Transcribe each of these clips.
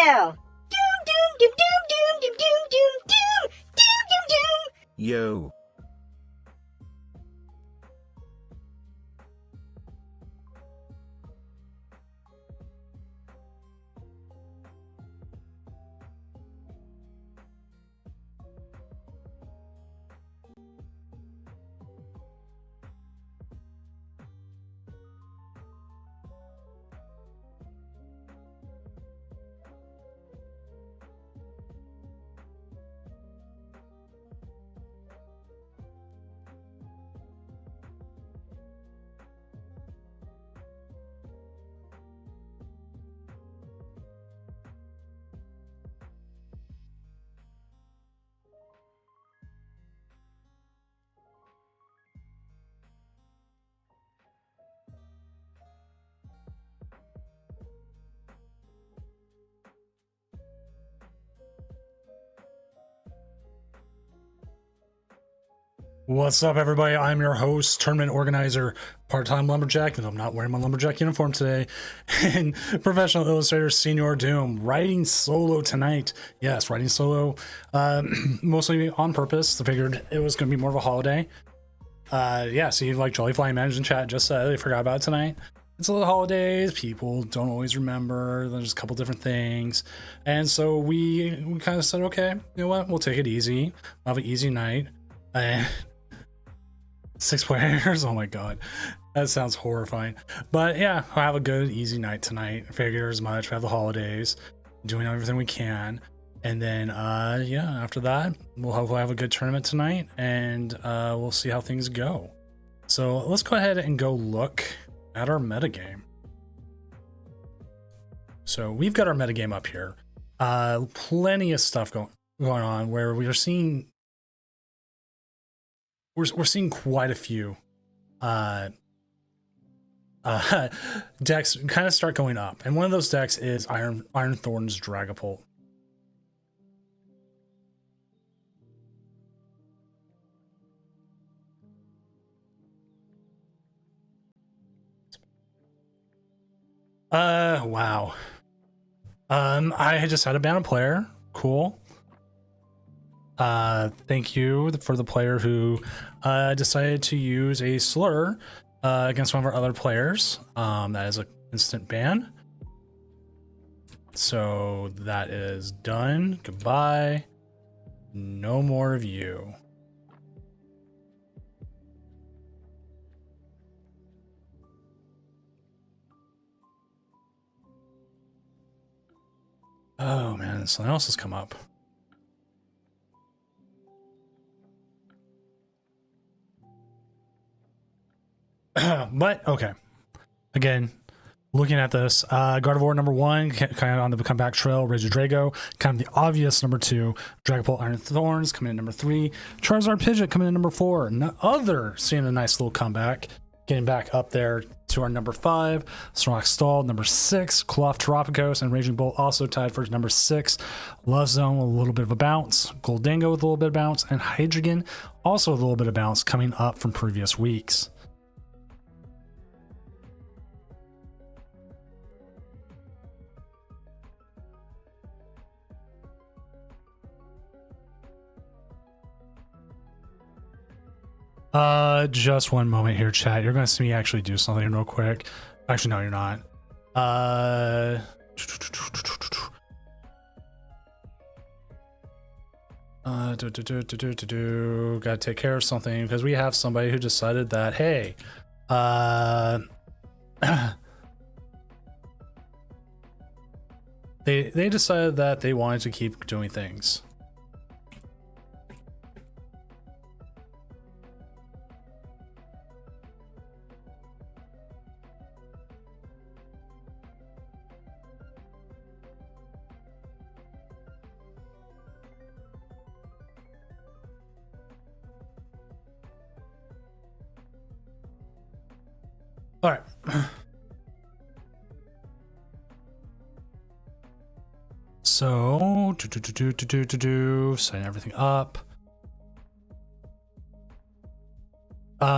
now. Doom, doom, doom, doom, doom, doom, doom, doom, doom, doom, doom. Yo. What's up, everybody? I'm your host, tournament organizer, part-time lumberjack, even though I'm not wearing my lumberjack uniform today, and professional illustrator Senior Doom, writing solo tonight. Yes, writing solo, mostly on purpose. I figured it was going to be more of a holiday. Yeah, see, like Jolly Flying Managed in chat just said, they forgot about it tonight. It's a little holidays, people don't always remember, there's a couple different things, and so we kind of said, okay, you know what, we'll take it easy, we'll have an easy night. 6 players, oh my god, that sounds horrifying. But yeah, we'll have a good easy night tonight. I figure as much. We have the holidays, doing everything we can, and then yeah, after that we'll hopefully have a good tournament tonight, and we'll see how things go. So let's go ahead and go look at our metagame. So we've got our metagame up here. Plenty of stuff going on where we are seeing we're seeing quite a few decks kind of start going up, and one of those decks is Iron Thorn's Dragapult. Wow. I just had a ban a player. Cool. Thank you for the player who decided to use a slur against one of our other players. That is an instant ban. So that is done. Goodbye. No more of you. Oh man, something else has come up. But okay, again, looking at this, Gardevoir number 1, kind of on the comeback trail. Regidrago, kind of the obvious number 2. Dragapult Iron Thorns coming in number 3. Charizard Pidgeot coming in number 4. Other seeing a nice little comeback, getting back up there to our number 5. Snorlax Stall number 6. Cloth Terapagos and Raging Bolt also tied for number 6. Love Zone with a little bit of a bounce. Goldango with a little bit of bounce, and Hydreigon also with a little bit of bounce coming up from previous weeks. Just one moment here, chat. You're gonna see me actually do something real quick. Actually, no, you're not. Gotta take care of something because we have somebody who decided that, hey, they decided that they wanted to keep doing things. All right. So, setting everything up.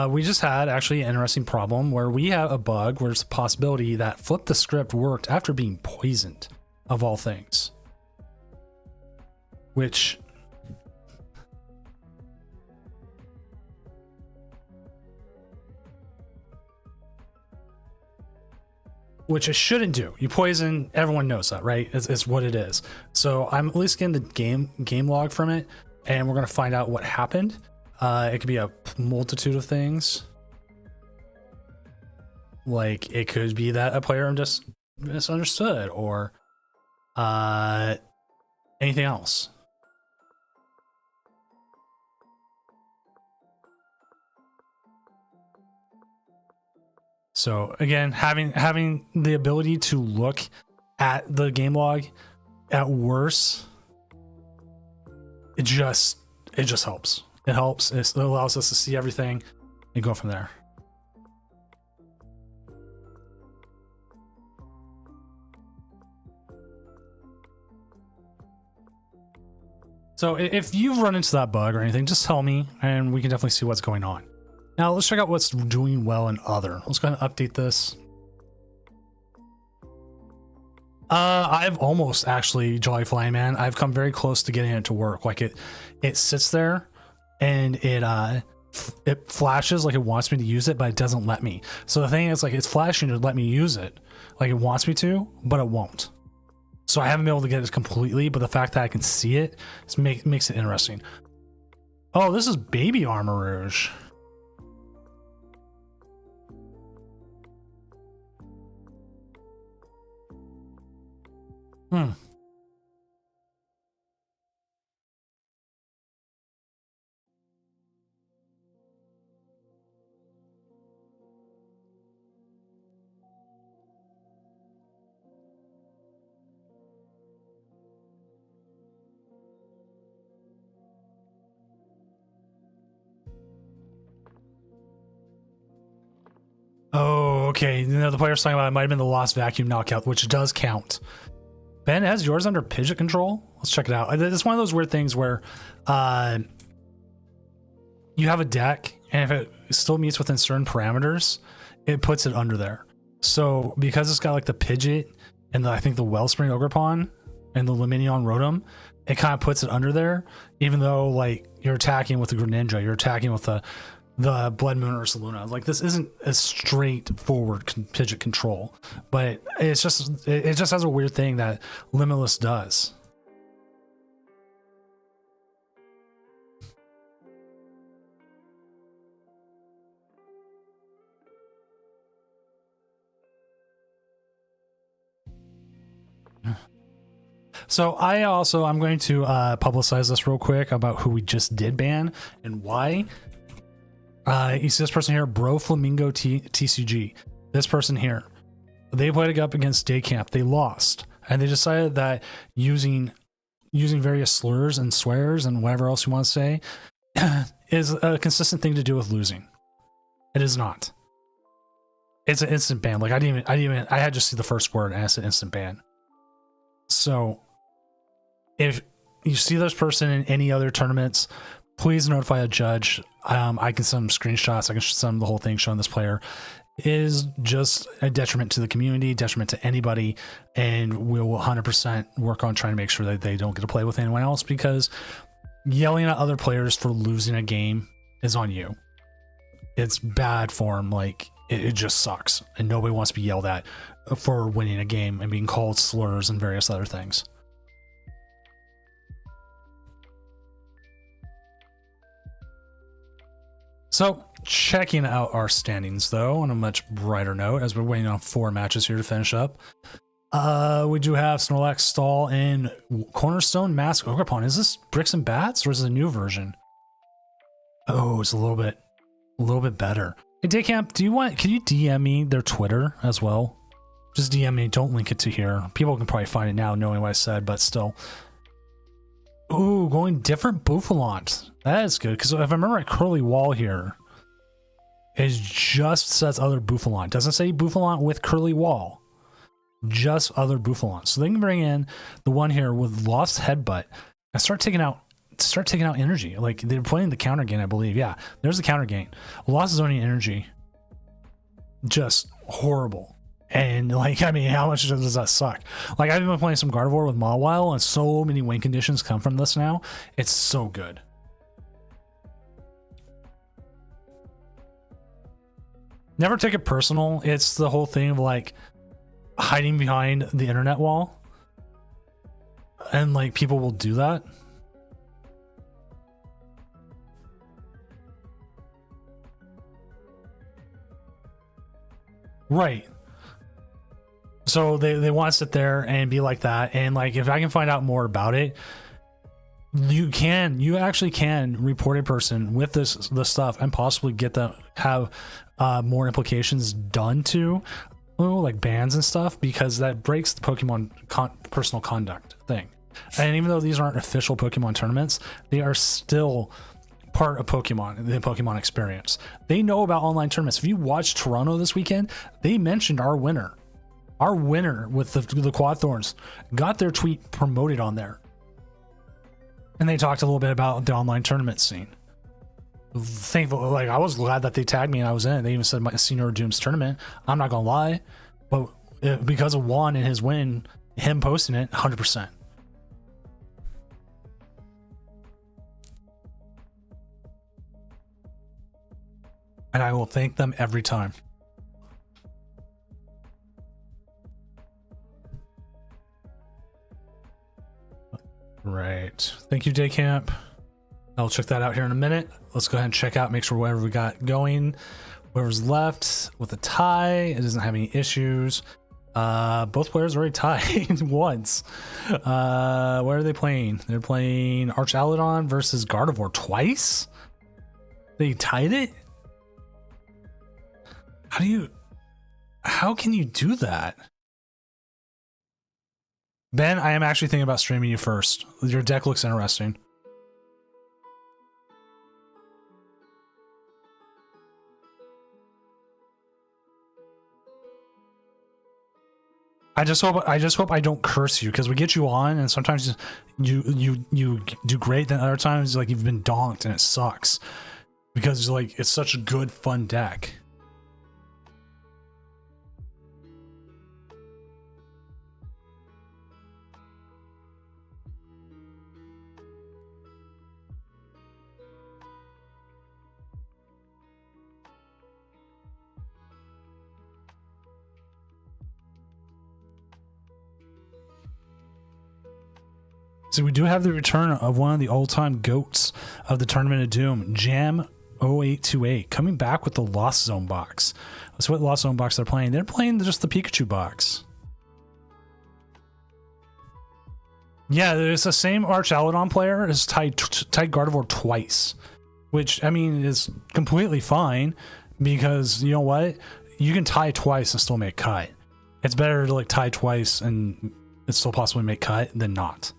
We just had actually an interesting problem where we have a bug where it's a possibility that Flip the Script worked after being poisoned, of all things. which it shouldn't do. You poison, everyone knows that, right? It's what it is. So I'm at least getting the game log from it, and we're gonna find out what happened. It could be a multitude of things. Like it could be that a player just misunderstood, or anything else. So again, having the ability to look at the game log at worse, it just helps. It helps. It allows us to see everything and go from there. So if you've run into that bug or anything, just tell me and we can definitely see what's going on. Now let's check out what's doing well in other. Let's go ahead and update this. I've almost actually, Jolly Flying Man, I've come very close to getting it to work. Like it sits there and it flashes like it wants me to use it, but it doesn't let me. So the thing is, like, it's flashing to let me use it like it wants me to, but it won't. So I haven't been able to get it completely, but the fact that I can see it makes it interesting. Oh, this is Baby Armor Rouge. Oh, okay. You know, the player's talking about it might have been the Lost Vacuum knockout, which does count. Ben, has yours under Pidgeot control? Let's check it out. It's one of those weird things where you have a deck, and if it still meets within certain parameters, it puts it under there. So because it's got like the Pidgeot and I think the Wellspring Ogerpon and the Luminion Rotom, it kind of puts it under there, even though like you're attacking with the Greninja, you're attacking with the Blood Moon or Saluna. Like this isn't a straightforward Pidgeot control, but it just has a weird thing that Limitless does. So I'm going to publicize this real quick about who we just did ban and why. You see this person here, Bro Flamingo TCG. This person here, they played up against Day Camp. They lost, and they decided that using various slurs and swears and whatever else you want to say is a consistent thing to do with losing. It is not. It's an instant ban. Like I had just see the first word and it's an instant ban. So if you see this person in any other tournaments, please notify a judge. I can send them screenshots. I can send them the whole thing showing this player is just a detriment to the community, detriment to anybody, and we'll 100% work on trying to make sure that they don't get to play with anyone else, because yelling at other players for losing a game is on you. It's bad form. Like it just sucks, and nobody wants to be yelled at for winning a game and being called slurs and various other things. So checking out our standings though on a much brighter note, as we're waiting on 4 matches here to finish up. We do have Snorlax, Stall, and Cornerstone Mask Ogerpon. Is this Bricks and Bats or is it a new version? Oh, it's a little bit better. Hey Daycamp, can you DM me their Twitter as well? Just DM me, don't link it to here. People can probably find it now knowing what I said, but still. Ooh, going different Bouffalont. That is good, because if I remember right, Curly Wall here, it just says other Bouffalont. Doesn't say Bouffalont with Curly Wall. Just other Bouffalont. So they can bring in the one here with Lost Headbutt and start taking out energy. Like they're playing the counter gain, I believe. Yeah, there's the counter gain. Lost is owning energy. Just horrible. And like, I mean, how much does that suck? Like, I've been playing some Gardevoir with Mawile, and so many win conditions come from this now. It's so good. Never take it personal. It's the whole thing of like hiding behind the internet wall, and like people will do that. Right. So they want to sit there and be like that, and like if I can find out more about it, you actually can report a person with this stuff and possibly get them have more implications done to like bans and stuff, because that breaks the Pokemon personal conduct thing. And even though these aren't official Pokemon tournaments, they are still part of Pokemon, the Pokemon experience. They know about online tournaments. If you watched Toronto this weekend, they mentioned our winner. Our winner with the Quad Thorns got their tweet promoted on there. And they talked a little bit about the online tournament scene. Thankful, like I was glad that they tagged me and I was in it. They even said my Senior Doom's tournament. I'm not gonna lie, but because of Juan and his win, him posting it, 100%. And I will thank them every time. Right. Thank you, Day Camp. I'll check that out here in a minute. Let's go ahead and check out, make sure whatever we got going, whoever's left with a tie, it doesn't have any issues. Both players already tied once. Where are they playing? They're playing Arch Alodon versus Gardevoir twice? They tied it? How can you do that? Ben, I am actually thinking about streaming you first. Your deck looks interesting. I just hope I don't curse you, because we get you on and sometimes you do great, then other times like you've been donked and it sucks, because like it's such a good fun deck. So we do have the return of one of the all-time GOATs of the Tournament of Doom, Jam 0828, coming back with the Lost Zone box. That's what Lost Zone box they're playing. They're playing just the Pikachu box. Yeah, there's the same Arch Alodon player has tied Gardevoir twice, which, I mean, is completely fine, because you know what? You can tie twice and still make cut. It's better to like tie twice and it's still possibly make cut than not.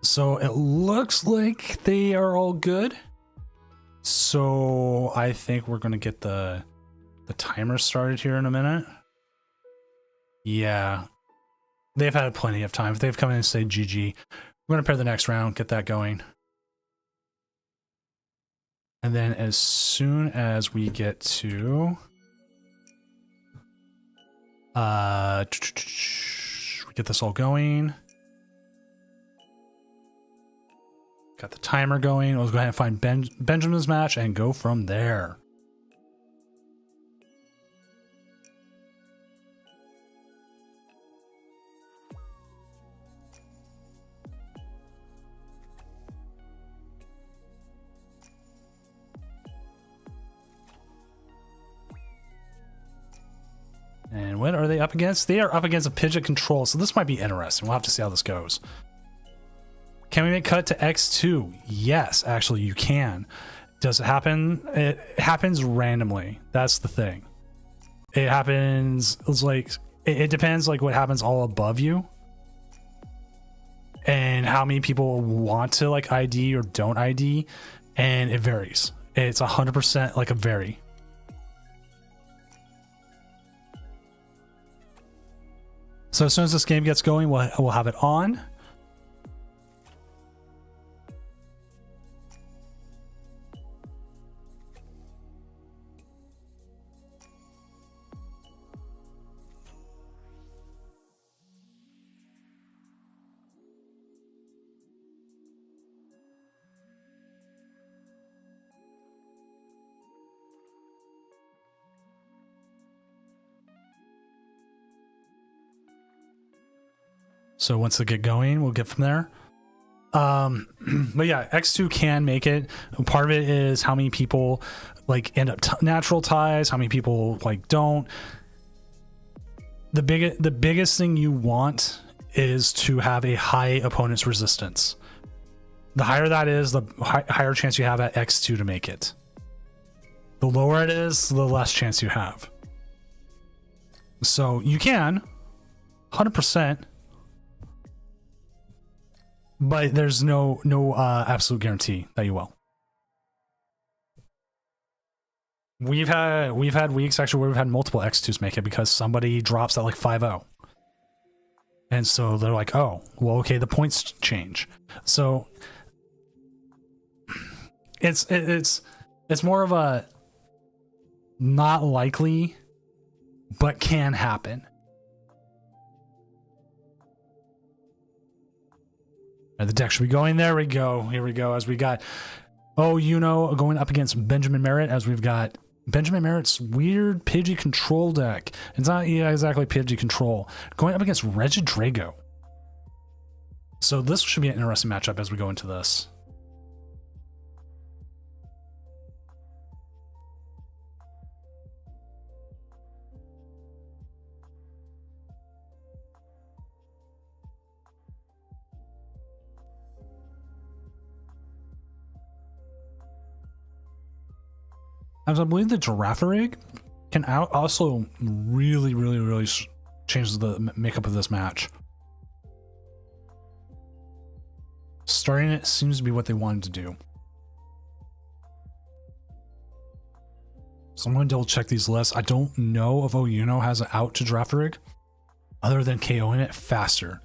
So it looks like they are all good. So I think we're gonna get the timer started here in a minute. Yeah, they've had plenty of time. If they've come in and say GG, we're gonna pair the next round, get that going. And then as soon as we get to we get this all going. Got the timer going. Let's go ahead and find Benjamin's match and go from there. And what are they up against? They are up against a Pidgeot control, so this might be interesting. We'll have to see how this goes. Can we make cut to X2? Yes, actually you can. Does it happen? It happens randomly. That's the thing. It happens, it's like, it depends like what happens all above you. And how many people want to like ID or don't ID. And it varies. It's 100% like a vary. So as soon as this game gets going, we'll have it on. So once they get going, we'll get from there. But yeah, X2 can make it. Part of it is how many people like end up natural ties, how many people like don't. The biggest thing you want is to have a high opponent's resistance. The higher that is, the higher chance you have at X2 to make it. The lower it is, the less chance you have. So you can 100%. But there's no absolute guarantee that you will. We've had weeks actually where we've had multiple X2s make it because somebody drops at like 5-0. And so they're like, oh, well, okay, the points change. So it's more of a not likely, but can happen. The deck should be going. There we go. Here we go. As we got, going up against Benjamin Merritt. As we've got Benjamin Merritt's weird Pidgey control deck. It's not exactly Pidgey control. Going up against Regidrago. So this should be an interesting matchup as we go into this. As I believe the Girafarig can also really change the makeup of this match. Starting it seems to be what they wanted to do. So I'm going to double check these lists. I don't know if Oyuno has an out to Girafarig other than KOing it faster.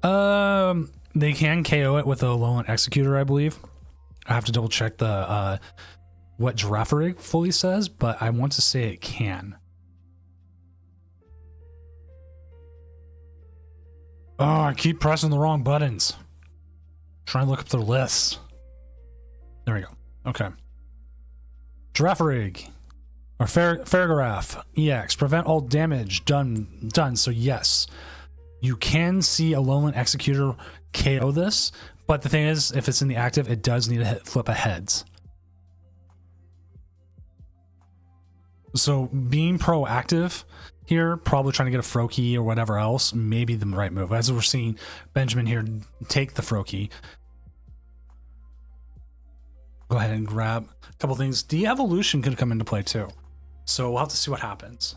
They can KO it with a Alolan Executor, I believe. I have to double check the what Girafarig fully says, but I want to say it can. Oh, I keep pressing the wrong buttons. Trying to look up their lists. There we go. Okay. Girafarig. Or Farigiraf. EX. Prevent all damage. Done. So yes. You can see a Alolan Executor KO this, but the thing is, if it's in the active, it does need to flip a heads. So being proactive here, probably trying to get a Froakie or whatever else, may be the right move. As we're seeing Benjamin here take the Froakie. Go ahead and grab a couple things. De-evolution could come into play too. So we'll have to see what happens.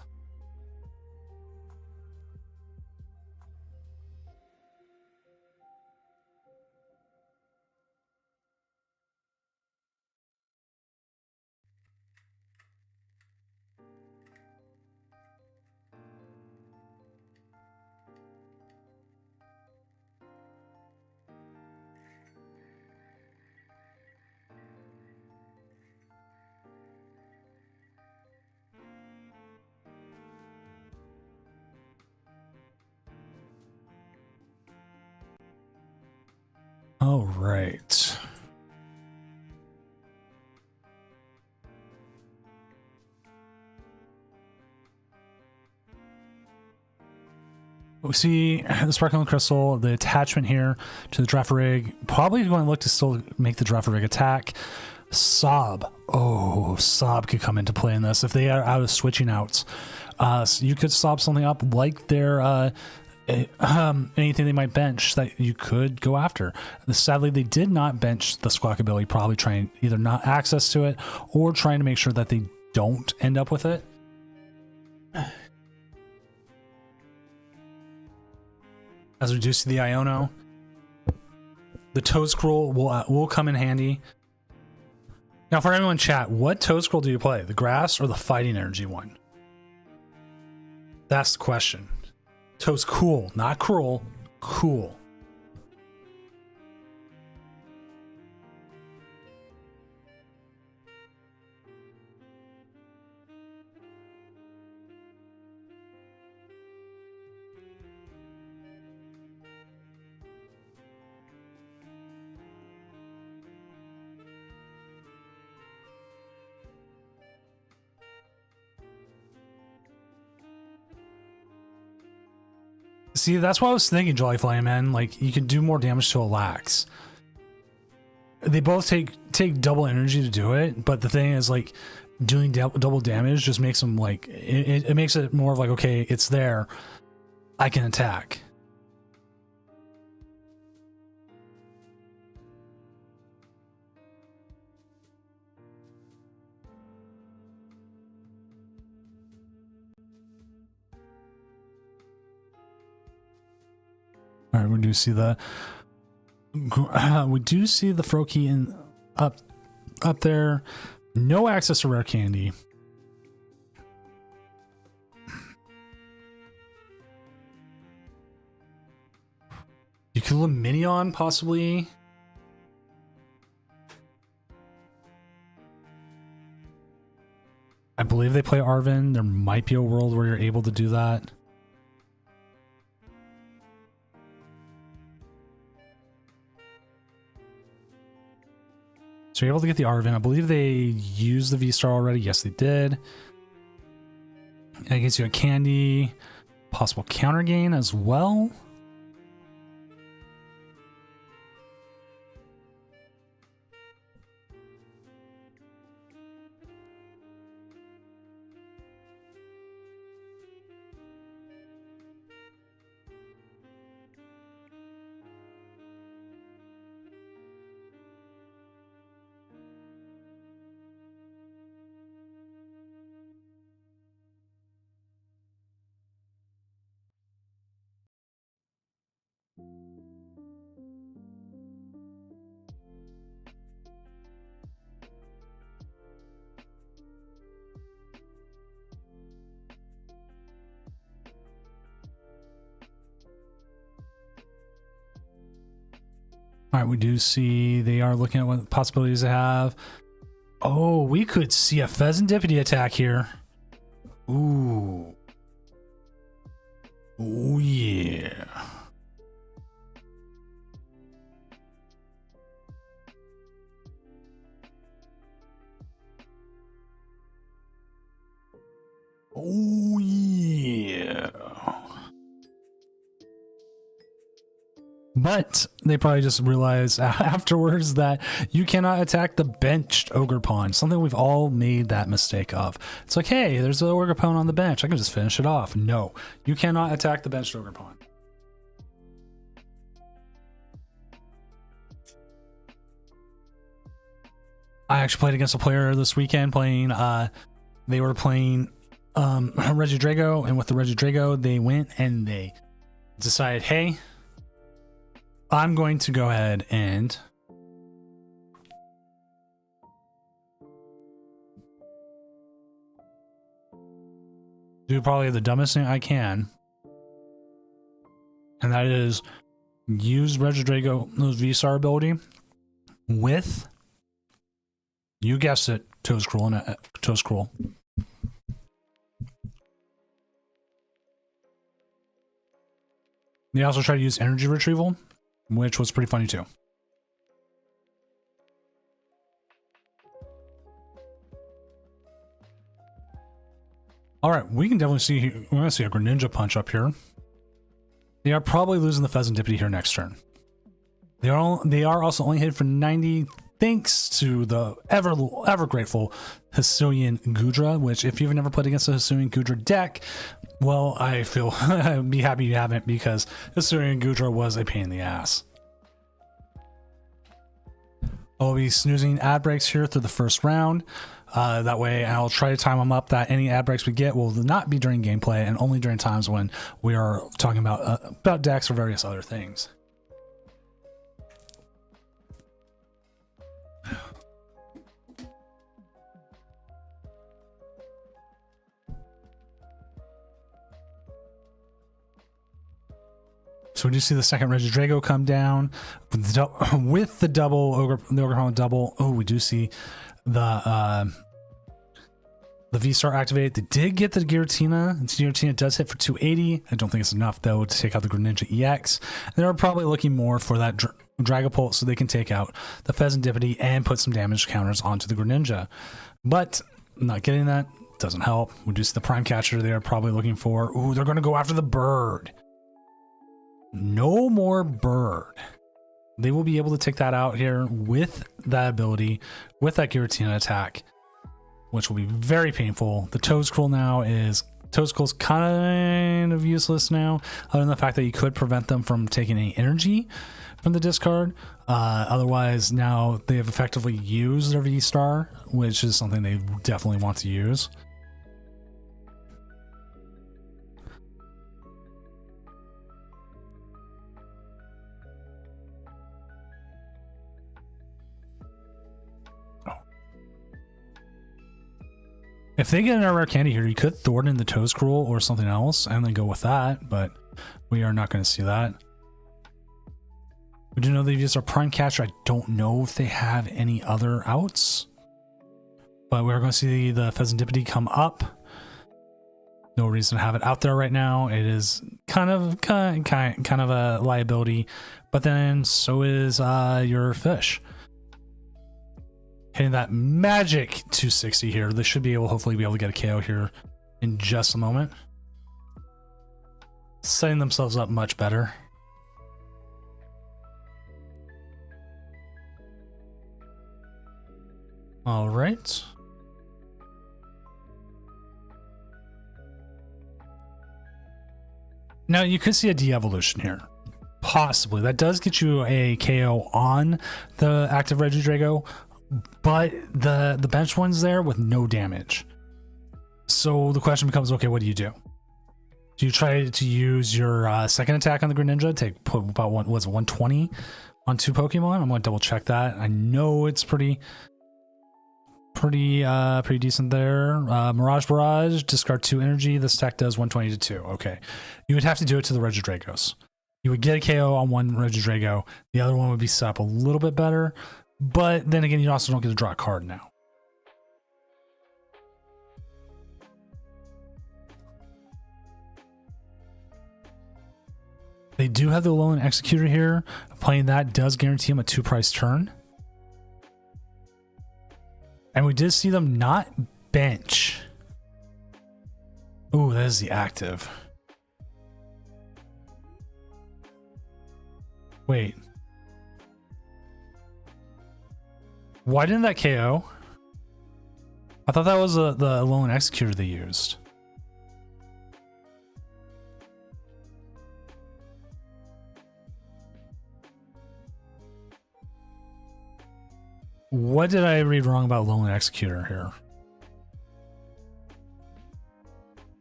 All right. We see the Sparkling Crystal, the attachment here to the Girafarig. Probably going to look to still make the Girafarig attack. Sob. Oh, Sob could come into play in this if they are out of switching outs. So you could Sob something up like their anything they might bench that you could go after. Sadly, they did not bench the Squawkabilly, probably trying either not access to it or trying to make sure that they don't end up with it. As we do see the Iono, the Toedscruel will come in handy. Now, for everyone in chat, what Toedscruel do you play? The grass or the fighting energy one? That's the question. Toedscool, not cruel, cool. See, that's what I was thinking, Jolly Flame, man. Like, you can do more damage to a Lax. They both take double energy to do it, but the thing is, like, doing double damage just makes them, like, it makes it more of like, okay, it's there. I can attack. All right, we do see the Froakie in up there. No access to rare candy. You could live Minion possibly. I believe they play Arven. There might be a world where you're able to do that. So you're able to get the Arven. I believe they used the V-Star already. Yes, they did. And it gets you a candy. Possible counter gain as well. All right, we do see they are looking at what possibilities they have. Oh, we could see a Pheasant Deputy attack here. Ooh. Oh, yeah. Oh, yeah. But they probably just realized afterwards that you cannot attack the benched Ogerpon. Something we've all made that mistake of. It's like, hey, there's an Ogerpon on the bench. I can just finish it off. No, you cannot attack the benched Ogerpon. I actually played against a player this weekend playing, they were playing Regidrago, and with the Regidrago, they went and they decided, hey, I'm going to go ahead and do probably the dumbest thing I can, and that is use Regidrago's V-Star ability with, you guessed it, Toescruel and Toescruel. They also tried to use energy retrieval, which was pretty funny too. All right, we can definitely see, we're going to see a Greninja punch up here. They are probably losing the Pheasant Deputy here next turn. They are also only hit for 90 thanks to the ever grateful Hisuian Gudra, which if you've never played against a Hisuian Gudra deck, well, I feel I'd be happy you haven't, because Hisuian Gudra was a pain in the ass. I'll be snoozing ad breaks here through the first round. That way I'll try to time them up that any ad breaks we get will not be during gameplay and only during times when we are talking about decks or various other things. So we do see the second Regidrago come down with the double Ogerpon double. Oh, we do see the V-Star activate. They did get the Giratina. And Giratina does hit for 280. I don't think it's enough though to take out the Greninja EX. They're probably looking more for that Dragapult so they can take out the Pheasant Deputy and put some damage counters onto the Greninja. But not getting that doesn't help. We do see the Prime Catcher. They're probably looking for. Ooh, they're going to go after the bird. No more bird. They will be able to take that out here with that ability, with that Giratina attack, which will be very painful. The Toedscruel now is... Toedscruel's kind of useless now, other than the fact that you could prevent them from taking any energy from the discard. Otherwise, now they have effectively used their V-Star, which is something they definitely want to use. If they get an rare candy here, you could thwart in the Toedscruel or something else and then go with that, but we are not going to see that. We do know they've used our Prime Catcher. I don't know if they have any other outs, but we're going to see the Pheasantipede come up. No reason to have it out there right now. It is kind of a liability, but then so is your fish. Hitting that magic 260 here. They should be able, hopefully be able to get a KO here in just a moment. Setting themselves up much better. All right. Now you could see a de-evolution here. Possibly. That does get you a KO on the active Regidrago, but the bench one's there with no damage. So the question becomes, okay, what do you do? Do you try to use your second attack on the Greninja to put about 120 on 2 Pokemon? I'm going to double check that. I know it's pretty decent there. Mirage Barrage, discard 2 energy. This attack does 120 to 2. Okay. You would have to do it to the Regidragos. You would get a KO on one Regidrago. The other one would be set up a little bit better. But then again, you also don't get to draw a card now. They do have the Alolan Executor here. Playing that does guarantee him a 2-price turn. And we did see them not bench. Ooh, that is the active. Wait. Why didn't that KO? I thought that was the Alolan Executor they used. What did I read wrong about Alolan Executor here?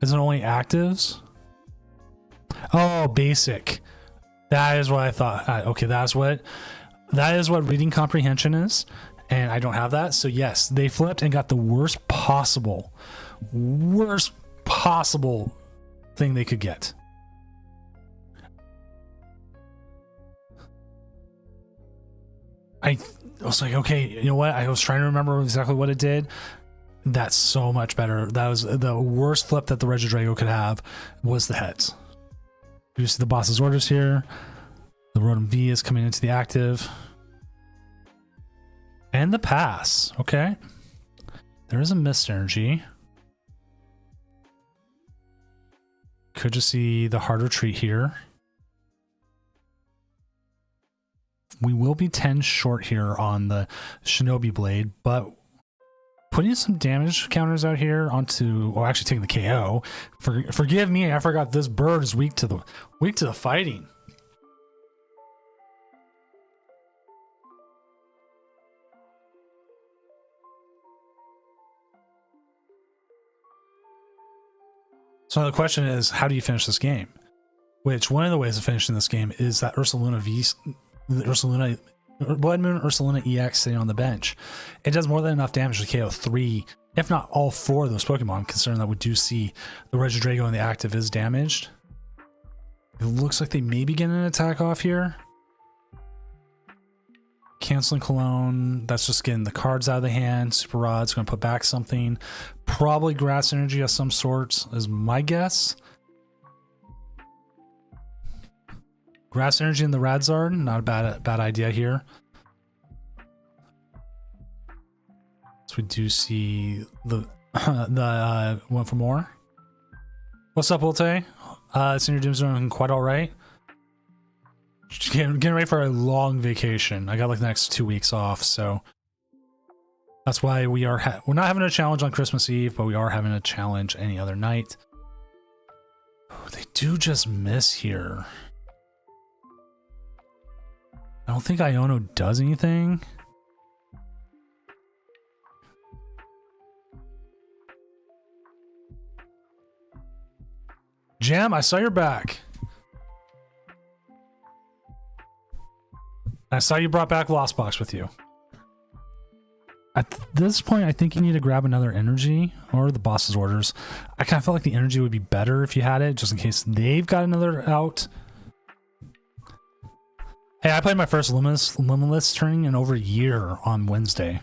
Is it only actives? Oh, basic. That is what I thought. Okay, that is what reading comprehension is. And I don't have that. So yes, they flipped and got the worst possible thing they could get. I was like, okay, you know what? I was trying to remember exactly what it did. That's so much better. That was the worst flip that the Regidrago could have was the heads. You see the boss's orders here. The Rotom V is coming into the active. And the pass. Okay. There is a missed energy. Could just see the hard retreat here. We will be 10 short here on the Shinobi Blade, but putting some damage counters out here onto, or actually taking the KO. Forgive me, I forgot this bird is weak to the fighting. So the question is, how do you finish this game? Which one of the ways of finishing this game is that Blood Moon Ursaluna EX sitting on the bench. It does more than enough damage to KO 3, if not all 4 of those Pokemon, considering that we do see the Regidrago and the active is damaged. It looks like they may be getting an attack off here. Canceling Cologne, that's just getting the cards out of the hand. Super Rod's going to put back something. Probably Grass Energy of some sort is my guess. Grass Energy in the Radzard, not a bad idea here. So we do see the one for more. What's up, Ulte? Senior Jim's doing quite all right. getting ready for a long vacation. I got like the next 2 weeks off, so that's why we're not having a challenge on Christmas Eve, but we are having a challenge any other night. Oh, they do just miss here. I don't think Iono does anything. Jam, I saw your back. I saw you brought back Lost Box with you. At this point, I think you need to grab another energy or the boss's orders. I kind of felt like the energy would be better if you had it, just in case they've got another out. Hey, I played my first Limitless turning in over a year on Wednesday.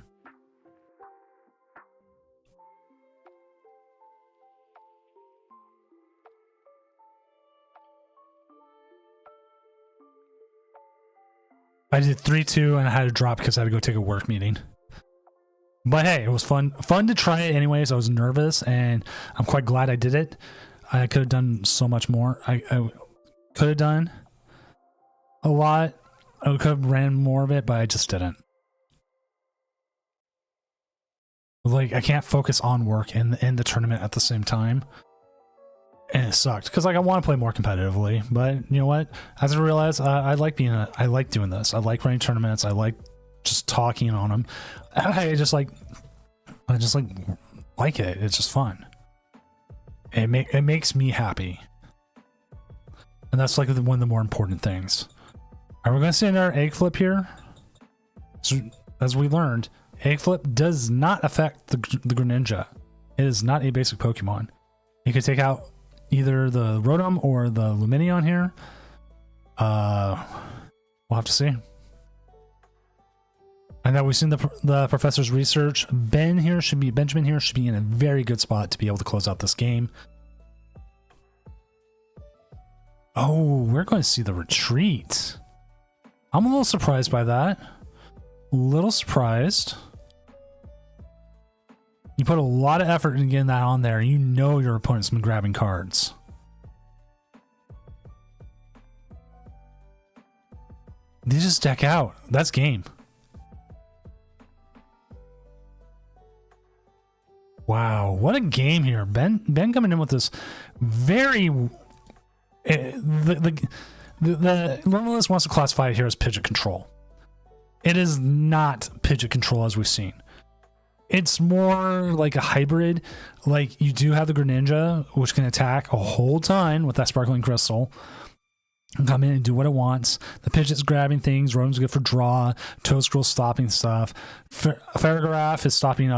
I did 3-2 and I had to drop because I had to go take a work meeting. But hey, it was fun to try it anyways. I was nervous and I'm quite glad I did it. I could have done so much more. I could have done a lot. I could have ran more of it, but I just didn't. Like, I can't focus on work and the tournament at the same time. And it sucked because like I want to play more competitively, but you know what? As I realized, I like doing this. I like running tournaments. I like just talking on them. I just like it. It's just fun. It makes me happy, and that's like one of the more important things. Are we going to see another egg flip here? So, as we learned, egg flip does not affect the Greninja. It is not a basic Pokemon. You could take out either the Rotom or the Lumineon here. We'll have to see. And that we've seen the professor's research. Benjamin here should be in a very good spot to be able to close out this game. Oh, we're going to see the retreat. I'm a little surprised by that. A little surprised. You put a lot of effort in getting that on there. You know your opponent's been grabbing cards. They just deck out. That's game. Wow, what a game here. Ben coming in with this very... The Limitless wants to classify it here as Pidgeot control. It is not Pidgeot control as we've seen. It's more like a hybrid. Like, you do have the Greninja, which can attack a whole ton with that Sparkling Crystal. And come in and do what it wants. The Pidgeot's grabbing things. Rotom's good for draw. Toedscruel's stopping stuff. Farigiraf is stopping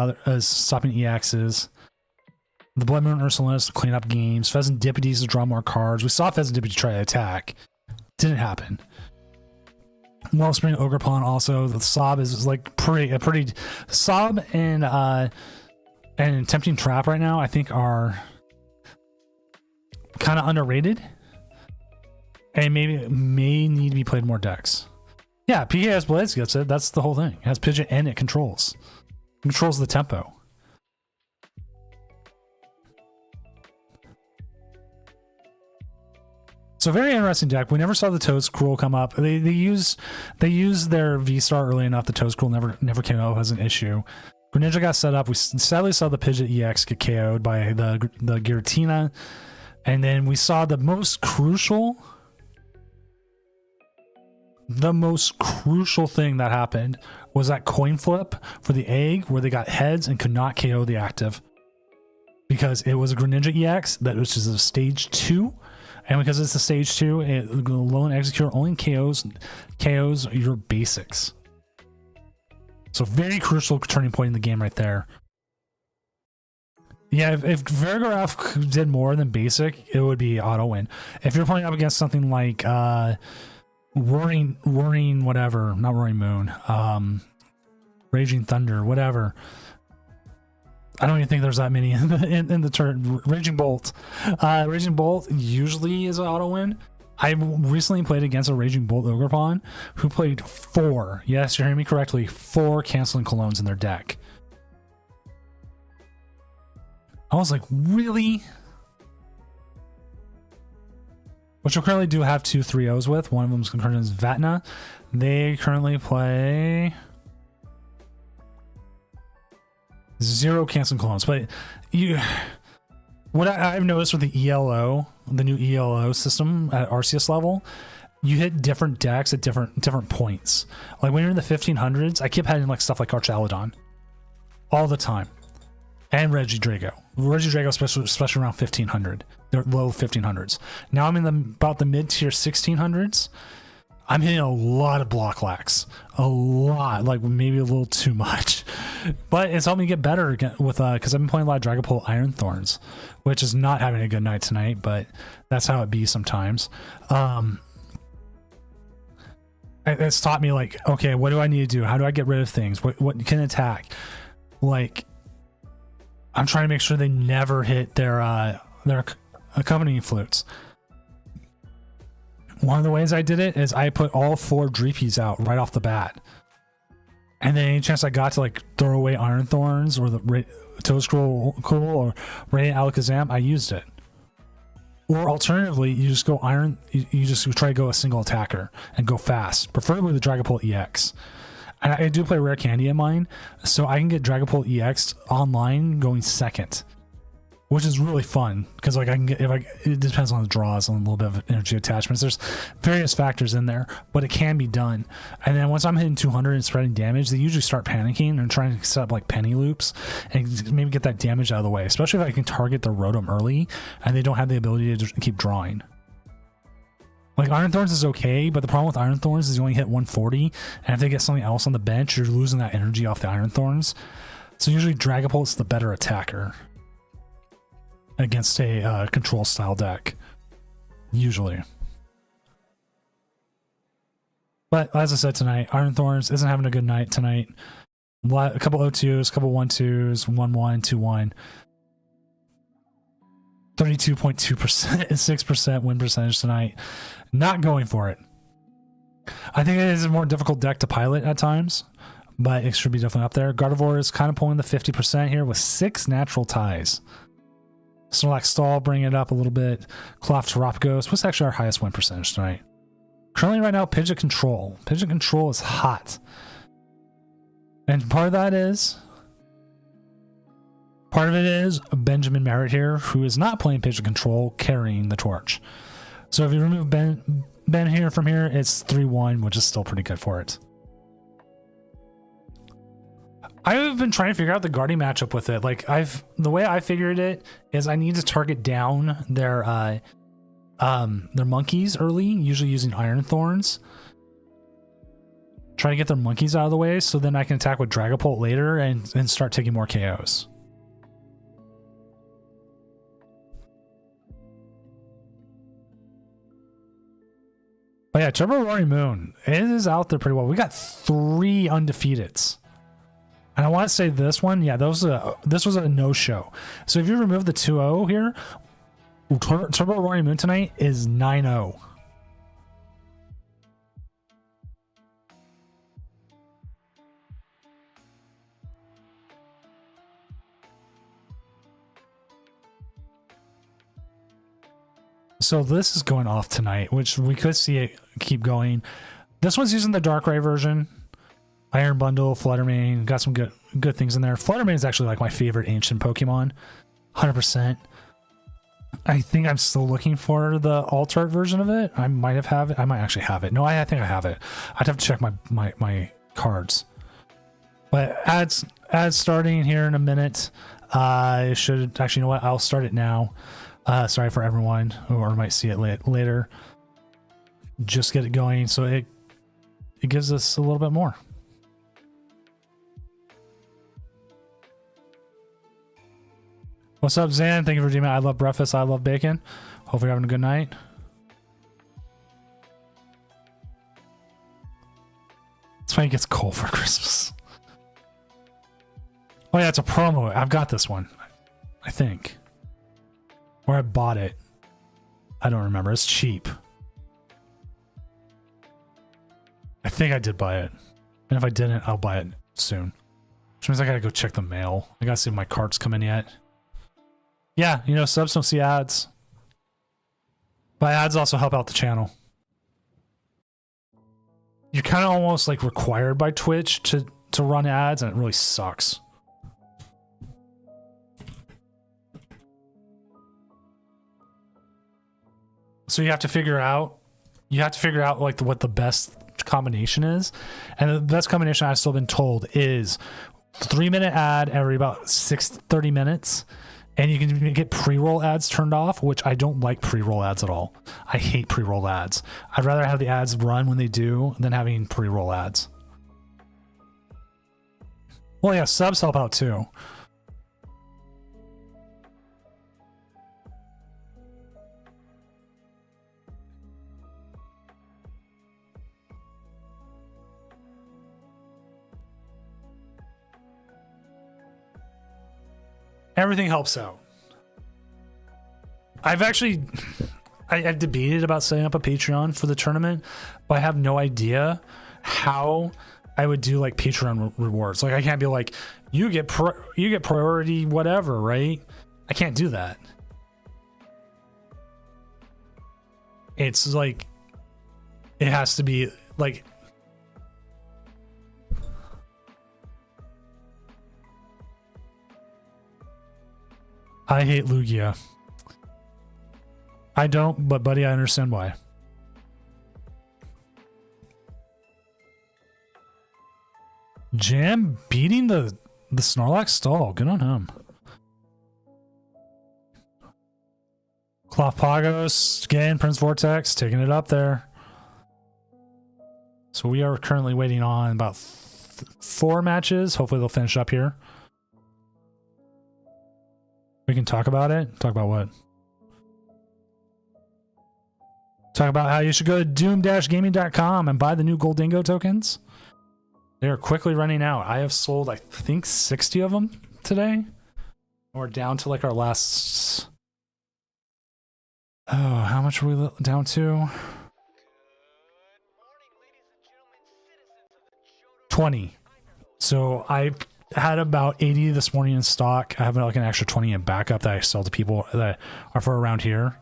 EXs. The Blood Moon Ursulus to clean up games. Pheasantippities to draw more cards. We saw Pheasantipity try to attack. Didn't happen. Wellspring Ogerpon also. The Sob is like pretty Sob and Tempting Trap right now I think are kind of underrated. And maybe may need to be played more decks. Yeah, PKS Blades gets it. That's the whole thing. It has Pidgeot and it controls. It controls the tempo. So very interesting deck. We never saw the Toedscruel come up. They use their V-Star early enough. The Toedscruel never came up as an issue. Greninja got set up. We sadly saw the Pidgeot EX get KO'd by the Giratina. And then we saw the most crucial thing that happened was that coin flip for the egg where they got heads and could not KO the active because it was a Greninja EX which is a stage 2, and because it's a stage 2, Lone Execute only KOs your basics. So very crucial turning point in the game right there. Yeah, if Farigiraf did more than basic, it would be auto win. If you're playing up against something like Roaring whatever, not Roaring Moon, Raging Thunder, whatever. I don't even think there's that many in the turn. Raging Bolt. Raging Bolt usually is an auto win. I recently played against a Raging Bolt Ogerpon who played 4, yes, you're hearing me correctly, 4 Canceling Colognes in their deck. I was like, really? which I currently do have 2 3-0s with. One of them is currently is Vatna. They currently play 0 canceling clones. But what I've noticed with the ELO, the new ELO system at Arceus level, you hit different decks at different points. Like when you're in the 1500s, I keep having like stuff like Archaladon all the time, and Regidrago, especially around 1500. They're low 1500s. Now I'm in about the mid tier 1600s. I'm hitting a lot of block lacks, a lot, like maybe a little too much, but it's helped me get better with because I've been playing a lot of Dragapult Iron Thorns, which is not having a good night tonight, but that's how it be sometimes. It's taught me like, okay, what do I need to do? How do I get rid of things? What can attack? Like, I'm trying to make sure they never hit their accompanying flutes. One of the ways I did it is I put all 4 Dreepies out right off the bat. And then any chance I got to like throw away Iron Thorns or the Toedscruel or Radiant Alakazam, I used it. Or alternatively, you just go you just try to go a single attacker and go fast, preferably the Dragapult EX. And I do play Rare Candy in mine, so I can get Dragapult EX online going second, which is really fun because like I can get it depends on the draws and a little bit of energy attachments. There's various factors in there, but it can be done. And then once I'm hitting 200 and spreading damage, they usually start panicking and trying to set up like penny loops and maybe get that damage out of the way, especially if I can target the Rotom early and they don't have the ability to keep drawing. Like Iron Thorns is okay, but the problem with Iron Thorns is you only hit 140, and if they get something else on the bench, you're losing that energy off the Iron Thorns. So usually Dragapult's the better attacker against a control style deck, usually. But as I said tonight, Iron Thorns isn't having a good night tonight. A couple O2s, a couple 1-2s, 1-1, 2-1. 32.2% and 6% win percentage tonight. Not going for it. I think it is a more difficult deck to pilot at times, but it should be definitely up there. Gardevoir is kind of pulling the 50% here with 6 natural ties. Snorlax Stall bringing it up a little bit. Cloth Terapagos. What's actually our highest win percentage tonight? Currently right now, Pidgeot Control. Pidgeot Control is hot. And part of it is Benjamin Merritt here, who is not playing Pidgeot Control, carrying the torch. So if you remove Ben here from here, it's 3-1, which is still pretty good for it. I've been trying to figure out the Guardy matchup with it. Like the way I figured it is I need to target down their monkeys early, usually using Iron Thorns. Try to get their monkeys out of the way so then I can attack with Dragapult later and start taking more KOs. But yeah, Turbo Roaring Moon, it is out there pretty well. We got 3 undefeateds. And I want to say this one, yeah, this was a no-show. So if you remove the 2-0 here, Turbo Roaring Moon tonight is 9-0. So this is going off tonight, which we could see it keep going. This one's using the Darkrai version. Iron Bundle, Fluttermane, got some good things in there. Fluttermane is actually like my favorite ancient Pokemon, 100%. I think I'm still looking for the alt art version of it. I might have it. I might actually have it. No, I think I have it. I'd have to check my cards. But ads starting here in a minute. I should actually, you know what? I'll start it now. Sorry for everyone who might see it later. Just get it going so it gives us a little bit more. What's up, Zan? Thank you for redeeming. I love breakfast. I love bacon. Hope you're having a good night. It's when it gets cold for Christmas. Oh yeah, it's a promo. I've got this one, I think. Or I bought it. I don't remember. It's cheap. I think I did buy it. And if I didn't, I'll buy it soon. Which means I gotta go check the mail. I gotta see if my cards come in yet. Yeah, you know, subs don't see ads. But ads also help out the channel. You're kind of almost like required by Twitch to run ads, and it really sucks. So you have to figure out like what the best combination is, and the best combination I've still been told is 3-minute ad every about 30 minutes, and you can get pre-roll ads turned off, which I don't like pre-roll ads at all. I hate pre-roll ads. I'd rather have the ads run when they do than having pre-roll ads. Well, yeah, subs help out too. Everything helps out. I've debated about setting up a Patreon for the tournament, but I have no idea how I would do like Patreon rewards. Like I can't be like, you get priority whatever, right? I can't do that. It's like, it has to be like, I hate Lugia. I don't, but buddy, I understand why. Jam beating the Snorlax stall. Good on him. Cloth Pagos, again, Prince Vortex, taking it up there. So we are currently waiting on about 4 matches. Hopefully they'll finish up here. We can talk about it. Talk about what? Talk about how you should go to doom-gaming.com and buy the new Goldingo tokens. They are quickly running out. I have sold, I think, 60 of them today. We're down to like our last... Oh, how much are we down to? 20. So I had about 80 this morning in stock. I have like an extra 20 in backup that I sell to people that are for around here.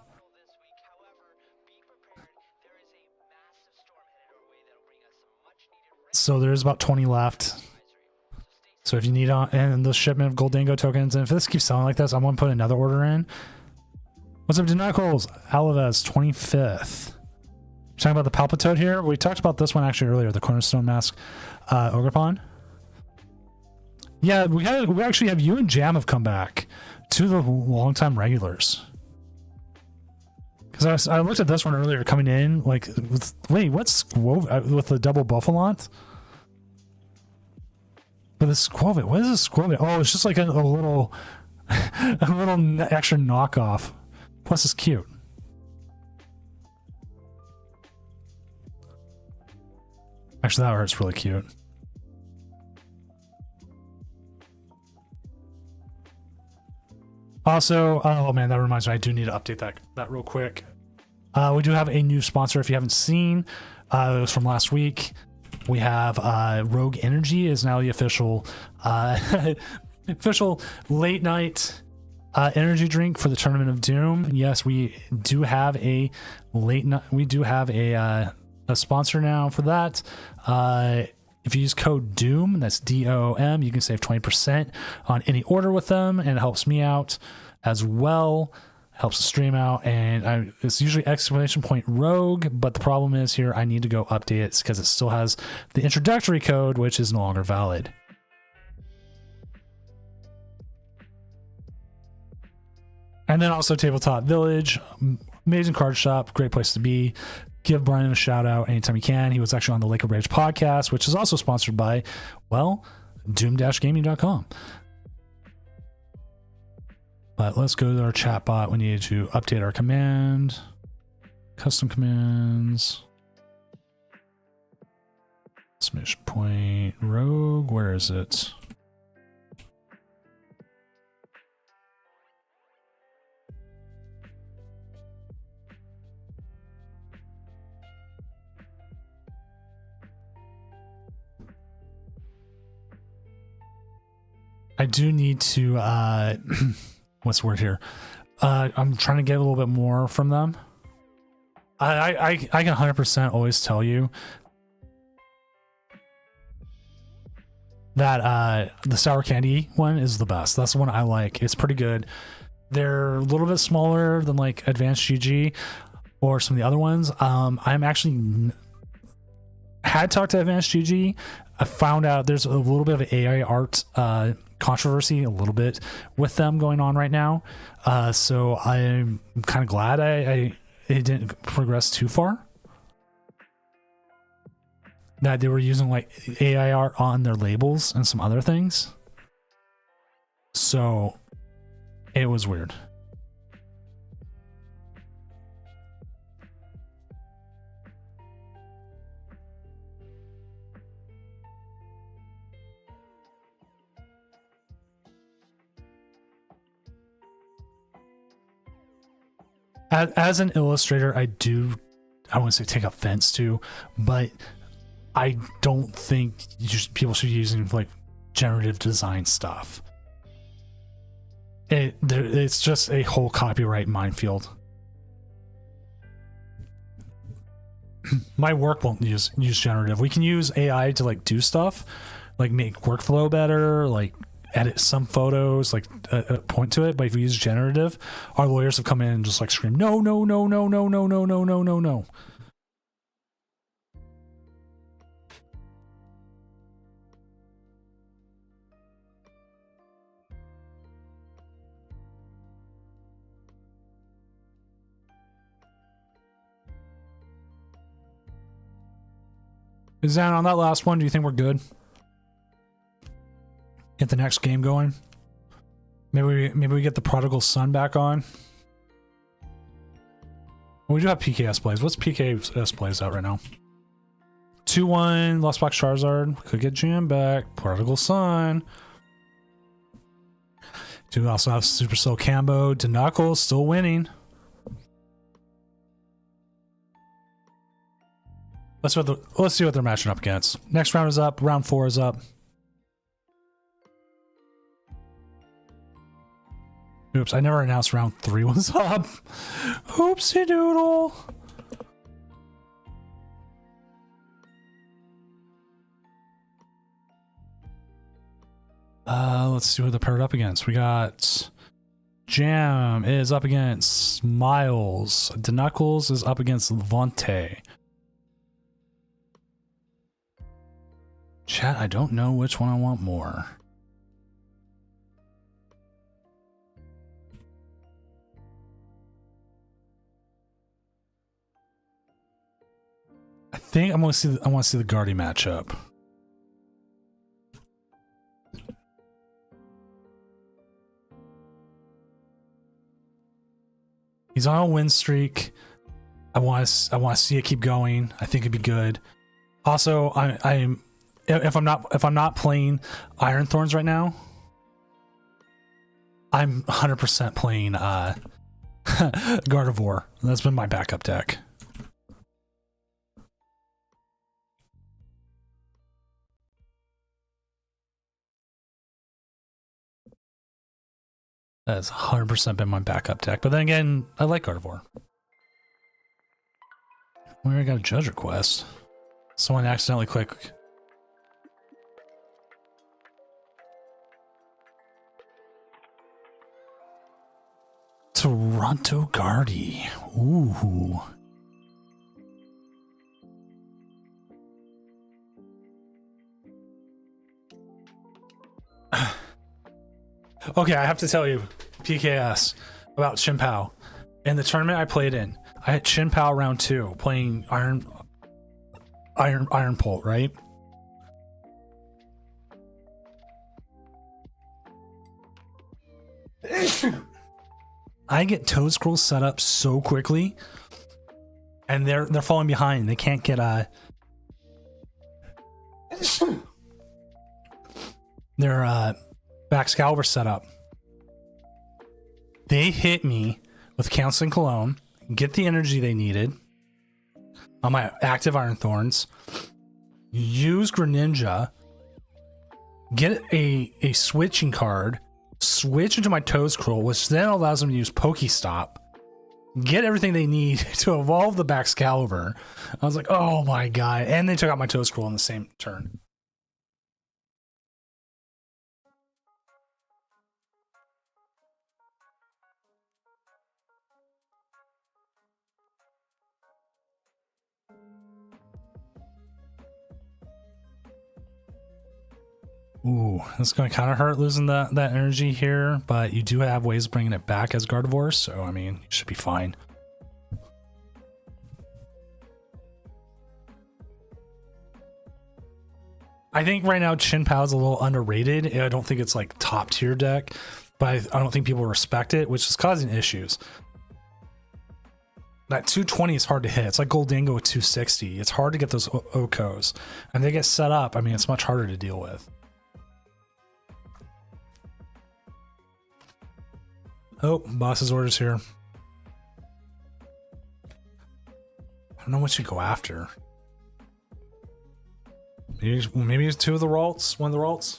So there's about 20 left. So if you need and the shipment of Goldingo tokens, and if this keeps selling like this, I'm going to put another order in. What's up, Denakles? Alavez, 25th. Talking about the Palpitoad here. We talked about this one actually earlier, the Cornerstone Mask Ogrepon. Yeah, we actually have you and Jam have come back, 2 of the longtime regulars. Because I looked at this one earlier coming in, like, wait, what's with the double Buffalont? But the Squovit, what is a Squovit? Oh, it's just like a little, a little extra knockoff. Plus, it's cute. Actually, that art's really cute. Also, oh man, that reminds me, I do need to update that real quick. We do have a new sponsor if you haven't seen. It was from last week. We have Rogue Energy is now the official official late night energy drink for the Tournament of Doom. Yes, we do have a late night. We do have a sponsor now for that. If you use code DOOM, that's DOOM, you can save 20% on any order with them, and it helps me out as well. Helps the stream out, and it's usually exclamation point Rogue, but the problem is here I need to go update it because it still has the introductory code, which is no longer valid. And then also Tabletop Village, amazing card shop, great place to be. Give Brian a shout out anytime you can. He was actually on the Lake of Rage podcast, which is also sponsored by, well, doom-gaming.com. But let's go to our chat bot. We need to update our command. Custom commands. Smash point Rogue. Where is it? I do need to what's the word here? I'm trying to get a little bit more from them. I can 100% always tell you that the sour candy one is the best. That's the one I like. It's pretty good. They're a little bit smaller than like Advanced GG or some of the other ones. I'm actually had talked to Advanced GG. I found out there's a little bit of AI art controversy, a little bit with them going on right now. So I'm kind of glad it didn't progress too far. That they were using like AI art on their labels and some other things. So it was weird. As an illustrator, I wouldn't say take offense to, but I don't think people should be using like generative design stuff. It's just a whole copyright minefield. My work won't use generative. We can use AI to like do stuff, like make workflow better, like edit some photos, like point to it. But if we use generative, our lawyers have come in and just like scream, no, no, no, no, no, no, no, no, no, no, no. Zan, on that last one, do you think we're good? Get the next game going. Maybe we get the prodigal son back on. We do have PKS plays. What's PKS plays out right now? 2-1 Lost Box Charizard. Could get Jam back. Prodigal son. Do also have Supercell Cambo. Knuckles still winning. Let's see what they're matching up against. Next round is up. Round 4 is up. Oops, I never announced round 3 was up. Oopsie doodle. Let's see what they're paired up against. We got Jam is up against Miles. Knuckles is up against Levante. Chat, I don't know which one I want more. I think I want to see the Guardy matchup. He's on a win streak. I want to see it keep going. I think it'd be good. Also, if I'm not playing Iron Thorns right now, I'm 100% playing Gardevoir. That's been my backup deck. That's 100% been my backup deck. But then again, I like Gardevoir. Where I got a judge request. Someone accidentally clicked. Toronto Guardy. Ooh. Okay, I have to tell you, PKS, about Chien-Pao. In the tournament I played in, I had Chien-Pao round 2 playing Iron Pult, right? I get Toad Scrolls set up so quickly, and they're falling behind. They can't get their Baxcalibur set up. They hit me with Counseling Cologne, get the energy they needed on my active Iron Thorns, use Greninja, get a switching card, switch into my Toad Scroll, which then allows them to use Pokestop, get everything they need to evolve the Baxcalibur. I was like, oh my god. And they took out my Toe Scroll in the same turn. Ooh, it's going to kind of hurt losing that energy here, but you do have ways of bringing it back as Gardevoir, so I mean, you should be fine. I think right now Chin Pao is a little underrated. I don't think it's like top tier deck, but I don't think people respect it, which is causing issues. That 220 is hard to hit. It's like Goldango with 260. It's hard to get those Okos, and they get set up. I mean, it's much harder to deal with. Oh, boss's orders here. I don't know what you go after. Maybe it's two of the Ralts, one of the Ralts.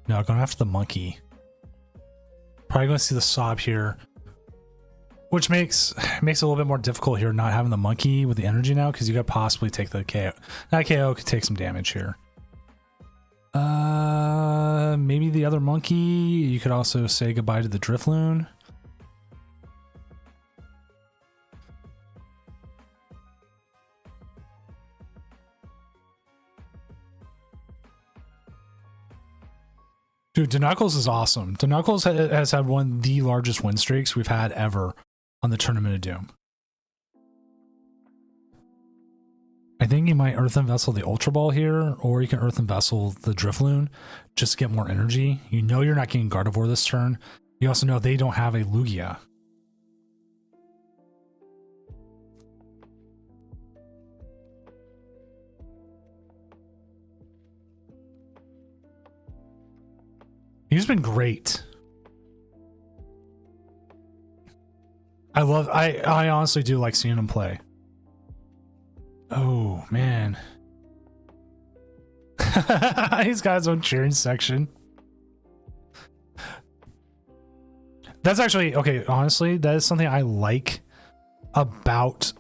No, going after the monkey. Probably going to see the Sob here, which makes it a little bit more difficult here not having the monkey with the energy now, because you could possibly take the KO. That KO could take some damage here. Maybe the other monkey. You could also say goodbye to the Drifloon. Dude, Denuckles is awesome. Denuckles has had one of the largest win streaks we've had ever on the Tournament of Doom. I think you might Earthen Vessel the Ultra Ball here, or you can Earthen Vessel the Drifloon just to get more energy. You know you're not getting Gardevoir this turn. You also know they don't have a Lugia. He's been great. I honestly do like seeing him play. Oh, man. He's got his own cheering section. That's actually, okay, honestly, that is something I like about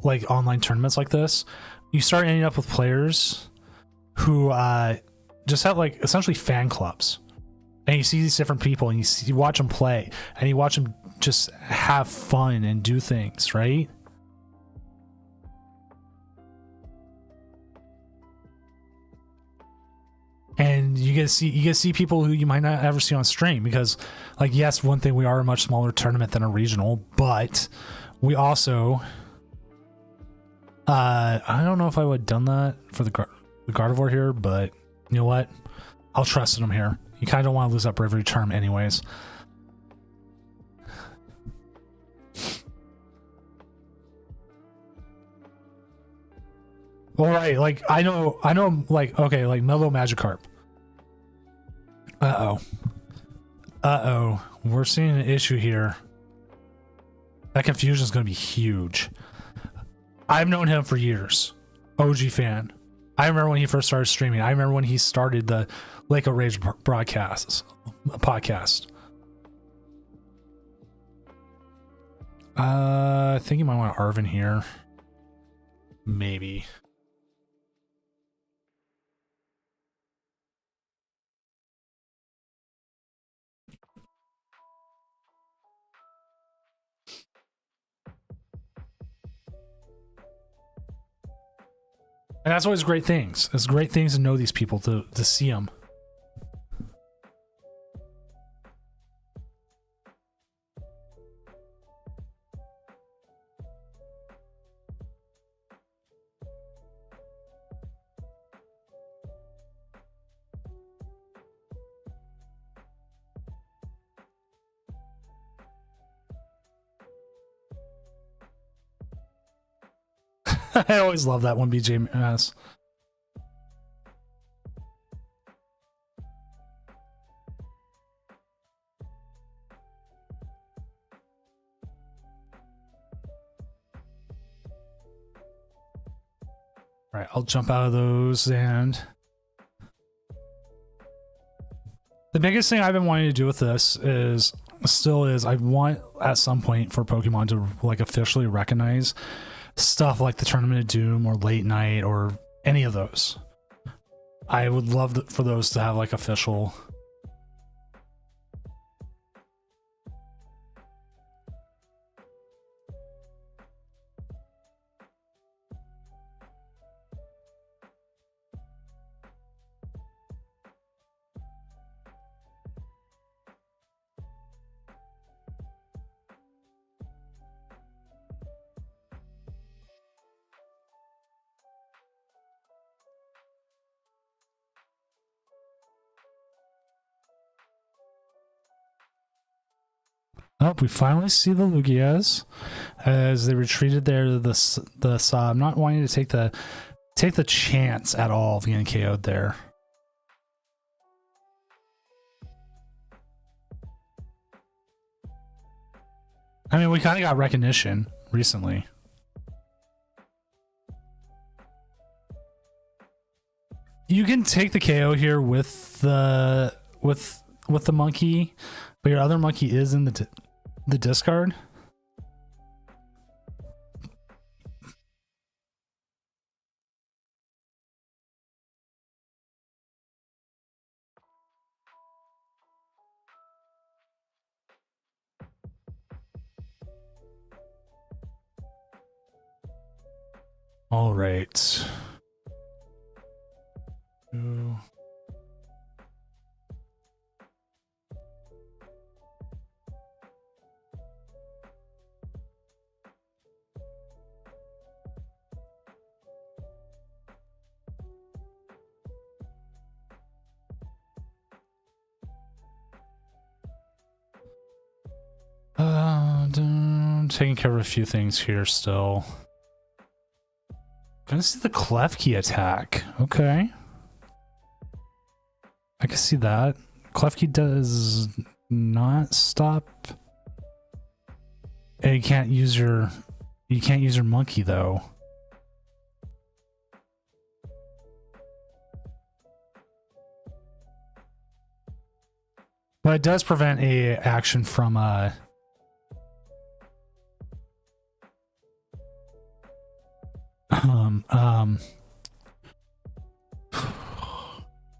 like online tournaments like this. You start ending up with players who just have like essentially fan clubs. And you see these different people and you watch them play and you watch them just have fun and do things, right? And you get to see people who you might not ever see on stream, because like, yes, one thing, we are a much smaller tournament than a regional, but we also I don't know if I would have done that for the Gardevoir here, but you know what, I'll trust in him here. You kind of don't want to lose that Bravery Charm anyways. All right, like I know, like, okay, like Mellow Magikarp. We're seeing an issue here. That confusion is going to be huge. I've known him for years. OG fan. I remember when he first started streaming. I remember when he started the Lake of Rage podcast. I think you might want Arvin here. Maybe. And that's always great things. It's great things to know these people, to see them. I always love that one, BJS. All right, I'll jump out of those. And the biggest thing I've been wanting to do with this is still is I want at some point for Pokemon to like officially recognize stuff like the Tournament of Doom or Late Night or any of those. I would love for those to have like official. Oh, we finally see the Lugias as they retreated there. I'm not wanting to take the chance at all of getting KO'd there. I mean, we kind of got recognition recently. You can take the KO here with the monkey, but your other monkey is in the discard. All right. Ooh. Taking care of a few things here still. Gonna see the Klefki attack. Okay. I can see that. Klefki does not stop. And you can't use your monkey though. But it does prevent a action from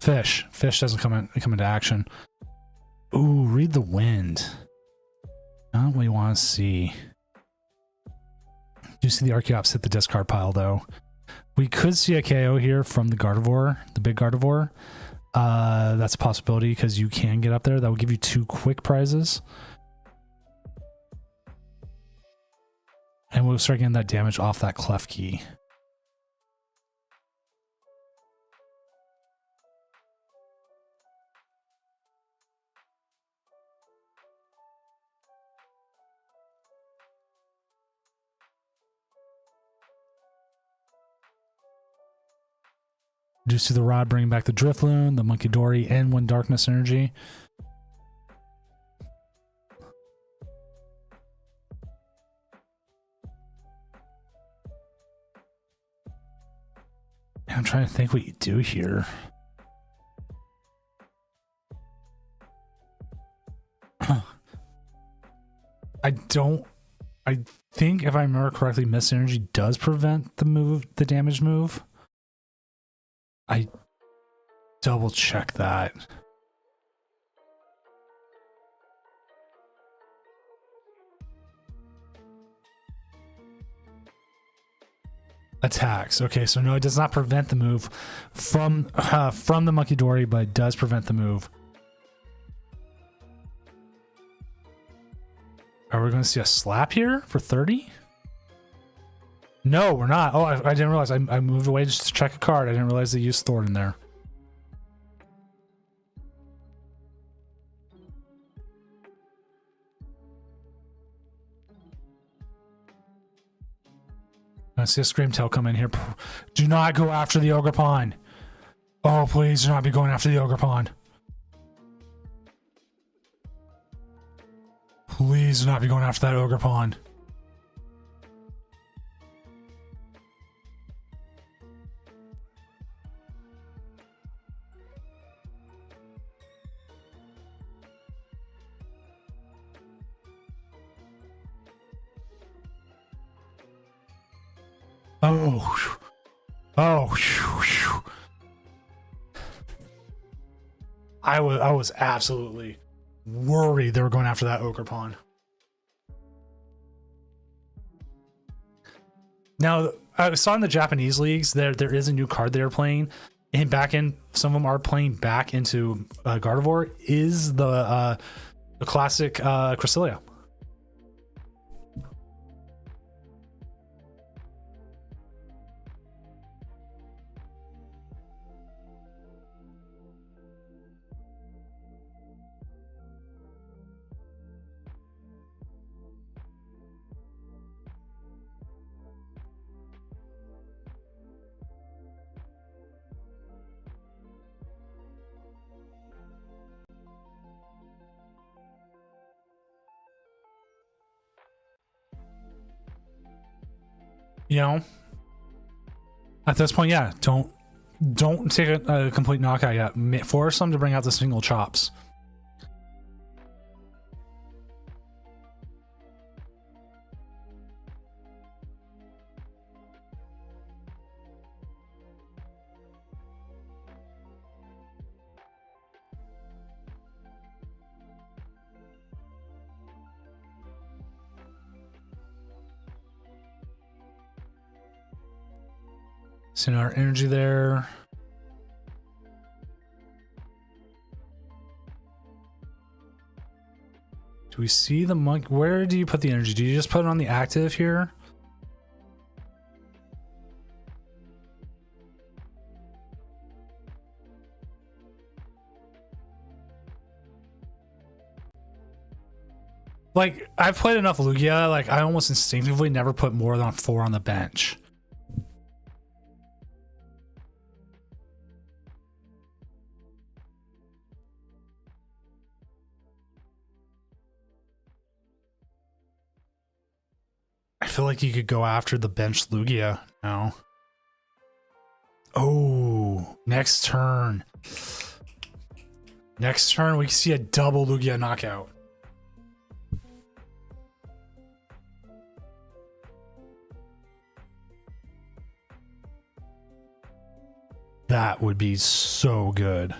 Fish. Fish doesn't come into action. Ooh, read the wind. Not what you want to see. You see the Archeops hit the discard pile though. We could see a KO here from the Gardevoir, the big Gardevoir. That's a possibility because you can get up there. That will give you 2 quick prizes. And we'll start getting that damage off that Klefki. Do you see the Rod bringing back the Drifloon, the Monkey Dory, and 1 Darkness Energy? I'm trying to think what you do here. I think if I remember correctly, Mist Energy does prevent the damage move. I double check that. Attacks. Okay, so no, it does not prevent the move from the Monkey Dory, but it does prevent the move. Are we going to see a slap here for 30? No, we're not. Oh, I didn't realize. I moved away just to check a card. I didn't realize they used Thorn in there. I see a Screamtail come in here. Do not go after the Ogerpon. Oh, please do not be going after the Ogerpon. Please do not be going after that Ogerpon. Oh. Oh. I was absolutely worried they were going after that Ochre Pawn. Now, I saw in the Japanese leagues there is a new card they're playing, and back in some of them are playing back into Gardevoir is the classic Cresselia. You know, at this point, yeah, don't take a complete knockout yet. Force them to bring out the single chops. Send our energy there. Do we see the monk? Where do you put the energy? Do you just put it on the active here? Like, I've played enough Lugia, like I almost instinctively never put more than 4 on the bench. I feel like you could go after the bench Lugia now. Oh, next turn. Next turn, we can see a double Lugia knockout. That would be so good.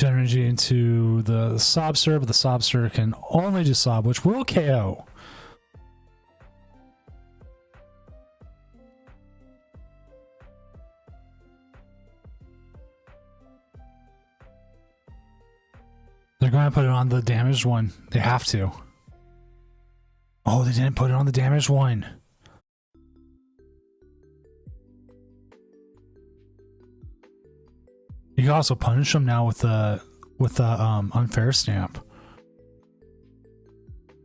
Energy into the Sobster, but the Sobster can only do Sob, which will KO. They're going to put it on the damaged one. They have to. Oh, they didn't put it on the damaged one. You can also punish them now with the unfair stamp.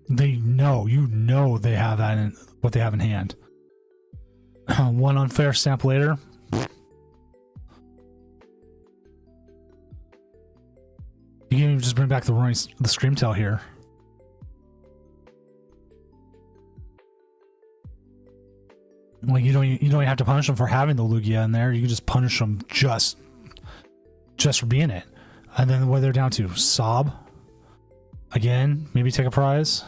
They know, you know, they have that in what they have in hand. One unfair stamp later. You can even just bring back the Screamtail here. Like you don't even have to punish them for having the Lugia in there. You can just punish them just for being it. And then what they're down to, Sob again, maybe take a prize.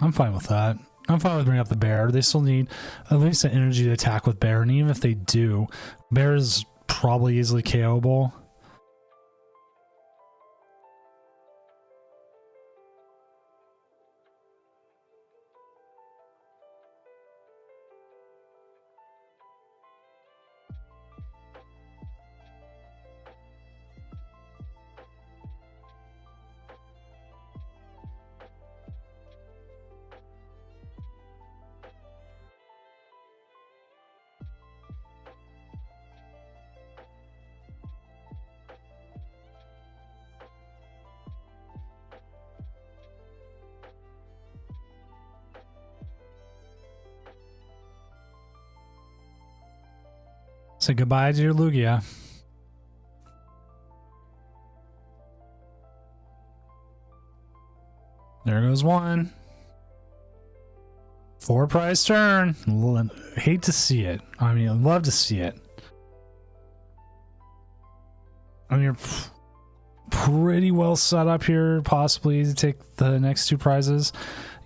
I'm fine with that. I'm fine with bringing up the bear. They still need at least an energy to attack with bear, and even if they do, bear is probably easily KO'able. Say goodbye to your Lugia. There goes one. 4 prize turn. Hate to see it. I mean, I'd love to see it. I mean, you're pretty well set up here, possibly to take the next 2 prizes.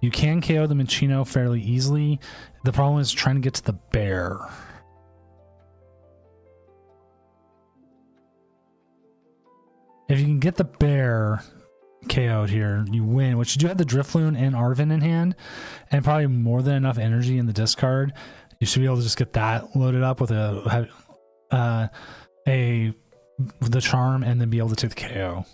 You can KO the Minccino fairly easily. The problem is trying to get to the bear. If you can get the bear KO'd here, you win, which you do have the Drifloon and Arven in hand, and probably more than enough energy in the discard. You should be able to just get that loaded up with the charm and then be able to take the KO.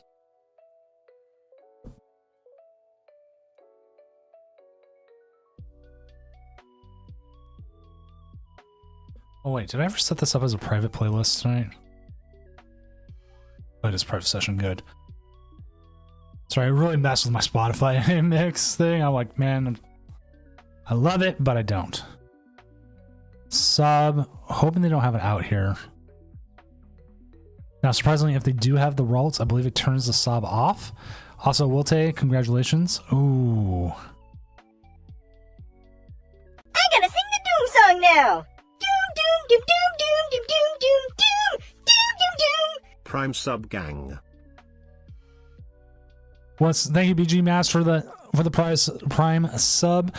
Oh wait, did I ever set this up as a private playlist tonight? Oh, it is private session, good. Sorry, I really messed with my Spotify mix thing. I'm like, man, I love it, but I don't. Sub, hoping they don't have it out here. Now, surprisingly, if they do have the Ralts, I believe it turns the sub off. Also, Wilte, congratulations. Ooh. I gotta sing the Doom song now. Doom, doom, doom, doom, doom, doom, doom, doom, doom, doom, doom, doom. Prime sub gang. Thank you, BG Mass, for the Prime sub.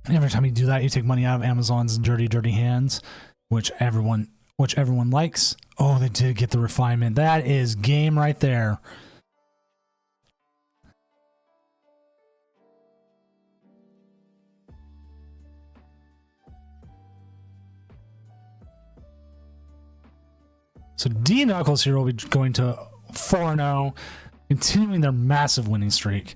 Every time you do that, you take money out of Amazon's dirty hands, which everyone likes. Oh, they did get the refinement. That is game right there. So D Knuckles here will be going to 4-0, continuing their massive winning streak.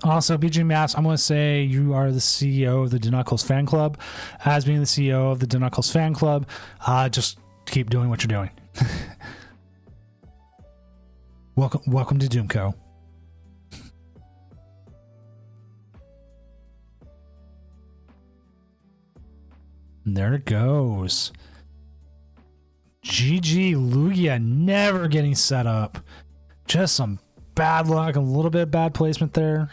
Also, BG Mass, I'm going to say you are the CEO of the Knuckles fan club. As being the CEO of the Knuckles fan club, just keep doing what you're doing. Welcome to Doomco. And there it goes. GG Lugia never getting set up. Just some bad luck, a little bit of bad placement there.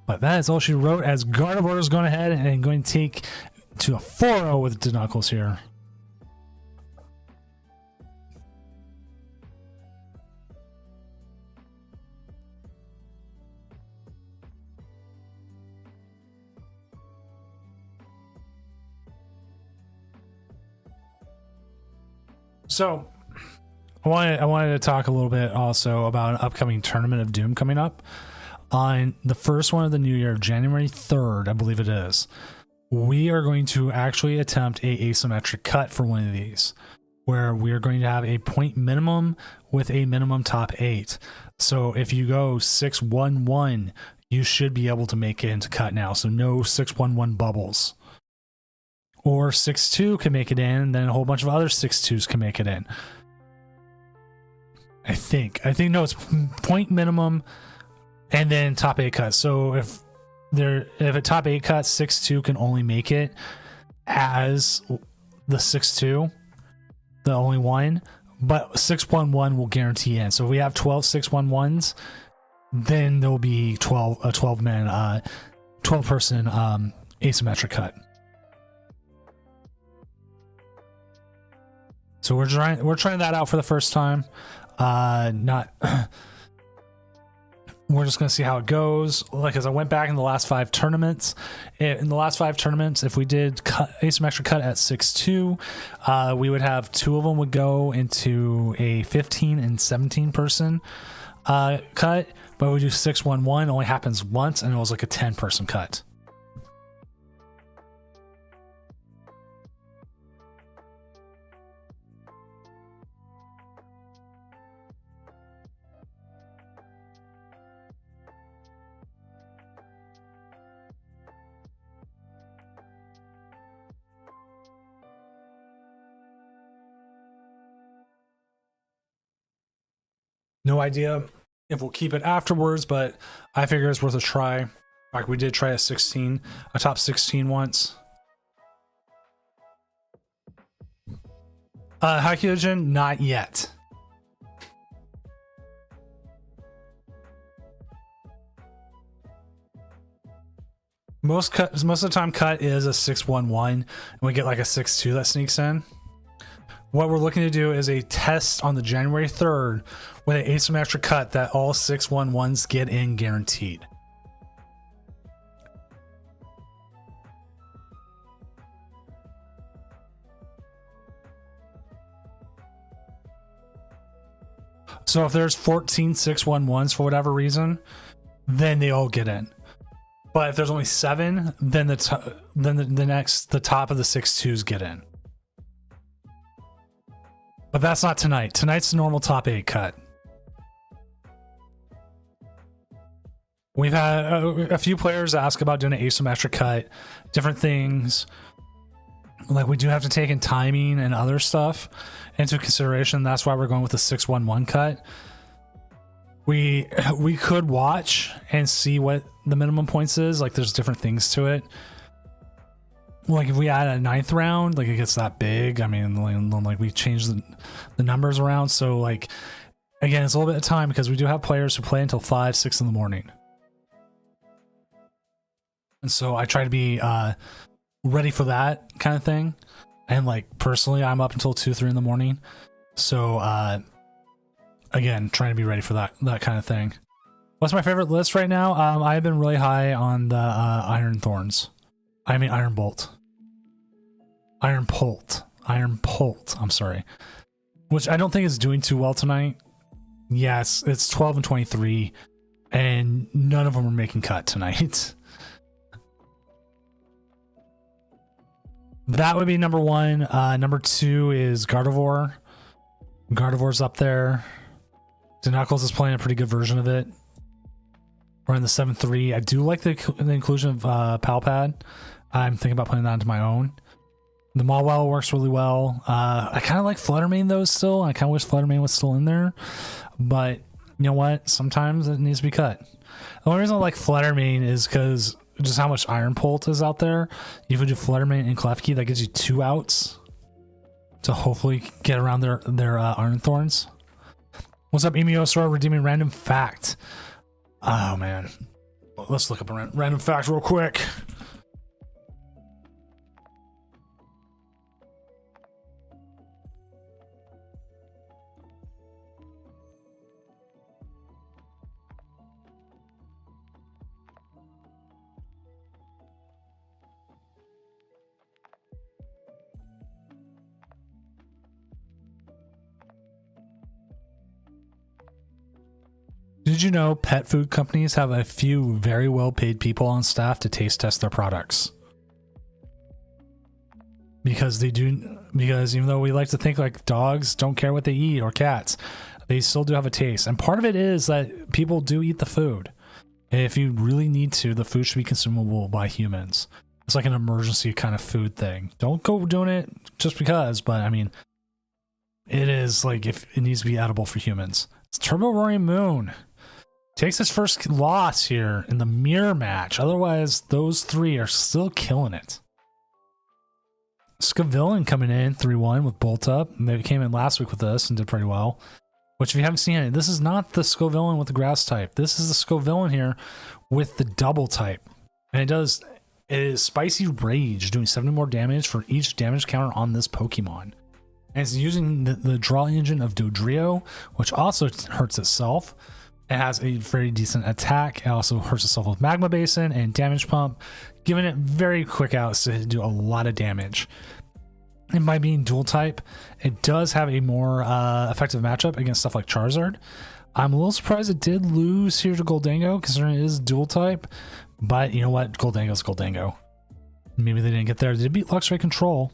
But that is all she wrote, as Gardevoir is going ahead and going to take to a 4-0 with the Knuckles here. So I wanted to talk a little bit also about an upcoming Tournament of Doom coming up. On the first one of the new year, January 3rd, I believe it is, we are going to actually attempt a asymmetric cut for one of these, where we are going to have a point minimum with a minimum top 8. So if you go 6-1-1, you should be able to make it into cut now. So no 6-1-1 bubbles. Or 6-2 can make it in, and then a whole bunch of other 6-2s can make it in. I think no, it's point minimum and then top 8 cuts. So if a top 8 cut, 6-2 can only make it as the 6-2, the only one, but 6-1-1 will guarantee in. So if we have 12 6-1-1s, then there'll be a 12 person asymmetric cut. So we're trying that out for the first time. We're just going to see how it goes. Like, as I went back in the last 5 tournaments, if we did asymmetric cut at 6-2, we would have 2 of them would go into a 15 and 17 person cut, but we do 6-1-1 only happens once, and it was like a 10 person cut. No idea if we'll keep it afterwards, but I figure it's worth a try. Like, we did try a top 16 once. Hykyojin, not yet. Most of the time cut is a 611 and we get like a 6-2 that sneaks in. What we're looking to do is a test on the January 3rd with an asymmetric cut that all 611s get in guaranteed. So if there's 14 611s for whatever reason, then they all get in. But if there's only 7, then the top of the 6-2s get in. But that's not tonight. Tonight's the normal top 8 cut. We've had a few players ask about doing an asymmetric cut, different things. Like we do have to take in timing and other stuff into consideration. That's why we're going with the 611 cut. We could watch and see what the minimum points is. Like there's different things to it. Like if we add a 9th round, like it gets that big. I mean, like we change the numbers around. So like, again, it's a little bit of time because we do have players who play until 5, 6 in the morning. And so I try to be ready for that kind of thing. And like personally, I'm up until 2, 3 in the morning. So again, trying to be ready for that kind of thing. What's my favorite list right now? I've been really high on the Iron Bolt. I'm sorry. Which I don't think is doing too well tonight. Yes, it's 12 and 23, and none of them are making cut tonight. That would be number 1. Number 2 is Gardevoir. Gardevoir's up there. Knuckles is playing a pretty good version of it. We're in the 7-3. I do like the inclusion of Palpad. I'm thinking about putting that into my own. The Mawile works really well. I kind of like Fluttermane though still. I kind of wish Fluttermane was still in there. But you know what? Sometimes it needs to be cut. The only reason I like Fluttermane is because just how much Iron Bolt is out there. If you do Fluttermane and Klefki, that gives you 2 outs to hopefully get around their Iron Thorns. What's up, Emiosaur? Redeeming random fact. Oh man, let's look up a random fact real quick. Did you know pet food companies have a few very well paid people on staff to taste test their products? Because even though we like to think like dogs don't care what they eat or cats, they still do have a taste. And part of it is that people do eat the food. And if you really need to, the food should be consumable by humans. It's like an emergency kind of food thing. Don't go doing it just because, but I mean, it is like if it needs to be edible for humans. It's Turbo Roaring Moon. Takes his first loss here in the mirror match. Otherwise, those 3 are still killing it. Scavillain coming in 3-1 with Bolt Up. They came in last week with us and did pretty well. Which, if you haven't seen it, this is not the Scavillain with the grass type. This is the Scavillain here with the double type. And it is Spicy Rage, doing 70 more damage for each damage counter on this Pokemon. And it's using the draw engine of Dodrio, which also hurts itself. It has a very decent attack. It also hurts itself with Magma Basin and Damage Pump, giving it very quick outs to do a lot of damage. And by being dual type, it does have a more effective matchup against stuff like Charizard. I'm a little surprised it did lose here to Goldango, considering it is dual type. But you know what? Goldango's Goldango. Maybe they didn't get there. They did beat Luxray Control.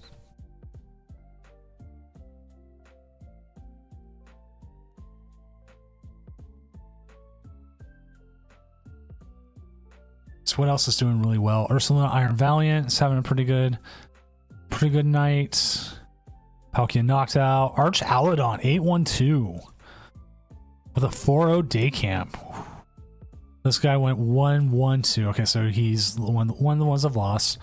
So what else is doing really well? Ursaluna Iron Valiant is having a pretty good night. Palkia knocked out. Arch Alodon 812 with a 4-0 day camp. This guy went 1-1-2. Okay, so he's one of the ones I've lost.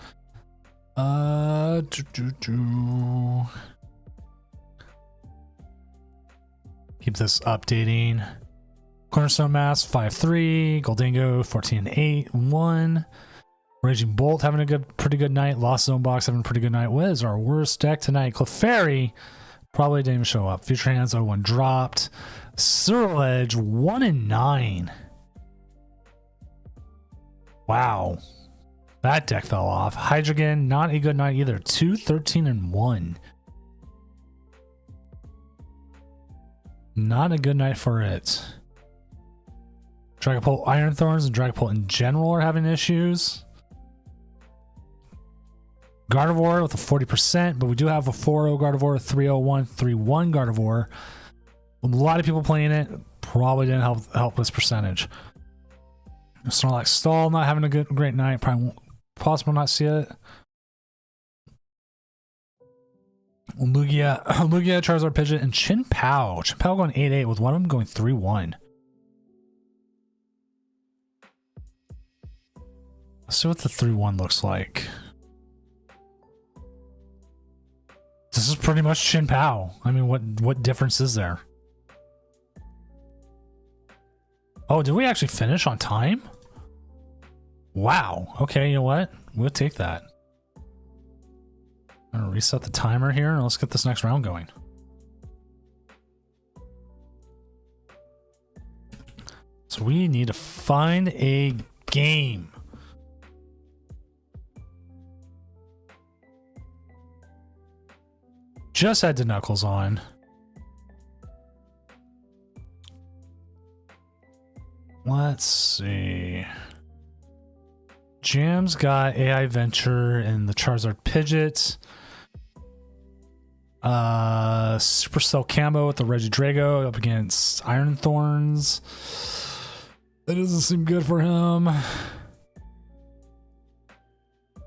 Keep this updating. Cornerstone Mass 5-3. Goldingo 14-8-1. Raging Bolt having a pretty good night. Lost Zone Box having a pretty good night. What is our worst deck tonight? Clefairy probably didn't even show up. Future Hands 0-1 dropped. Surledge 1-9. Wow. That deck fell off. Hydreigon, not a good night either. 2-13-1. Not a good night for it. Dragapult Iron Thorns and Dragapult in general are having issues. Gardevoir with a 40%, but we do have a 4-0 Gardevoir, a 3-0-1, 3-1 Gardevoir. A lot of people playing it. Probably didn't help this percentage. Snorlax Stall not having a great night. Probably won't, possible not see it. Lugia, Charizard, Pidgeot, and Chin-Pao. Chin-Pao going 8-8 with one of them going 3-1. Let's see what the 3-1 looks like. This is pretty much Chin-Pao. I mean, what difference is there? Oh, did we actually finish on time? Wow. Okay, you know what? We'll take that. I'm gonna reset the timer here and let's get this next round going. So we need to find a game. Just had to Knuckles on. Let's see. Jam's got AI Venture and the Charizard Pidgeot. Supercell Cambo with the Regidrago up against Iron Thorns. That doesn't seem good for him.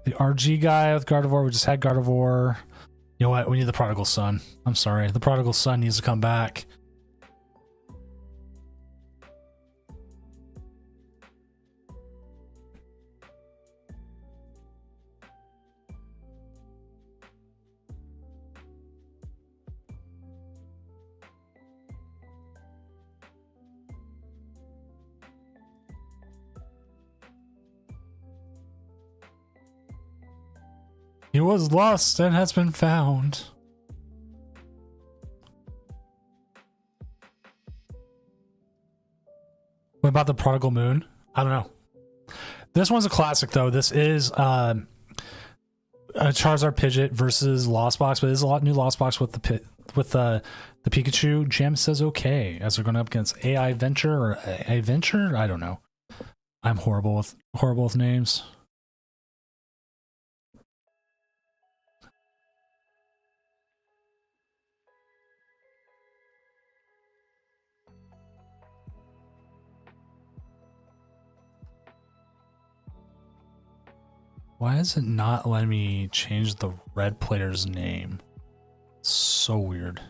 The RG guy with Gardevoir. We just had Gardevoir. You know what? We need the Prodigal Son. I'm sorry. The Prodigal Son needs to come back. He was lost and has been found. What about the Prodigal Moon? I don't know. This one's a classic though. This is a Charizard Pidgeot versus Lost Box, but there's a lot new Lost Box with the Pikachu. Jam says okay as they're going up against AI Venture or AI Venture. I don't know. I'm horrible with names. Why is it not letting me change the red player's name? It's so weird.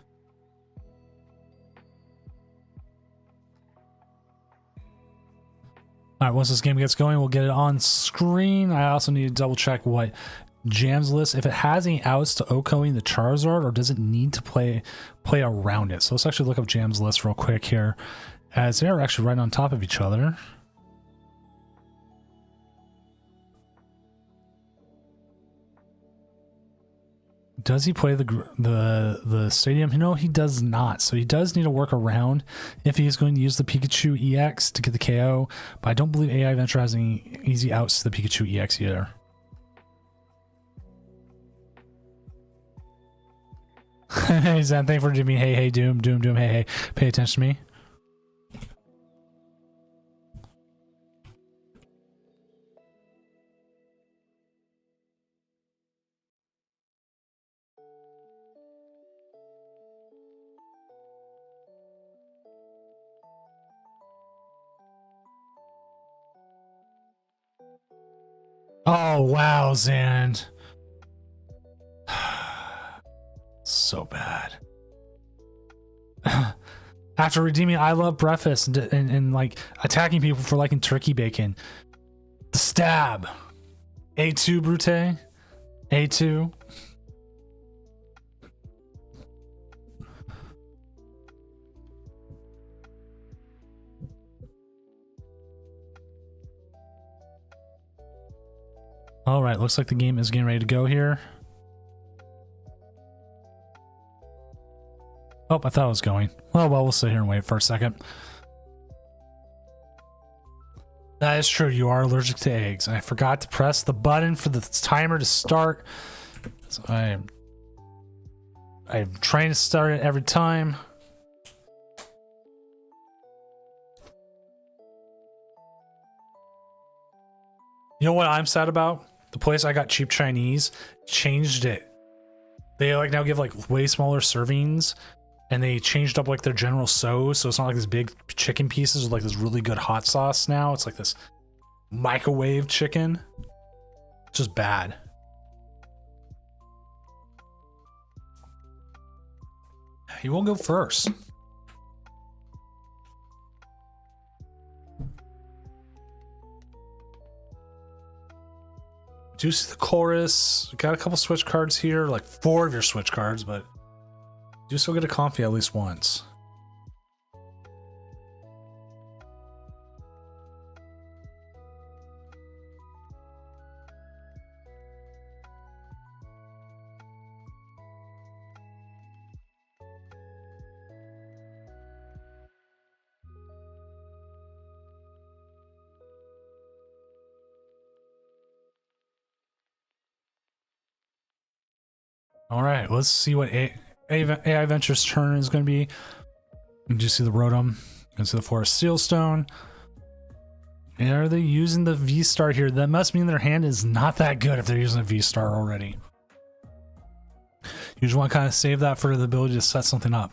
Alright, once this game gets going, we'll get it on screen. I also need to double check what Jam's list, if it has any outs to Okoing the Charizard, or does it need to play around it? So let's actually look up Jam's list real quick here, as they're actually right on top of each other. Does he play the stadium? No, he does not. So he does need to work around if he's going to use the Pikachu EX to get the KO. But I don't believe AI Venture has any easy outs to the Pikachu EX either. Hey Zen, thank you for doing hey Doom, hey. Pay attention to me. Oh, wow, Zand. So bad. After redeeming I Love Breakfast and like attacking people for liking turkey bacon. The stab. A2 Brute. A2. All right, looks like the game is getting ready to go here. Oh, I thought it was going. Well, we'll sit here and wait for a second. That is true. You are allergic to eggs. I forgot to press the button for the timer to start. So I'm trying to start it every time. You know what I'm sad about? The place I got cheap Chinese changed it. They like now give like way smaller servings, and they changed up like their general sauce, so it's not like these big chicken pieces with like this really good hot sauce now. It's like this microwave chicken. It's just bad. He will go first. Do see the chorus. Got a couple switch cards here, like 4 of your switch cards, but do still get a Comfy at least once. All right, let's see what AI Ventures' turn is going to be. You just see the Rotom, and see the Forest Sealstone. And are they using the V-Star here? That must mean their hand is not that good if they're using a V-Star already. You just want to kind of save that for the ability to set something up.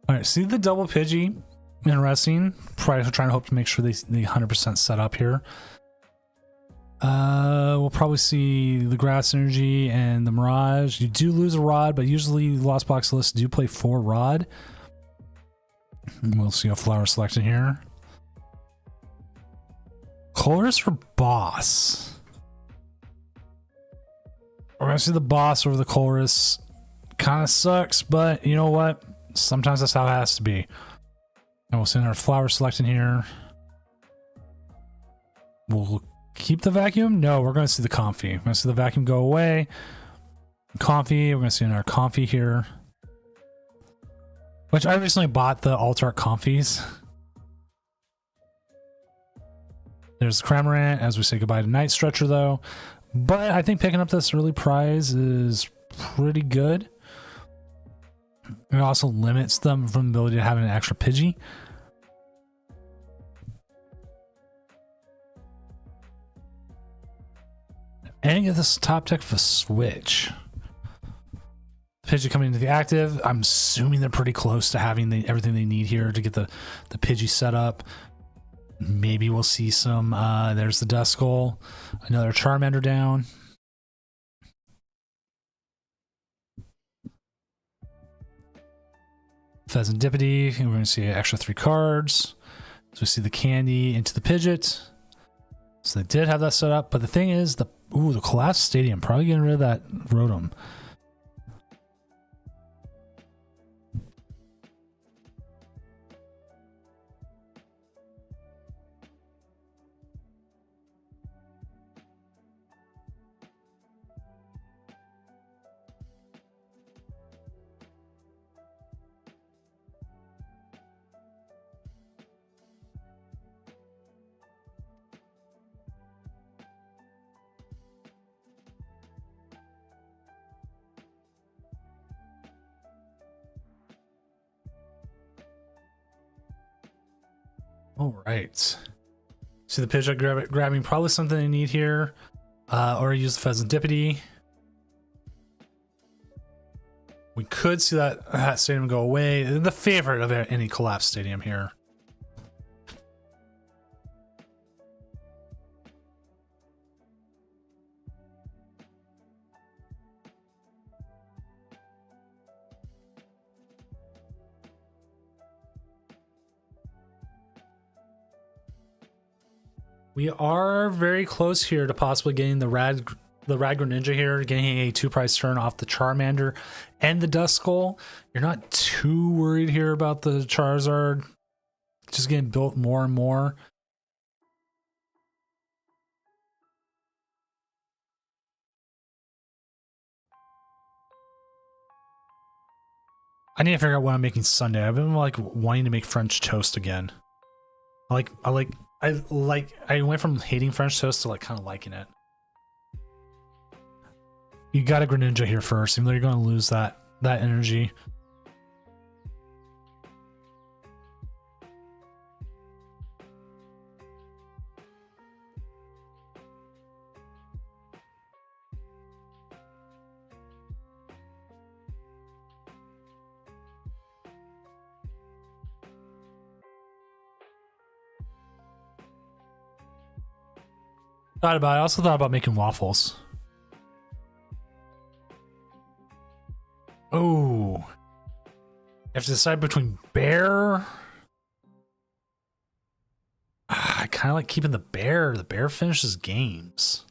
All right, see the double Pidgey. Interesting. Probably trying to hope to make sure they 100% set up here. We'll probably see the Grass Energy and the Mirage. You do lose a Rod, but usually Lost Box lists do play 4 Rod. And we'll see a Flower selection here. Chorus for Boss. We're going to see the Boss over the Chorus. Kind of sucks, but you know what? Sometimes that's how it has to be. And we'll send our Flower selection here. We'll keep the Vacuum? No, we're going to see the Comfy. We're going to see the Vacuum go away. Comfy, we're going to see our Comfy here. Which I recently bought the Alt-Art Comfies. There's Cramorant as we say goodbye to Night Stretcher though. But I think picking up this early prize is pretty good. It also limits them from the ability to have an extra Pidgey. And get this top deck for Switch. Pidgey coming into the active. I'm assuming they're pretty close to having everything they need here to get the Pidgey set up. Maybe we'll see some. There's the Duskull. Another Charmander down. Pheasantipity. And we're going to see an extra 3 cards. So we see the Candy into the Pidgeot. So they did have that set up. But the thing is, the Collapsed Stadium. Probably getting rid of that Rotom. All right. See the Pidgeot grabbing probably something they need here. Or use the Pheasantipity. We could see that stadium go away. The favorite of any Collapsed Stadium here. We are very close here to possibly getting the Rad Greninja here, getting a 2-price turn off the Charmander and the Duskull. You're not too worried here about the Charizard just getting built more and more. I need to figure out what I'm making Sunday. I've been like wanting to make French toast again. I went from hating French toast to like kind of liking it. You got a Greninja here first, even though you're going to lose that energy. I also thought about making waffles. Oh, you have to decide between bear. I kind of like keeping the bear. The bear finishes games.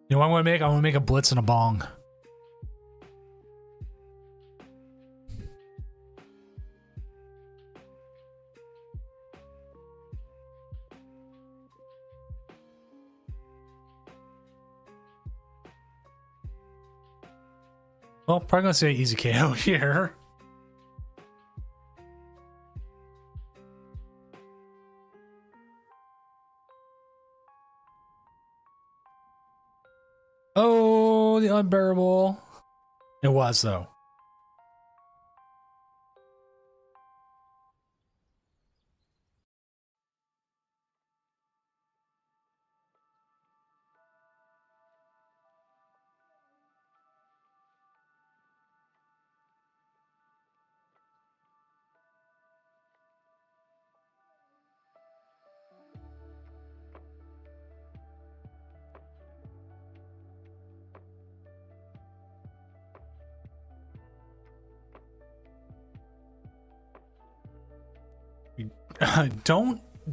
You know what I'm gonna make? I'm gonna make a blitz and a bong. Well, probably gonna say easy KO here. Oh, the unbearable. It was though.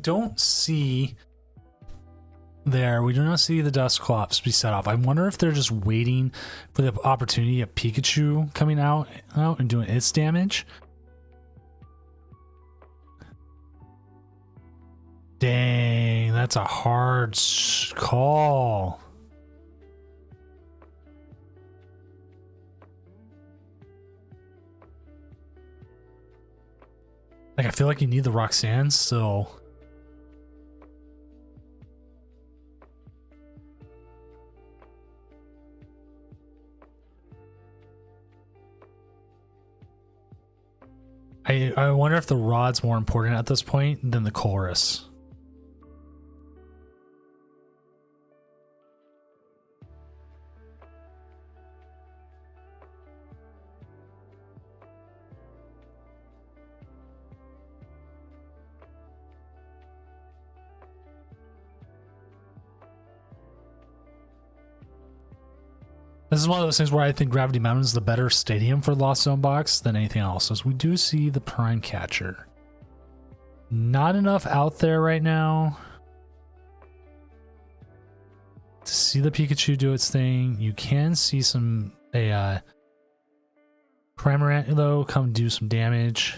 Don't see there. We do not see the Dusclops be set off. I wonder if they're just waiting for the opportunity of Pikachu coming out and doing its damage. Dang, that's a hard call. Like, I feel like you need the Roxanne still. I wonder if the Rod's more important at this point than the Chorus. This is one of those things where I think Gravity Mountain is the better stadium for Lost Zone Box than anything else. As we do see the Prime Catcher. Not enough out there right now to see the Pikachu do its thing. You can see a Cramorant though come do some damage.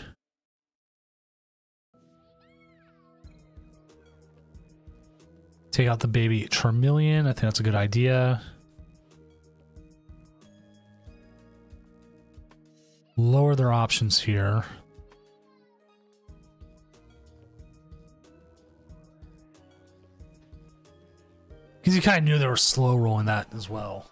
Take out the baby Charmeleon. I think that's a good idea. Lower their options here. Because you kind of knew they were slow rolling that as well.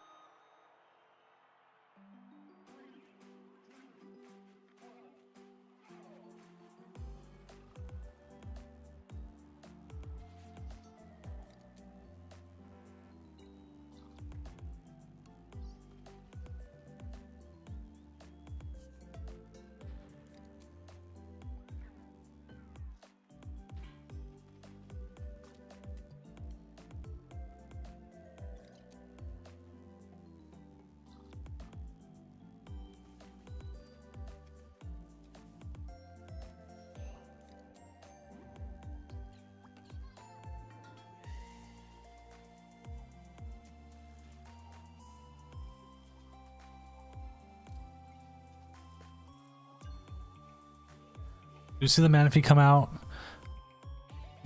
You see the Manaphy come out,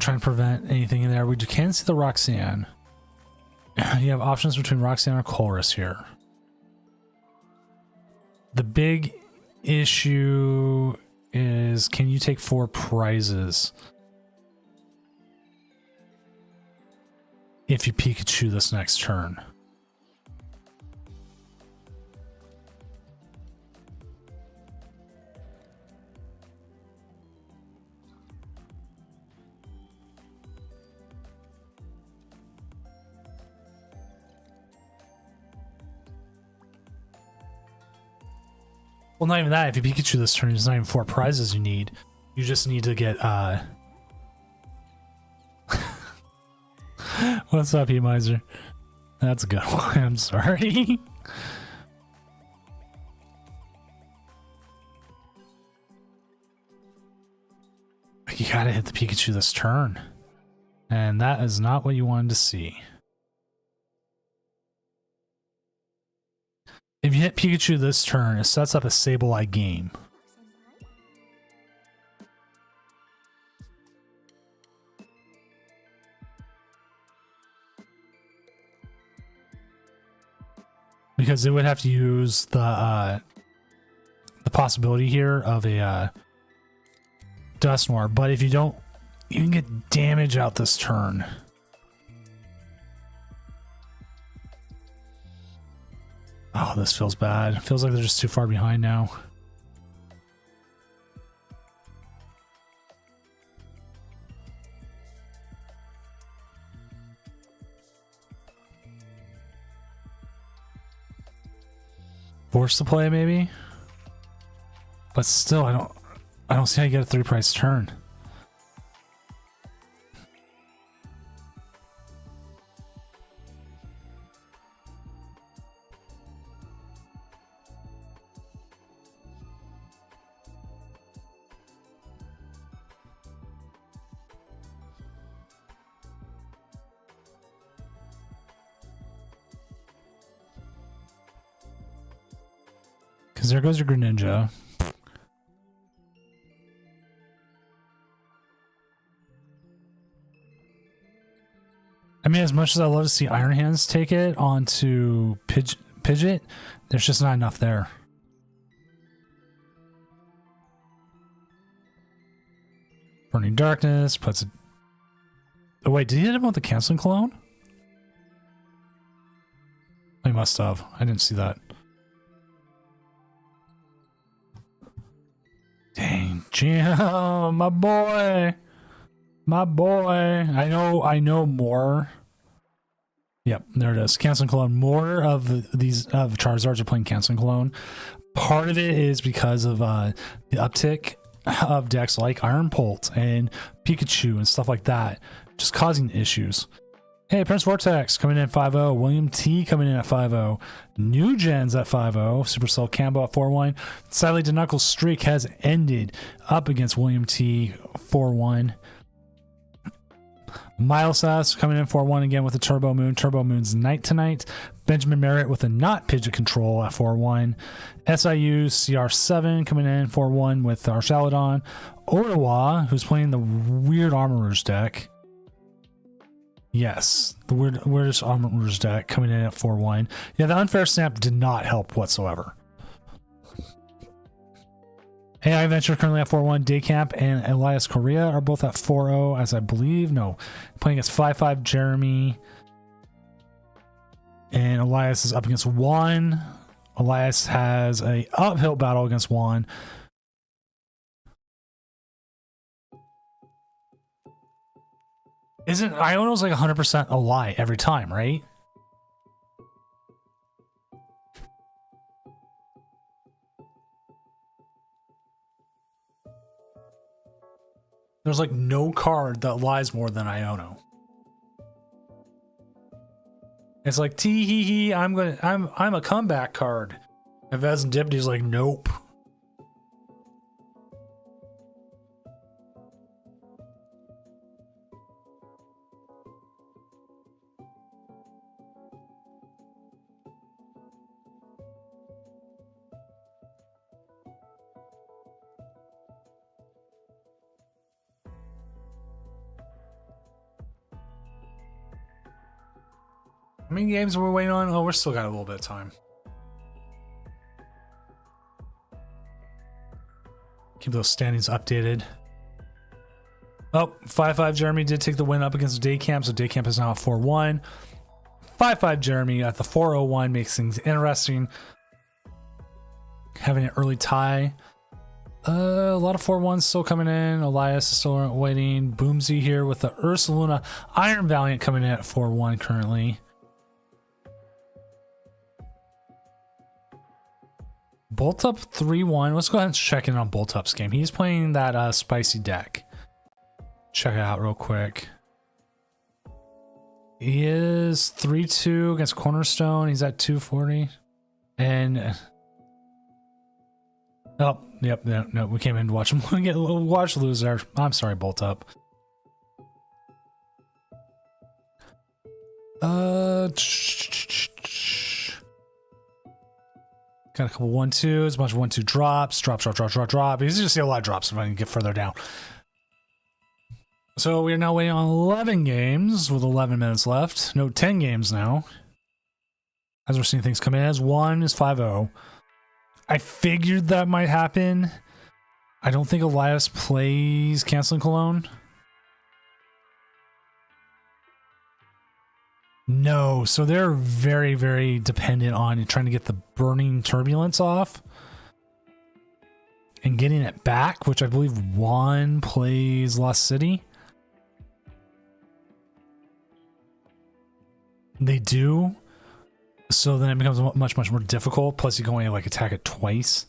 trying to prevent anything in there. We can see the Roxanne. You have options between Roxanne or Colress here. The big issue is, can you take 4 prizes if you Pikachu this next turn? Well, not even that. If you Pikachu this turn, there's not even 4 prizes you need. You just need to get, What's up, E-Miser? That's a good one. I'm sorry. You gotta hit the Pikachu this turn. And that is not what you wanted to see. If you hit Pikachu this turn, it sets up a Sableye game. Because it would have to use the possibility here of a Dusknoir. But if you don't even get damage out this turn, oh, this feels bad. It feels like they're just too far behind now. Force the play, maybe? But still, I don't see how you get a 3-price turn. Because there goes your Greninja. I mean, as much as I love to see Iron Hands take it onto Pidgeot, there's just not enough there. Burning Darkness puts it... Oh wait, did he hit him with the Canceling Clone? He must have. I didn't see that. Dang, Jim, my boy. My boy. I know more. Yep, there it is. Canceling Clone. More of these Charizards are playing Canceling Clone. Part of it is because of the uptick of decks like Iron Bolt and Pikachu and stuff like that, just causing issues. Hey, Prince Vortex coming in at 5-0. William T coming in at 5-0. New Gens at 5-0. Supercell Cambo at 4-1. Sadly, DeKnuckles' streak has ended up against William T 4-1. Milesas coming in 4-1 again with a Turbo Moon. Turbo Moon's Night Tonight. Benjamin Merritt with a not Pidgeot Control at 4-1. SIU CR7 coming in 4-1 with Archaludon. Ottawa, who's playing the weird Armorer's deck. Yes, the weirdest Armorer's deck coming in at 4-1. Yeah, the Unfair Snap did not help whatsoever. AI Venture currently at 4-1. Daycamp and Elias Correa are both at 4-0, as I believe. No, playing against 5-5 Jeremy. And Elias is up against Juan. Elias has a uphill battle against Juan. Isn't Iono's like 100% a lie every time, right? There's like no card that lies more than Iono. It's like tee hee hee, I'm a comeback card. And Vezendipity's like, nope. How many games are we waiting on? Oh, we're still got a little bit of time. Keep those standings updated. Oh, 5-5 Jeremy did take the win up against Daycamp, so Daycamp is now at 4-1. 5-5 Jeremy at the 4-0-1 makes things interesting. Having an early tie. A lot of 4-1s still coming in. Elias is still waiting. Boomsy here with the Ursaluna. Iron Valiant coming in at 4-1 currently. Bolt Up 3-1. Let's go ahead and check in on Bolt Up's game. He's playing that spicy deck. Check it out real quick. He is 3-2 against Cornerstone. He's at 240. And oh, yep, no, we came in to watch him watch lose there. I'm sorry, Bolt Up. Got a couple 1-2s, a bunch of 1-2 drops, drop. You just see a lot of drops if I can get further down. So we are now waiting on 11 games with 11 minutes left. No, 10 games now. As we're seeing things come in, as one is 5-0. I figured that might happen. I don't think Elias plays Canceling Cologne. No, so they're very, very dependent on trying to get the Burning Turbulence off and getting it back, which I believe Juan plays Lost City. They do. So then it becomes much, much more difficult. Plus you can only like attack it twice.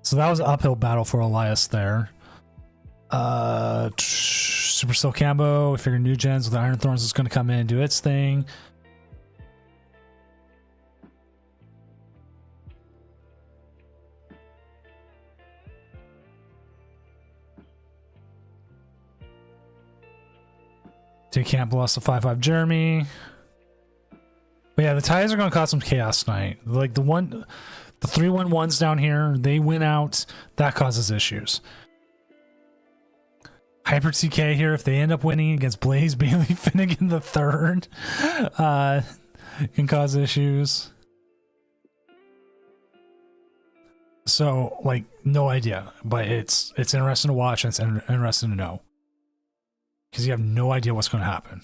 So that was an uphill battle for Elias there. Super Steel Cambo. We figured New Gens with the Iron Thorns is going to come in and do its thing. Camp lost to 5-5 Jeremy. But yeah, the ties are going to cause some chaos tonight. Like the 3-1-1s down here, they win out. That causes issues. Hyper TK here, if they end up winning against Blaze Bailey Finnegan the third, can cause issues. So, like, no idea. But it's interesting to watch and it's interesting to know. Because you have no idea what's going to happen.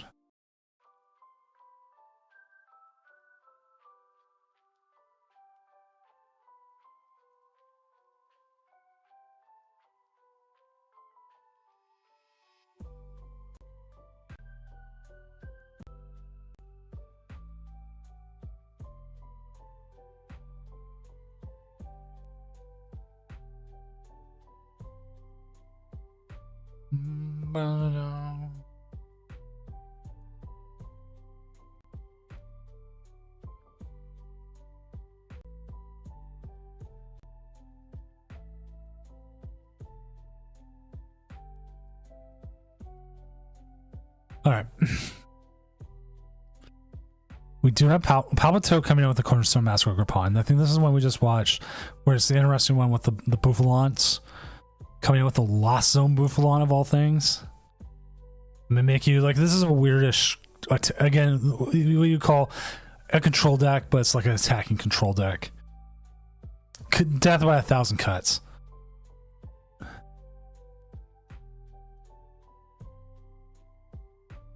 All right. We do have Palpito coming in with the Cornerstone Massacre Groupon. I think this is one we just watched, where it's the interesting one with the Bouffalants coming in with the Lost Zone Bouffalon of all things. Mimic you. Like, this is a weirdish, again, what you call a control deck, but it's like an attacking control deck. Death by 1,000 cuts.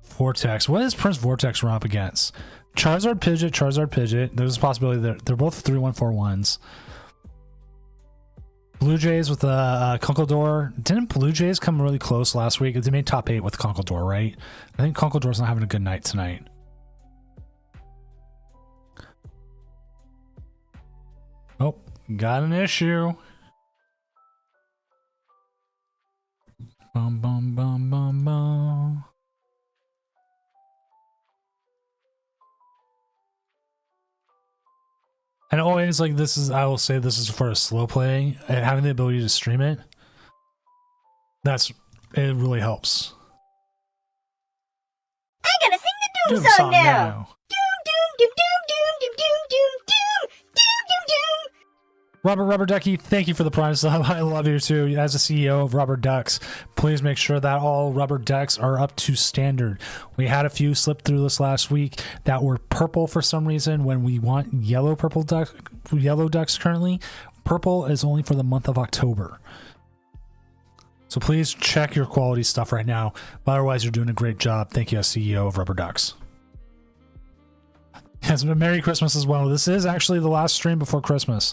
Vortex. What does Prince Vortex run up against? Charizard Pidgeot. There's a possibility that they're both 3-1-4-1s. Blue Jays with Conkeldurr. Didn't Blue Jays come really close last week? They made top 8 with Conkeldurr, right? I think Conkeldurr's not having a good night tonight. Oh, got an issue. Bum, bum, bum, bum, bum. And always, like, this is, I will say this is for a slow play. Having the ability to stream it, it really helps. I gotta sing the Doom song now. Doom, doom, doom, doom, doom, doom, doom, doom, doom, doom, doom, doom. Rubber Ducky, thank you for the Prime sub. I love you too. As the CEO of Rubber Ducks, please make sure that all rubber decks are up to standard. We had a few slip through this last week that were purple for some reason when we want yellow ducks currently. Purple is only for the month of October. So please check your quality stuff right now. But otherwise, you're doing a great job. Thank you, as CEO of Rubber Ducks. Yes, Merry Christmas as well. This is actually the last stream before Christmas.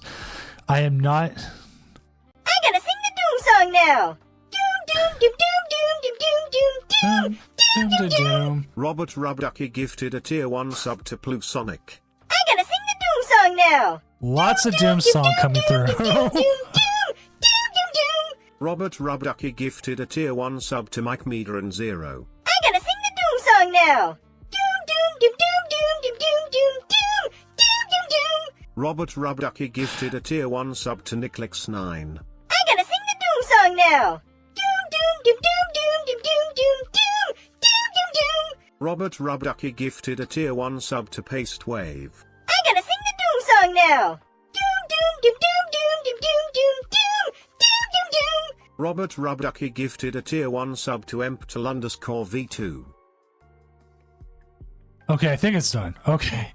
I am not. I gotta sing the Doom song now. Doom, doom, doom, doom, doom, doom, doom, doom, doom, doom. Robert Rubducky gifted a tier 1 sub to Plusonic. I gotta sing the Doom song now. Lots of Doom song coming through. Robert Rubducky gifted a tier 1 sub to Mike Meader and Zero. I gotta sing the Doom song now. Doom, doom, doom, doom, doom, doom, doom, doom, doom, doom, doom. Robert Rubducky gifted a tier 1 sub to Nicklex9. I gotta sing the Doom song now. Doom, doom, doom, doom, doom, doom, doom, doom, doom, doom, doom. Robert Rubducky gifted a tier 1 sub to Paste Wave. I gotta sing the Doom song now. Doom, doom, doom, doom, doom, doom, doom, doom, doom, doom, doom. Robert Rubducky gifted a tier 1 sub to Emptal_V2. Okay, I think it's done. Okay.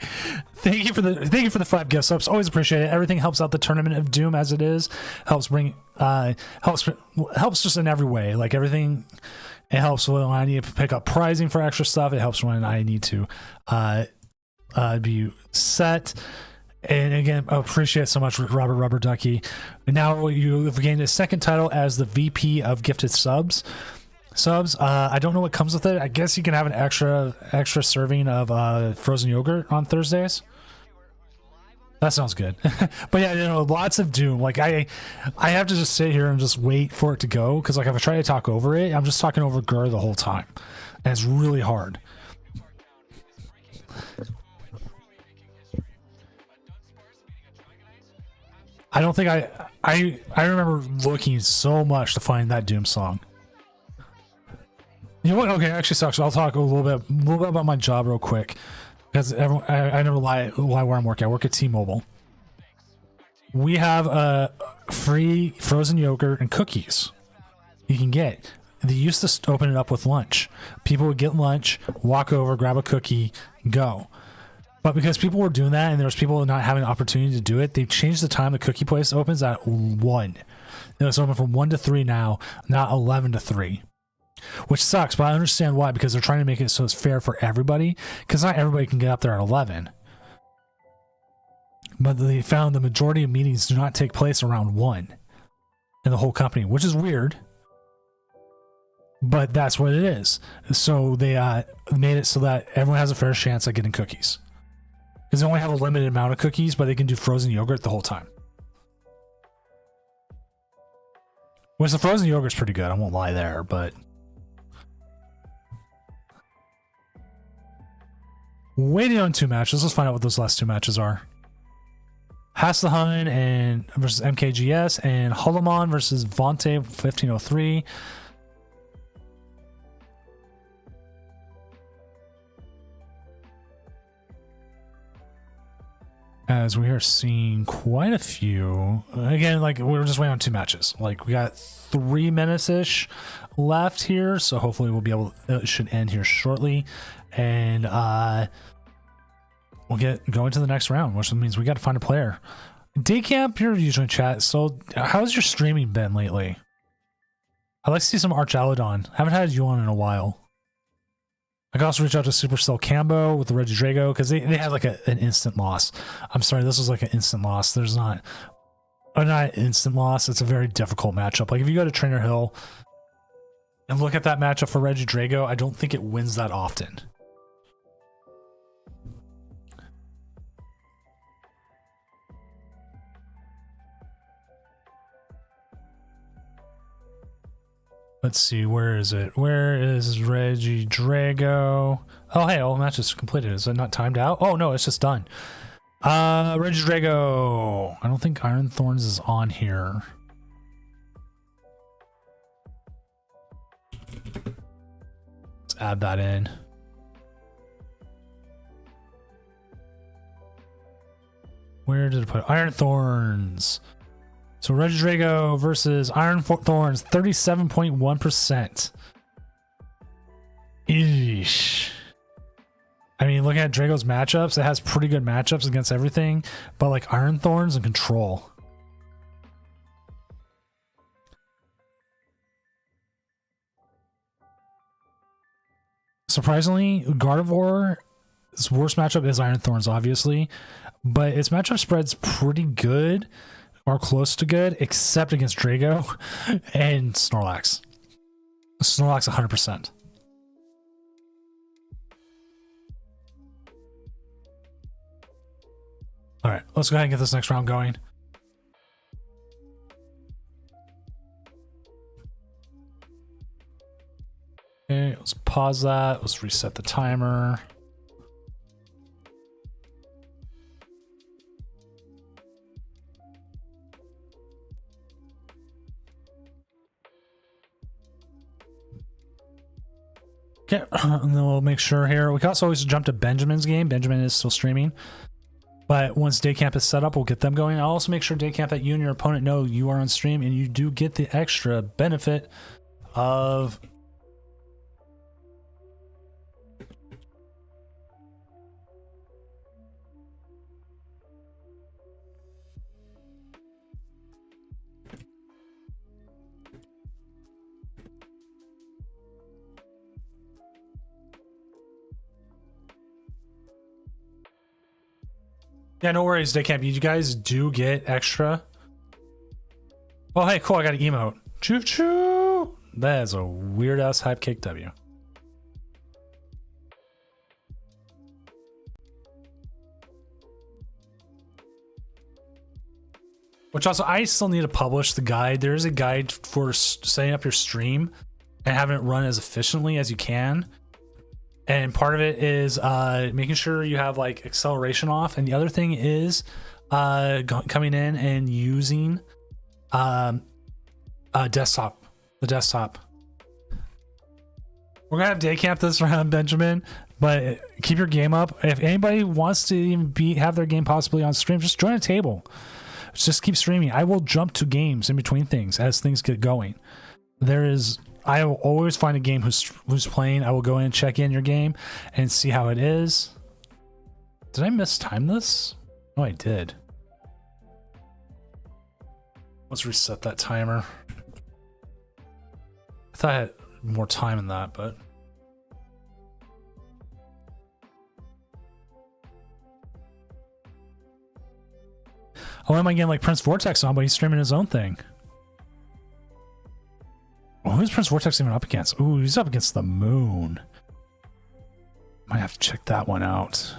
Thank you for the 5 gift subs. Always appreciate it. Everything helps out the Tournament of Doom as it is. Helps bring helps just in every way. Like everything, it helps when I need to pick up prizing for extra stuff. It helps when I need to be set. And again, I appreciate so much Robert Rubber Ducky. And now you have gained a second title as the VP of Gifted Subs. I don't know what comes with it. I guess you can have an extra serving of frozen yogurt on Thursdays. That sounds good. But yeah, lots of Doom. Like I have to just sit here and just wait for it to go, because like if I try to talk over it, I'm just talking over Gur the whole time, and it's really hard. I don't think I remember looking so much to find that Doom song. You know what? Okay, actually sucks. I'll talk a little bit about my job real quick, because I never lie where I'm working. I work at T-Mobile. We have free frozen yogurt and cookies you can get. They used to open it up with lunch. People would get lunch, walk over, grab a cookie, go. But because people were doing that and there was people not having the opportunity to do it, they changed the time the cookie place opens at 1. It's open from 1 to 3 now, not 11 to 3. Which sucks, but I understand why, because they're trying to make it so it's fair for everybody, because not everybody can get up there at 11. But they found the majority of meetings do not take place around 1 in the whole company, which is weird. But that's what it is. So they made it so that everyone has a fair chance at getting cookies. Because they only have a limited amount of cookies, but they can do frozen yogurt the whole time. Which the frozen yogurt's pretty good, I won't lie there, but... Waiting on 2 matches. Let's find out what those last 2 matches are. Hasselhun and versus MKGS, and Holloman versus Vontae 1503. As we are seeing quite a few. Again, like we're just waiting on 2 matches. Like we got 3 minutes-ish left here, so hopefully we'll be able to, it should end here shortly. And we'll get going to the next round, which means we got to find a player. Daycamp, you're usually in chat. So how's your streaming been lately? I'd like to see some Archalodon. Haven't had you on in a while. I can also reach out to Supercell Cambo with the Regidrago, because they had like an instant loss. I'm sorry, this was like an instant loss. There's not an instant loss. It's a very difficult matchup. Like if you go to Trainer Hill and look at that matchup for Regidrago, I don't think it wins that often. Let's see, where is it? Where is Regidrago? Oh, hey, all matches completed. Is it not timed out? Oh, no, it's just done. Regidrago. I don't think Iron Thorns is on here. Let's add that in. Where did it put Iron Thorns? So Regidrago versus Iron Thorns, 37.1%. Eesh. I mean, looking at Drago's matchups, it has pretty good matchups against everything, but like Iron Thorns and Control. Surprisingly, Gardevoir's worst matchup is Iron Thorns, obviously, but its matchup spread's pretty good, or close to good, except against Drago and Snorlax. Snorlax 100%. All right, let's go ahead and get this next round going. Okay, let's pause that. Let's reset the timer. Okay, and then we'll make sure here. We can also always jump to Benjamin's game. Benjamin is still streaming. But once day camp is set up, we'll get them going. I'll also make sure day camp that you and your opponent know you are on stream, and you do get the extra benefit of yeah, no worries, day camp. You guys do get extra. Oh, hey, cool. I got an emote. Choo choo. That is a weird ass hype cake W. Which also, I still need to publish the guide. There is a guide for setting up your stream and having it run as efficiently as you can. And part of it is making sure you have like acceleration off. And the other thing is coming in and using the desktop. We're gonna have day camp this round, Benjamin, but keep your game up. If anybody wants to even have their game possibly on stream, just join a table. Just keep streaming. I will jump to games in between things as things get going. I will always find a game who's playing. I will go in and check in your game and see how it is. Did I mistime this? Oh, I did. Let's reset that timer. I thought I had more time in that, but... Oh, am I getting like Prince Vortex on, but he's streaming his own thing. Well, who's Prince Vortex even up against? Ooh, he's up against the moon. Might have to check that one out.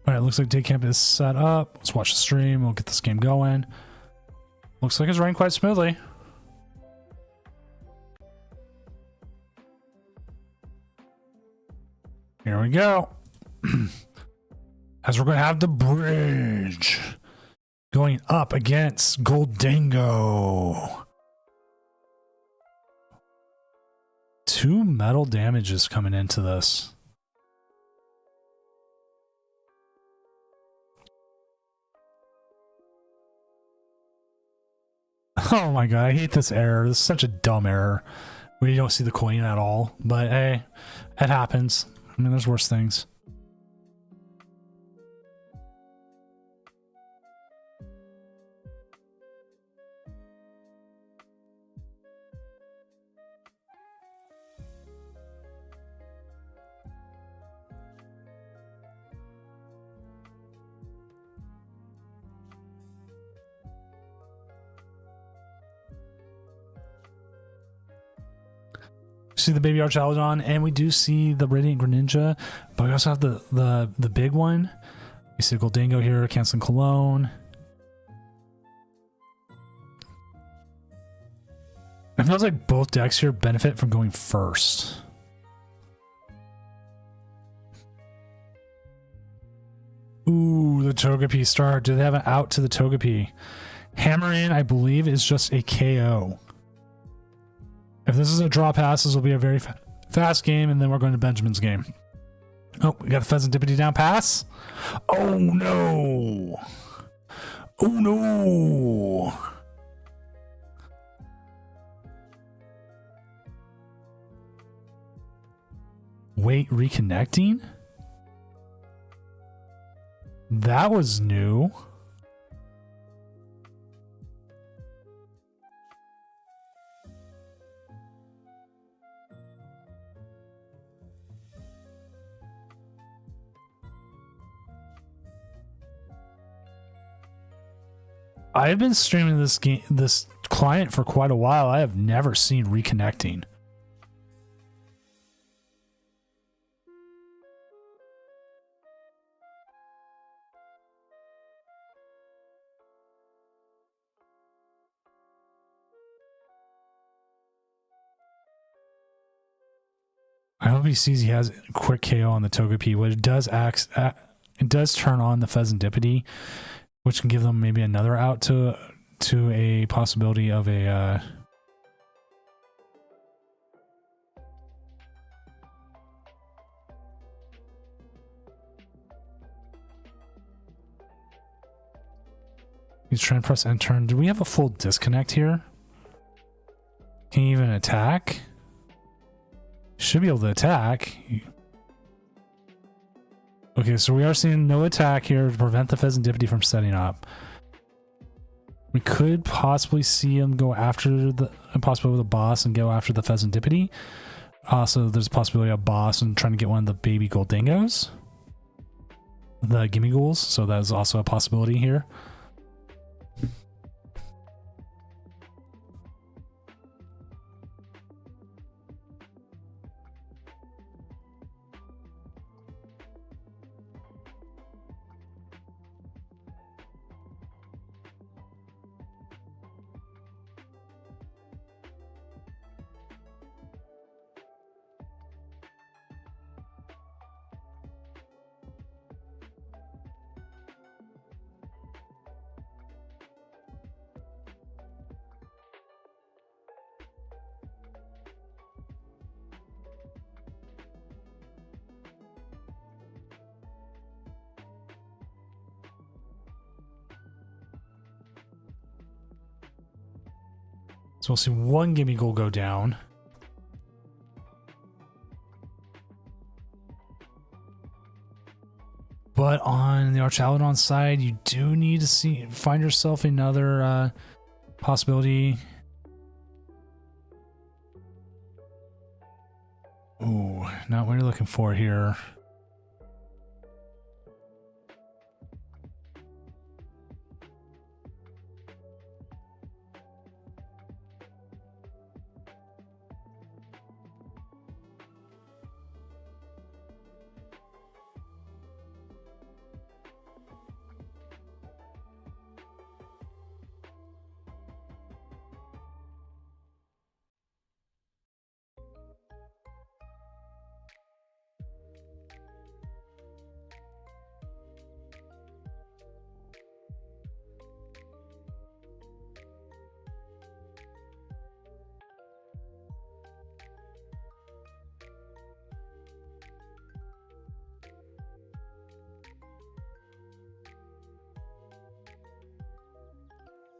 All right, looks like day camp is set up. Let's watch the stream. We'll get this game going. Looks like it's running quite smoothly. Here we go. As we're going to have the bridge going up against Goldango. 2 metal damages coming into this. Oh my god, I hate this error. This is such a dumb error where you don't see the coin at all. But hey, it happens. I mean, there's worse things. See the baby Archaludon, and we do see the Radiant Greninja, but we also have the big one. We see Goldango here, canceling Cologne. feels like both decks here benefit from going first. Ooh, the Togepi star. Do they have an out to the Togepi? Hammer in, I believe, is just a KO. If this is a draw pass, this will be a very fast game, and then we're going to Benjamin's game. Oh, we got the Pheasantipity down pass. Oh no! Oh no! Wait, reconnecting? That was new. I've been streaming this client for quite a while. I have never seen reconnecting. I hope he sees he has a quick KO on the Togepi, but it does turn on the Pheasantipity, which can give them maybe another out to a possibility of a he's trying to press end turn. Do we have a full disconnect here? Can he even attack? Should be able to attack. Okay, so we are seeing no attack here to prevent the Pheasantipity from setting up. We could possibly see him go after possibly with a boss and go after the Pheasantipity. Also, there's a possibility of boss and trying to get one of the baby Goldingos. The Gimme Ghouls, so that is also a possibility here. So we'll see one Gimme Ghoul go down. But on the Archaludon side, you do need to find yourself another possibility. Ooh, not what you're looking for here.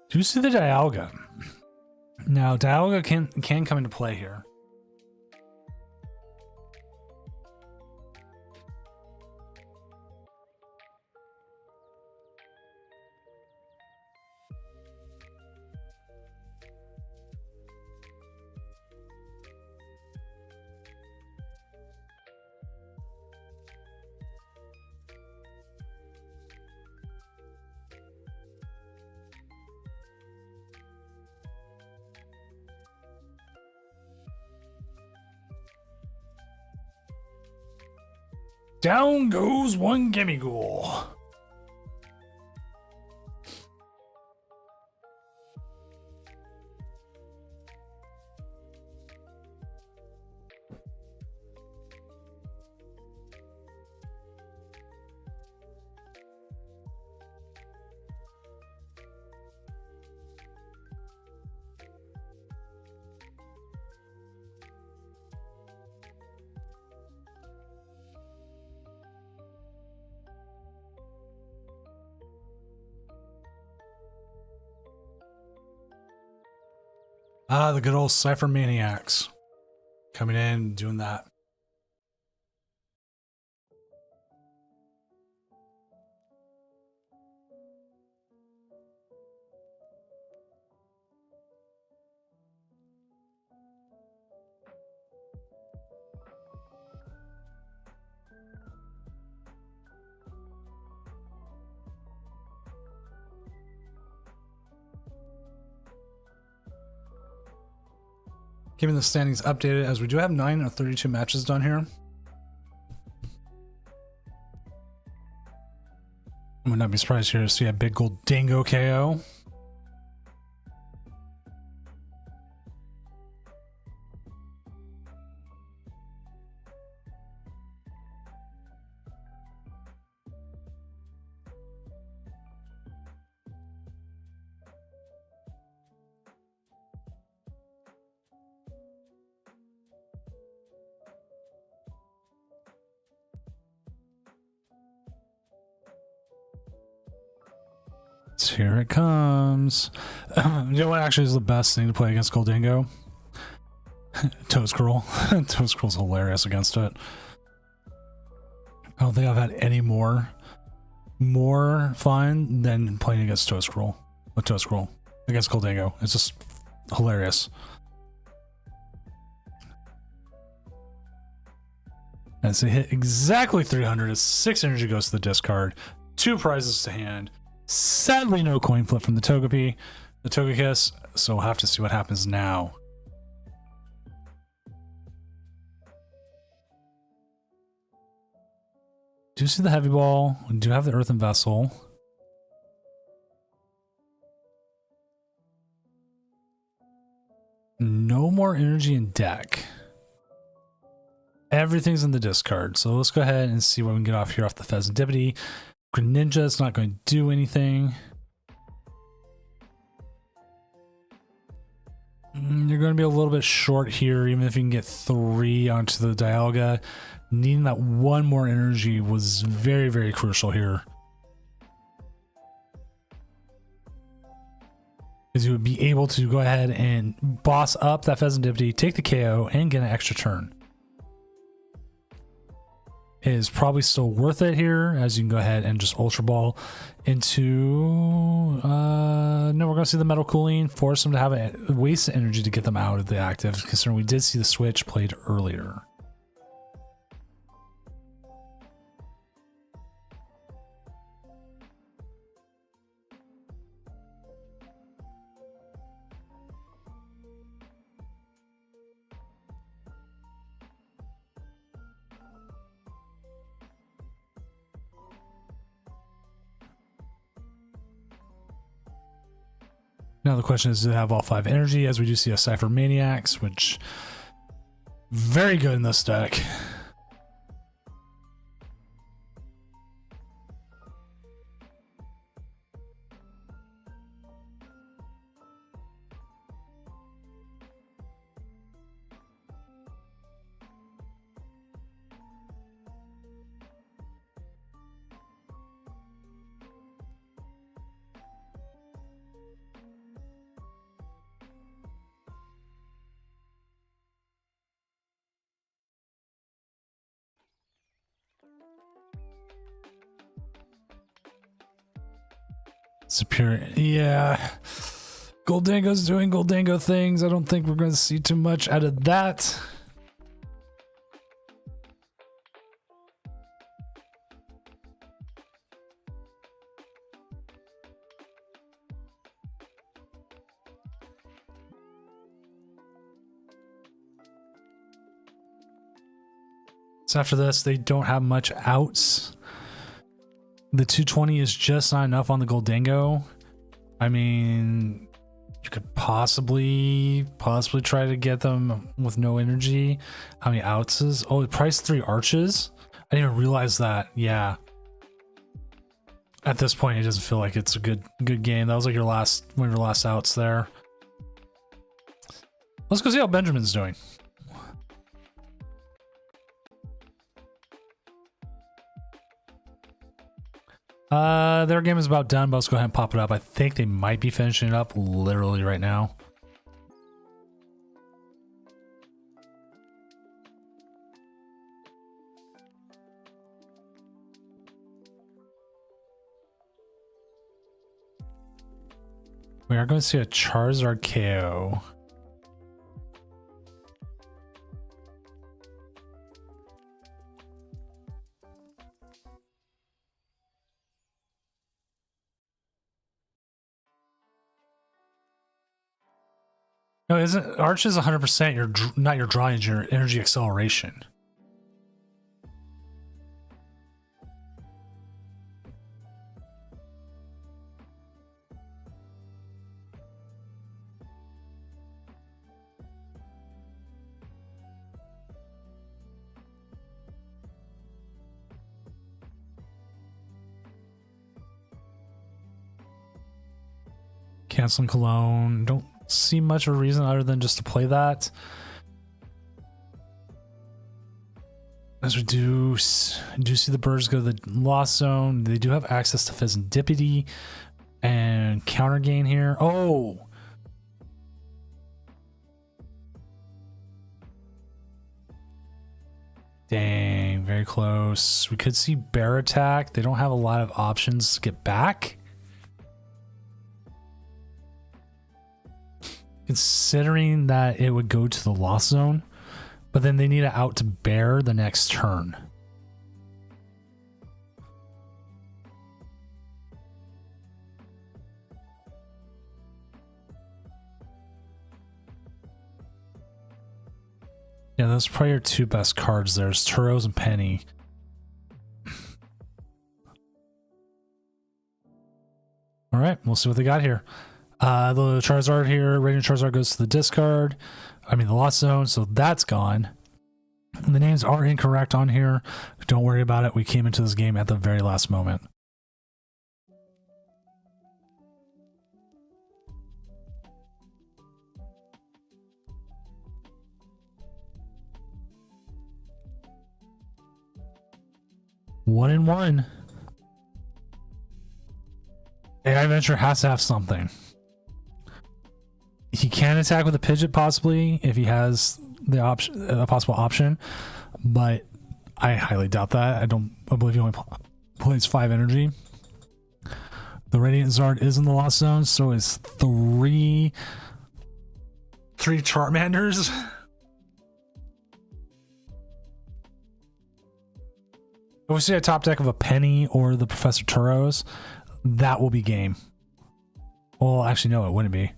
Do you see the Dialga? Now, Dialga can come into play here. Down goes one Gimme Ghoul. Ah, the good old Cypher Maniacs. Coming in, doing that. Keeping the standings updated as we do have 9 of 32 matches done here. I would not be surprised here to see a big gold dingo KO. So here it comes. You know what actually is the best thing to play against Goldingo? Toescroll. Toescroll's hilarious against it. I don't think I've had any more fun than playing against Toescroll. With Toescroll against Goldingo. It's just hilarious. And so hit exactly 300 as 6 energy goes to the discard. 2 prizes to hand. Sadly, no coin flip from the Togepi, the Togekiss, so we'll have to see what happens now. Do see the Heavy Ball, we do have the Earthen Vessel. No more energy in deck. Everything's in the discard, so let's go ahead and see what we can get off here off the Pheasantipity. Greninja is not going to do anything. You're going to be a little bit short here, even if you can get 3 onto the Dialga. Needing that 1 more energy was very, very crucial here. Because you would be able to go ahead and boss up that Pheasantipity, take the KO, and get an extra turn. Is probably still worth it here, as you can go ahead and just Ultra Ball into no, we're gonna see the Metal Cooling, force them to have a waste of energy to get them out of the active, considering we did see the switch played earlier. Now the question is, do they have all 5 energy? As we do see a Cypher Maniacs, which very good in this deck. Superior, yeah. Goldingo's doing Goldingo things. I don't think we're going to see too much out of that. So after this, they don't have much outs. The 220 is just not enough on the Goldingo. I mean, you could possibly try to get them with no energy. How many outs is? Oh, it priced 3 arches. I didn't even realize that. Yeah. At this point, it doesn't feel like it's a good game. That was like one of your last outs there. Let's go see how Benjamin's doing. Their game is about done, but let's go ahead and pop it up. I think they might be finishing it up literally right now. We are going to see a Charizard KO. No, isn't Arch is 100% your not your drawing, it's your energy acceleration. Canceling Cologne. Don't see much of a reason other than just to play that. As we do see the birds go to the Lost Zone. They do have access to Fizzdipity and counter gain here. Oh! Dang, very close. We could see Bear Attack. They don't have a lot of options to get back. Considering that it would go to the Lost Zone, but then they need it out to Bear the next turn. Yeah, those are probably your two best cards. There's Turos and Penny. All right, we'll see what they got here. The Charizard here, Radiant Charizard goes to the discard. I mean, the Lost Zone, so that's gone. And the names are incorrect on here. Don't worry about it. We came into this game at the very last moment. One and one. AI Venture has to have something. He can attack with a Pidgeot possibly if he has the option, a possible option, but I highly doubt that. I believe he only plays 5 energy. The Radiant Zard is in the Lost Zone, so it's three Charmanders. If we see a top deck of a Penny or the Professor Turos, that will be game. Well, actually, no, it wouldn't be.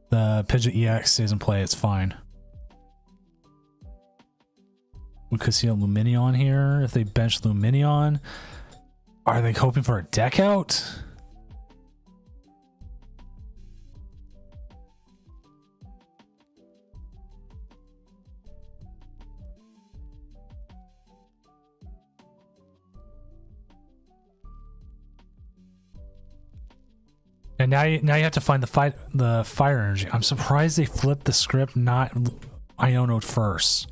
The Pidgeot EX stays in play, it's fine. We could see a Lumineon here if they bench Lumineon. Are they hoping for a deck out? And now you have to find the fire energy. I'm surprised they flipped the script, not Iono first.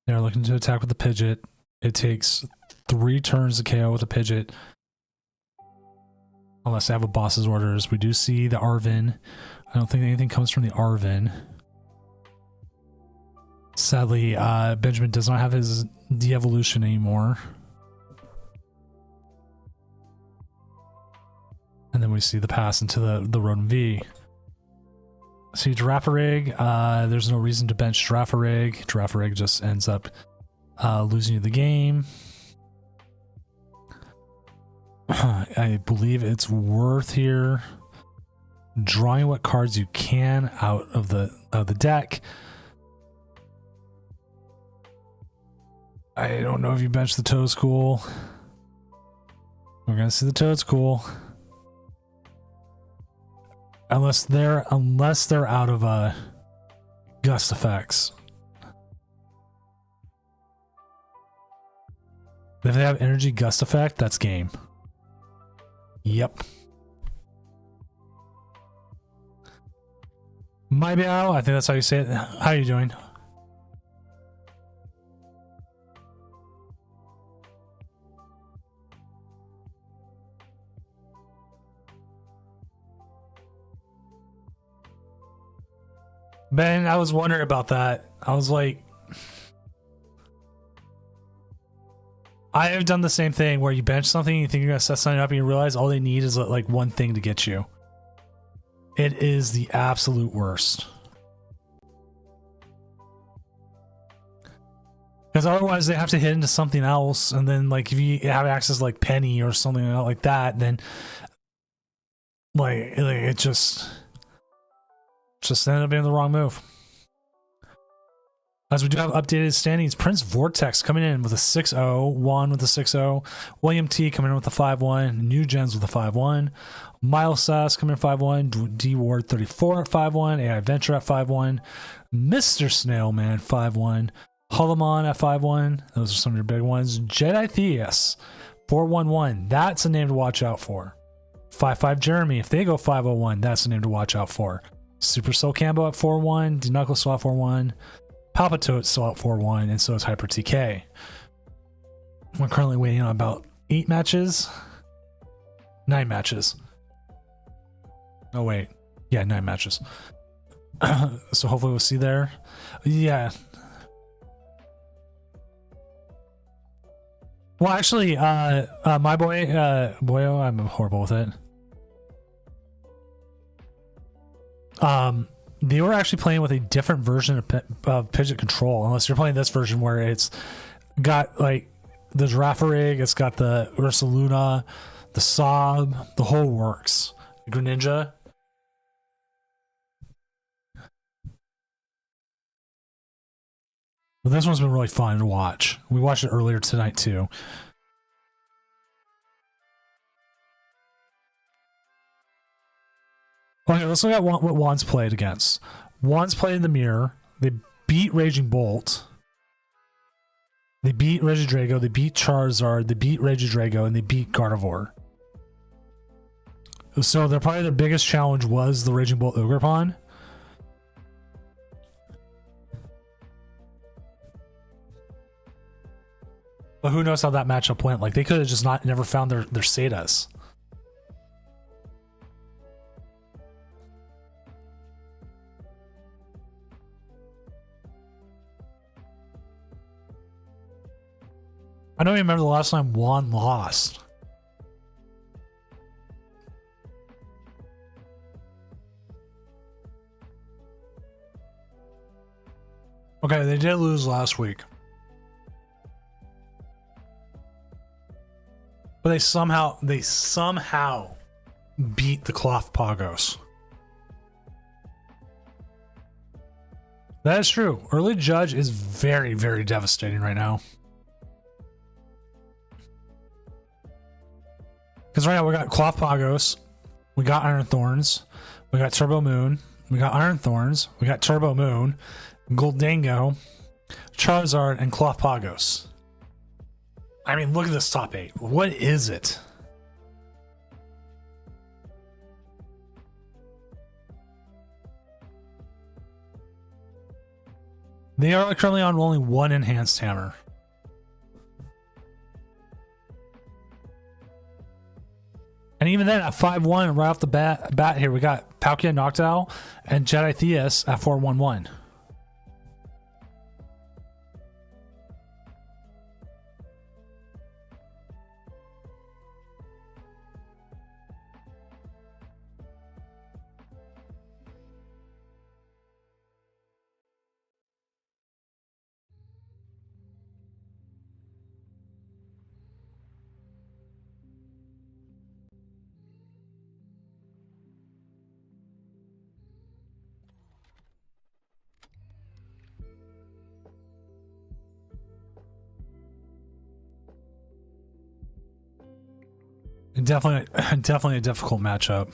They're looking to attack with the Pidgeot. It takes 3 turns to KO with a Pidgeot. Unless they have a boss's orders. We do see the Arven. I don't think anything comes from the Arven. Sadly, Benjamin does not have his de-evolution anymore. And then we see the pass into the Rotom V. See Girafarig. There's no reason to bench Girafarig. Girafarig just ends up losing you the game. I believe it's worth here drawing what cards you can out of the deck. I don't know if you bench the Toad School. We're gonna see the Toad School. Unless they're out of gust effects. If they have energy gust effect, that's game. Yep. My Meow, I think that's how you say it. How are you doing? Ben, I was wondering about that. I was like, I have done the same thing where you bench something, you think you're gonna set something up, and you realize all they need is like one thing to get you. It is the absolute worst. Because otherwise they have to hit into something else, and then like if you have access to, like Penny or something like that, then like it just ended up being the wrong move. As we do have updated standings, Prince Vortex coming in with a 6-0, Juan with a 6-0, William T coming in with a 5-1, New Gens with a 5-1, Miles Sass coming in 5-1, D Ward 34 at 5-1, AI Venture at 5-1, Mr. Snailman 5-1, Hulamon at 5-1. Those are some of your big ones. Jedi Theus 4-1-1. That's a name to watch out for. 5-5 Jeremy, if they go 5-0-1, that's a name to watch out for. Super Soul Cambo at 4-1, D-Knuckle still at 4-1. Palpitote still at 4-1, and so is Hyper TK. We're currently waiting on about 8 matches. 9 matches. Oh, wait. Yeah, 9 matches. So hopefully we'll see there. Yeah. Well, actually, my boy, Boyo, I'm horrible with it. They were actually playing with a different version of Pidget Control, unless you're playing this version where it's got like the Girafarig, it's got the Ursaluna, the Sob, the whole works. The Greninja. But this one's been really fun to watch. We watched it earlier tonight too. Okay, let's look at what Juan's played against. Juan's played in the mirror. They beat Raging Bolt. They beat Regidrago. They beat Charizard. They beat Regidrago, and they beat Gardevoir. So they're probably their biggest challenge was the Raging Bolt Ogerpon. But who knows how that matchup went? Like they could have just never found their Setas. I don't even remember the last time Juan lost. Okay, they did lose last week. But they somehow beat the Cloth Pagos. That is true. Early Judge is very, very devastating right now. Because right now we got Cloth Pagos, we got Iron Thorns, we got Turbo Moon, we got Iron Thorns, we got Turbo Moon, Goldango, Charizard, and Cloth Pagos. I mean, look at this top 8. What is it? They are currently on only one enhanced hammer. And even then, at 5-1, right off the bat here, we got Palkia Noctowl and Jedi Theus at 4-1-1. Definitely a difficult matchup.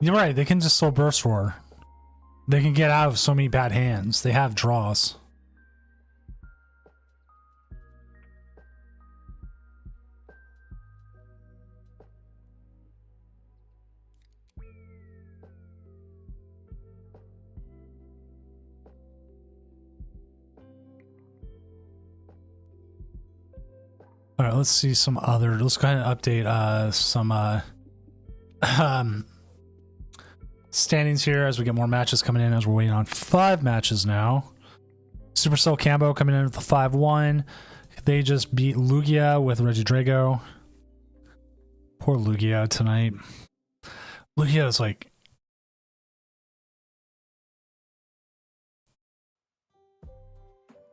You're right. They can just soul burst roar. They can get out of so many bad hands. They have draws. All right, let's see some other. Let's go ahead and update some standings here as we get more matches coming in, as we're waiting on 5 matches now. Supercell Cambo coming in with a 5-1. They just beat Lugia with Regidrago. Poor Lugia tonight. Lugia is like...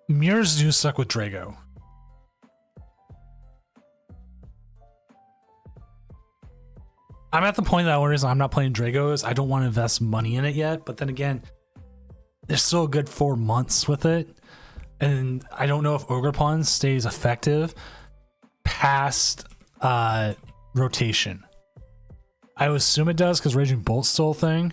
Mirrors do suck with Drago. I'm at the point that the only reason I'm not playing Drago is I don't want to invest money in it yet. But then again, there's still a good 4 months with it. And I don't know if Ogerpon stays effective past rotation. I would assume it does because Raging Bolt's still a thing.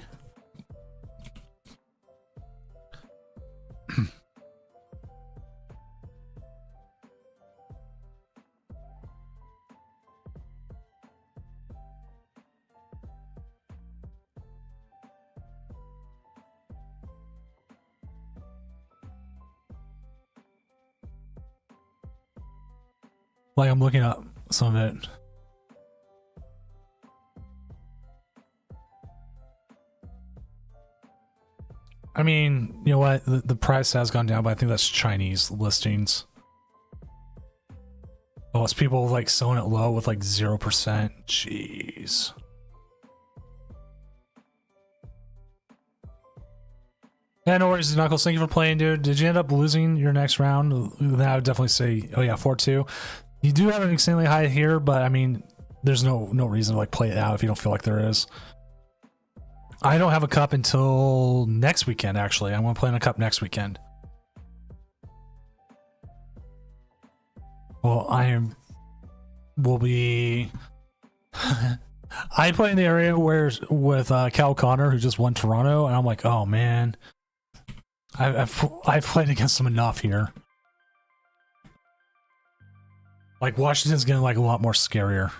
Like, I'm looking up some of it. I mean, you know what? The price has gone down, but I think that's Chinese listings. Oh, it's people like selling it low with like 0%. Jeez. Yeah, no worries, Knuckles. Thank you for playing, dude. Did you end up losing your next round? Then I would definitely say, oh yeah, 4-2. You do have an extremely high here, but I mean, there's no reason to like play it out if you don't feel like there is. I don't have a cup until next weekend, actually. I'm going to play in a cup next weekend. Well, will be... I play in the area where with Cal Connor, who just won Toronto, and I'm like, oh man. I've played against him enough here. Like, Washington's getting like a lot more scarier.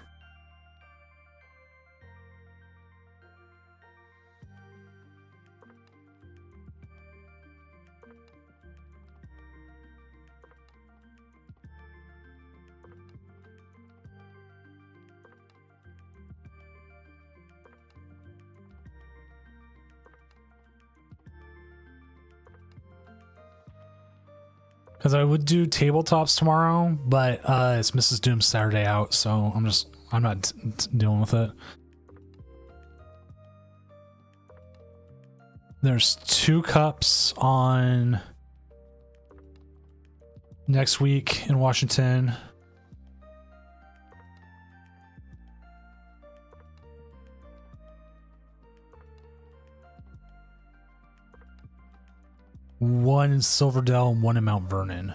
Because I would do tabletops tomorrow, but it's Mrs. Doom's Saturday out, so I'm not dealing with it. There's 2 cups on next week in Washington. One in Silverdale and one in Mount Vernon.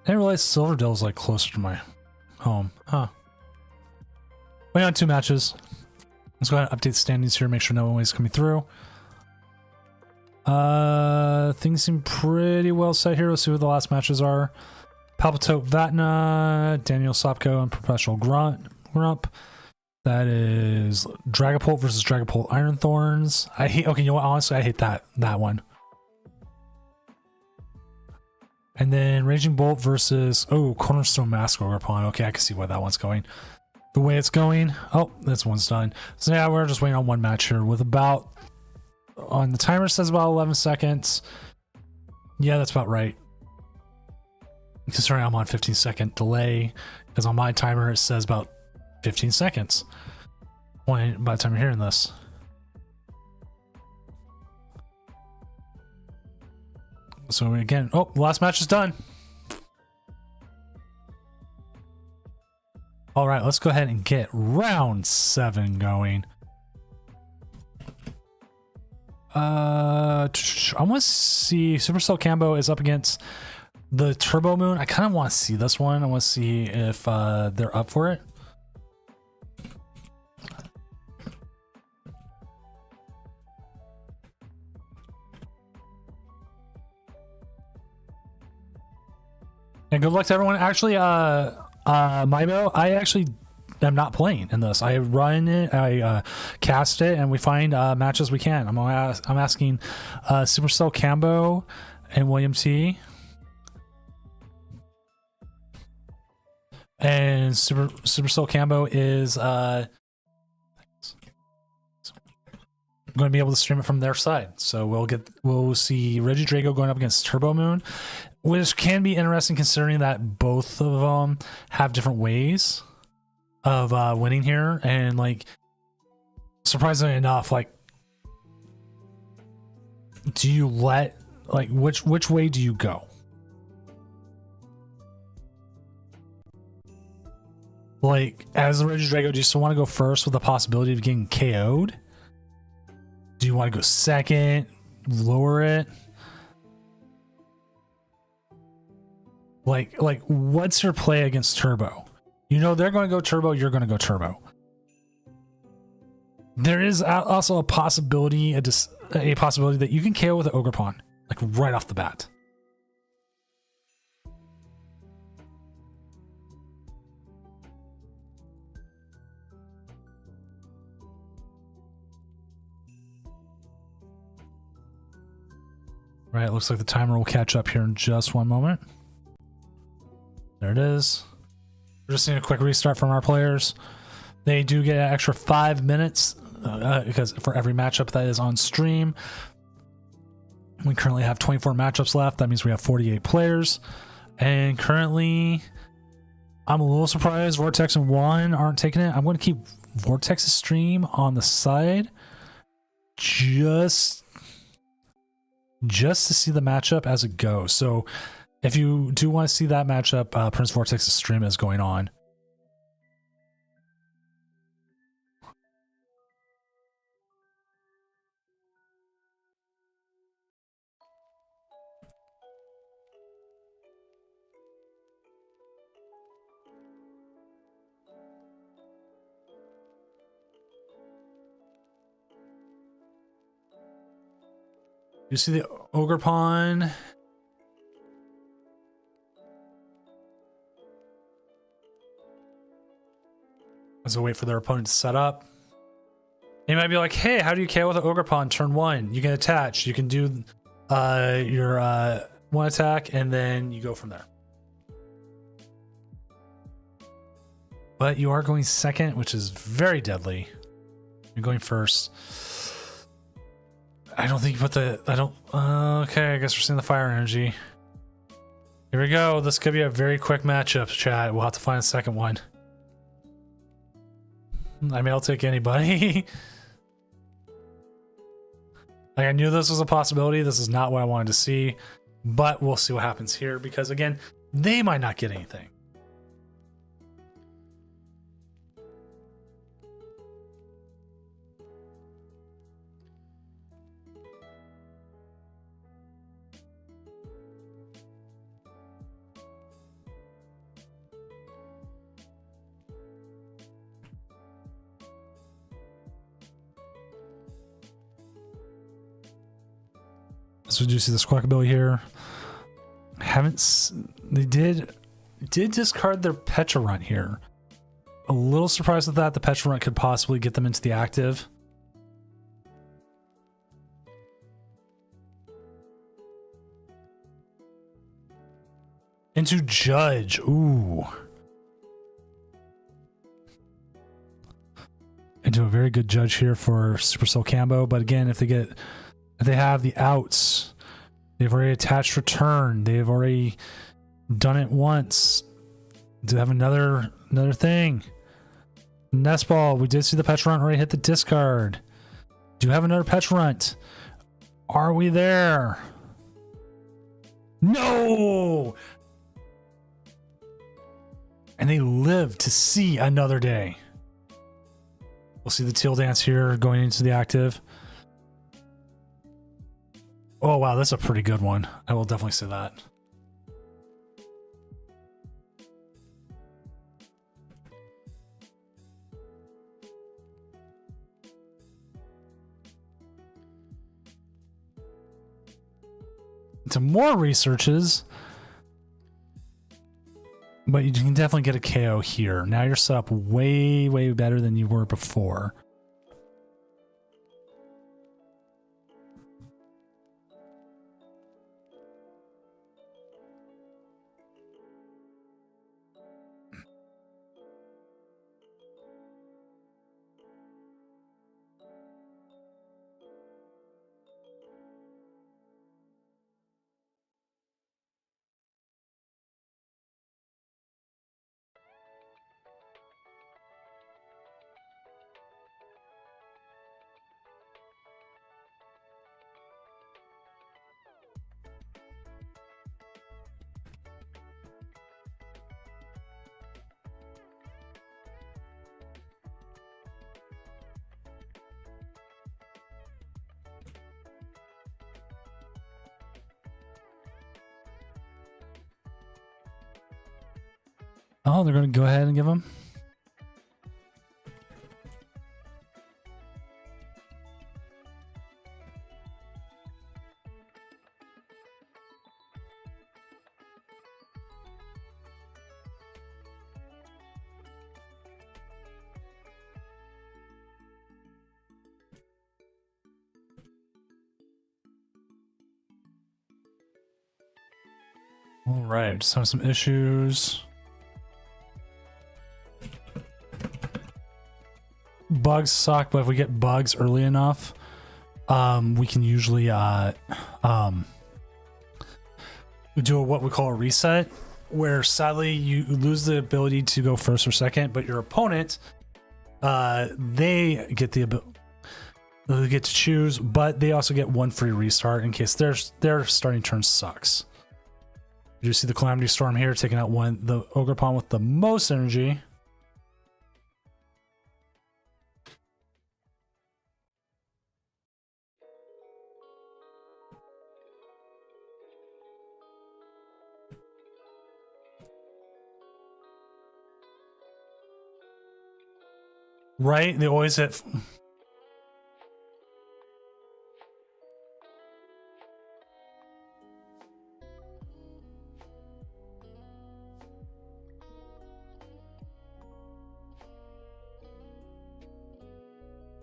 I didn't realize Silverdale was like closer to my home. Huh. Wait on 2 matches. Let's go ahead and update the standings here, make sure no one is coming through. Things seem pretty well set here. Let's see what the last matches are. Palpitote Vatna, Daniel Sopko, and Professional Grump. That is Dragapult versus Dragapult Iron Thorns. I hate. Okay, you know what? Honestly, I hate that one. And then Raging Bolt versus Cornerstone Mask Ogerpon. Okay, I can see why that one's going the way it's going. Oh, this one's done. So yeah, we're just waiting on one match here with about on the timer says about 11 seconds. Yeah, that's about right. Considering I'm on 15-second delay, because on my timer it says about 15 seconds by the time you're hearing this. So again, the last match is done. All right, let's go ahead and get round 7 going. I want to see Supercell Cambo is up against The Turbo Moon, I kind of want to see this one. I want to see if they're up for it. And good luck to everyone. Actually, Maibo, I actually am not playing in this. I run it, I cast it, and we find matches we can. I'm asking Supercell Cambo and William T. And Supercell Cambo is going to be able to stream it from their side. So we'll see Regidrago going up against Turbo Moon, which can be interesting considering that both of them have different ways of winning here. And like, surprisingly enough, like, do you let, like, which way do you go? Like, as the Regidrago, do you still want to go first with the possibility of getting KO'd? Do you want to go second, lower it? Like, what's your play against Turbo? You know they're going to go Turbo, you're going to go Turbo. There is also a possibility, a possibility that you can KO with an Ogre Pawn, like right off the bat. Right, it looks like the timer will catch up here in just one moment. There it is. We're just seeing a quick restart from our players. They do get an extra 5 minutes because for every matchup that is on stream. We currently have 24 matchups left. That means we have 48 players. And currently, I'm a little surprised Vortex and Juan aren't taking it. I'm going to keep Vortex's stream on the side. Just to see the matchup as it goes. So if you do want to see that matchup, Prince Vortex's stream is going on. You see the Ogre Pawn. As they wait for their opponent to set up. You might be like, hey, how do you KO with an Ogre Pawn turn 1? You can attach. You can do your one attack, and then you go from there. But you are going second, which is very deadly. You're going first. I don't think you put the... I don't... okay, I guess we're seeing the fire energy. Here we go. This could be a very quick matchup, chat. We'll have to find a second one. I mean, I'll take anybody. Like, I knew this was a possibility. This is not what I wanted to see. But we'll see what happens here. Because, again, they might not get anything. So we do see the Squawkabilly here. They did discard their Pecharunt here. A little surprised with that. The Pecharunt could possibly get them into the active. Into Judge. Ooh. Into a very good Judge here for Supercell Cambo. But again, if they have the outs, they've already attached return. They've already done it once. Do they have another thing? Nest Ball. We did see the Pecharunt already hit the discard. Do you have another Pecharunt? Are we there? No! And they live to see another day. We'll see the Teal Dance here going into the active. Oh, wow, that's a pretty good one. I will definitely say that. to more researches. But you can definitely get a KO here. Now you're set up way, way better than you were before. Oh, they're going to go ahead and give him. All right, just have some issues. Bugs suck, but if we get bugs early enough, we can usually do what we call a reset, where sadly you lose the ability to go first or second, but your opponent, they get the ability. They get to choose, but they also get one free restart in case their starting turn sucks. You see the Calamity Storm here, taking out the Ogerpon with the most energy. Right? They always hit.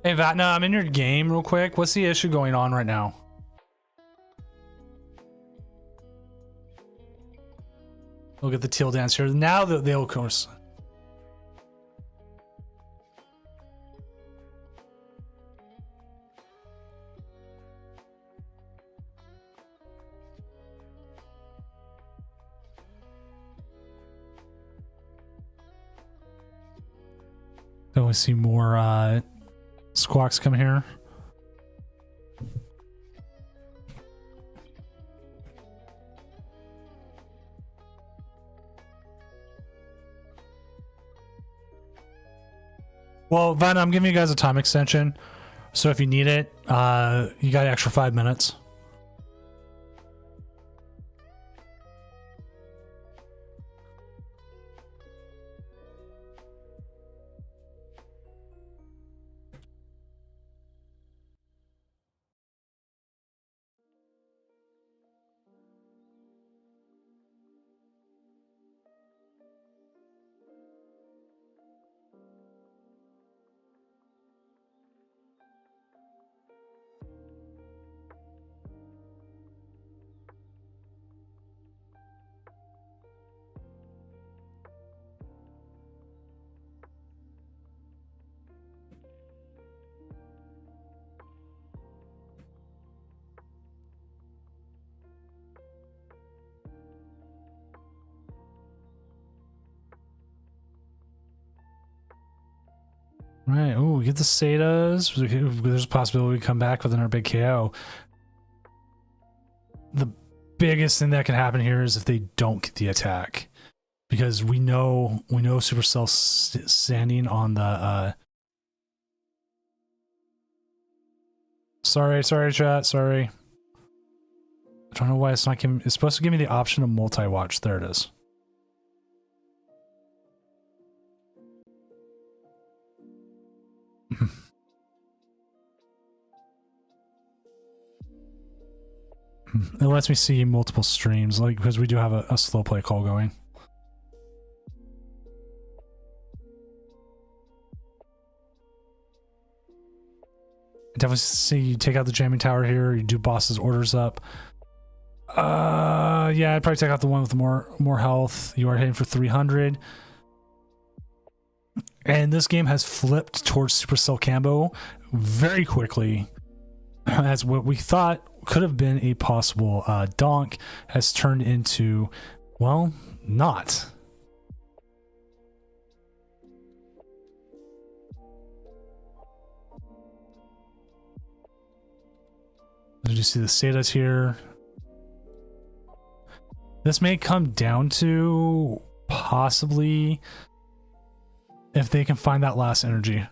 Hey, Vatna, I'm in your game real quick. What's the issue going on right now? Look at the teal dance here. Now they'll, of course. Then we see more squawks come here. Well, Van, I'm giving you guys a time extension, so if you need it, you got an extra 5 minutes. Right. Oh, we get the Satas. There's a possibility we come back with another big KO. The biggest thing that can happen here is if they don't get the attack, because we know Supercell standing on the. Sorry, chat. Sorry. I don't know why it's not giving. It's supposed to give me the option of multi-watch. There it is. It lets me see multiple streams, like because we do have a slow play call going. Definitely see you take out the jamming tower here. You do boss's orders up. Yeah, I'd probably take out the one with more health. You are hitting for 300. And this game has flipped towards Supercell Cambo very quickly, as what we thought could have been a possible donk has turned into, well, not. Did you see the status here? This may come down to possibly if they can find that last energy.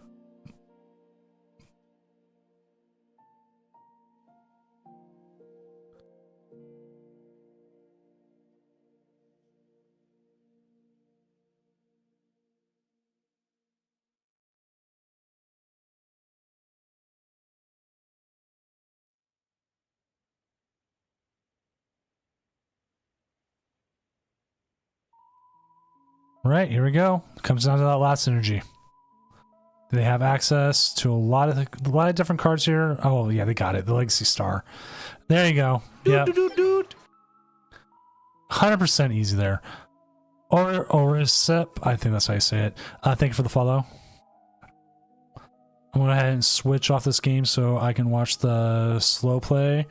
All right, here we go. Comes down to that last energy. They have access to a lot of different cards here. Oh yeah, they got it. The Legacy Star. There you go. Yeah. 100% easy there. Or sip. I think that's how you say it. Thank you for the follow. I'm gonna go ahead and switch off this game so I can watch the slow play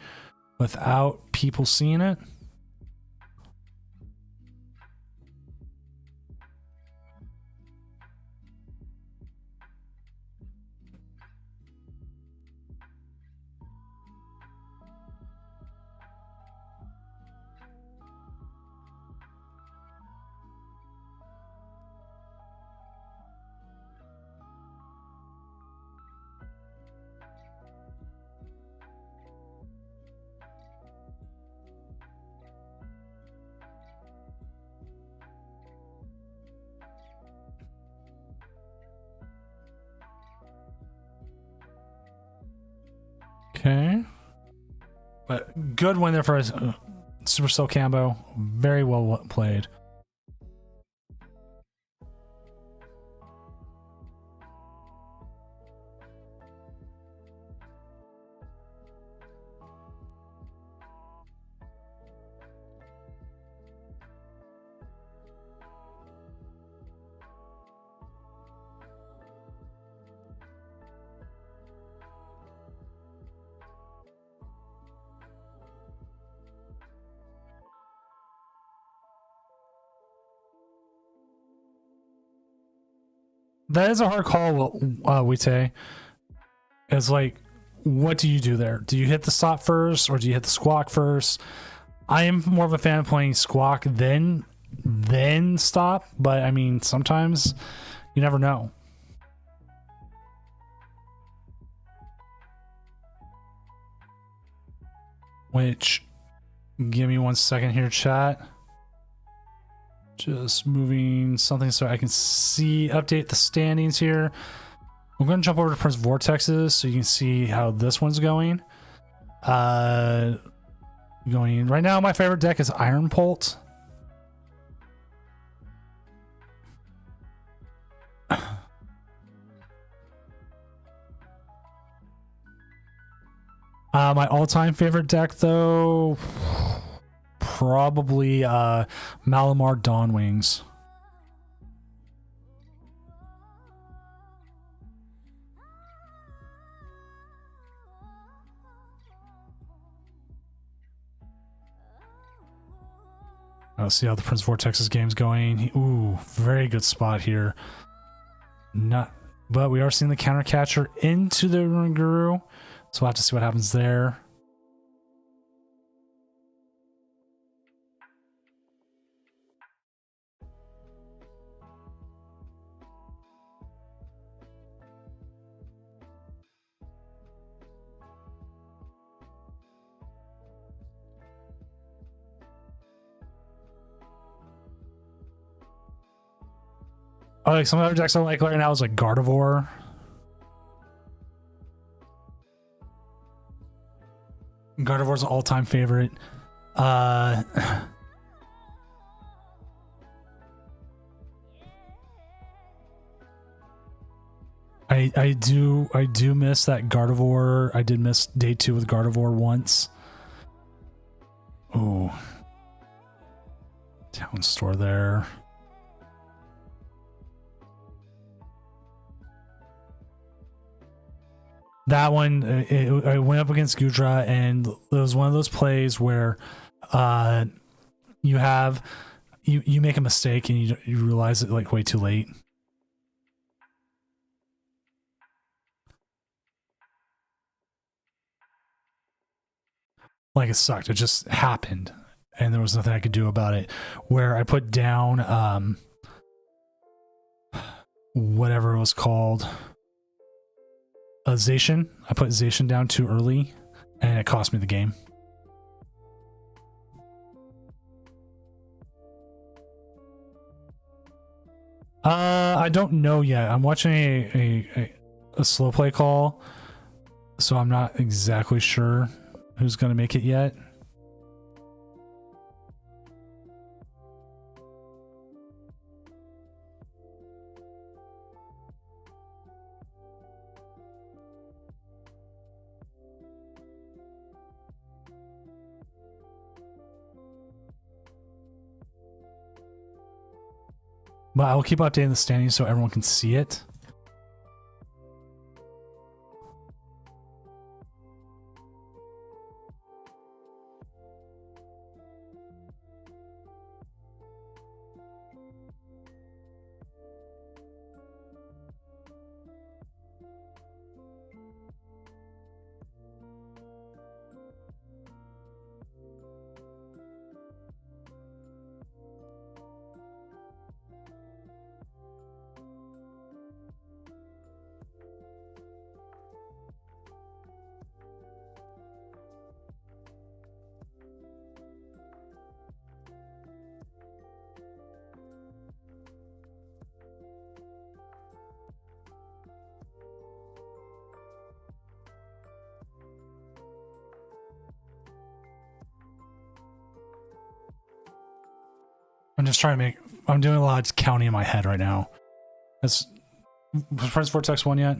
without people seeing it. Okay. But good win there for Supercell Cambo. Very well played. That is a hard call, Wite. It's like, what do you do there? Do you hit the stop first or do you hit the squawk first? I am more of a fan of playing squawk then stop, but I mean, sometimes you never know. Which, give me 1 second here, chat. Just moving something so I can update the standings here. I'm going to jump over to Prince Vortexes so you can see how this one's going. Going right now, my favorite deck is Iron Bolt. My all-time favorite deck, though, probably Malamar Dawnwings. Let's see how the Prince Vortex's game's going. Ooh, very good spot here. But we are seeing the counter catcher into the Ruin Guru, so we'll have to see what happens there. Oh, like some other decks I like right now is like Gardevoir. Gardevoir's an all-time favorite. I do miss that Gardevoir. I did miss day 2 with Gardevoir once. Oh, town store there. That one, I went up against Gudra, and it was one of those plays where you make a mistake and you realize it like way too late. Like it sucked. It just happened, and there was nothing I could do about it. Where I put down whatever it was called, Zacian. I put Zacian down too early, and it cost me the game. I don't know yet. I'm watching a slow play call, so I'm not exactly sure who's going to make it yet. But I will keep updating the standings so everyone can see it. I'm just trying to I'm doing a lot of counting in my head right now. Was Prince Vortex 1 yet?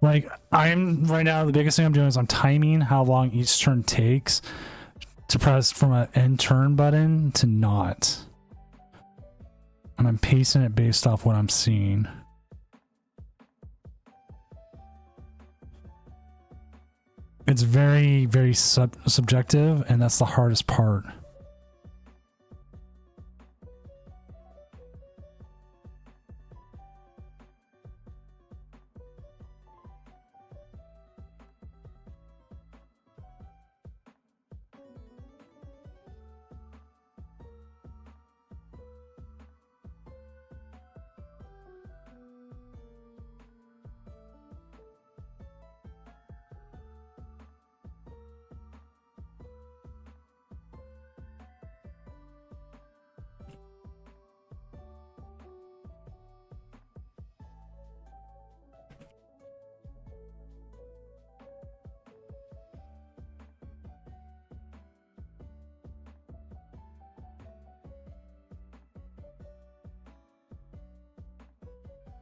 Like, I'm right now, the biggest thing I'm doing is I'm timing how long each turn takes to press from an end turn button to not. And I'm pacing it based off what I'm seeing. It's very, very subjective, and that's the hardest part.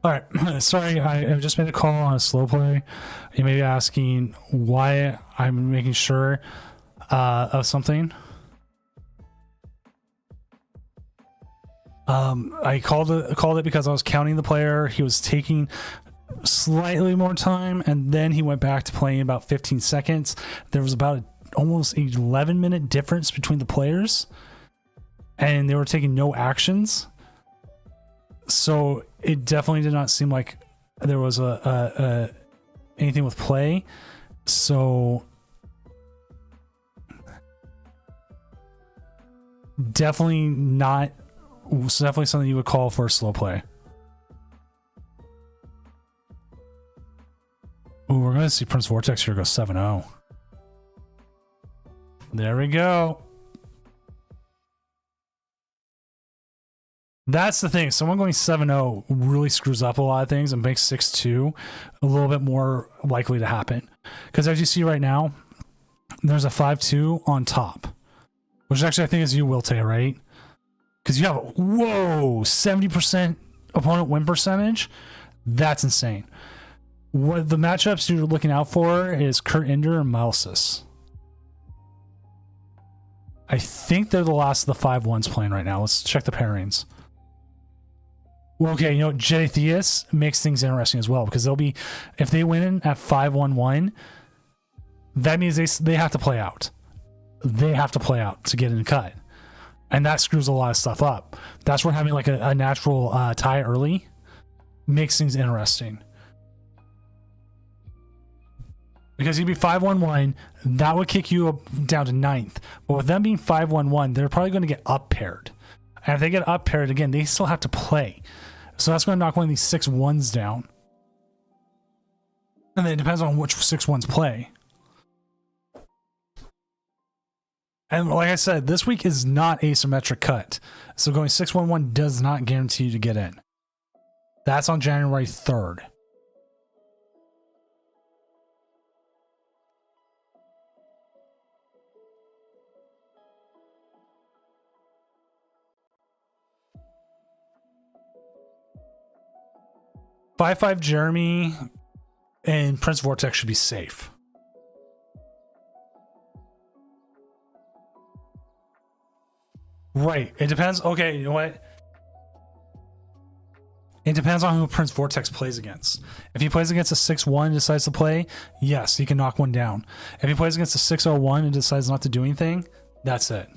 All right, sorry, I just made a call on a slow play. You may be asking why I'm making sure of something. I called it because I was counting the player. He was taking slightly more time, and then he went back to playing about 15 seconds. There was about almost 11-minute difference between the players, and they were taking no actions. So it definitely did not seem like there was anything with play. So definitely something you would call for a slow play. Ooh, we're going to see Prince Vortex here go 7-0. There we go. That's the thing. Someone going 7-0 really screws up a lot of things and makes 6-2 a little bit more likely to happen. Because as you see right now, there's a 5-2 on top. Which actually I think is you, Wilte, right? Because you have, whoa, 70% opponent win percentage? That's insane. What the matchups you're looking out for is Kurt Ender and Milsis. I think they're the last of the 5-1s playing right now. Let's check the pairings. Well, okay, you know, Jetitheus makes things interesting as well because they'll be, if they win at 5-1-1, that means they have to play out. They have to play out to get in the cut. And that screws a lot of stuff up. That's where having like a natural tie early makes things interesting. Because you'd be 5-1-1, that would kick you up down to 9th. But with them being 5-1-1, they're probably going to get up paired. And if they get up paired again, they still have to play. So that's going to knock one of these 6-1s down. And then it depends on which 6-1s play. And like I said, this week is not asymmetric cut. So going 6-1-1 does not guarantee you to get in. That's on January 3rd. Five Jeremy and Prince Vortex should be safe. Right. It depends. Okay, you know what? It depends on who Prince Vortex plays against. If he plays against a 6-1 and decides to play, yes, he can knock one down. If he plays against a 6-0-1 and decides not to do anything, that's it.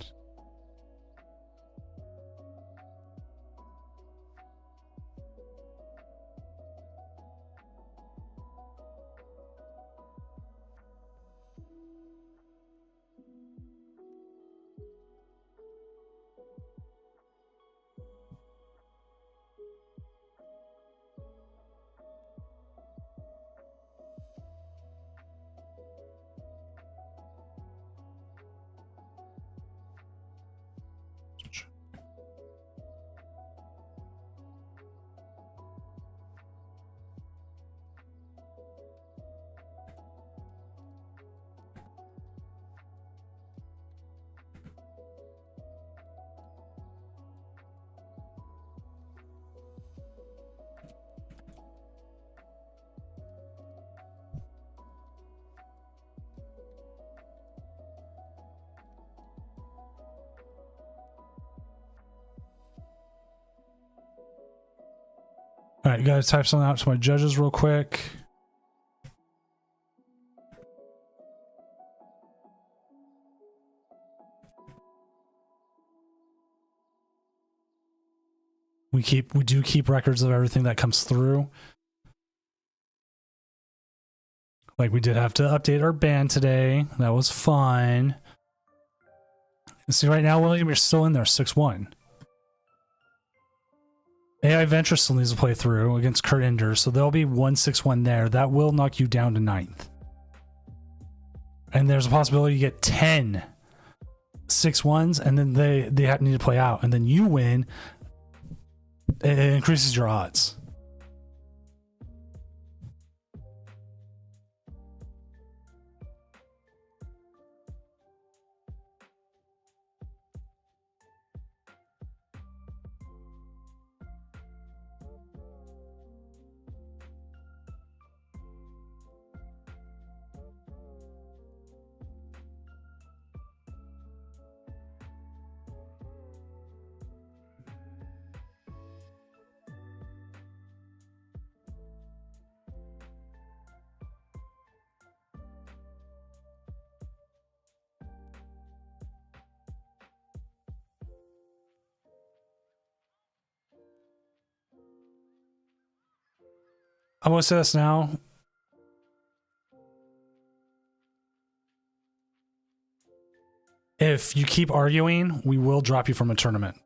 All right, you got to type something out to my judges real quick. We do keep records of everything that comes through. Like we did have to update our band today. That was fun. See, right now, William, you're still in there, 6-1. AI Venture still needs to play through against Kurt Ender, so there'll be 1-6-1 there. That will knock you down to 9th. And there's a possibility you get 10 6-1s, and then they need to play out. And then you win. It increases your odds. I'm going to say this now. If you keep arguing, we will drop you from a tournament.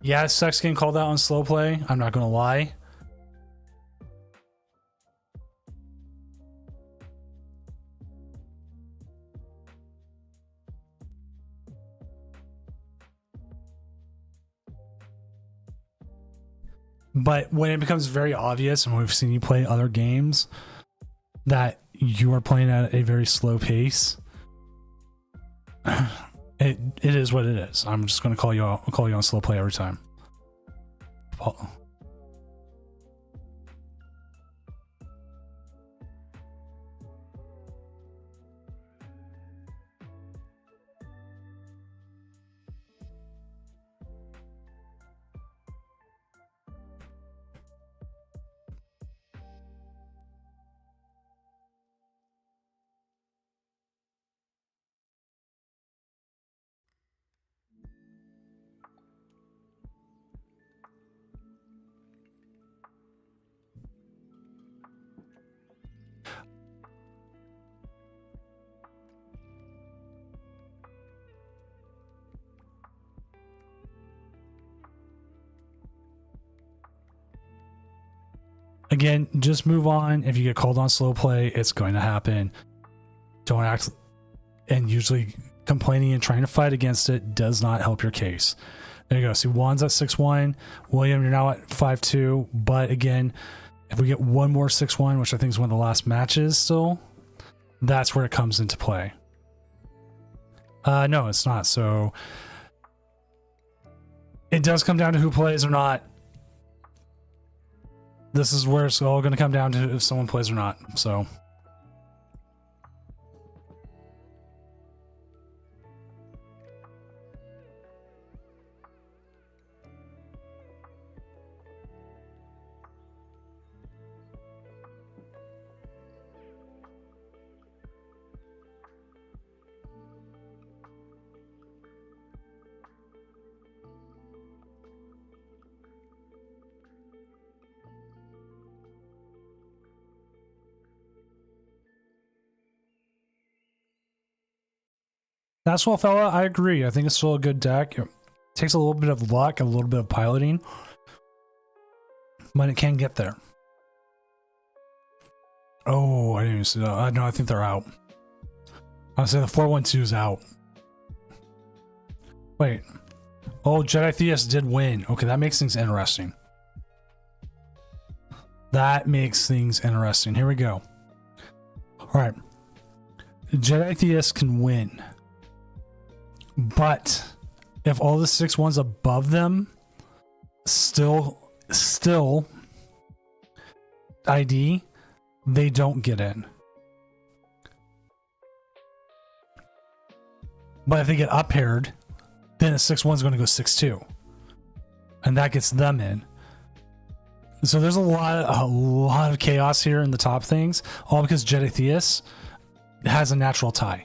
Yeah, it sucks getting called out on slow play. I'm not gonna lie. But when it becomes very obvious, and we've seen you play other games, that you are playing at a very slow pace, it is what it is. I'm just going to call you on slow play every time. Again, just move on. If you get called on slow play, it's going to happen. Don't act, and usually complaining and trying to fight against it does not help your case. There you go. See, Juan's at 6-1. William, you're now at 5-2. But again, if we get one more 6-1, which I think is one of the last matches still, that's where it comes into play. No, it's not. So it does come down to who plays or not. This is where it's all going to come down to if someone plays or not. So that's well, fella. I agree. I think it's still a good deck. It takes a little bit of luck, a little bit of piloting, but it can get there. Oh, I didn't even see that. No, I think they're out. I'll say the 4-1-2 is out. Wait. Oh, Jedi Theist did win. Okay, that makes things interesting. That makes things interesting. Here we go. All right. Jedi Theist can win. But if all the 6-1s above them still ID, they don't get in. But if they get up paired, then a 6-1 is going to go 6-2. And that gets them in. So there's a lot of chaos here in the top things, all because Jedi Theist has a natural tie.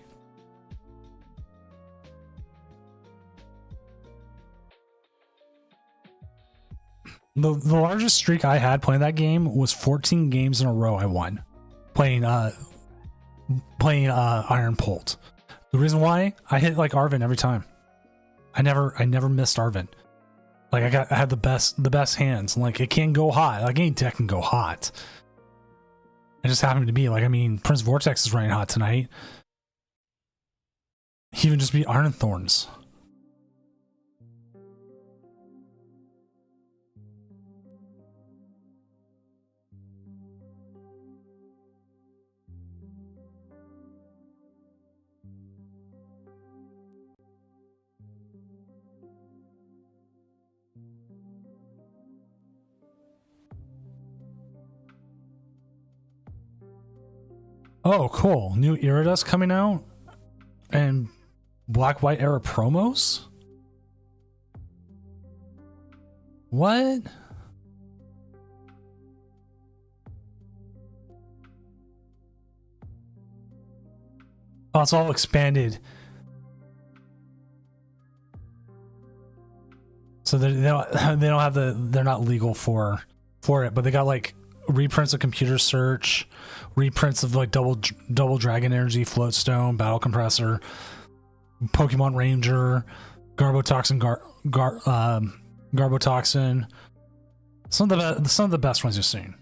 The largest streak I had playing that game was 14 games in a row I won playing Iron Pult. The reason why, I hit like Arvin every time. I never missed Arvin. Like I had the best hands. Like it can go hot. Like any deck can go hot. It just happened to be like, I mean, Prince Vortex is running hot tonight. He even just beat Iron Thorns. Oh, cool. New Iridas coming out? And Black White Era promos? What? Oh, it's all expanded. So they don't have they're not legal for it, but they got like reprints of Computer Search, reprints of like double Dragon Energy, Floatstone, Battle Compressor, Pokemon Ranger, Garbotoxin, Garbotoxin. Some of the best ones you've seen.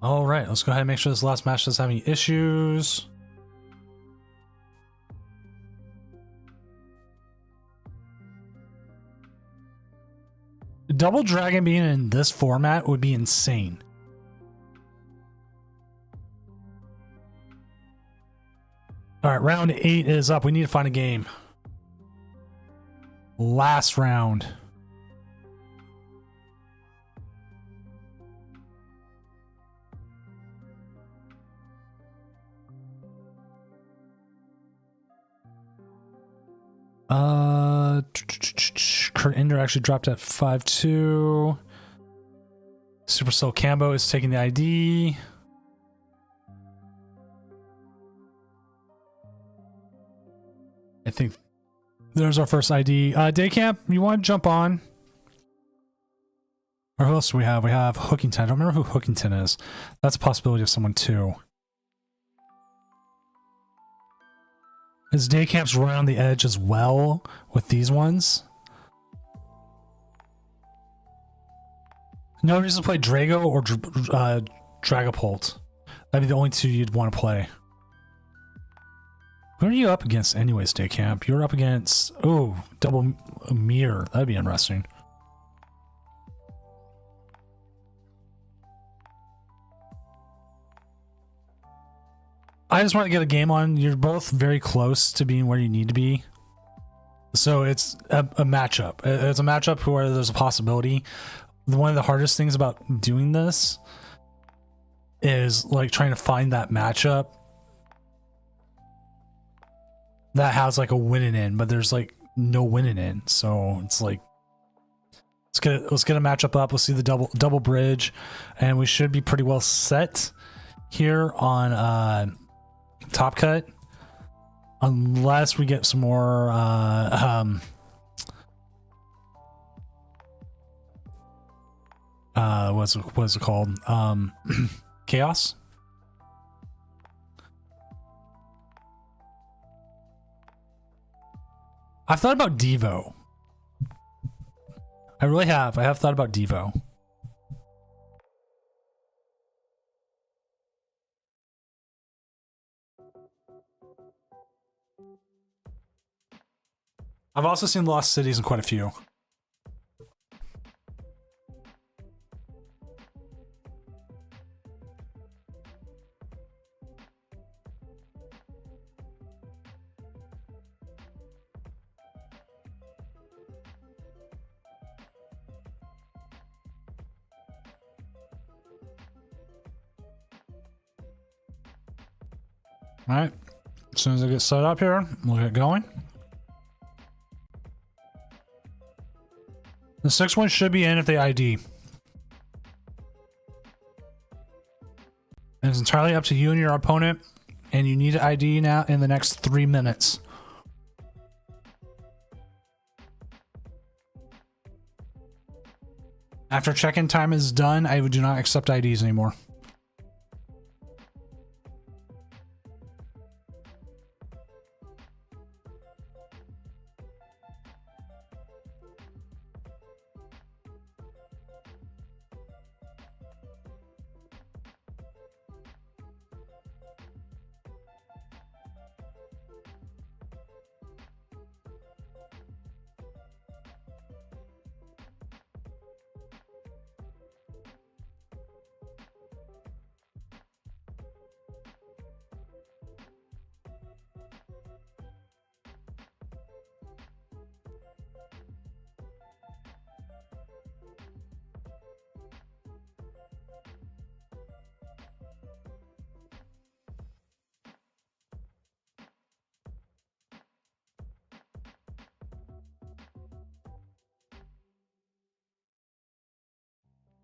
All right, let's go ahead and make sure this last match doesn't have any issues. Double Dragon being in this format would be insane. All right, round 8 is up. We need to find a game. Last round. Kurt Ender actually dropped at 5-2. Supercell Cambo is taking the ID. I think there's our first ID. Daycamp, you want to jump on? Or who else do we have? We have Hookington. I don't remember who Hookington is. That's a possibility of someone too. Is Daycamp's right on the edge as well with these ones? No reason to play Drago or Dragapult. That'd be the only two you'd want to play. Who are you up against anyways, Daycamp? You're up against... Oh, double mirror. That'd be interesting. I just want to get a game on. You're both very close to being where you need to be. So it's a matchup. It's a matchup where there's a possibility. One of the hardest things about doing this is like trying to find that matchup that has like a winning in, but there's like no winning in. So it's like let's get a matchup up. Let's see the double bridge, and we should be pretty well set here on Top Cut, unless we get some more what's it called? Chaos. I've thought about Devo. I really have. I have thought about Devo. I've also seen Lost Cities in quite a few. All right, as soon as I get set up here, we'll get going. The 6-1 should be in if they ID. And it's entirely up to you and your opponent, and you need to ID now in the next 3 minutes. After check-in time is done, I do not accept IDs anymore.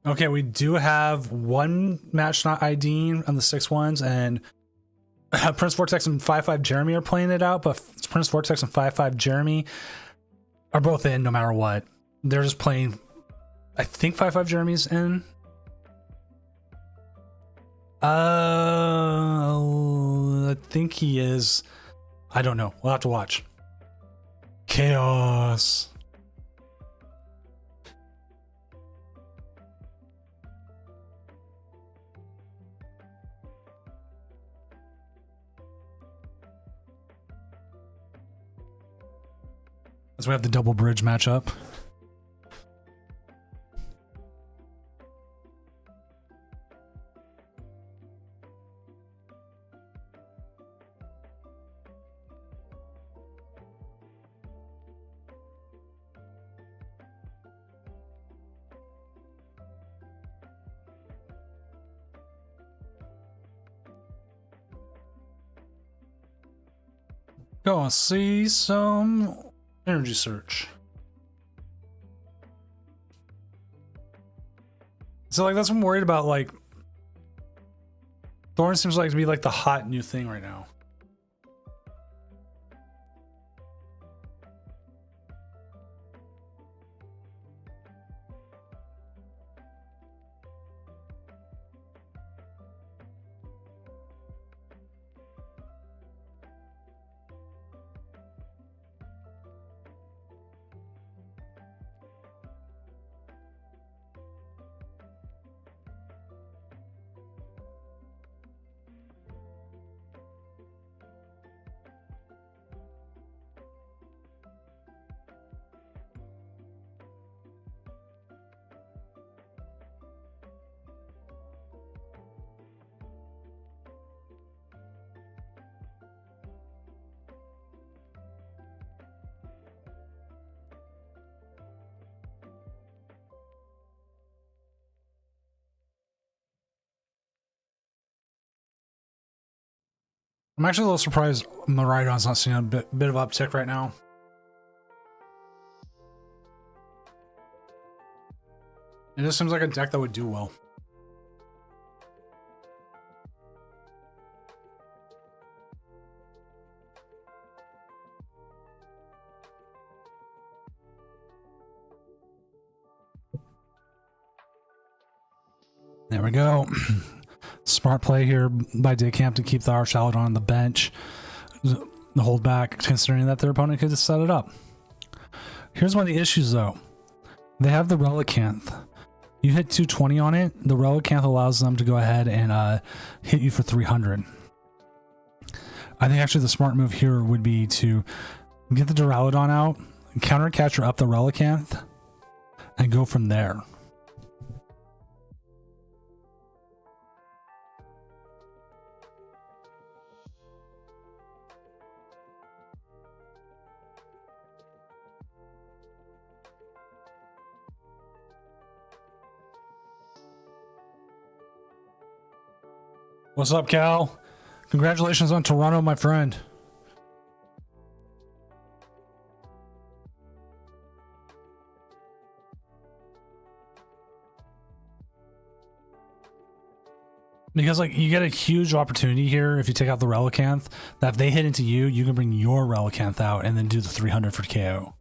Okay, we do have one match not IDing on the 6-1s, and Prince Vortex and 5-5 Jeremy are playing it out, but Prince Vortex and 5-5 Jeremy are both in no matter what. They're just playing, I think 5-5 Jeremy's in. I think he is. I don't know. We'll have to watch. Chaos. So we have the double bridge matchup. Go and see some energy search. So like that's what I'm worried about. Like Thorn seems like to be like the hot new thing right now. I'm actually a little surprised Miraidon's not seeing a bit of uptick right now. It just seems like a deck that would do well. There we go. Smart play here by Daycamp to keep the Archaladon on the bench. The hold back, considering that their opponent could just set it up. Here's one of the issues, though. They have the Relicanth. You hit 220 on it, the Relicanth allows them to go ahead and hit you for 300. I think actually the smart move here would be to get the Duraludon out, counter catcher up the Relicanth, and go from there. What's up, Cal? Congratulations on Toronto, my friend. Because like you get a huge opportunity here if you take out the Relicanth, that if they hit into you, you can bring your Relicanth out and then do the 300 for KO.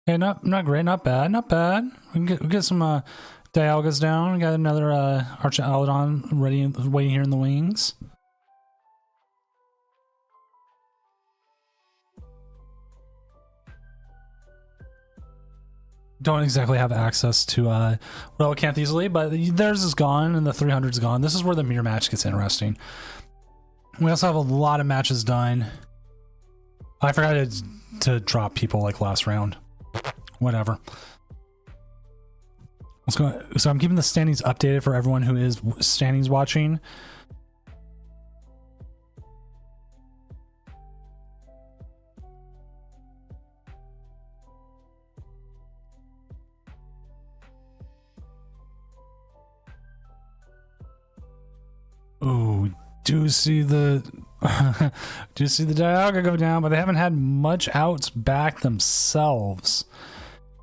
Okay, not great, not bad, not bad. We can get some Dialgas down. We got another Archaladon ready, waiting here in the wings. Don't exactly have access to Relicanth easily, but theirs is gone and the 300's gone. This is where the mirror match gets interesting. We also have a lot of matches done. I forgot to drop people like last round. Whatever. Let's go. So I'm keeping the standings updated for everyone who is standings watching. Oh, do see the Dialga go down, but they haven't had much outs back themselves.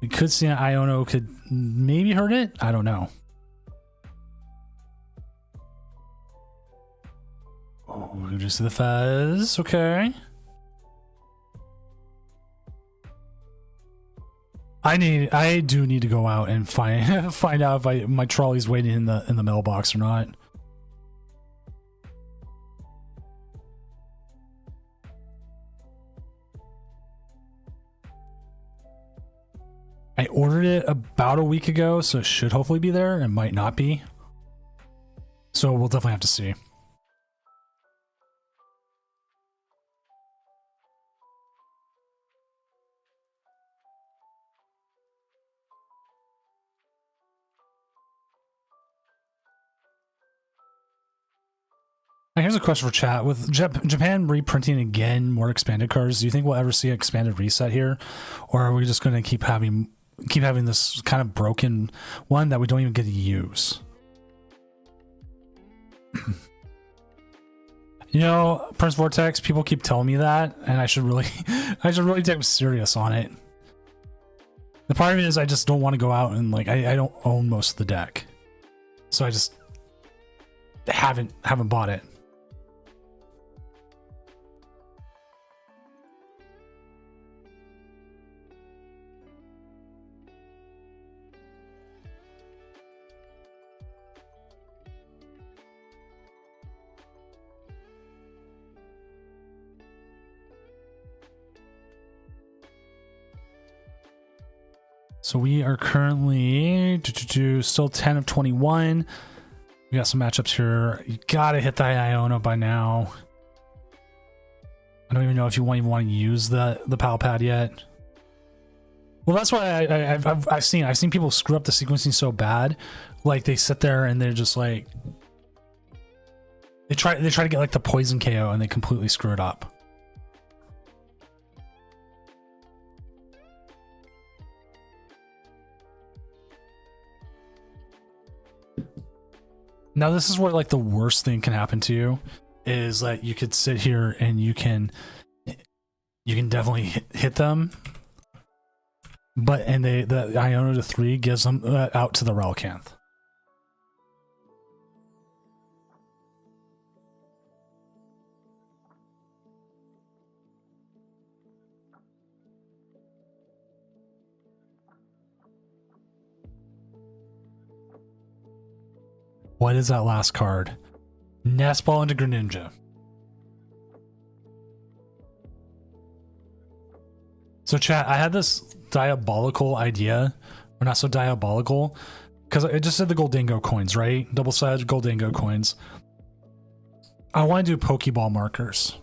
We could see an Iono could maybe hurt it. I don't know. Oh, we just see the Fez. Okay. I do need to go out and find out if my trolley's waiting in the mailbox or not. I ordered it about a week ago, so it should hopefully be there. It might not be. So we'll definitely have to see. Now here's a question for chat. With Japan reprinting again more expanded cards, do you think we'll ever see an expanded reset here? Or are we just going to keep having this kind of broken one that we don't even get to use? You know, Prince Vortex, people keep telling me that, and I should really take them serious on it. The part of it is I just don't want to go out and like I don't own most of the deck. So I just haven't bought it. So we are currently still 10 of 21. We got some matchups here. You gotta hit the Iono by now. I don't even know if you even want to use the Pal Pad yet. Well, that's why I've seen people screw up the sequencing so bad. Like they sit there and they're just like they try to get like the poison KO and they completely screw it up. Now this is where like the worst thing can happen to you is that you could sit here and you can definitely hit them, but the Iono to 3 gives them out to the Relicanth. What is that last card? Nest Ball into Greninja. So chat, I had this diabolical idea, or not so diabolical, because it just said the Goldango coins, right? Double-sided Goldango coins. I want to do Pokeball markers,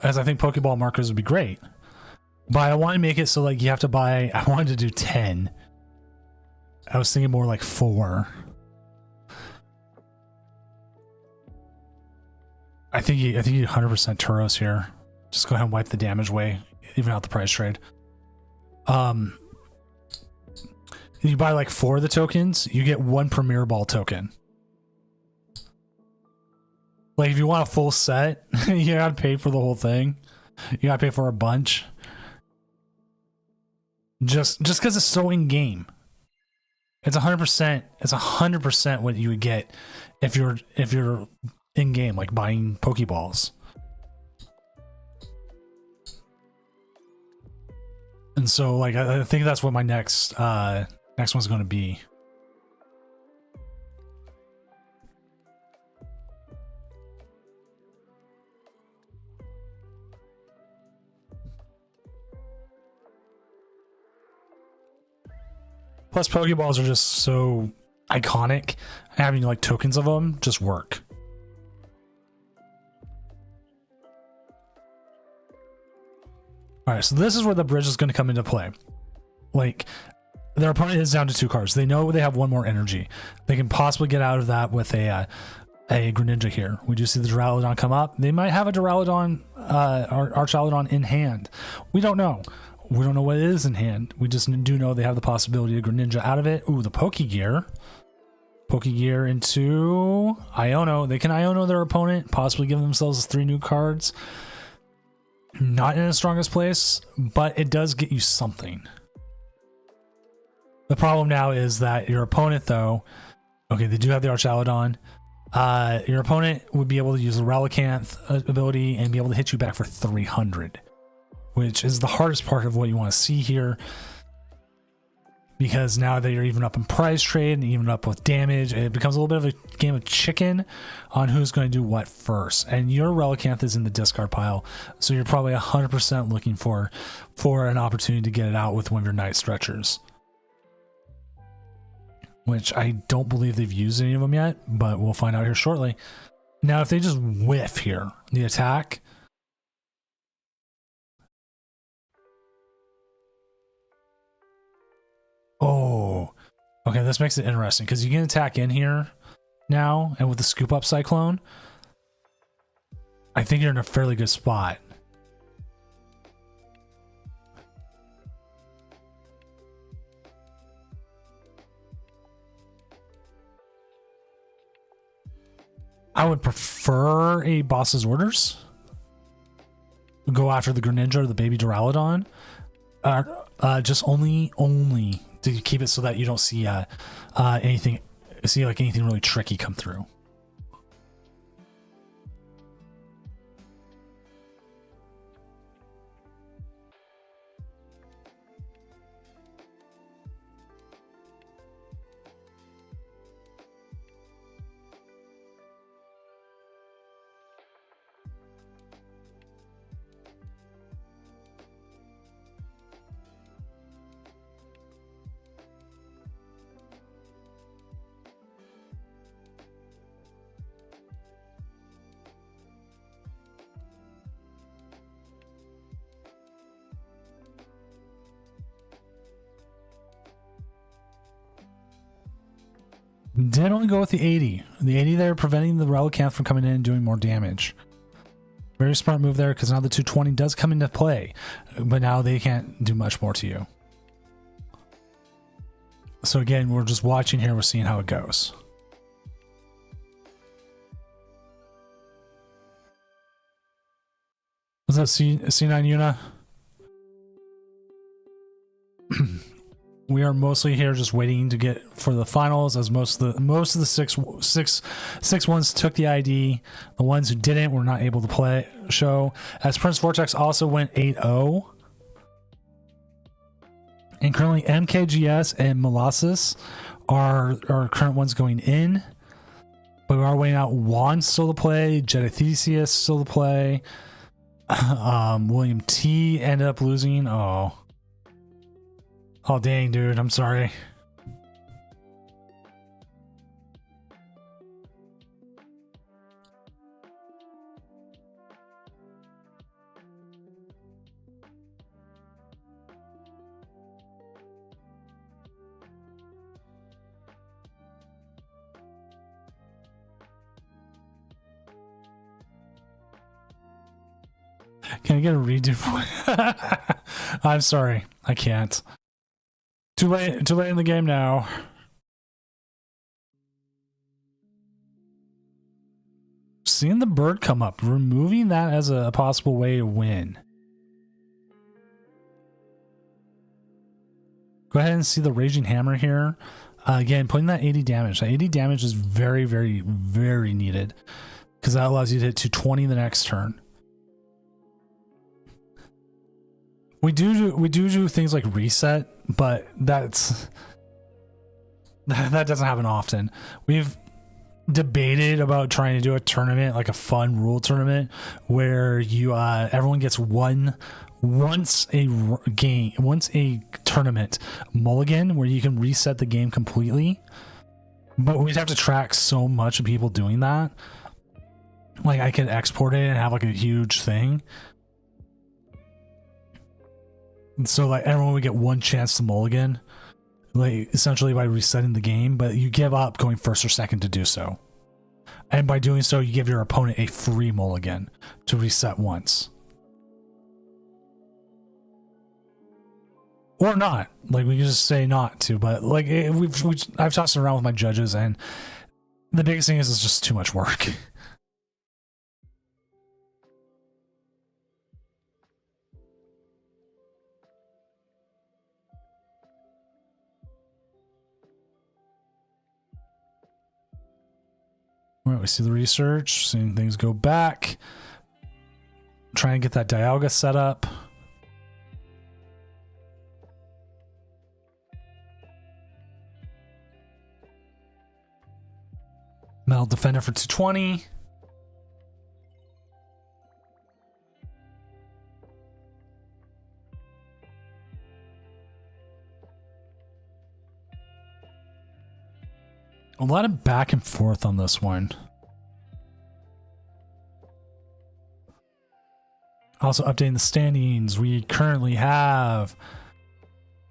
as I think Pokeball markers would be great. But I want to make it so like you have to buy. I wanted to do 10. I was thinking more like 4. I think you 100% Turos here. Just go ahead and wipe the damage away, even out the price trade. You buy like 4 of the tokens, you get 1 Premier Ball token. Like if you want a full set, you gotta pay for the whole thing. You gotta pay for a bunch. Just because it's so in game. It's 100%. It's 100% what you would get if you're in game, like buying Pokeballs. And so, like, I think that's what my next one's going to be. Plus, Pokeballs are just so iconic. Having like tokens of them just work. All right, so this is where the bridge is going to come into play. Like, their opponent is down to 2 cards. They know they have 1 more energy. They can possibly get out of that with a Greninja here. We do see the Duraludon come up. They might have a Duraludon, Archaludon in hand. We don't know. We don't know what it is in hand. We just do know they have the possibility of Greninja out of it. Ooh, the Pokegear. Pokegear into Iono. They can Iono their opponent, possibly give themselves 3 new cards. Not in the strongest place, but it does get you something. The problem now is that your opponent, though, okay, they do have the Archaludon. Your opponent would be able to use the Relicanth ability and be able to hit you back for 300, which is the hardest part of what you want to see here. Because now that you're even up in price trade and even up with damage, it becomes a little bit of a game of chicken on who's going to do what first. And your Relicanth is in the discard pile, so you're probably 100% looking for an opportunity to get it out with one of your Night Stretchers. Which I don't believe they've used any of them yet, but we'll find out here shortly. Now, if they just whiff here, the attack... Oh, okay, this makes it interesting because you can attack in here now, and with the scoop up Cyclone, I think you're in a fairly good spot. I would prefer a boss's orders. Go after the Greninja or the baby Duraludon. Just only to keep it so that you don't see anything really tricky come through. Did only go with the 80. The 80 there preventing the Relicanth from coming in and doing more damage. Very smart move there because now the 220 does come into play, but now they can't do much more to you. So again, we're just watching here. We're seeing how it goes. Was that C9 Yuna? We are mostly here just waiting to get for the finals, as most of the six ones took the ID. The ones who didn't were not able to show. As Prince Vortex also went 8-0. And currently MKGS and Molasses are current ones going in. But we are waiting out Juan still to play, Jetta still to play. William T ended up losing. Oh, dang, dude. I'm sorry. Can I get a redo? I'm sorry. I can't. Too late in the game now. Seeing the bird come up, removing that as a possible way to win. Go ahead and see the Raging Hammer here. Again, putting that 80 damage. That 80 damage is very, very, very needed because that allows you to hit 220 the next turn. We do things like reset, but that doesn't happen often. We've debated about trying to do a tournament, like a fun rule tournament, where you everyone gets once a tournament mulligan where you can reset the game completely. But we'd have to track so much of people doing that. Like I could export it and have like a huge thing. So like everyone would get one chance to mulligan, like essentially by resetting the game, but you give up going first or second to do so. And by doing so, you give your opponent a free mulligan to reset once. Or not. Like we can just say not to, but like I've tossed it around with my judges, and the biggest thing is it's just too much work. Right, we see the research, seeing things go back. Try and get that Dialga set up. Metal Defender for 220. A lot of back and forth on this one. Also updating the standings. We currently have...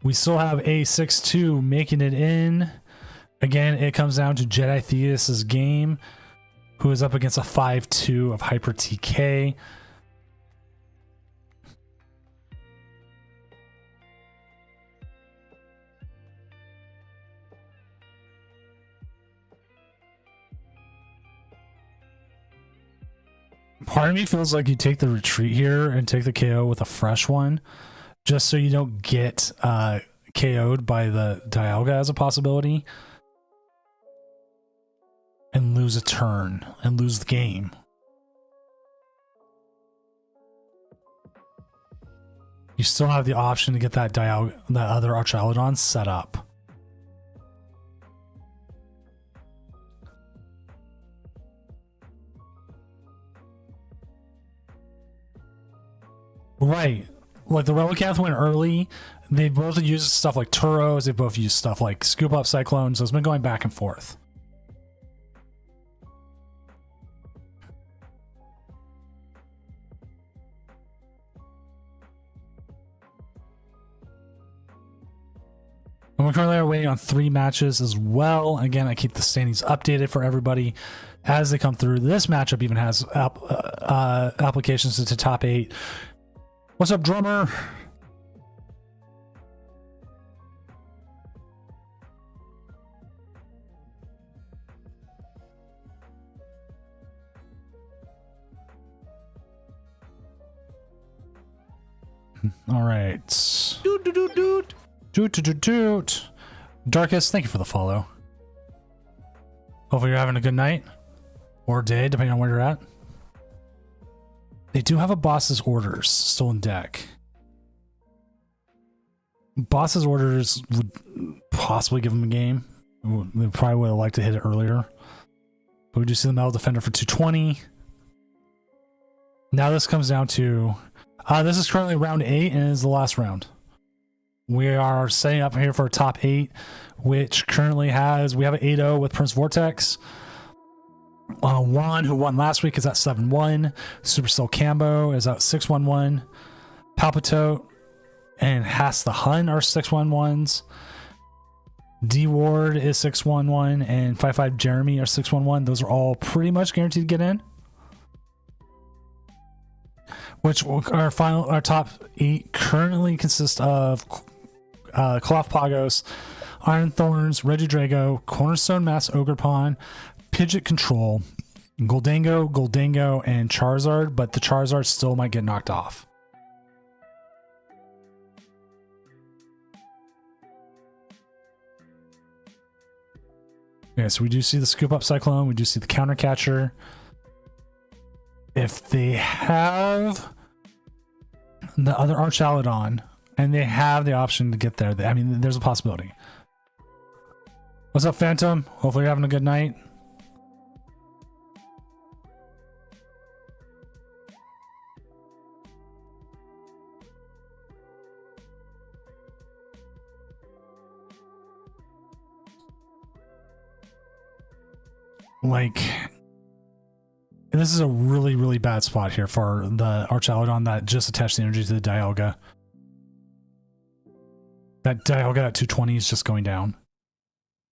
We still have a 6-2 making it in. Again, it comes down to Jedi Theus' game, who is up against a 5-2 of Hyper TK. Part of me feels like you take the retreat here and take the KO with a fresh one, just so you don't get KO'd by the Dialga as a possibility. And lose a turn and lose the game. You still have the option to get that Dialga, that other Archaludon set up. Right. Like the Relicanth went early. They both use stuff like Turos. They both use stuff like Scoop Up Cyclones. So it's been going back and forth. And we're currently waiting on 3 matches as well. Again, I keep the standings updated for everybody as they come through. This matchup even has applications into top 8. What's up, drummer? All right. Doot, doot, doot, doot. Doot, doot, doot, doot. Darkest, thank you for the follow. Hopefully you're having a good night or day, depending on where you're at. They do have a boss's orders still in deck. Boss's orders would possibly give them a game. They probably would have liked to hit it earlier. But we do see the Metal Defender for 220. Now this comes down to... this is currently round 8 and is the last round. We are setting up here for a top 8, which currently has... We have an 8-0 with Prince Vortex. Juan, who won last week, is at 7-1. Supercell Cambo is at 6-1-1. Palpitote and Hass the Hun are 6-1-1s. D Ward is 6-1-1, and 5-5 Jeremy are 6-1-1. Those are all pretty much guaranteed to get in. Which our top 8 currently consist of Cloth Pagos, Iron Thorns, Regidrago, Cornerstone Mass Ogerpon, Pidgeot Control, Goldango, and Charizard, but the Charizard still might get knocked off. Okay, so we do see the Scoop Up Cyclone, we do see the Counter Catcher. If they have the other Archaludon and they have the option to get there, I mean, there's a possibility. What's up, Phantom? Hopefully you're having a good night. Like, this is a really, really bad spot here for the Archaludon that just attached the energy to the Dialga. That Dialga at 220 is just going down.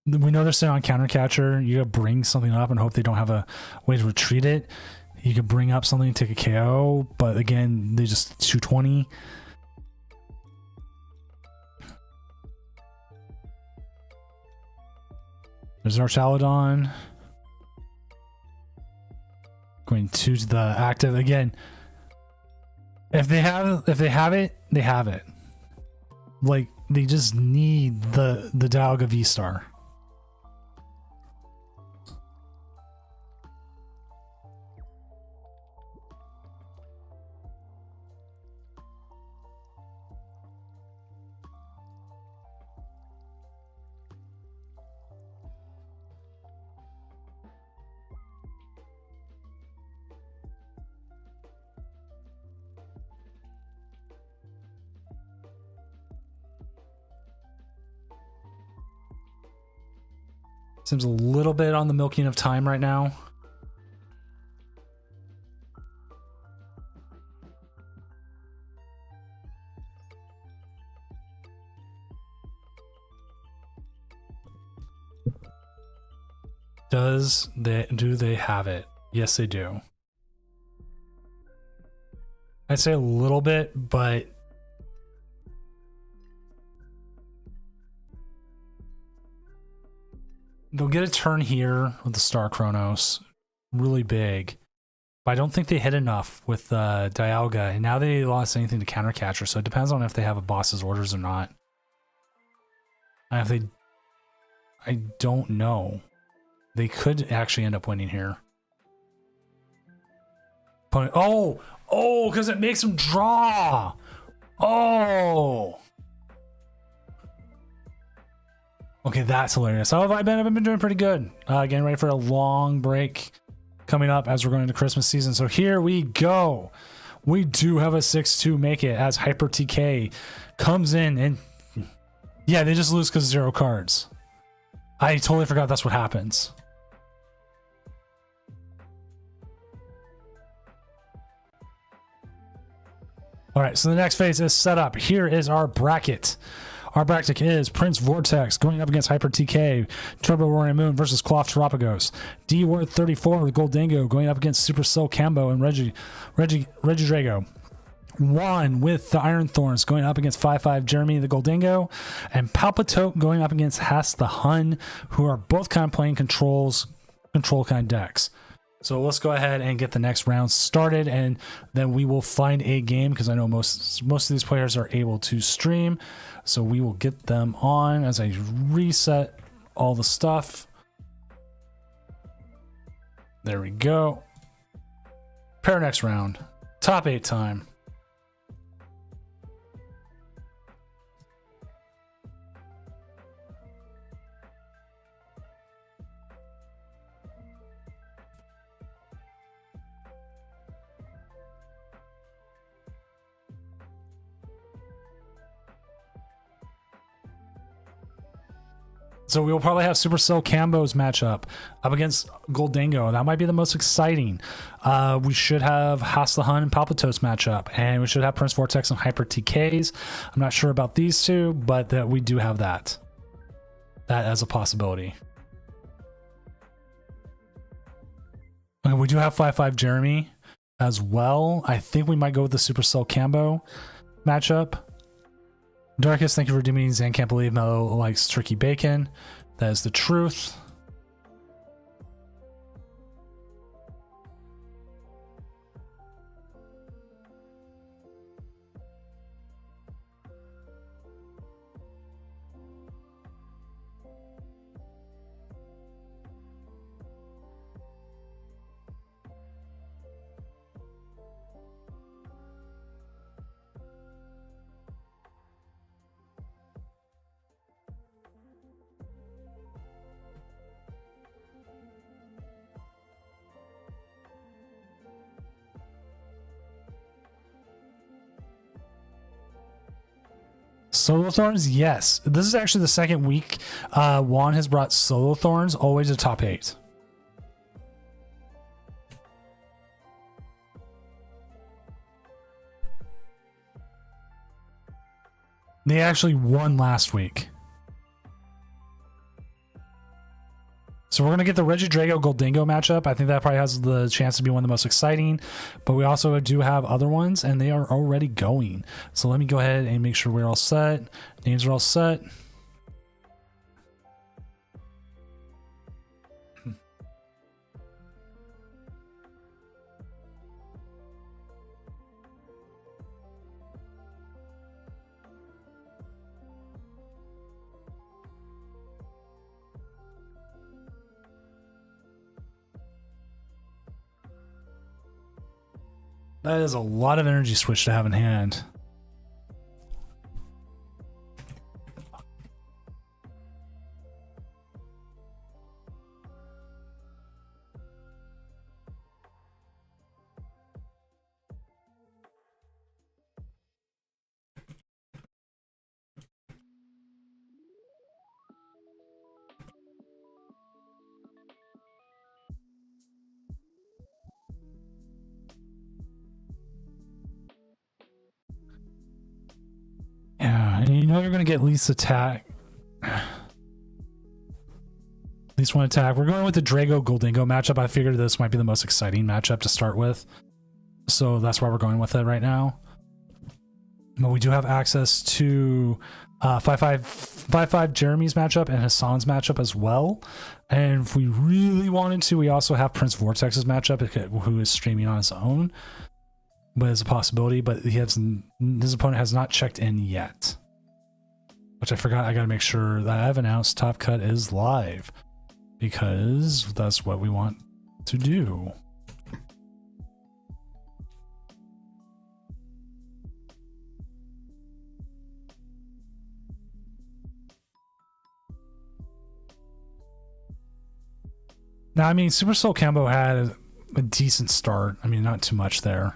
We know they're sitting on Counter Catcher. You gotta bring something up and hope they don't have a way to retreat it. You could bring up something to take a KO, but again, they just 220. There's Archaludon. Going to the active again. If they have it, they have it. Like, they just need the Dialga V-Star. Seems a little bit on the milking of time right now. Do they have it? Yes, they do. I'd say a little bit, but they'll get a turn here with the Star Chronos, really big. But I don't think they hit enough with Dialga, and now they lost anything to counter catcher, so it depends on if they have a boss's orders or not. And if they, I don't know. They could actually end up winning here. Oh, because it makes them draw. Oh. Okay, that's hilarious. How have I been? I've been doing pretty good. Getting ready for a long break coming up as we're going into Christmas season. So here we go. We do have a 6-2 make it as Hyper TK comes in and yeah, they just lose because 0 cards. I totally forgot that's what happens. All right, so the next phase is set up. Here is our bracket. Our bracket is Prince Vortex going up against Hyper TK, Turbo Roaring Moon versus Cloth Terapagos, D Word 34 with Goldango going up against Super Soul Cambo and Regidrago. 1 with the Iron Thorns going up against 5-5 Jeremy the Goldango, and Palpitote going up against Hass the Hun, who are both kind of playing control kind decks. So let's go ahead and get the next round started, and then we will find a game because I know most of these players are able to stream. So we will get them on as I reset all the stuff. There we go. Pair next round. Top 8 time. So we will probably have Super Soul Cambo's matchup up against Goldango. That might be the most exciting. We should have Haslahan and Palpito's matchup, and we should have Prince Vortex and Hyper TKs. I'm not sure about these two, but that we do have that as a possibility. And we do have 5-5 Jeremy as well. I think we might go with the Super Soul Cambo matchup. Darkest, thank you for doing Zan can't believe Mello likes turkey bacon. That is the truth. Solo Thorns, yes. This is actually the second week Juan has brought Solo Thorns always a top 8. They actually won last week. So we're going to get the Regidrago Goldango matchup. I think that probably has the chance to be one of the most exciting. But we also do have other ones, and they are already going. So let me go ahead and make sure we're all set. Names are all set. That is a lot of energy switch to have in hand. know you're going to get at least attack. At least one attack. We're going with the Drago Goldingo matchup. I figured this might be the most exciting matchup to start with. So that's why we're going with it right now. But we do have access to 5-5 Jeremy's matchup and Hassan's matchup as well. And if we really wanted to, we also have Prince Vortex's matchup, who is streaming on his own. But it's a possibility. But his opponent has not checked in yet. Which I forgot. I got to make sure that I've announced Top Cut is live. Because that's what we want to do. Now, I mean, Super Soul Combo had a decent start. I mean, not too much there.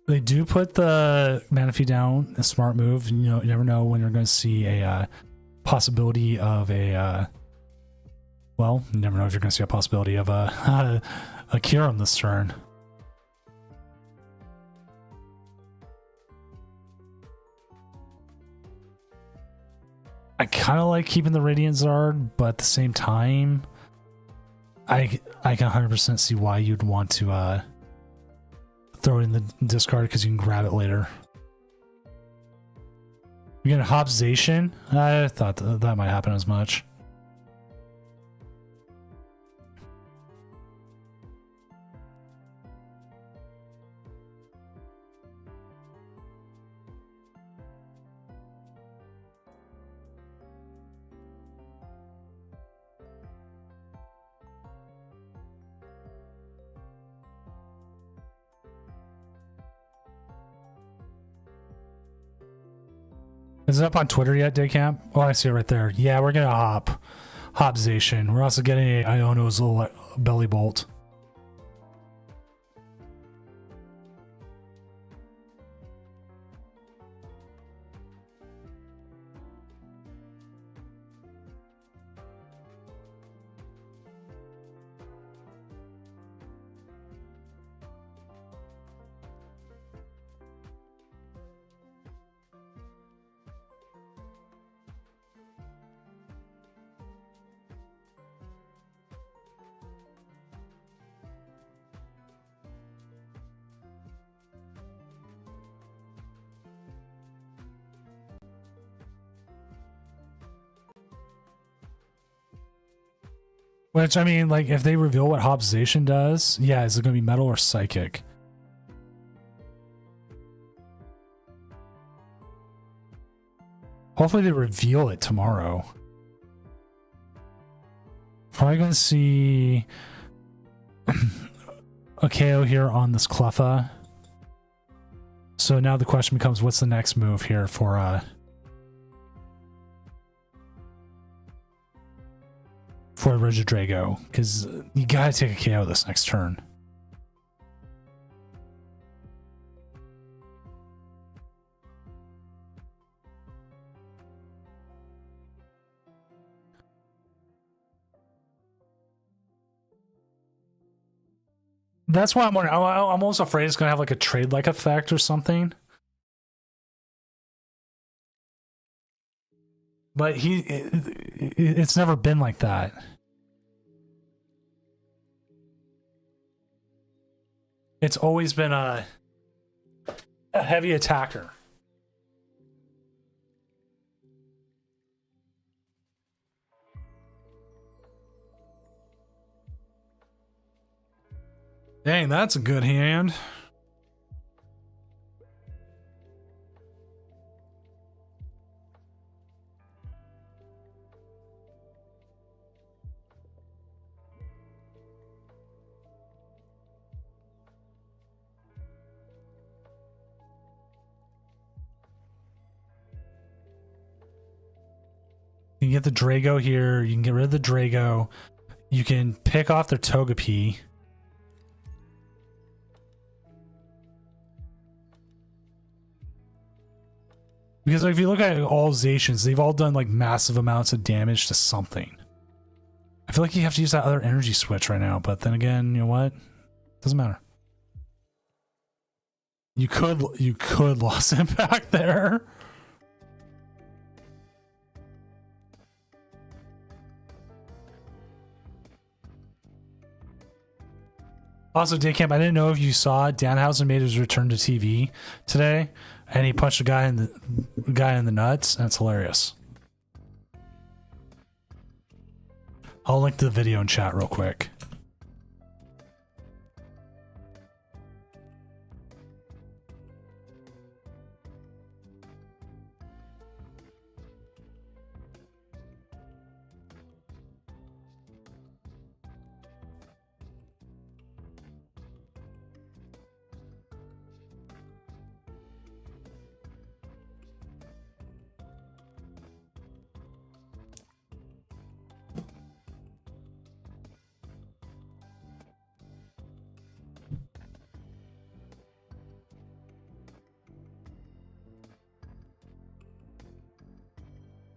They do put the Manaphy down, a smart move. You know, you never know when you're going to see a possibility of a. Well, you never know if you're going to see a possibility of a Kyurem this turn. I kind of like keeping the Radiant Zard, but at the same time, I can 100% see why you'd want to throw it in the discard because you can grab it later. You get a Hopzation? I thought that might happen as much. Is it up on Twitter yet, Daycamp? Oh, I see it right there. Yeah, we're getting a Hopzation. We're also getting a Iono's little belly bolt. Which, I mean, like, if they reveal what Hopzation does, yeah, is it going to be metal or psychic? Hopefully they reveal it tomorrow. Probably going to see a KO here on this Cleffa. So now the question becomes, what's the next move here for Regidrago, because you gotta take a KO this next turn. That's why I'm wondering. I'm almost afraid it's gonna have like a trade-like effect or something. But it's never been like that. It's always been a heavy attacker. Dang, that's a good hand. can get the Drago here. You can get rid of the Drago. You can pick off their Togepi. Because like, if you look at all Zacians, they've all done like massive amounts of damage to something. I feel like you have to use that other energy switch right now, but then again, you know what? Doesn't matter. You could lost impact there. Also, Daycamp, I didn't know if you saw Danhausen made his return to TV today, and he punched a guy in the nuts, and it's hilarious. I'll link the video in chat real quick.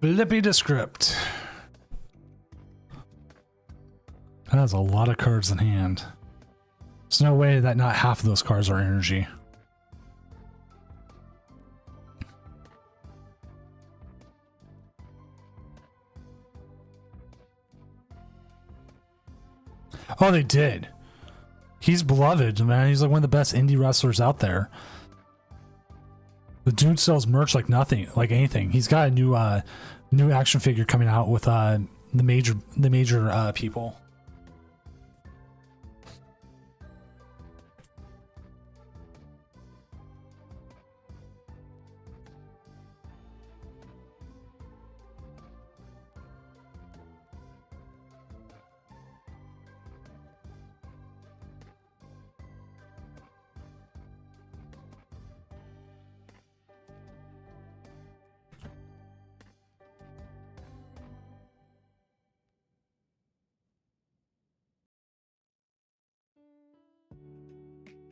Flippy Descript. That has a lot of cards in hand. There's no way that not half of those cards are energy. Oh, they did. He's beloved, man. He's like one of the best indie wrestlers out there. The dude sells merch like nothing, like anything. He's got a new action figure coming out with the major people.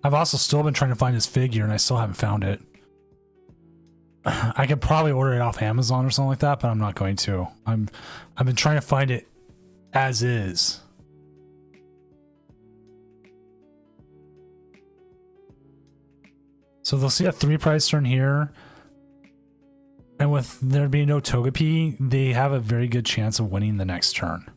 I've also still been trying to find his figure, and I still haven't found it. I could probably order it off Amazon or something like that, but I'm not going to. I've been trying to find it as is. So they'll see a 3 price turn here, and with there being no Togepi, they have a very good chance of winning the next turn.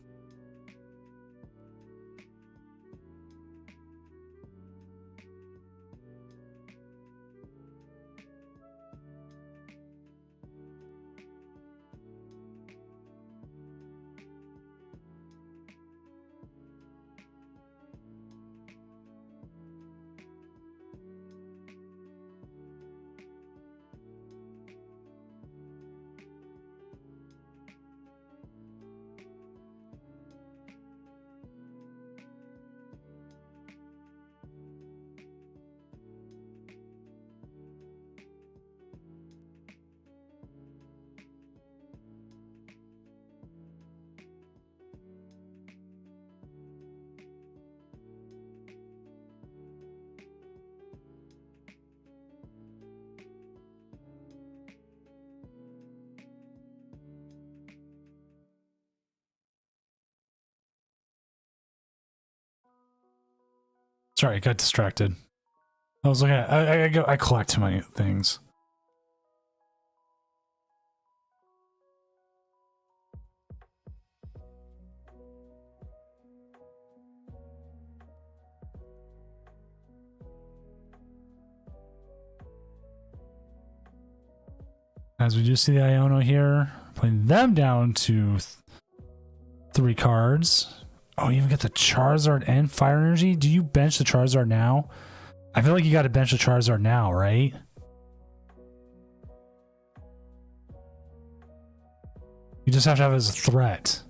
Sorry, I got distracted. I was looking at I collect too many things. As we do see the Iono here, putting them down to 3 cards. Oh, you even get the Charizard and Fire Energy? Do you bench the Charizard now? I feel like you got to bench the Charizard now, right? You just have to have it as a threat.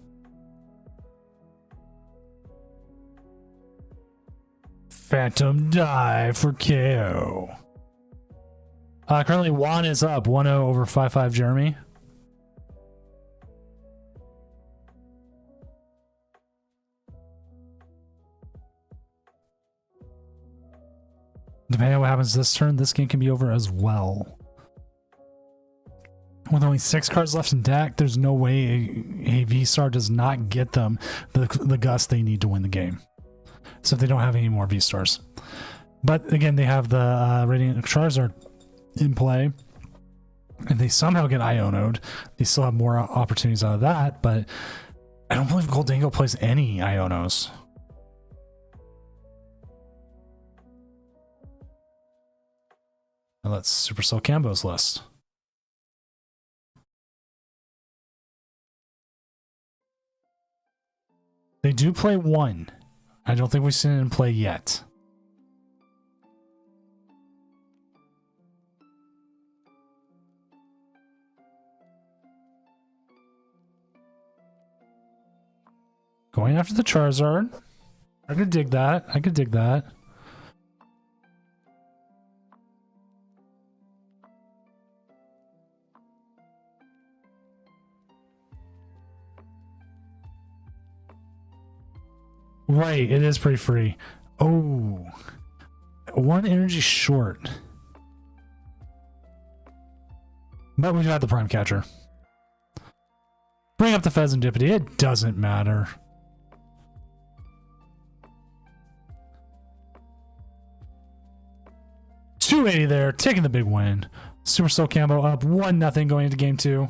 Phantom Dive for KO. Currently Juan is up 1-0 over 5-5 Jeremy. Depending on what happens this turn, this game can be over as well. With only 6 cards left in deck, there's no way a V-Star does not get them the gust they need to win the game. So if they don't have any more V-Stars. But again, they have the Radiant Charizard in play. If they somehow get Iono'd, they still have more opportunities out of that, but I don't believe Goldango plays any Ionos. And let's Supercell Cambo's list. They do play one. I don't think we've seen it in play yet. Going after the Charizard. I could dig that. I could dig that. Right, it is pretty free. Oh, 1 energy short. But we do have the Prime Catcher. Bring up the Pheasantipity. It doesn't matter. $280 there, taking the big win. Supercell Cambo up 1-0 going into game 2.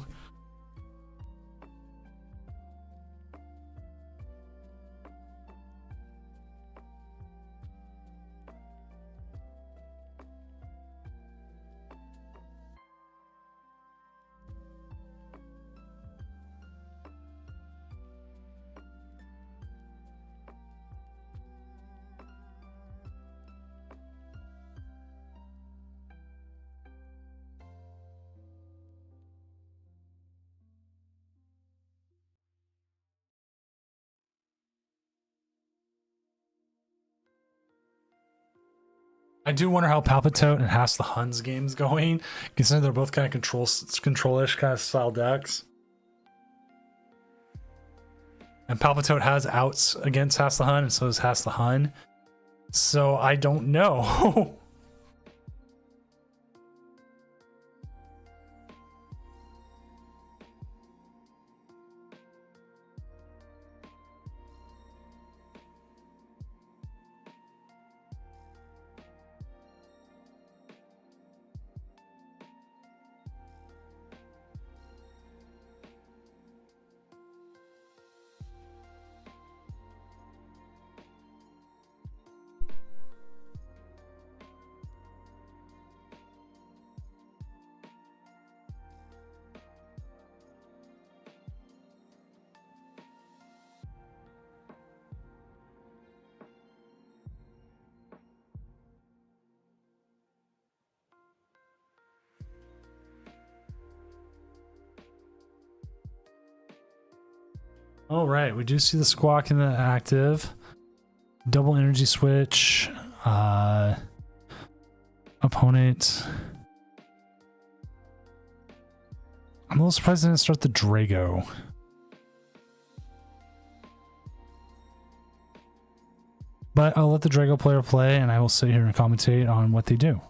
I do wonder how Palpitote and Hass the Hun's game's going, considering they're both kind of control-ish kind of style decks. And Palpitote has outs against Hass the Hun, and so does Hass the Hun. So I don't know. All right, we do see the Squawk in the active. Double energy switch. Opponent. I'm a little surprised they didn't start the Drago. But I'll let the Drago player play, and I will sit here and commentate on what they do.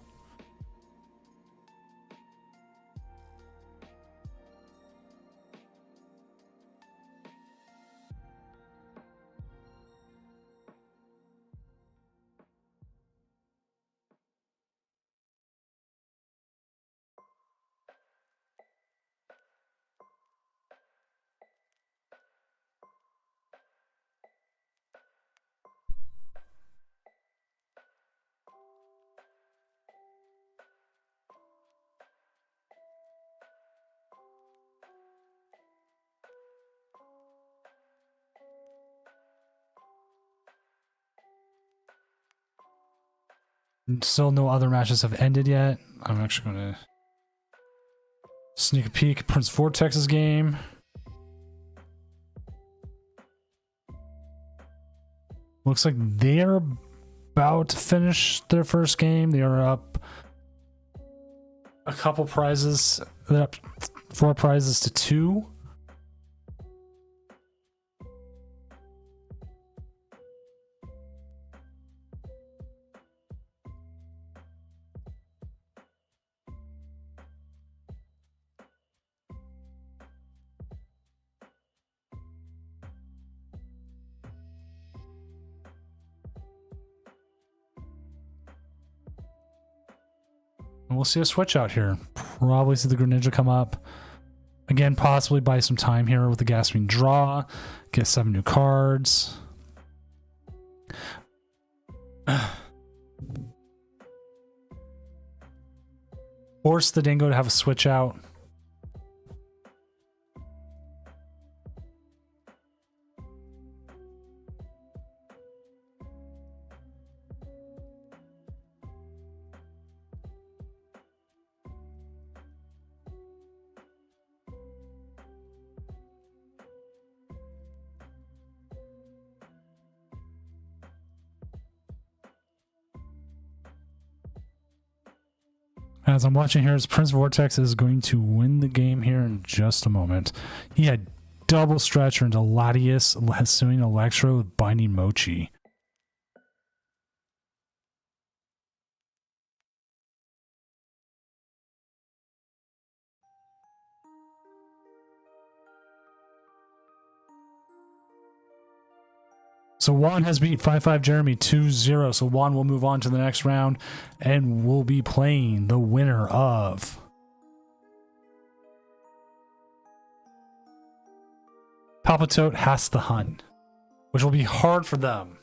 Still no other matches have ended yet. I'm actually going to sneak a peek at Prince Vortex's game. Looks like they're about to finish their first game. They are up a couple prizes. They're up 4 prizes to 2. And we'll see a switch out here. Probably see the Greninja come up. Again, possibly buy some time here with the Gasping draw. Get 7 new cards. Force the Dingo to have a switch out. As I'm watching here, as Prince Vortex is going to win the game here in just a moment. He had double stretcher into Latias, Hisuian Electro with Binding Mochi. So Juan has beat 5-5 Jeremy 2-0. So Juan will move on to the next round and will be playing the winner of Palpitote Has the Hun, which will be hard for them.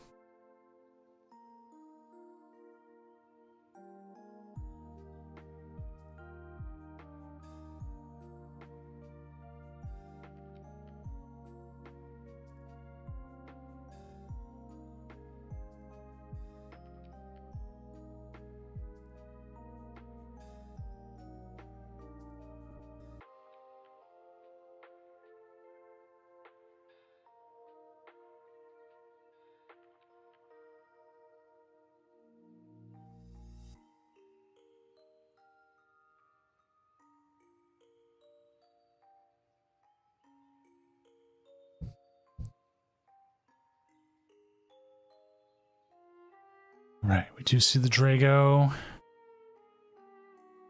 Right, we do see the Drago.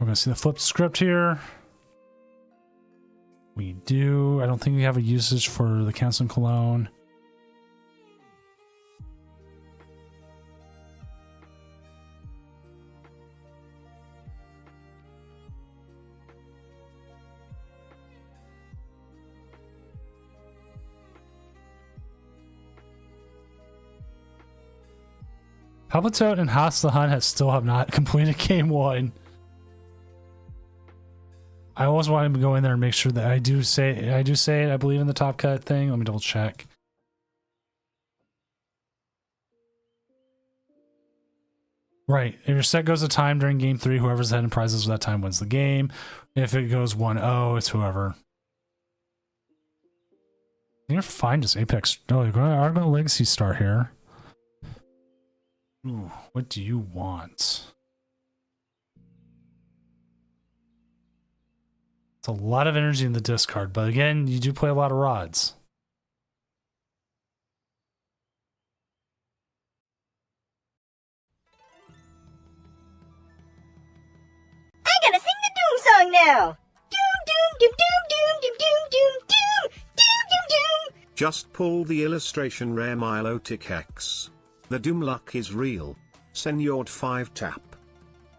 We're going to see the flipped script here. We do. I don't think we have a usage for the Council Cologne. Palpitote and Haas the Hun still have not completed game 1. I always want him to go in there and make sure that I do say it. I believe in the top cut thing. Let me double check. Right. If your set goes to time during game 3, whoever's ahead in prizes with that time wins the game. If it goes 1-0, it's whoever. You're fine, just Apex. Oh, you're going to Legacy start here. Ooh, what do you want? It's a lot of energy in the discard, but again, you do play a lot of rods. I gotta sing the Doom song now. Doom, doom, doom, doom, doom, doom, doom, doom, doom, doom, doom, doom. Just pull the illustration rare Milotic X. The Doom luck is real. Senor 5 tap.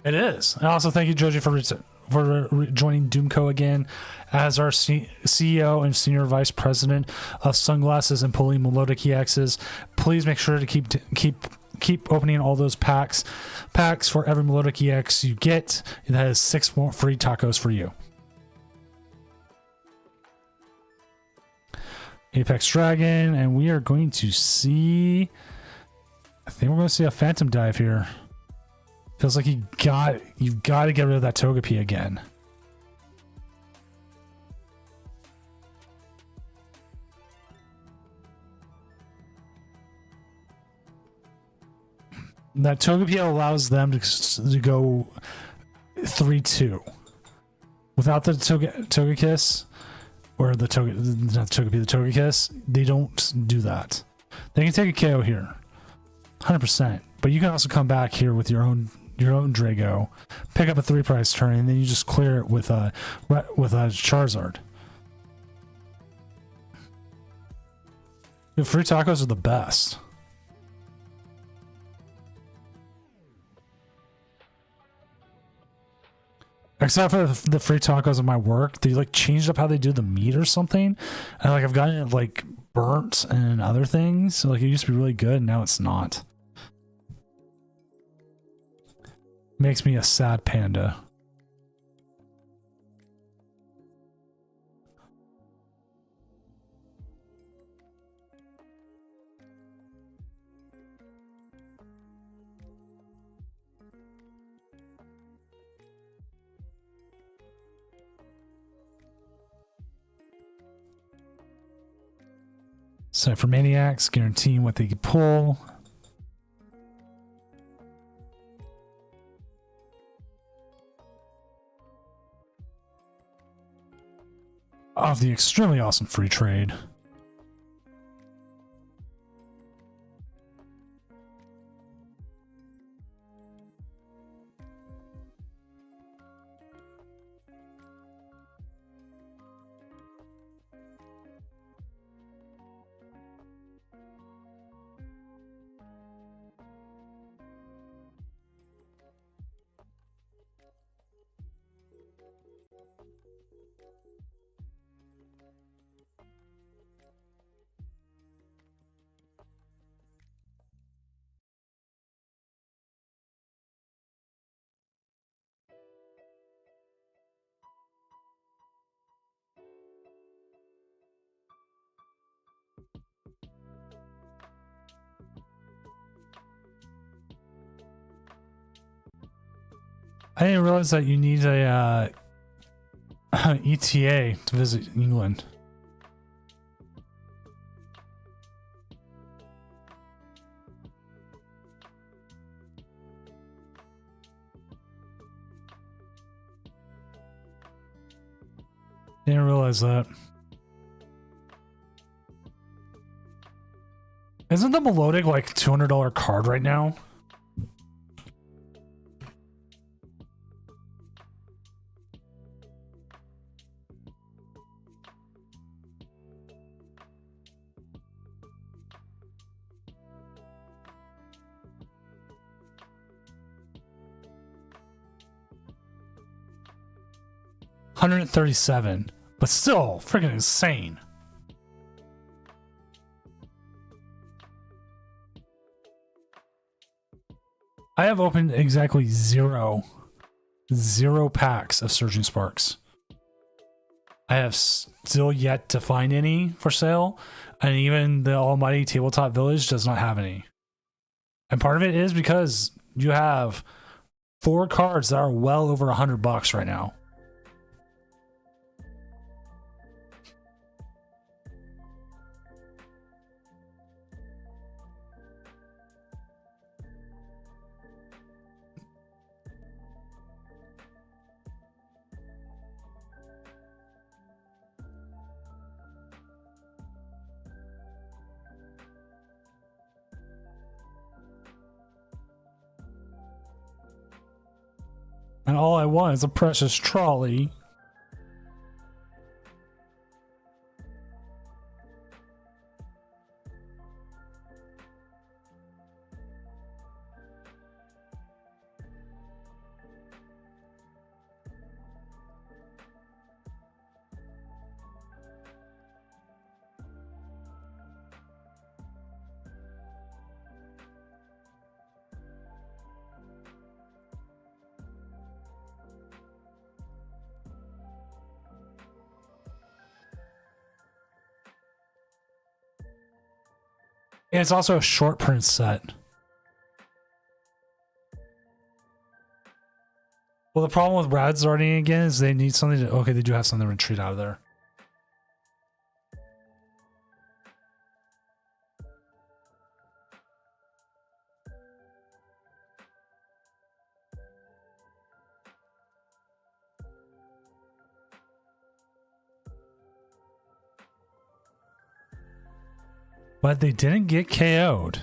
It is. And also thank you, Joji, for joining Doomco again as our CEO and Senior Vice President of Sunglasses and pulling Melodic EXs. Please make sure to keep opening all those packs for every Melodic EX you get. It has 6 more free tacos for you. Apex Dragon, and we are going to see... I think we're going to see a Phantom Dive here. Feels like you've got to get rid of that Togepi again. That Togepi allows them to go 3-2. Without the Togekiss, or the Togekiss, they don't do that. They can take a KO here. 100%, but you can also come back here with your own Drago, pick up a 3-prize turn, and then you just clear it with a Charizard. Dude, free tacos are the best. Except for the free tacos of my work, they like changed up how they do the meat or something, and like I've gotten it like burnt and other things. So like it used to be really good, and now it's not. Makes me a sad panda. So for maniacs, guaranteeing what they can pull. Off the extremely awesome free trade. I didn't realize that you need a ETA to visit England. Didn't realize that. Isn't the Melodic like $200 card right now? $137, but still freaking insane. I have opened exactly zero packs of Surging Sparks. I have still yet to find any for sale, and even the almighty Tabletop Village does not have any. And part of it is because you have 4 cards that are well over $100 right now. And all I want is a precious trolley. And it's also a short print set. Well, the problem with Rad starting again is they need something to... Okay, they do have something to retreat out of there. But they didn't get KO'd.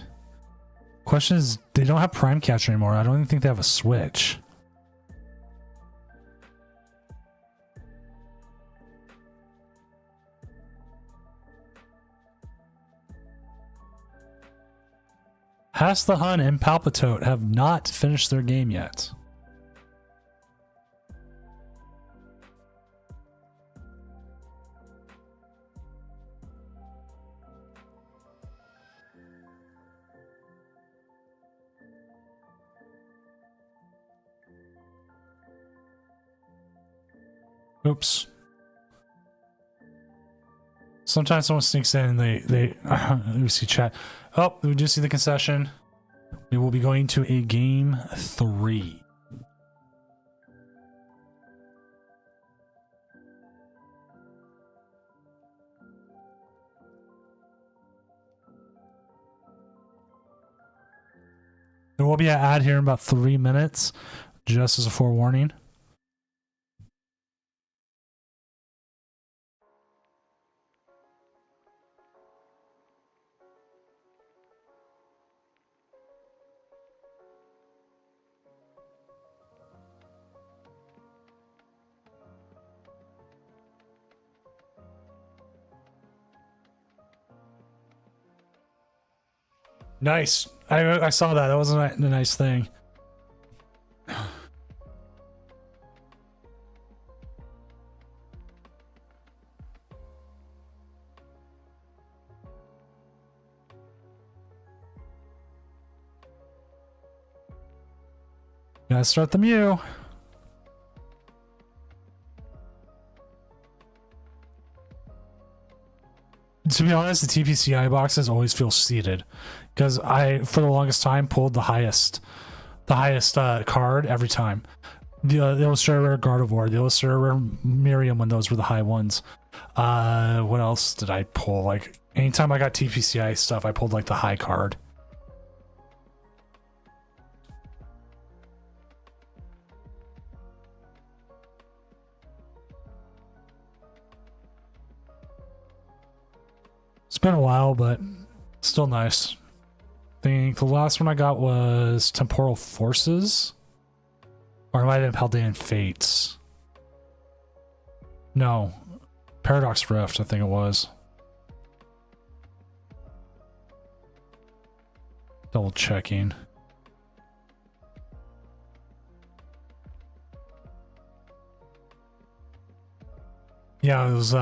Question is, they don't have Prime Catcher anymore. I don't even think they have a Switch. Hass the Hun and Palpitote have not finished their game yet. Oops. Sometimes someone sneaks in and they let me see chat. Oh, we do see the concession. We will be going to a game 3. There will be an ad here in about 3 minutes, just as a forewarning. Nice. I saw that. That was a nice thing. Gotta start the Mew. To be honest, the TPCI boxes always feel seated because I, for the longest time, pulled the highest card every time. The Illustrator Rare Gardevoir, the Illustrator Rare Miriam when those were the high ones. What else did I pull? Like anytime I got TPCI stuff, I pulled like the high card. It's been a while, but still nice. I think the last one I got was Temporal Forces. Or it might have been Paldean Fates. No. Paradox Rift, I think it was. Double checking. Yeah, it was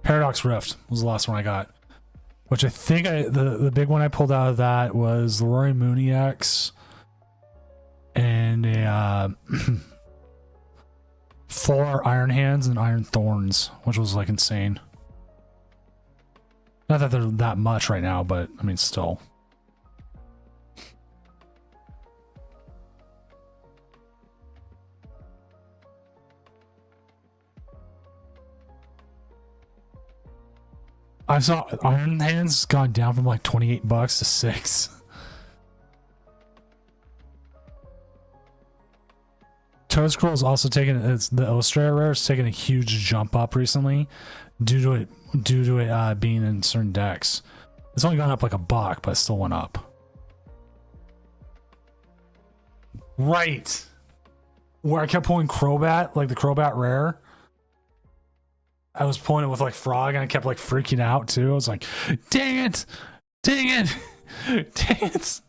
Paradox Rift was the last one I got. Which I think the big one I pulled out of that was the Rory Mooney X and a 4 Iron Hands and Iron Thorns, which was like insane. Not that they're that much right now, but I mean still. I saw Iron Hands gone down from like $28 to $6. Toad Scroll is also taking the Illustrator Rare is taking a huge jump up recently due to it being in certain decks. It's only gone up like $1, but it still went up. Right. Where I kept pulling Crobat, like the Crobat Rare. I was pulling it with like Frog and I kept like freaking out too. I was like, dang it! Dang it! Dang it!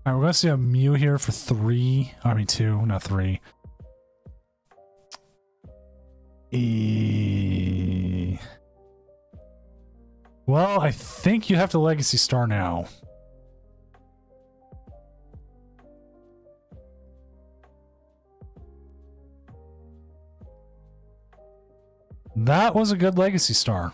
Alright, we're gonna see a Mew here for 3. I mean 2, not 3. Well, I think you have to Legacy Star now. That was a good Legacy Star.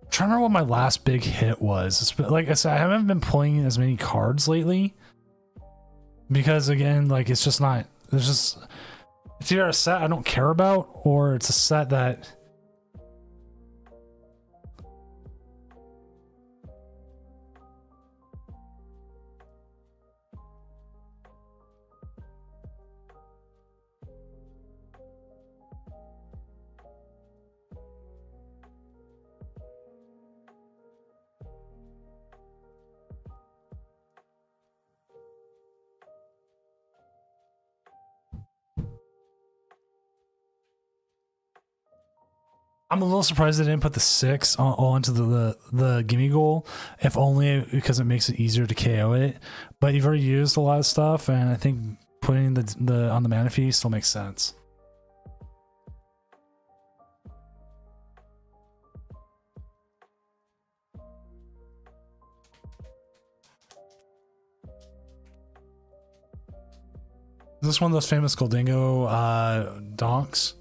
I'm trying to remember what my last big hit was. It's been, like I said, I haven't been playing as many cards lately because again, like it's just not. There's just it's either a set I don't care about or it's a set that. I'm a little surprised they didn't put the 6 onto the gimme goal, if only because it makes it easier to KO it. But you've already used a lot of stuff, and I think putting the on the mana fee still makes sense. Is this one of those famous Goldingo donks?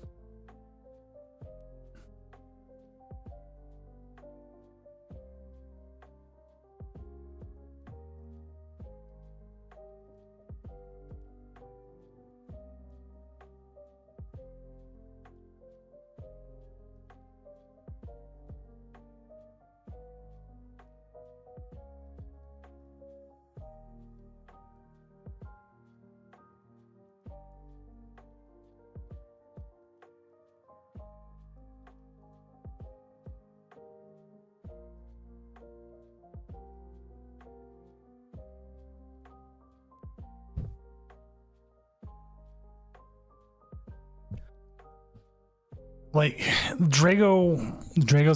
Like Drago's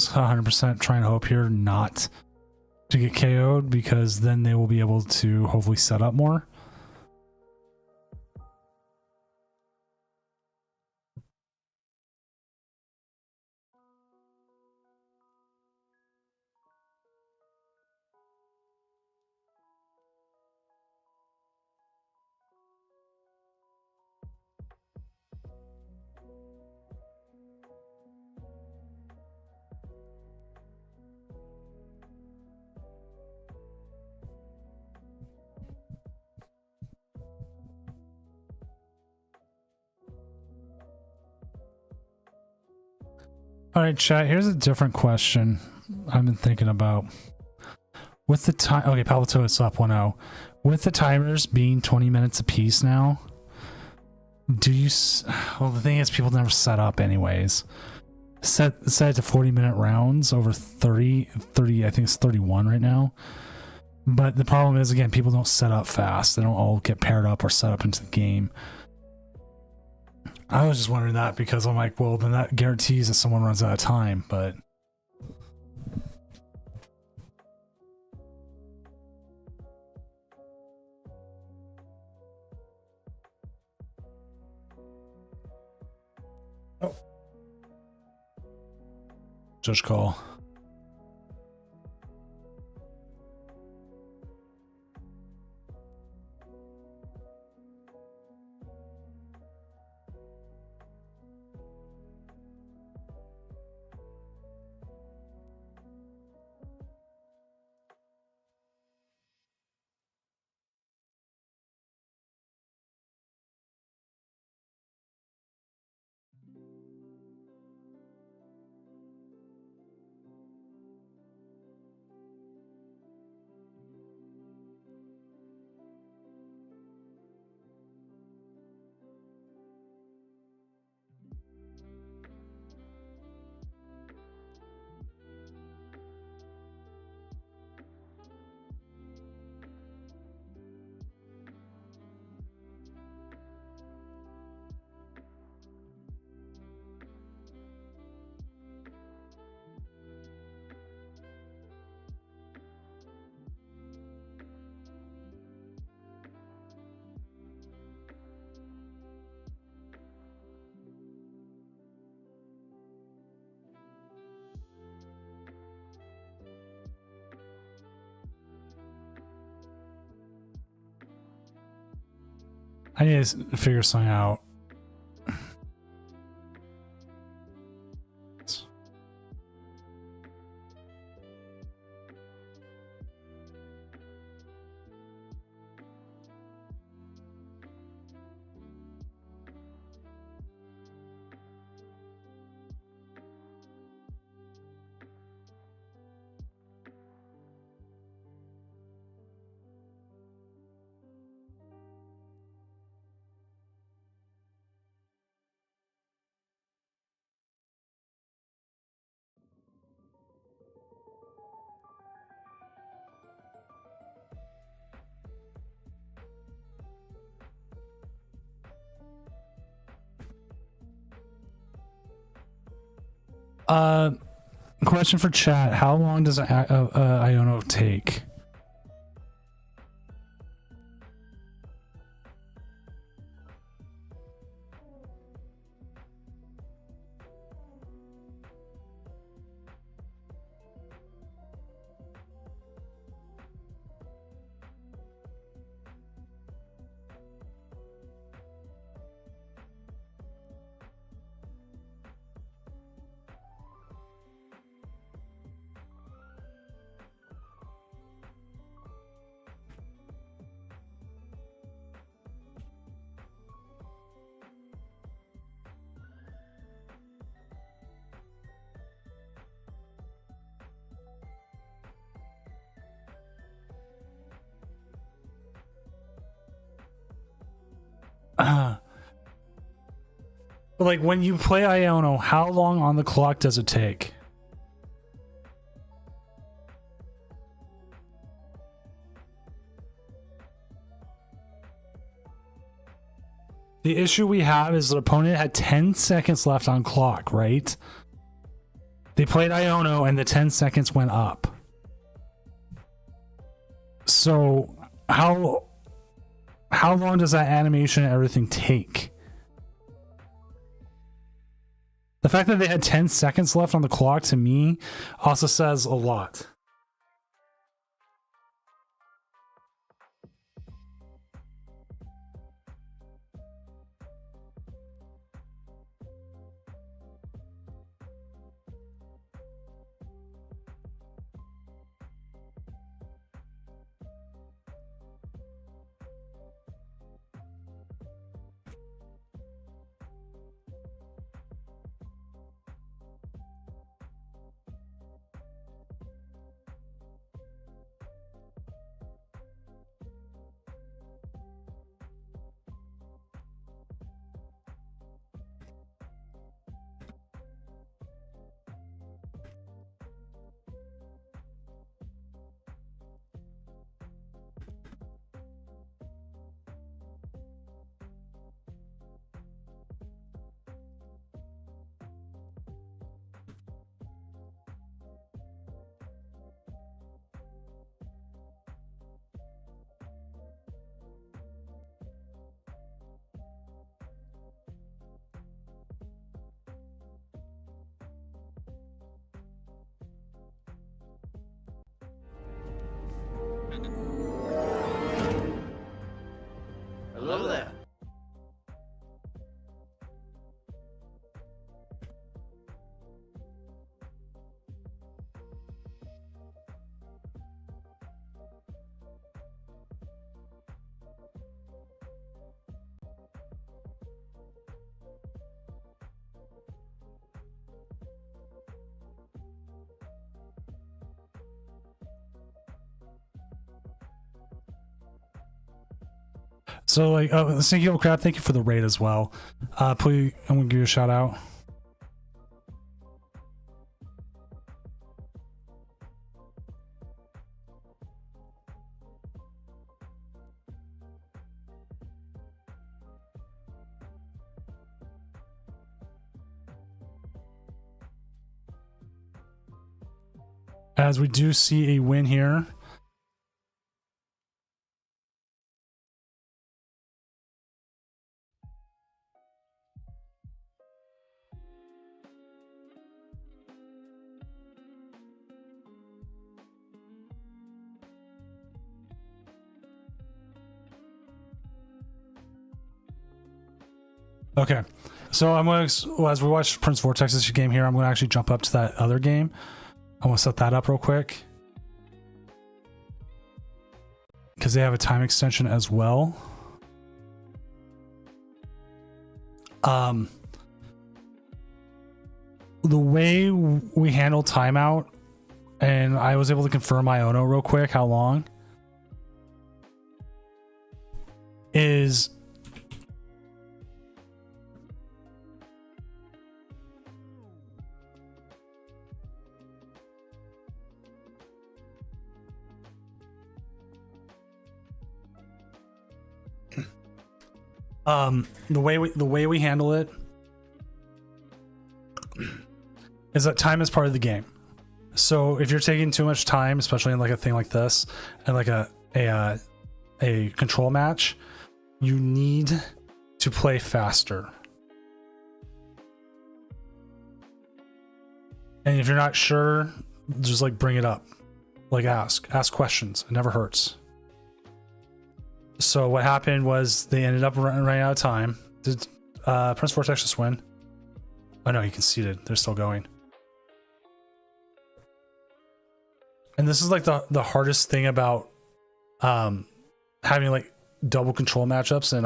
100% trying to hope here not to get KO'd, because then they will be able to hopefully set up more. All right, chat, here's a different question I've been thinking about. With the time, okay, Palpito is up 1-0. With the timers being 20 minutes apiece now, do you, well, the thing is people never set up anyways. Set it to 40-minute rounds over 30, I think it's 31 right now. But the problem is, again, people don't set up fast. They don't all get paired up or set up into the game. I was just wondering that because I'm like, well, then that guarantees that someone runs out of time, but... Oh. Judge call. I need to figure something out. Question for chat: how long does Iono take? Like when you play Iono, how long on the clock does it take? The issue we have is the opponent had 10 seconds left on clock, right? They played Iono and the 10 seconds went up. So how long does that animation and everything take? The fact that they had 10 seconds left on the clock to me also says a lot. Hello there. So like, oh, Sneaky Old Crab, thank you for the raid as well. Please, I'm gonna give you a shout out. As we do see a win here. Okay, so I'm gonna, as we watch Prince Vortex's game here, I'm gonna actually jump up to that other game. I want to set that up real quick because they have a time extension as well. The way we handle timeout, and I was able to confirm Iono real quick how long is the way we handle it is that time is part of the game. So if you're taking too much time, especially in like a thing like this, and like a control match, you need to play faster. And if you're not sure, just like bring it up. Like ask questions. It never hurts. So what happened was they ended up running out of time. Did Prince Vortex just win? Oh no, he conceded. They're still going. And this is like the hardest thing about having like double control matchups in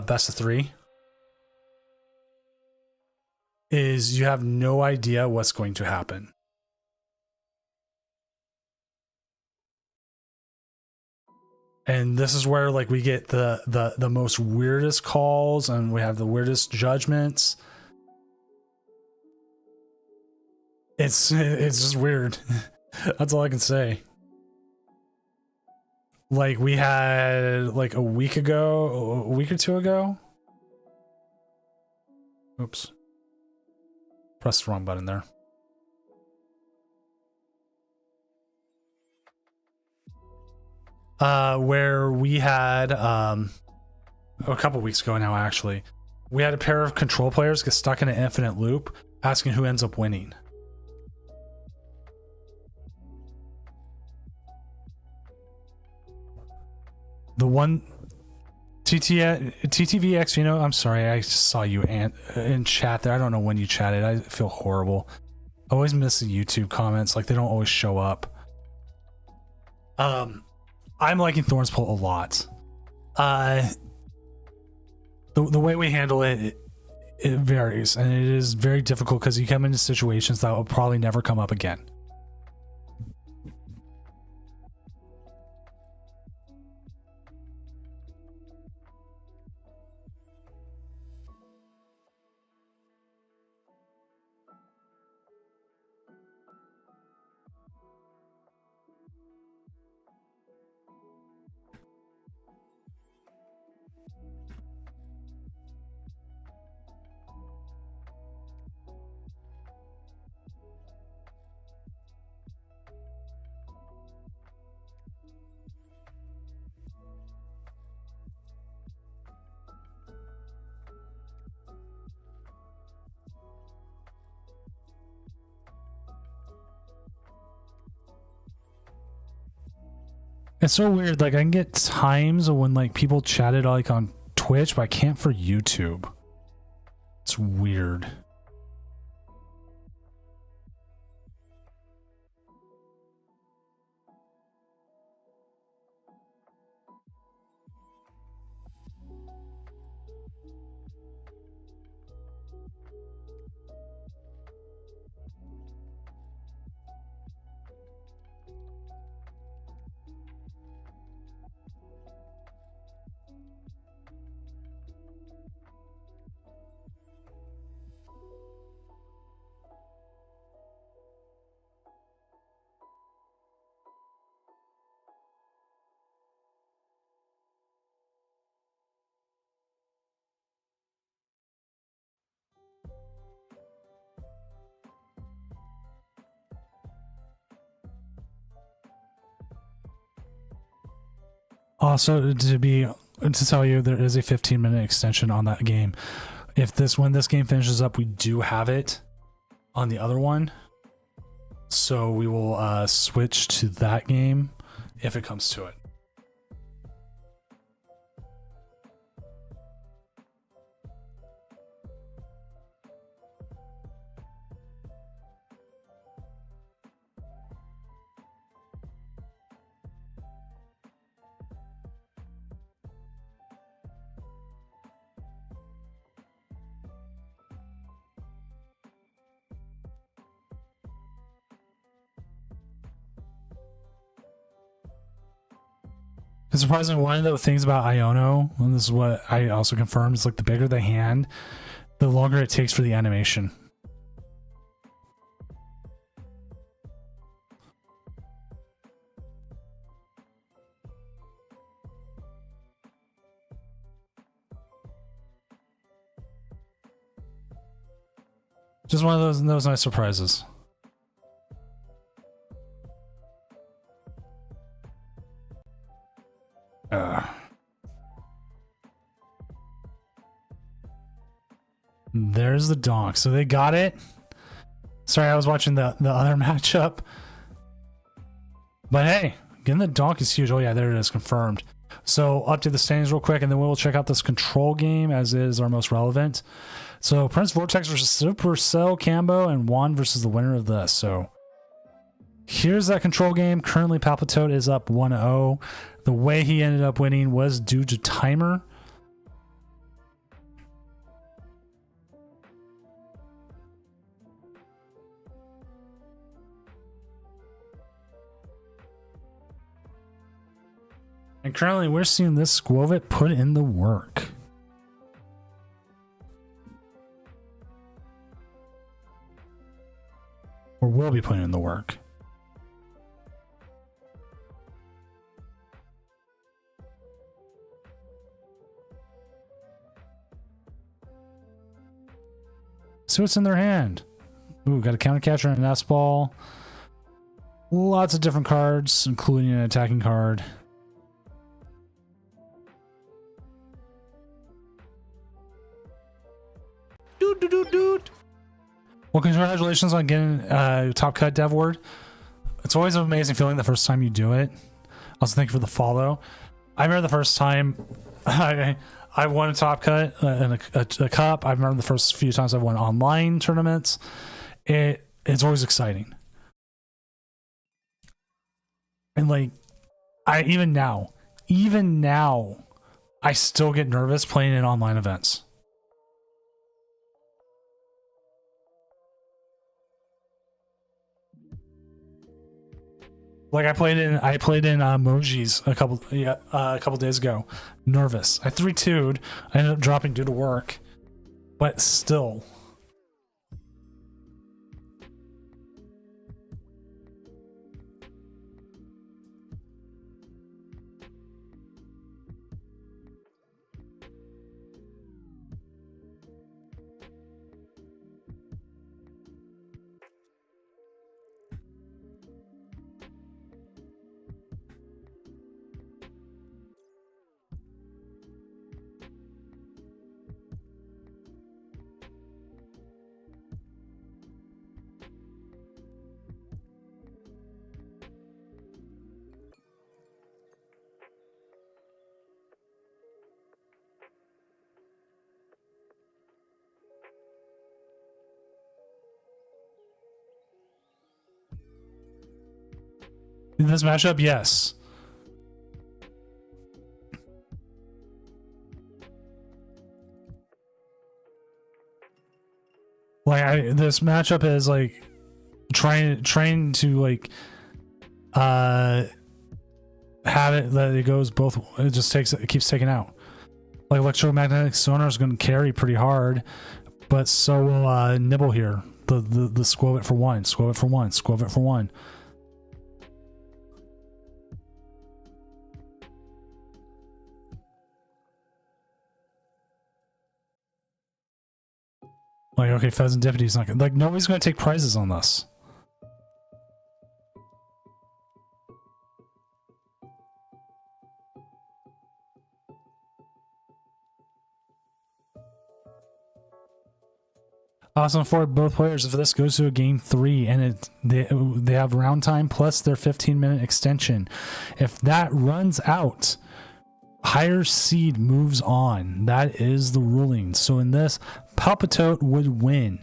best of 3 is you have no idea what's going to happen. And this is where like we get the most weirdest calls and we have the weirdest judgments. It's just weird. That's all I can say. Like we had like a week or two ago. Oops. Pressed the wrong button there. Where we had a couple weeks ago now, actually, we had a pair of control players get stuck in an infinite loop, asking who ends up winning. The one TTVX, you know, I'm sorry, I just saw you in chat there. I don't know when you chatted. I feel horrible. I always miss the YouTube comments, like they don't always show up. I'm liking Thorn's Pull a lot. The way we handle it varies, and it is very difficult because you come into situations that will probably never come up again. It's so weird. Like I can get times when like people chatted like on Twitch, but I can't for YouTube. It's weird. Also, to tell you, there is a 15-minute extension on that game. When this game finishes up, we do have it on the other one, so we will switch to that game if it comes to it. It's surprising. One of the things about Iono, and this is what I also confirmed, is like the bigger the hand, the longer it takes for the animation. Just one of those nice surprises. There's the donk. So they got it. Sorry, I was watching the other matchup. But hey, getting the donk is huge. Oh yeah, there it is, confirmed. So update the standings real quick, and then we'll check out this control game as is our most relevant. So Prince Vortex versus Supercell Cambo, and Juan versus the winner of this. So here's that control game. Currently, Palpitoad is up 1-0. The way he ended up winning was due to timer. And currently, we're seeing this Squovit put in the work. Or will be putting in the work. See what's in their hand. Ooh, got a counter catcher and an S-ball. Lots of different cards, including an attacking card. Well, congratulations on getting top cut, Dev Word. It's always an amazing feeling the first time you do it. Also, thank you for the follow. I remember the first time I won a top cut and a cup. I remember the first few times I won online tournaments. It's always exciting. And like, even now, I still get nervous playing in online events. Like I played in Moji's a couple days ago. Nervous. I 3-2'd. I ended up dropping due to work, but still. In this matchup, yes. Like this matchup is like trying to like have it that it goes both. It keeps taking out. Like electromagnetic sonar is going to carry pretty hard, but so will Nibble here. The Squovit for one, Squovit for one, Squovit for one. Like, okay, Pheasant Deputy's not gonna, like, nobody's gonna take prizes on this. Awesome for both players. If this goes to a game 3 and they have round time plus their 15-minute extension, if that runs out, higher seed moves on. That is the ruling. So in this, Palpitoad would win.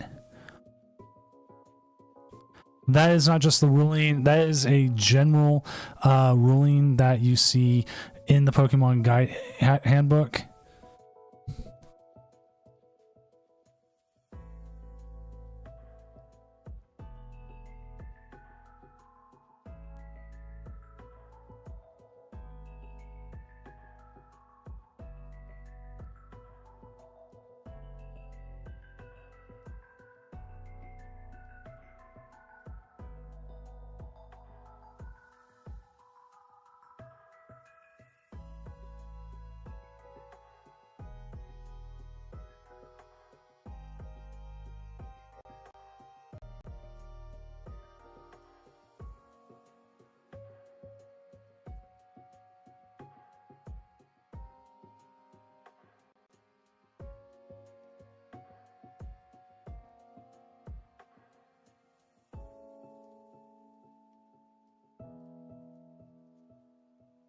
That is not just the ruling. That is a general ruling that you see in the Pokemon Guide handbook.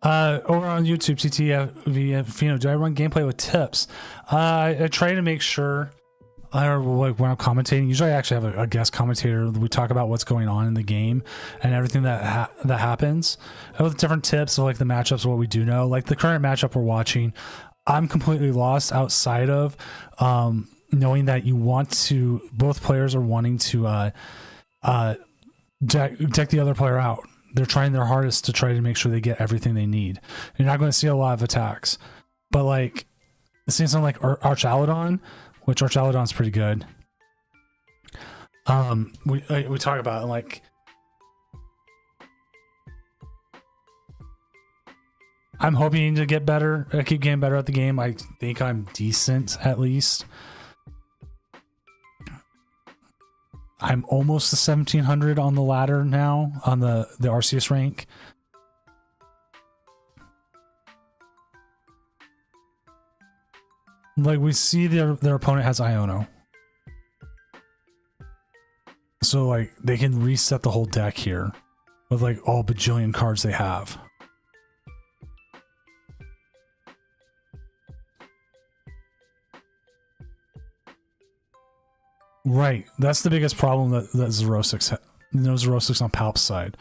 Over on YouTube, TTV, do I run gameplay with tips? I try to make sure, or like when I'm commentating, usually I actually have a guest commentator. We talk about what's going on in the game and everything that happens, and with different tips of like the matchups, what we do know. Like the current matchup we're watching, I'm completely lost outside of knowing that both players are wanting to deck the other player out. They're trying their hardest to try to make sure they get everything they need. You're not going to see a lot of attacks, but like seeing something like Archaladon, which Archaladon's pretty good. We talk about like I'm hoping to get better. I keep getting better at the game. I think I'm decent at least. I'm almost to 1700 on the ladder now on the Arceus rank. Like we see their opponent has Iono. So like they can reset the whole deck here with like all bajillion cards they have. Right, that's the biggest problem that Xerosix Xerosix on Palp's side.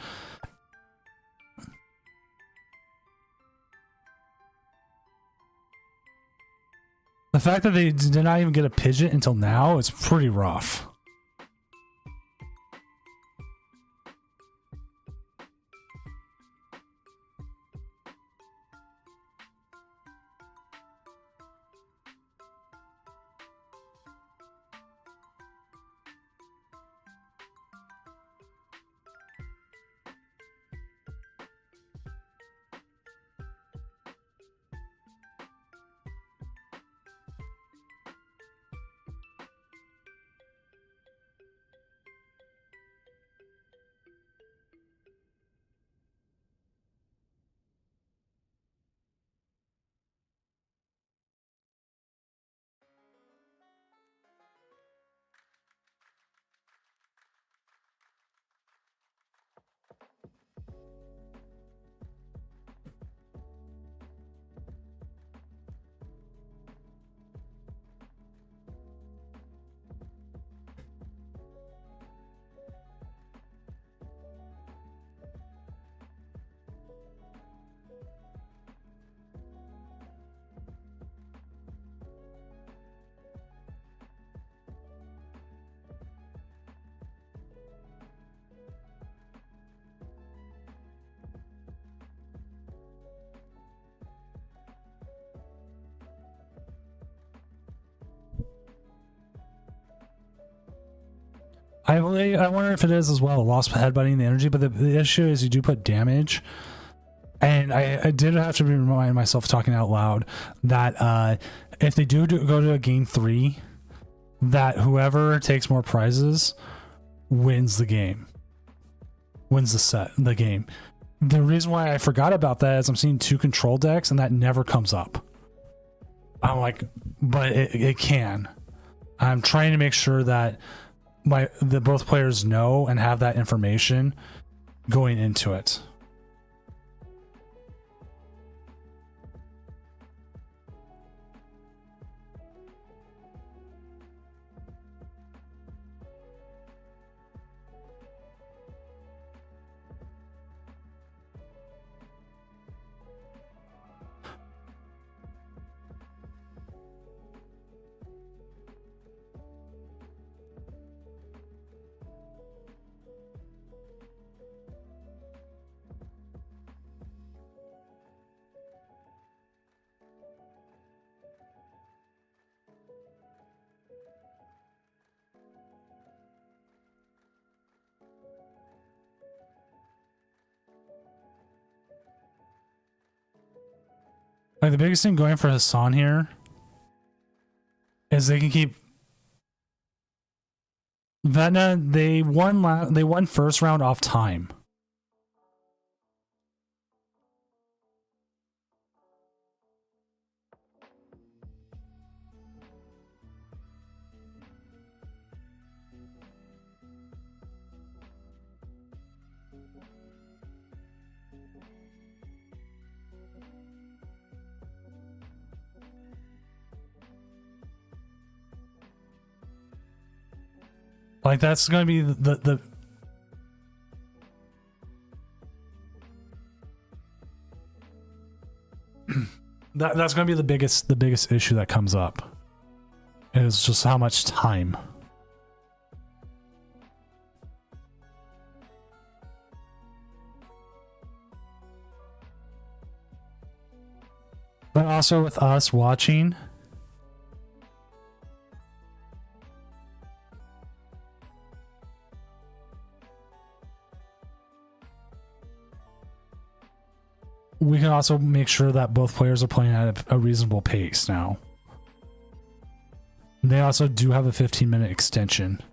The fact that they did not even get a Pidgeot until now is pretty rough. I wonder if it is as well, lost headbutting the energy, but the issue is you do put damage. And I did have to remind myself talking out loud that if they go to a game 3, that whoever takes more prizes wins the game. Wins the game. The reason why I forgot about that is I'm seeing 2 control decks and that never comes up. I'm like, but it can. I'm trying to make sure that both players know and have that information going into it. Like the biggest thing going for Hassan here is they can keep Vena. They won first round off time. Like that's going to be the that's going to be the biggest issue that comes up is just how much time. But also with us watching, we can also make sure that both players are playing at a reasonable pace now. They also do have a 15-minute extension.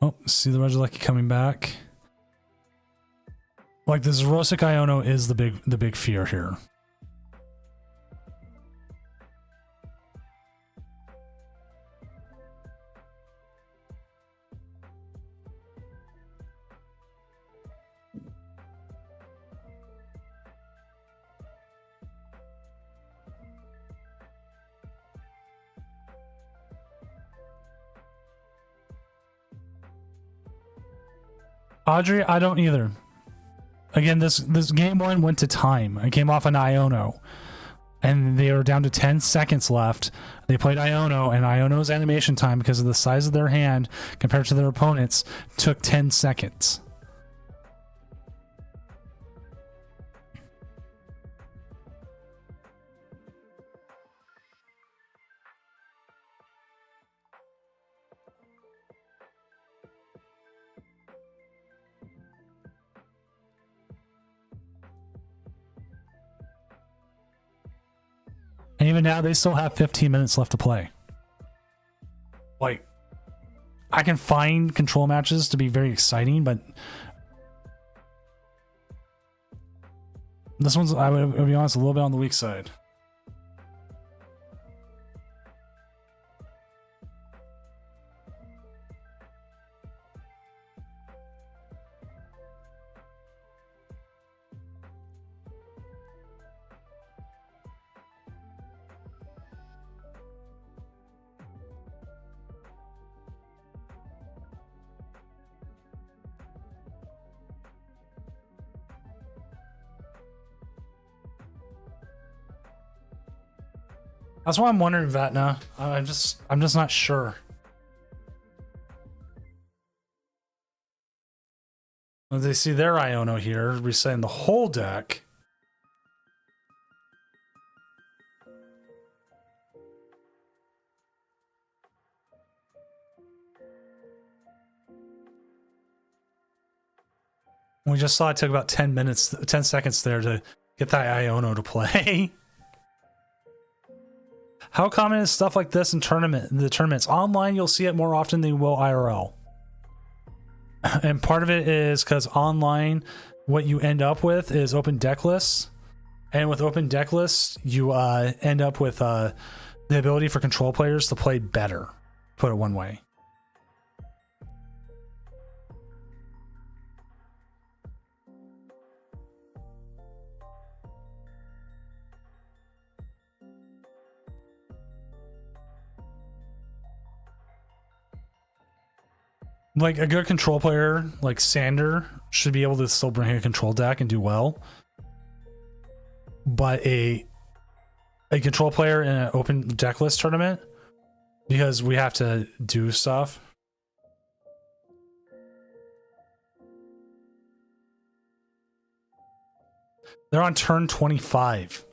Oh, see the Regieleki coming back. Like this Rosic Iono is the big fear here. Audrey, I don't either. Again, this game one went to time. I came off an Iono, and they were down to 10 seconds left. They played Iono, and Iono's animation time, because of the size of their hand compared to their opponents, took 10 seconds. And even now, they still have 15 minutes left to play. Like, I can find control matches to be very exciting, but this one's, I would be honest, a little bit on the weak side. That's why I'm wondering, Vatna. I'm just not sure. Well, they see their Iono here, resetting the whole deck. We just saw it took about 10 seconds there to get that Iono to play. How common is stuff like this in the tournaments? Online, you'll see it more often than you will IRL. And part of it is because online, what you end up with is open deck lists. And with open deck lists, you end up with the ability for control players to play better, put it one way. Like a good control player like Sander should be able to still bring a control deck and do well. But a control player in an open deck list tournament, because we have to do stuff. They're on turn 25.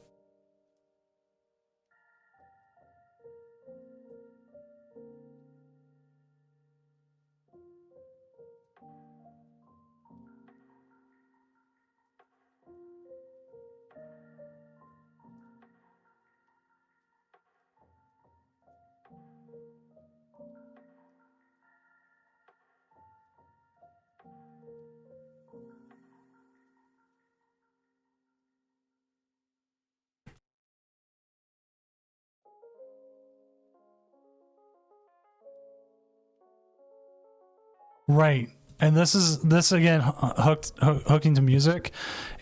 Right. And this again hooking to music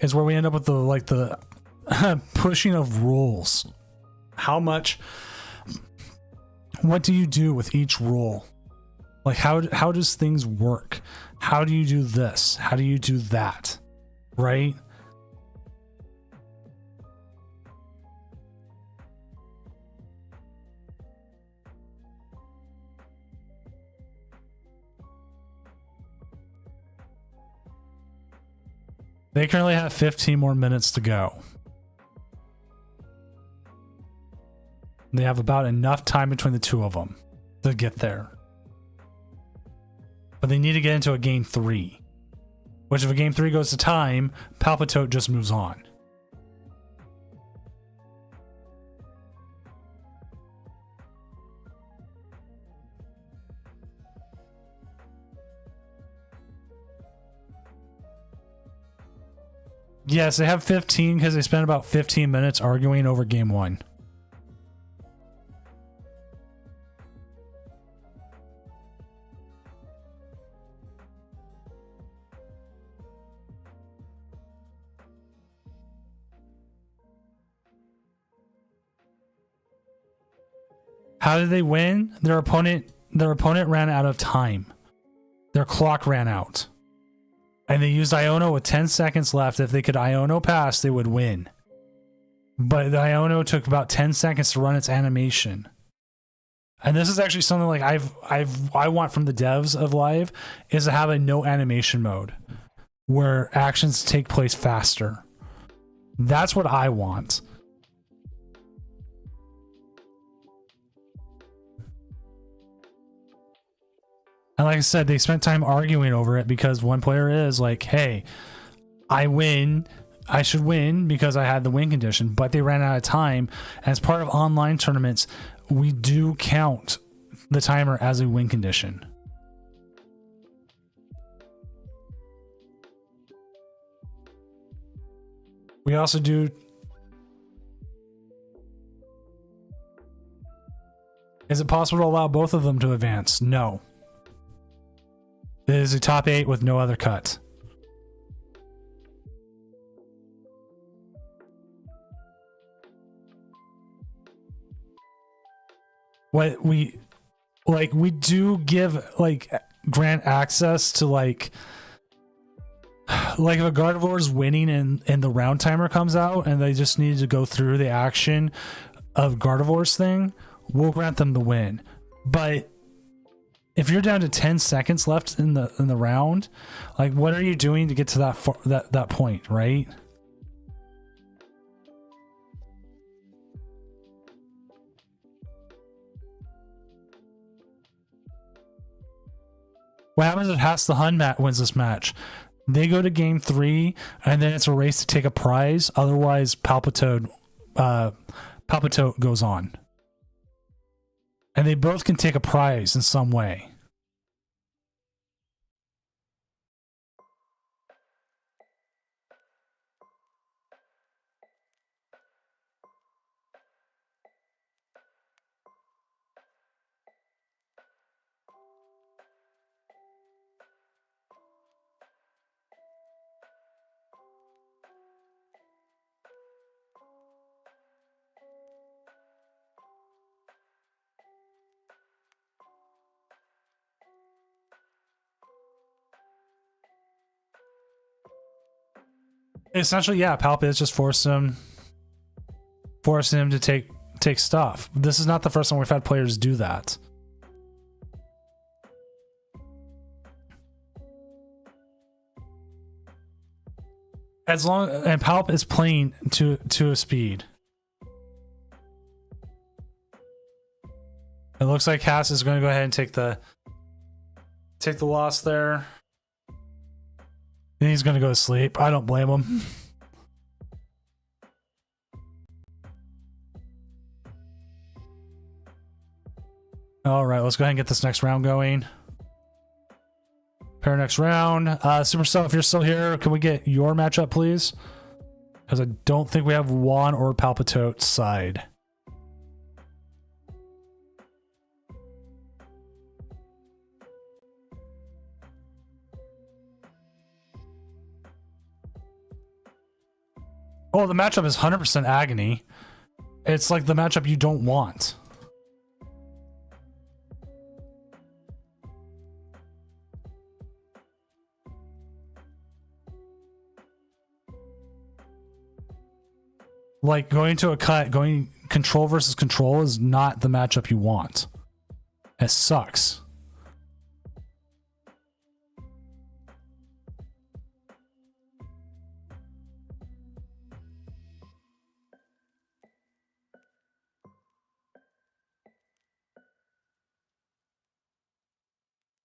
is where we end up with the pushing of rules. How much, what do you do with each rule? Like how does things work? How do you do this? How do you do that? Right? They currently have 15 more minutes to go. They have about enough time between the two of them to get there. But they need to get into a game 3. Which if a game 3 goes to time, Palpitote just moves on. Yes, they have 15 because they spent about 15 minutes arguing over game 1. How did they win? Their opponent ran out of time. Their clock ran out. And they used Iono with 10 seconds left. If they could Iono pass, they would win. But the Iono took about 10 seconds to run its animation. And this is actually something like I want from the devs of Live, is to have a no animation mode where actions take place faster. That's what I want. And like I said, they spent time arguing over it because one player is like, hey, I win. I should win because I had the win condition, but they ran out of time. As part of online tournaments, we do count the timer as a win condition. We also do... Is it possible to allow both of them to advance? No. It is a top 8 with no other cut. What we do give grant access to like if a Gardevoir is winning and the round timer comes out and they just need to go through the action of Gardevoir's thing, we'll grant them the win. But if you're down to 10 seconds left in the round, like what are you doing to get to that point, right? What happens if Haas the Hun wins this match? They go to game 3, and then it's a race to take a prize. Otherwise, Palpitote goes on. And they both can take a prize in some way. Essentially, yeah, Palp is just forcing him to take stuff. This is not the first time we've had players do that. And Palp is playing to a speed. It looks like Cass is going to go ahead and take the loss there. And he's going to go to sleep. I don't blame him. All right, let's go ahead and get this next round going. Pair next round. Supercell, if you're still here, can we get your matchup, please? Because I don't think we have Juan or Palpitote side. Oh, the matchup is 100% agony. It's like the matchup you don't want. Like going to a cut, going control versus control is not the matchup you want. It sucks.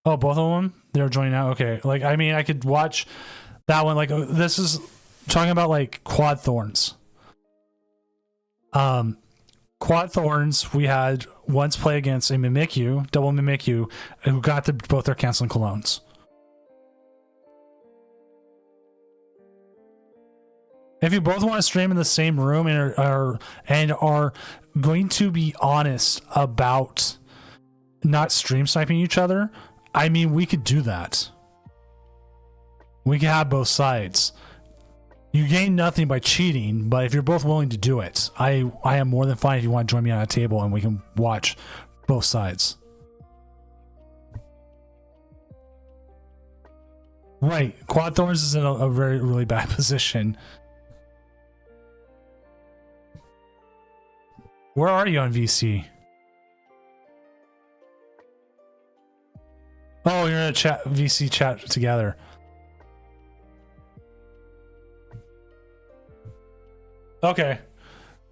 Oh, both of them? They're joining out? Okay. Like, I mean, I could watch that one. Like, this is talking about, like, quad thorns. Quad thorns, we had once play against a Mimikyu, double Mimikyu, who got both their canceling colognes. If you both want to stream in the same room and are going to be honest about not stream sniping each other, I mean, we could do that. We could have both sides. You gain nothing by cheating, but if you're both willing to do it, I am more than fine if you want to join me on a table and we can watch both sides. Right. Quad Thorns is in a very, really bad position. Where are you on VC? Oh, you're in a chat, VC chat together. Okay.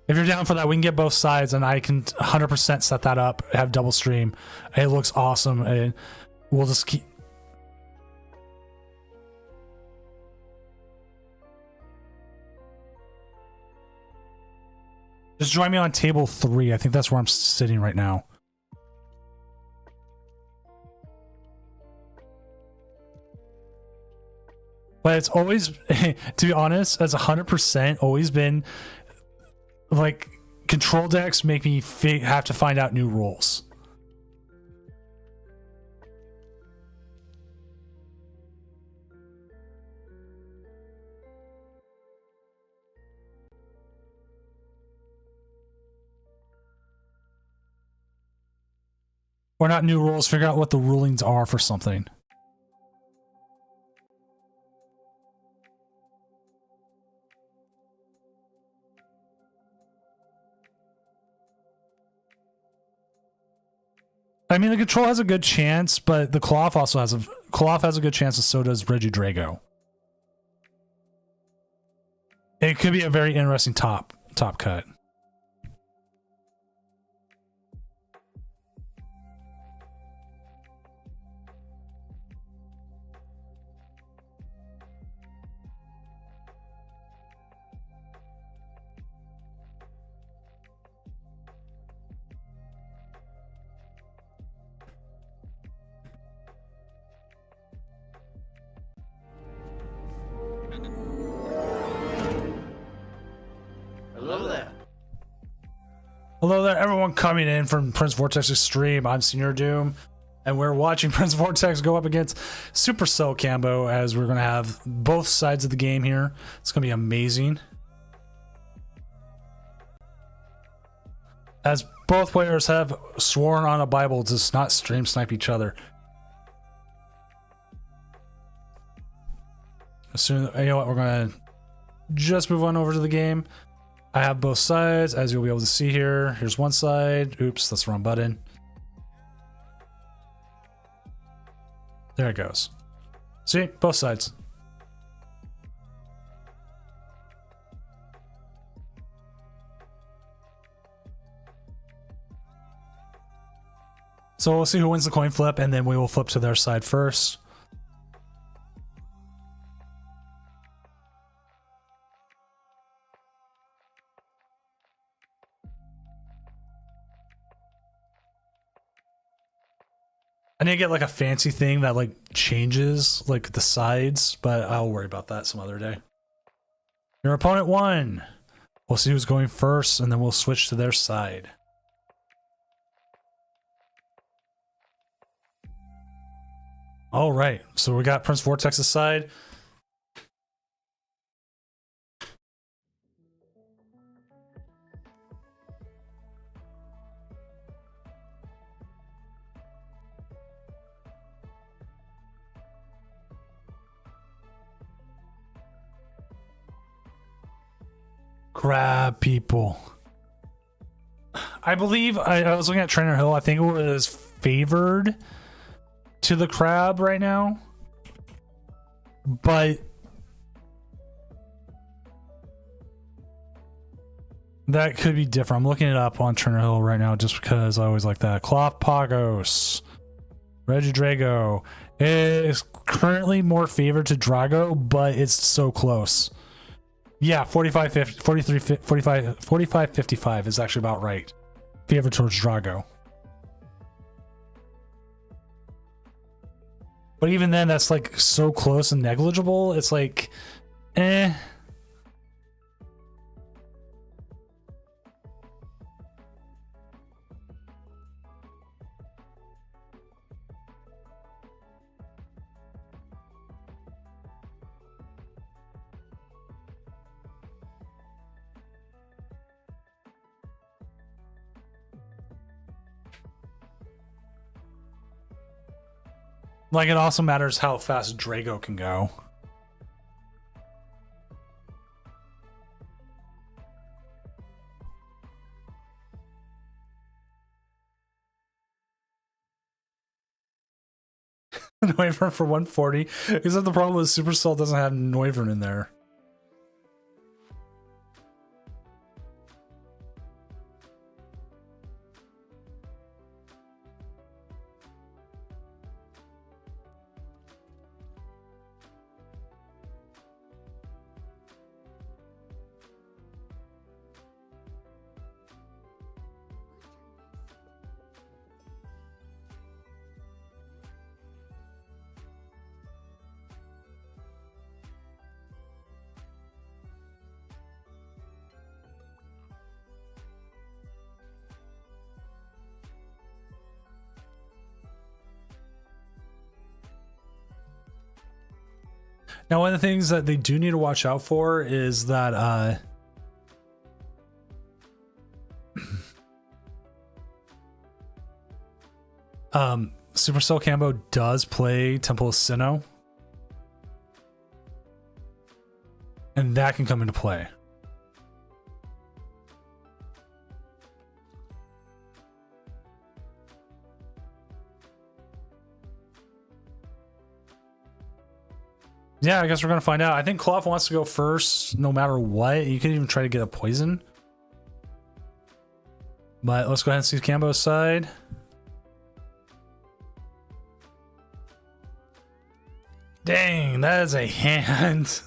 If you're down for that, we can get both sides and I can 100% set that up, have double stream. It looks awesome. And we'll just keep... Just join me on table 3. I think that's where I'm sitting right now. But it's always, to be honest, as 100% always been like control decks make me have to find out new rules. Or not new rules, figure out what the rulings are for something. I mean, the control has a good chance, but the Cloth also has a good chance, and so does Regidrago. It could be a very interesting top cut. Hello there, everyone coming in from Prince Vortex's stream. I'm Senior Doom, and we're watching Prince Vortex go up against Supercell Cambo as we're going to have both sides of the game here. It's going to be amazing. As both players have sworn on a Bible to not stream snipe each other. As soon, you know what, we're going to just move on over to the game. I have both sides, as you'll be able to see here. Here's one side. Oops, that's the wrong button. There it goes. See, both sides. So we'll see who wins the coin flip, and then we will flip to their side first. I need to get like a fancy thing that like changes like the sides, but I'll worry about that some other day. Your opponent won. We'll see who's going first, and then we'll switch to their side. All right, so we got Prince Vortex's side. Grab people. I believe I was looking at Trainer Hill. I think it was favored to the crab right now, but that could be different. I'm looking it up on Trainer Hill right now just because I always like that. Cloth Pagos, Regidrago is currently more favored to Drago, but it's so close. Yeah, 45 50, 43 45 45 55 is actually about right. Favor towards Drago. But even then, that's like so close and negligible. It's like, eh. Like, it also matters how fast Drago can go. Noivern for 140. Is that the problem with Supercell doesn't have Noivern in there? Now, one of the things that they do need to watch out for is that Supercell Cambo does play Temple of Sinnoh, and that can come into play. Yeah, I guess we're gonna find out. I think Cloth wants to go first no matter what. You could even try to get a poison. But let's go ahead and see Cambo's side. Dang, that is a hand.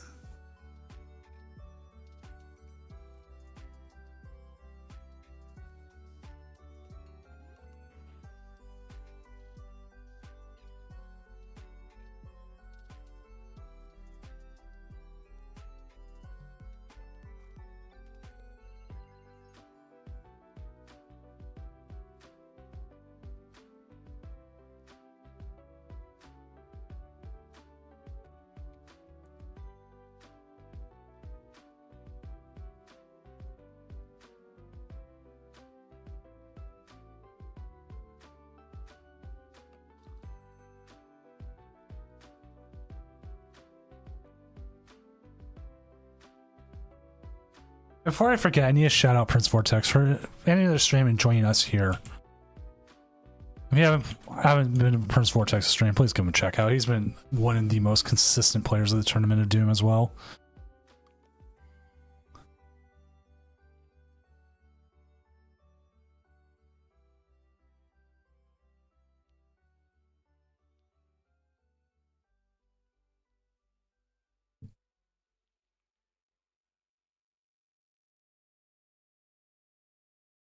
Before I forget, I need to shout out Prince Vortex for any other stream and joining us here. If you haven't been to Prince Vortex stream, please come and check out. He's been one of the most consistent players of the Tournament of Doom as well.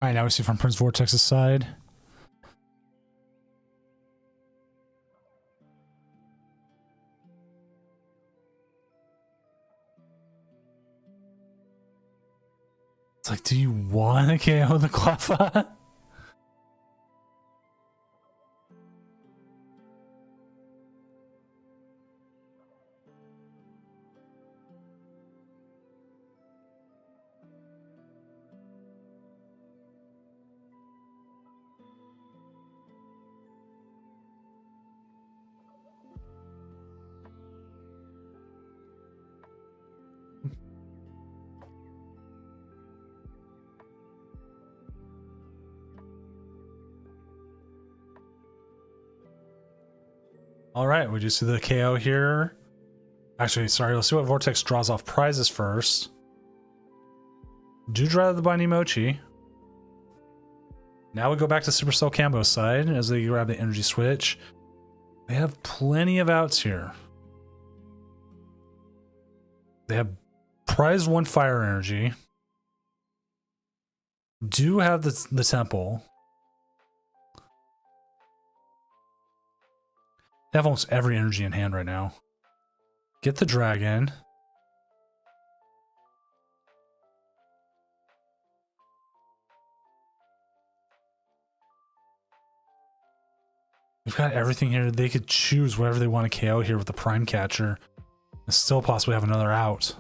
All right, now we see from Prince Vortex's side. It's like, do you want to KO the Cleffa? All right, we just see the KO here. Actually, sorry, let's see what Vortex draws off prizes first. Do draw the Binding Mochi. Now we go back to Supercell Cambo's side as they grab the energy switch. They have plenty of outs here. They have prize 1 fire energy. Do have the temple. They have almost every energy in hand right now. Get the dragon. We've got everything here. They could choose whatever they want to KO here with the Prime Catcher. And still possibly have another out.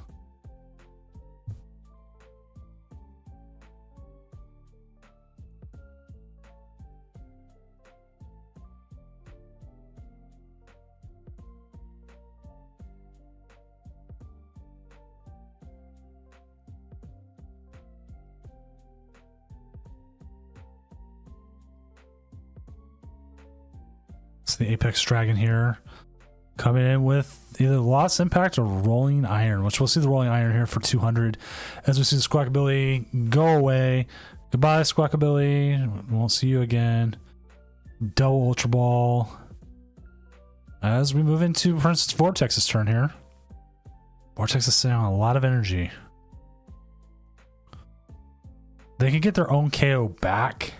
It's the Apex Dragon here. Coming in with either Lost Impact or Rolling Iron, which we'll see the Rolling Iron here for 200. As we see the Squawkabilly go away. Goodbye, Squawkabilly. Won't see you again. Double Ultra Ball. As we move into Prince Vortex's turn here. Vortex is sitting on a lot of energy. They can get their own KO back.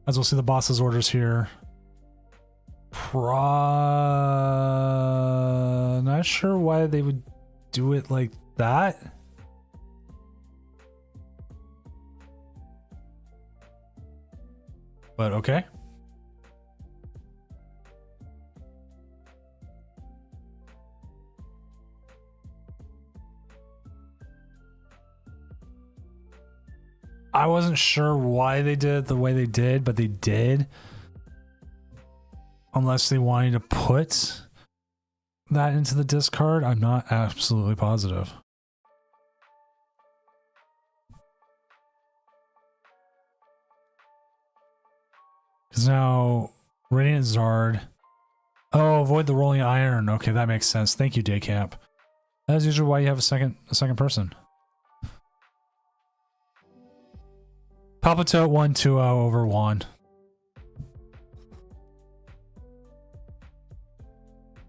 As we'll see the boss's orders here. Not sure why they would do it like that. But okay. I wasn't sure why they did it the way they did, but they did. Unless they wanted to put that into the discard, I'm not absolutely positive. Because now, Radiant Zard. Oh, avoid the Rolling Iron. Okay, that makes sense. Thank you, Daycamp. That's usually why you have a second person. Palpitote 1-2-0 over Juan.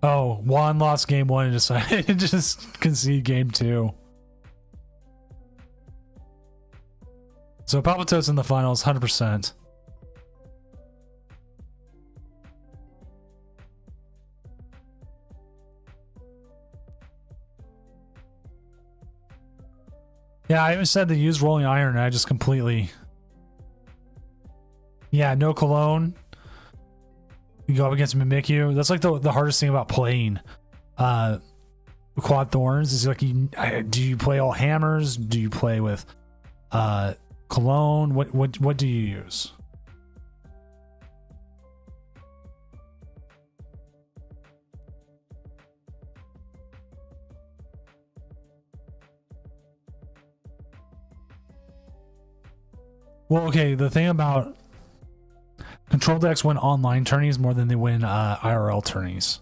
Oh, Juan lost game 1 and decided to just concede game 2. So Palpitote's in the finals, 100%. Yeah, I even said they used Rolling Iron and I just completely Yeah, no cologne. You go up against Mimikyu. That's like the hardest thing about playing Quad Thorns is like, do you play all hammers? Do you play with cologne? What do you use? Well, okay, the thing about control decks win online tourneys more than they win IRL tourneys.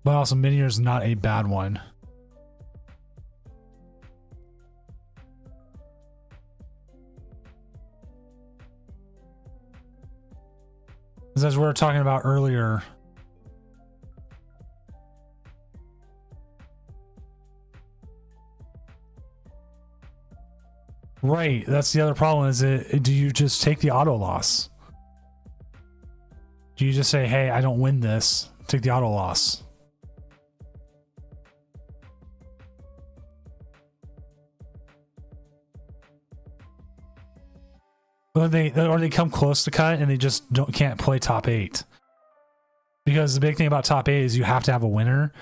But also, Minior is not a bad one. As we were talking about earlier, right, that's the other problem. Is do you just take the auto loss? Do you just say, hey, I don't win this, take the auto loss? Or they come close to cut and they just can't play top 8. Because the big thing about top 8 is you have to have a winner.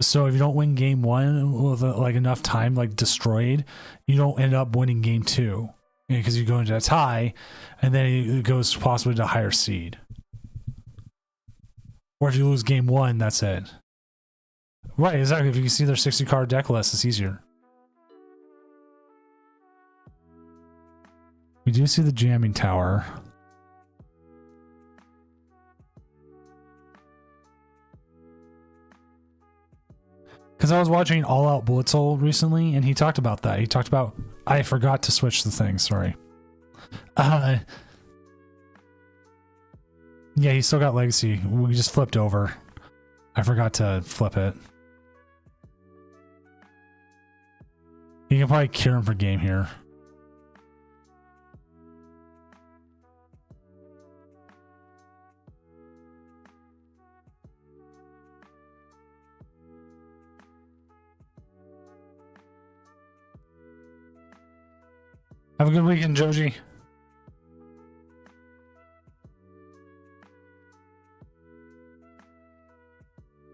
So if you don't win game 1 with like enough time like destroyed, you don't end up winning game 2 because you go into a tie, and then it goes possibly to a higher seed. Or if you lose game 1, that's it. Right, exactly. If you can see their 60 card deck list, it's easier. We do see the jamming tower. Because I was watching All Out Blitzel recently, and he talked about that. He talked about, I forgot to switch the thing, sorry. Yeah, he still got Legacy. We just flipped over. I forgot to flip it. You can probably cure him for game here. Have a good weekend, Joji.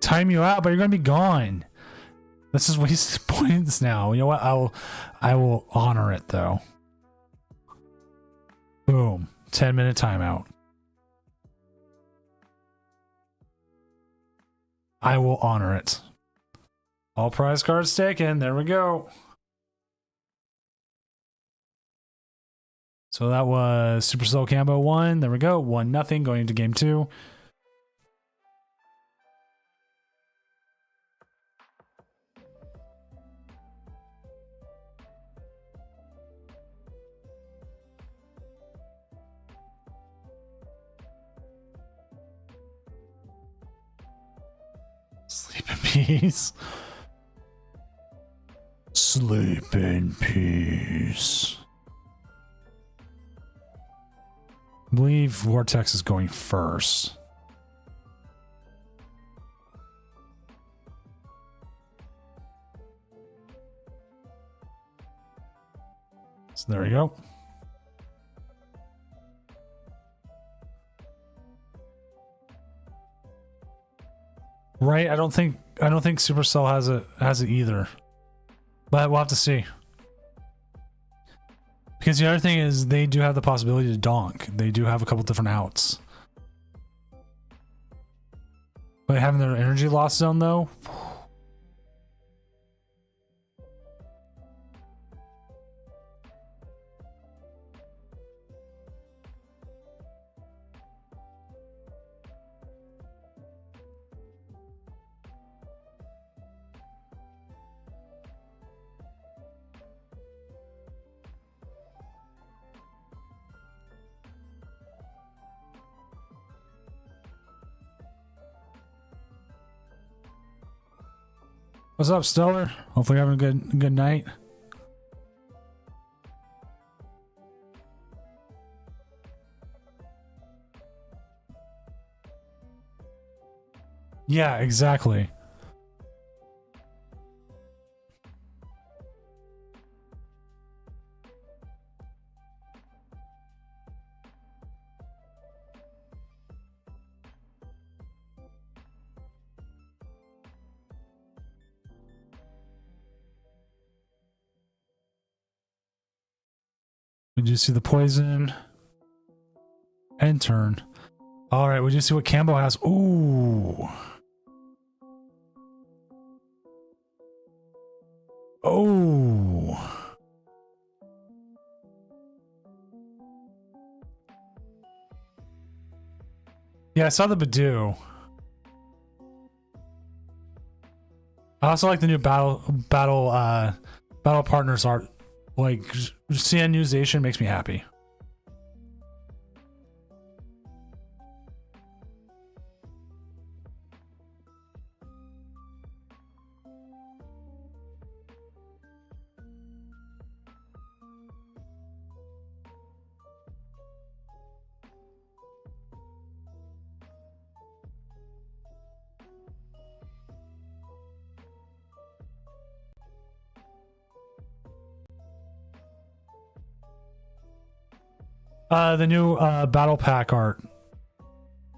Time you out, but you're gonna be gone. This is wasted points now. You know what? I will honor it though. Boom. 10-minute timeout. I will honor it. All prize cards taken. There we go. So that was Supercell Cambo 1. There we go. 1-0 going into game 2. Sleep in peace. Sleep in peace. I believe Vortex is going first. So there we go. Right, I don't think Supercell has it either. But we'll have to see. Because the other thing is they do have the possibility to donk. They do have a couple different outs. But having their energy loss zone though. What's up, Stellar? Hopefully you're having a good night. Yeah, exactly. We do see the poison. End turn. Alright, we just see what Cambo has. Ooh. Oh. Yeah, I saw the Badoo. I also like the new battle partners art. Like, seeing New Zation makes me happy. The new battle pack art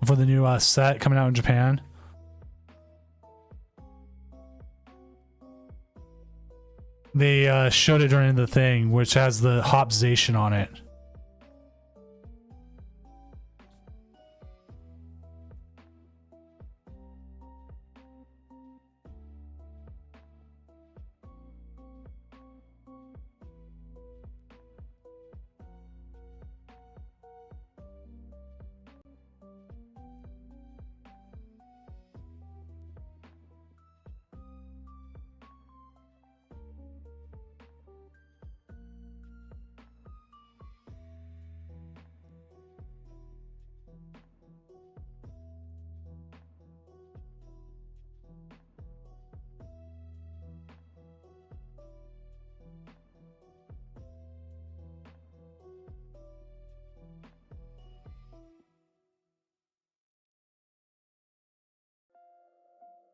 for the new set coming out in Japan. They showed it during the thing, which has the Hopzation on it.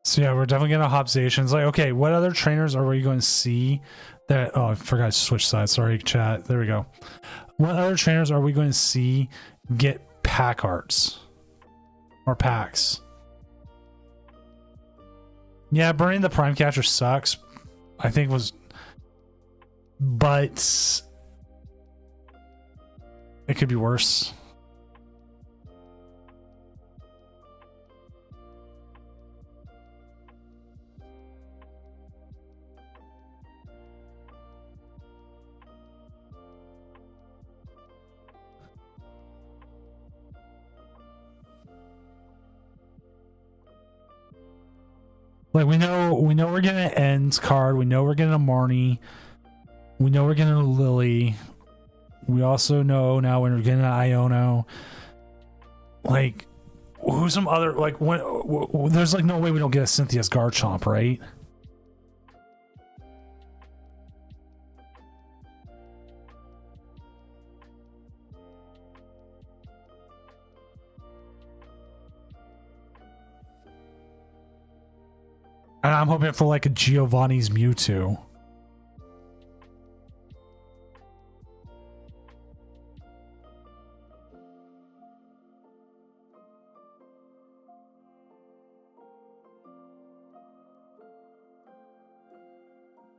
So yeah, we're definitely getting a Hopzation. It's like, okay, what other trainers are we going to see that... Oh, I forgot to switch sides. Sorry, chat. There we go. What other trainers are we going to see get pack arts? Or packs? Yeah, burning the Prime Catcher sucks. I think was... But... It could be worse. Like, we know we're getting an Ends card. We know we're getting a Marnie. We know we're getting a Lily. We also know now when we're getting an Iono. Like, who's some other... Like, there's like no way we don't get a Cynthia's Garchomp, right? And I'm hoping for like a Giovanni's Mewtwo.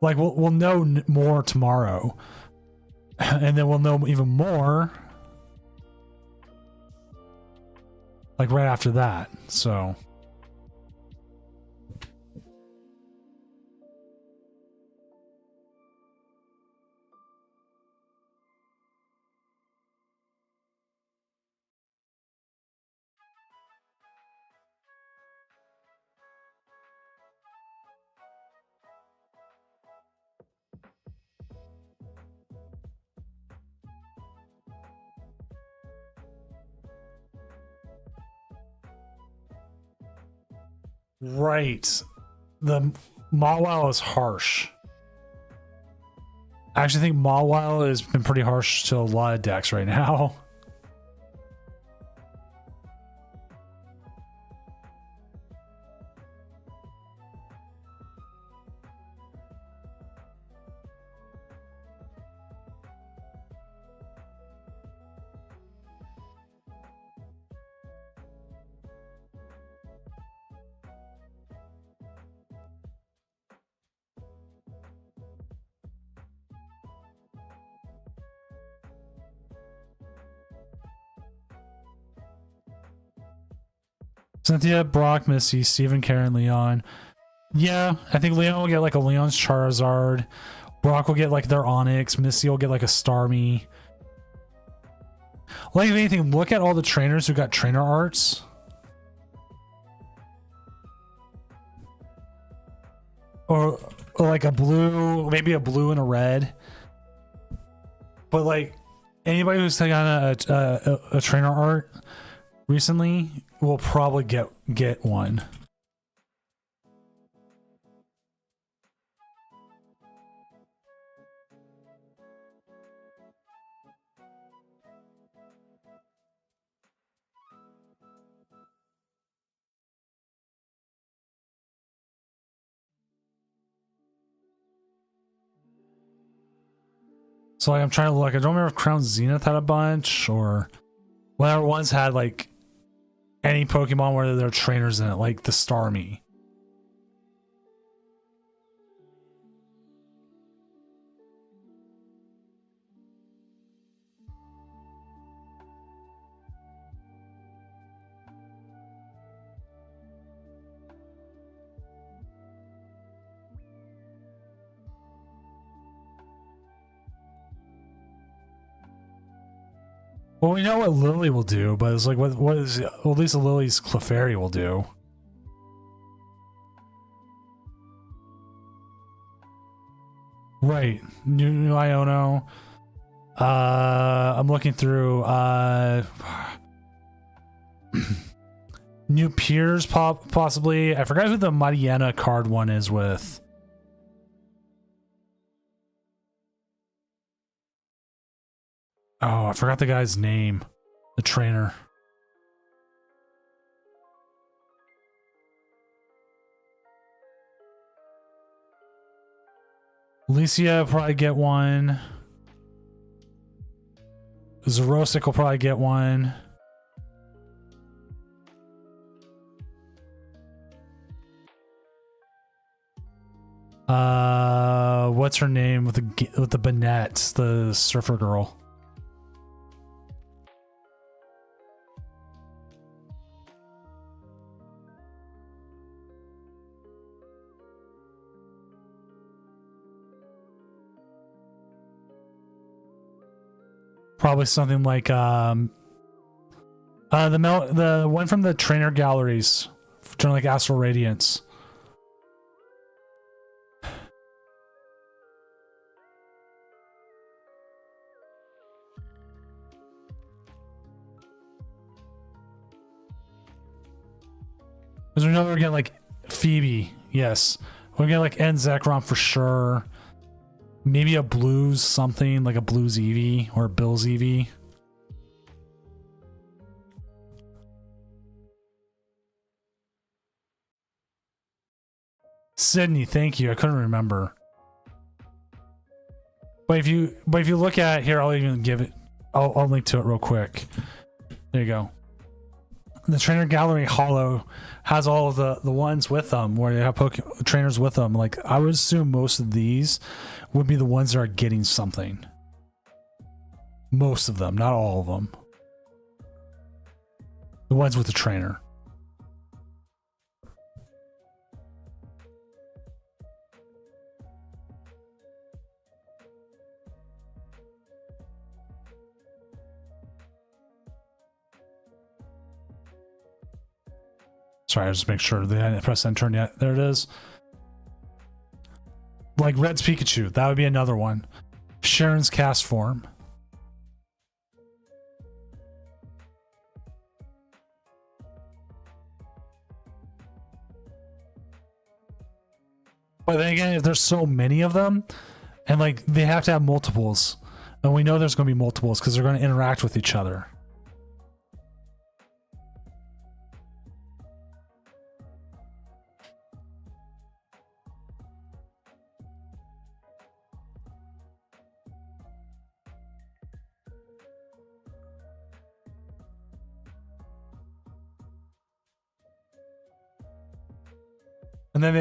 Like, we'll know more tomorrow. And then we'll know even more like right after that. So... Right. The Mawile is harsh. I actually think Mawile has been pretty harsh to a lot of decks right now. Cynthia, Brock, Missy, Steven, Karen, Leon. Yeah, I think Leon will get like a Leon's Charizard. Brock will get like their Onyx. Missy will get like a Starmie. Like, if anything, look at all the trainers who got trainer arts. Or like a blue, maybe a blue and a red. But like, anybody who's got a trainer art recently will probably get one. So like, I'm trying to look. I don't remember if Crown Zenith had a bunch or whatever ones had like any Pokemon where there are trainers in it, like the Starmie. Well, we know what Lily will do, but it's like, what is, well, at least Lily's Clefairy will do. Right. New Iono. I'm looking through, new Piers possibly. I forgot who the Mariana card one is with. Oh, I forgot the guy's name. The trainer. Alicia will probably get one. Zerosic will probably get one. What's her name with the Banette, the surfer girl? Probably something like the one from the trainer galleries, turn like Astral Radiance. Because we know we're getting like Phoebe, yes. We're getting like N Zekrom for sure. Maybe a blues something, like a blues Eevee or a Bill's Eevee. Sydney, thank you. I couldn't remember. But if you look at it here, I'll even give it. I'll link to it real quick. There you go. The trainer gallery hollow has all of the ones with them where they have trainers with them. Like, I would assume most of these would be the ones that are getting something. Most of them, not all of them. The ones with the trainer. Sorry, I just make sure they hadn't pressed enter yet. There it is. Like Red's Pikachu, that would be another one. Sharon's cast form. But then again, if there's so many of them, and like they have to have multiples, and we know there's going to be multiples because they're going to interact with each other. And then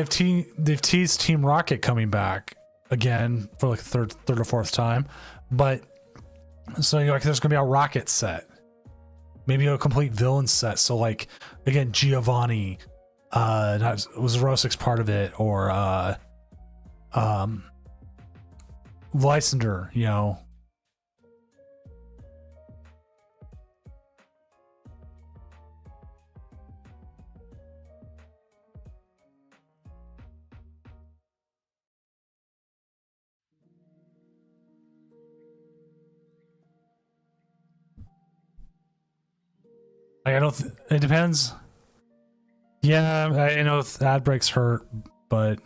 they've teased Team Rocket coming back again for like the third or fourth time. But so like there's gonna be a Rocket set. Maybe a complete villain set. So like again, Giovanni, was Rosix part of it, or Lysander, you know. Like, I don't. It depends. Yeah, I know ad breaks hurt, but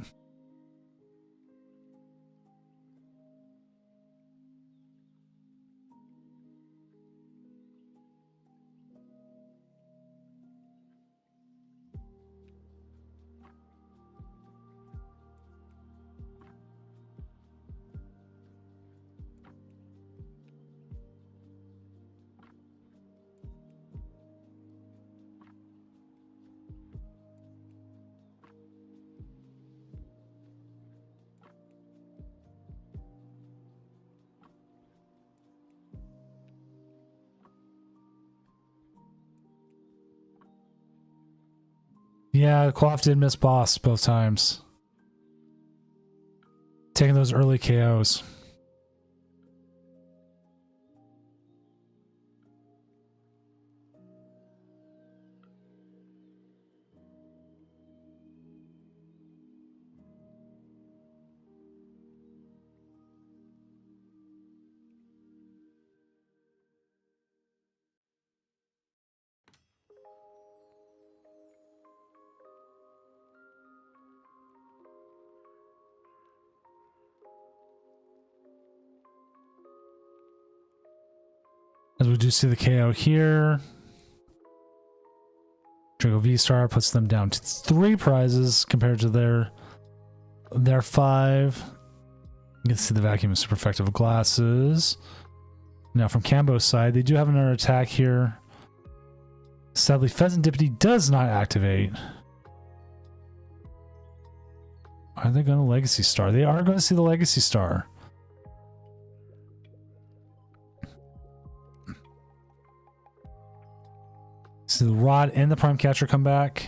yeah, Quaff did miss boss both times. Taking those early KOs. As we do see the KO here. Drago V-Star puts them down to 3 prizes compared to their 5. You can see the vacuum and super effective glasses. Now from Cambo's side, they do have another attack here. Sadly, Pheasantipity does not activate. Are they going to Legacy Star? They are going to see the Legacy Star. See the Rod and the Prime Catcher come back.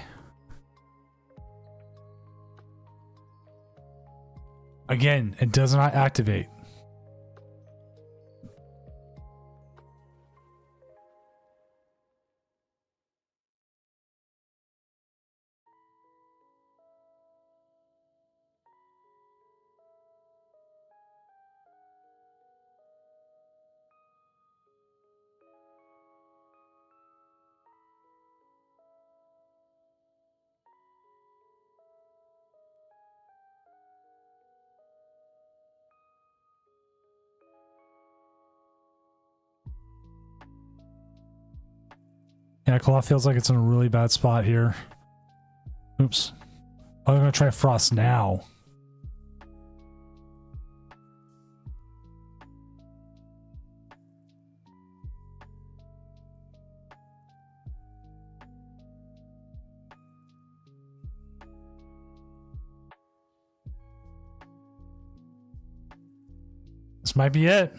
Again, it does not activate. Yeah, Claw feels like it's in a really bad spot here. Oops. Oh, they're going to try Frost now. This might be it.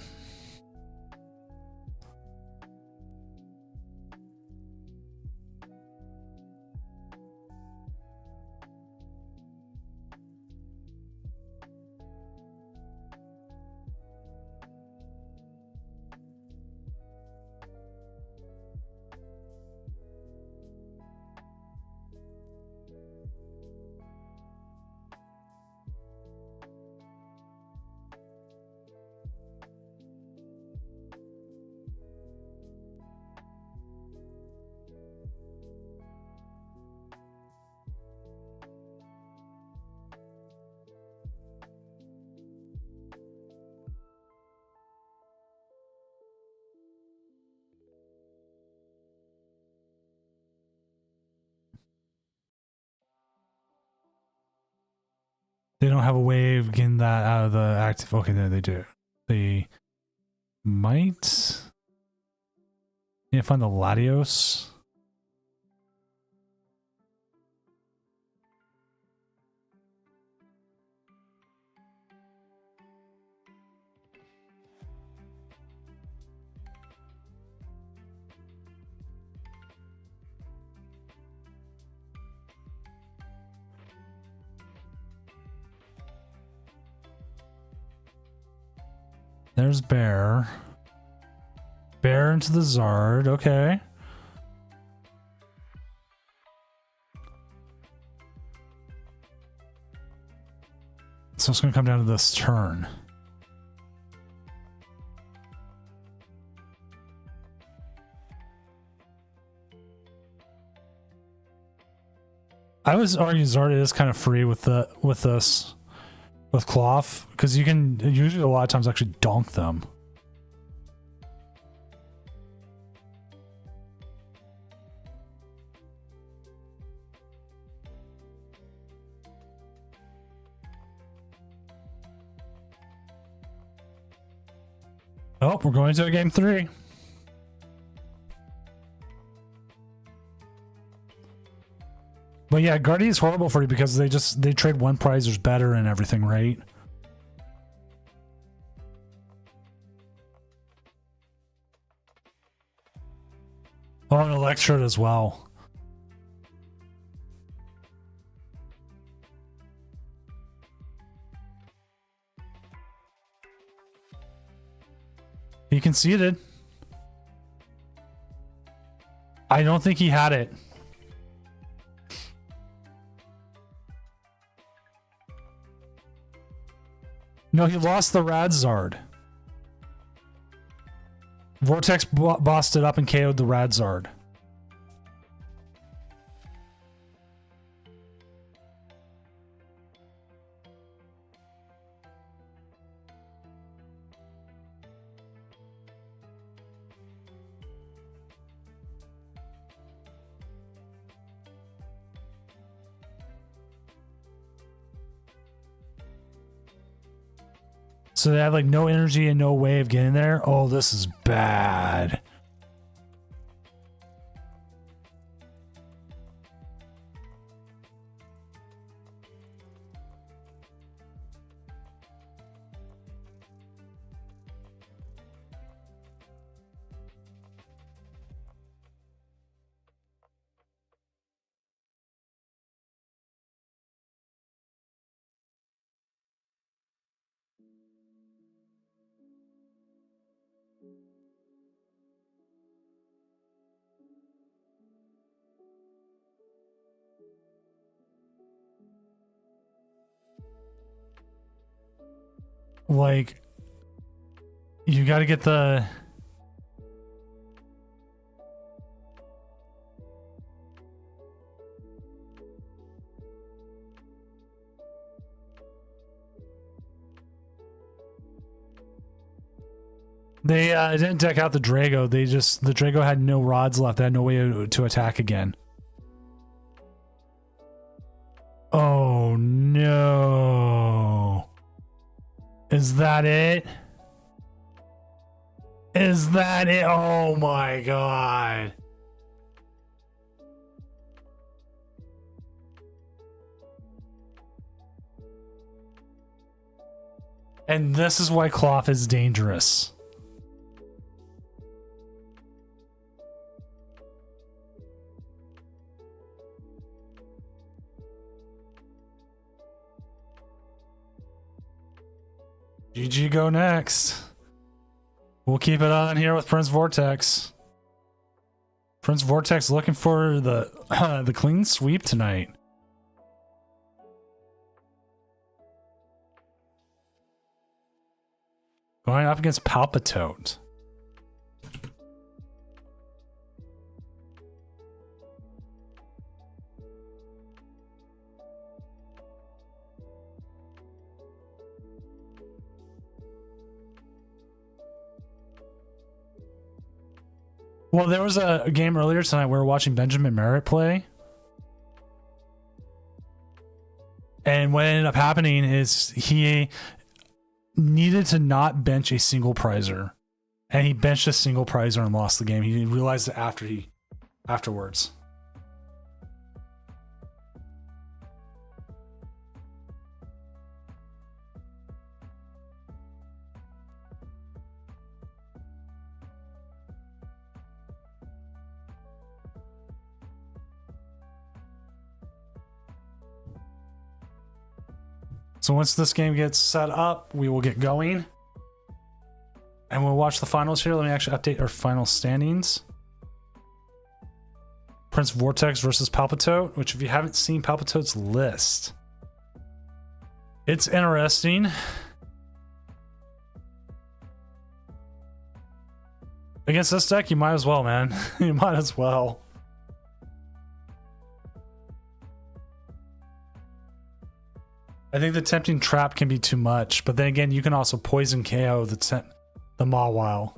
They don't have a way of getting that out of the active. Okay, there they do. They might. Need to find the Latios. There's Bear. Bear into the Zard. Okay. So it's going to come down to this turn. I was argue Zard is kind of free with this with Cloth, because you can usually a lot of times actually donk them. Oh, we're going to game 3. But yeah, Guardian is horrible for you because they trade one prize, there's better and everything, right? Oh, and Electrode as well. He conceded. I don't think he had it. No, he lost the Radzard. Vortex bossed it up and KO'd the Radzard. So they have like no energy and no way of getting there. Oh, this is bad. Like, you got to get the... They didn't deck out the Drago. The Drago had no rods left. They had no way to attack again. Oh no. Is that it? Is that it? Oh my god. And this is why Cloth is dangerous. GG go next. We'll keep it on here with Prince Vortex. Prince Vortex looking for the the clean sweep tonight. Going up against Palpitote. Well, there was a game earlier tonight we were watching Benjamin Merritt play. And what ended up happening is he needed to not bench a single prizer. And he benched a single prizer and lost the game. He realized it afterwards. So once this game gets set up, we will get going. And we'll watch the finals here. Let me actually update our final standings. Prince Vortex versus Palpitote, which if you haven't seen Palpitote's list, it's interesting. Against this deck, you might as well, man. You might as well. I think the Tempting Trap can be too much, but then again, you can also poison KO the Mawile.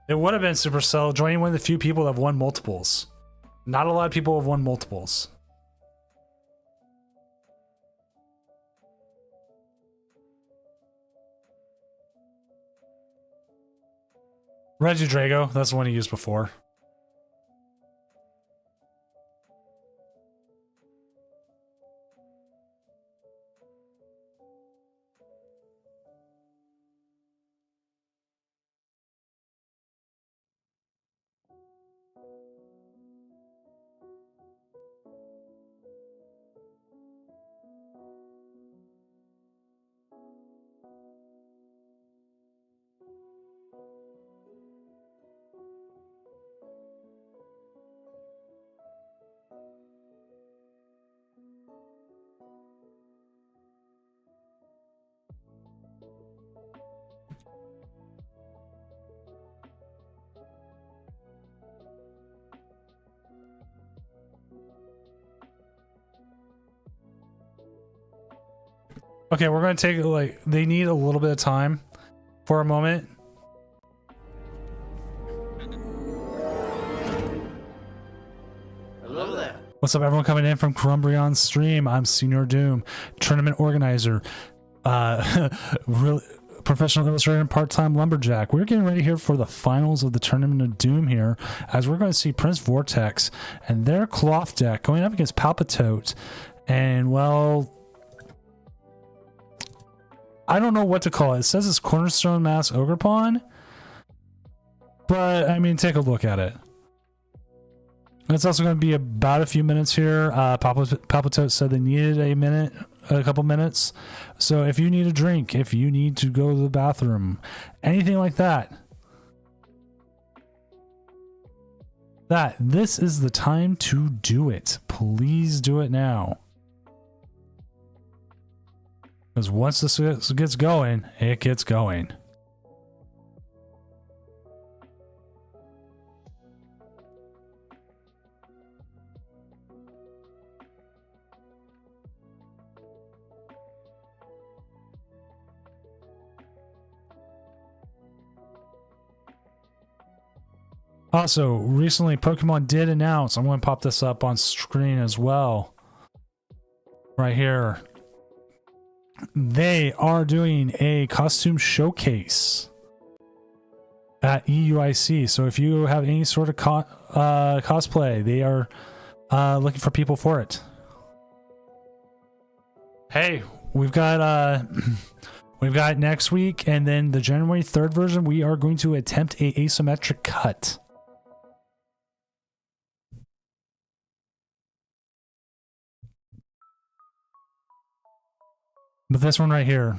It would have been Supercell joining one of the few people that have won multiples. Not a lot of people have won multiples. Regidrago, that's the one he used before. Okay, we're going to take, like, they need a little bit of time for a moment. Hello there. What's up, everyone coming in from Crumbrion's stream? I'm Senior Doom, tournament organizer, really professional illustrator and part-time lumberjack. We're getting ready here for the finals of the Tournament of Doom here, as we're going to see Prince Vortex and their cloth deck going up against Palpitote. And, well, I don't know what to call it. It says it's Cornerstone Mask Ogerpon, but I mean, take a look at it. It's also going to be about a few minutes here. Palpitote said they needed a couple minutes. So if you need a drink, if you need to go to the bathroom, anything like that, this is the time to do it. Please do it now. Because once this gets going, it gets going. Also, recently Pokemon did announce, I'm going to pop this up on screen as well. Right here. They are doing a costume showcase at EUIC. So if you have any sort of cosplay, they are looking for people for it. Hey, we've got next week, and then the January 3rd version, we are going to attempt a asymmetric cut. But this one right here,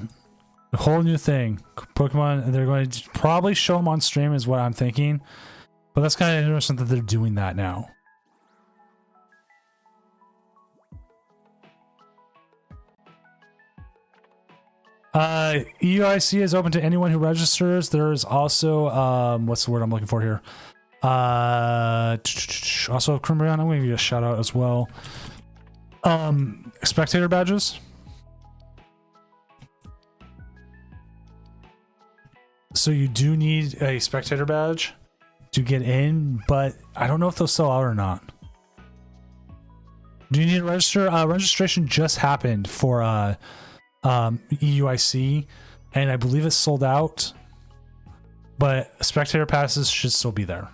a whole new thing. Pokemon, they're going to probably show them on stream is what I'm thinking. But that's kind of interesting that they're doing that now. EUIC is open to anyone who registers. There's also, what's the word I'm looking for here? Also, Crumbrion, I'm going to give you a shout out as well. Spectator badges. So you do need a spectator badge to get in, but I don't know if they'll sell out or not. Do you need to register? Registration just happened for EUIC, and I believe it's sold out, but spectator passes should still be there.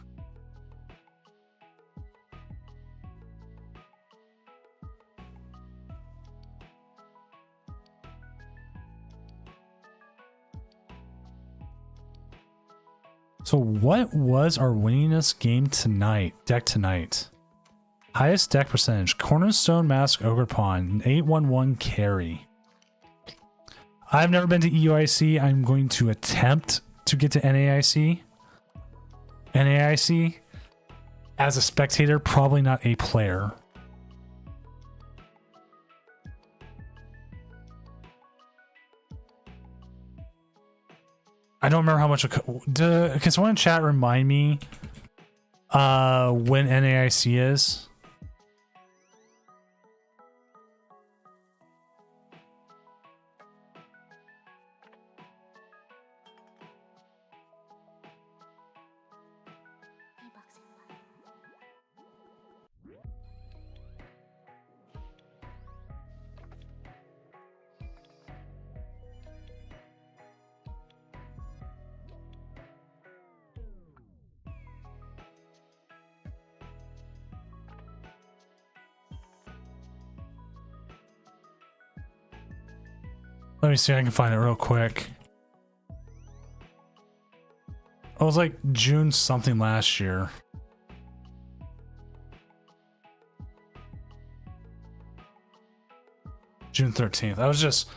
So what was our winningest game tonight? Deck tonight. Highest deck percentage. Cornerstone Mask Ogerpon. 811 carry. I've never been to EUIC. I'm going to attempt to get to NAIC. NAIC as a spectator, probably not a player. I don't remember how much. Can someone in chat remind me when NAIC is? Let me see if I can find it real quick. It was like June something last year. June 13th. I was just...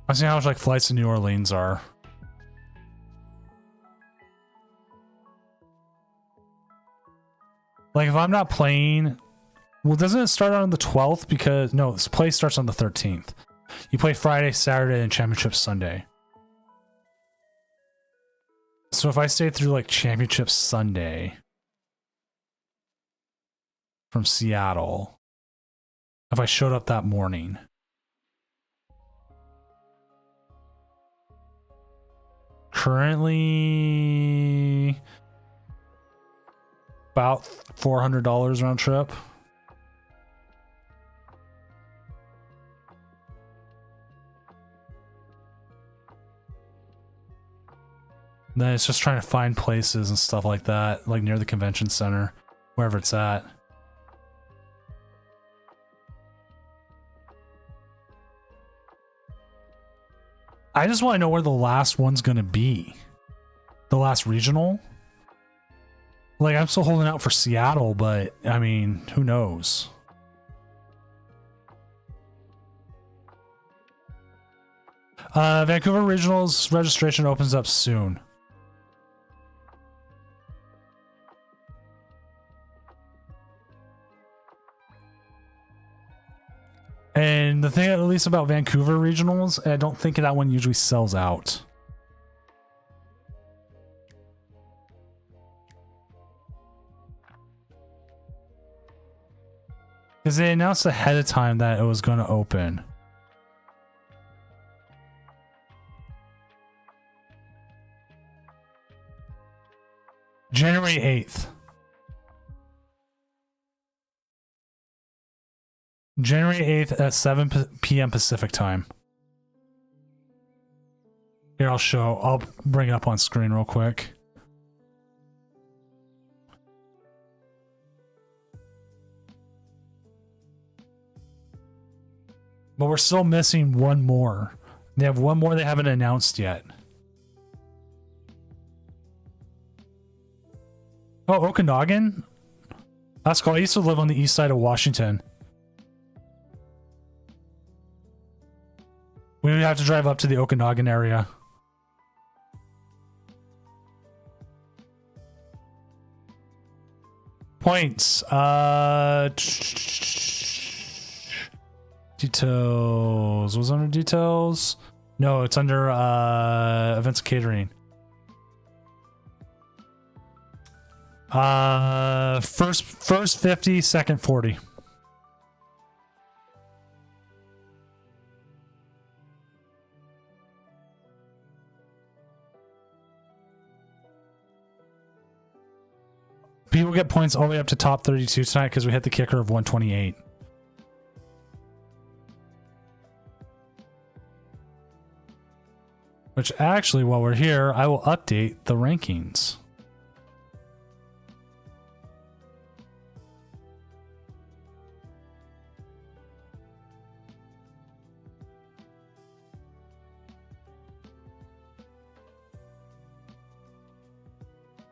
I see how much like flights to New Orleans are. Like if I'm not playing... Well, doesn't it start on the 12th? Because, no, this play starts on the 13th. You play Friday, Saturday, and Championship Sunday. So if I stay through, like, Championship Sunday from Seattle, if I showed up that morning, currently about $400 round trip. Then it's just trying to find places and stuff like that, like near the convention center, wherever it's at. I just want to know where the last one's going to be. The last regional. Like, I'm still holding out for Seattle, but, I mean, who knows? Vancouver Regionals registration opens up soon. And the thing, at least about Vancouver Regionals, I don't think that one usually sells out. Because they announced ahead of time that it was going to open. January 8th. January 8th at 7 p.m. Pacific time. Here, I'll bring it up on screen real quick. But we're still missing one more. They have one more they haven't announced yet. Oh, Okanagan? That's cool. I used to live on the east side of Washington. We would have to drive up to the Okanagan area. Points. Details. Was it under details? No, it's under events and catering. First 50, second 40. People get points all the way up to top 32 tonight because we hit the kicker of 128. Which actually, while we're here, I will update the rankings.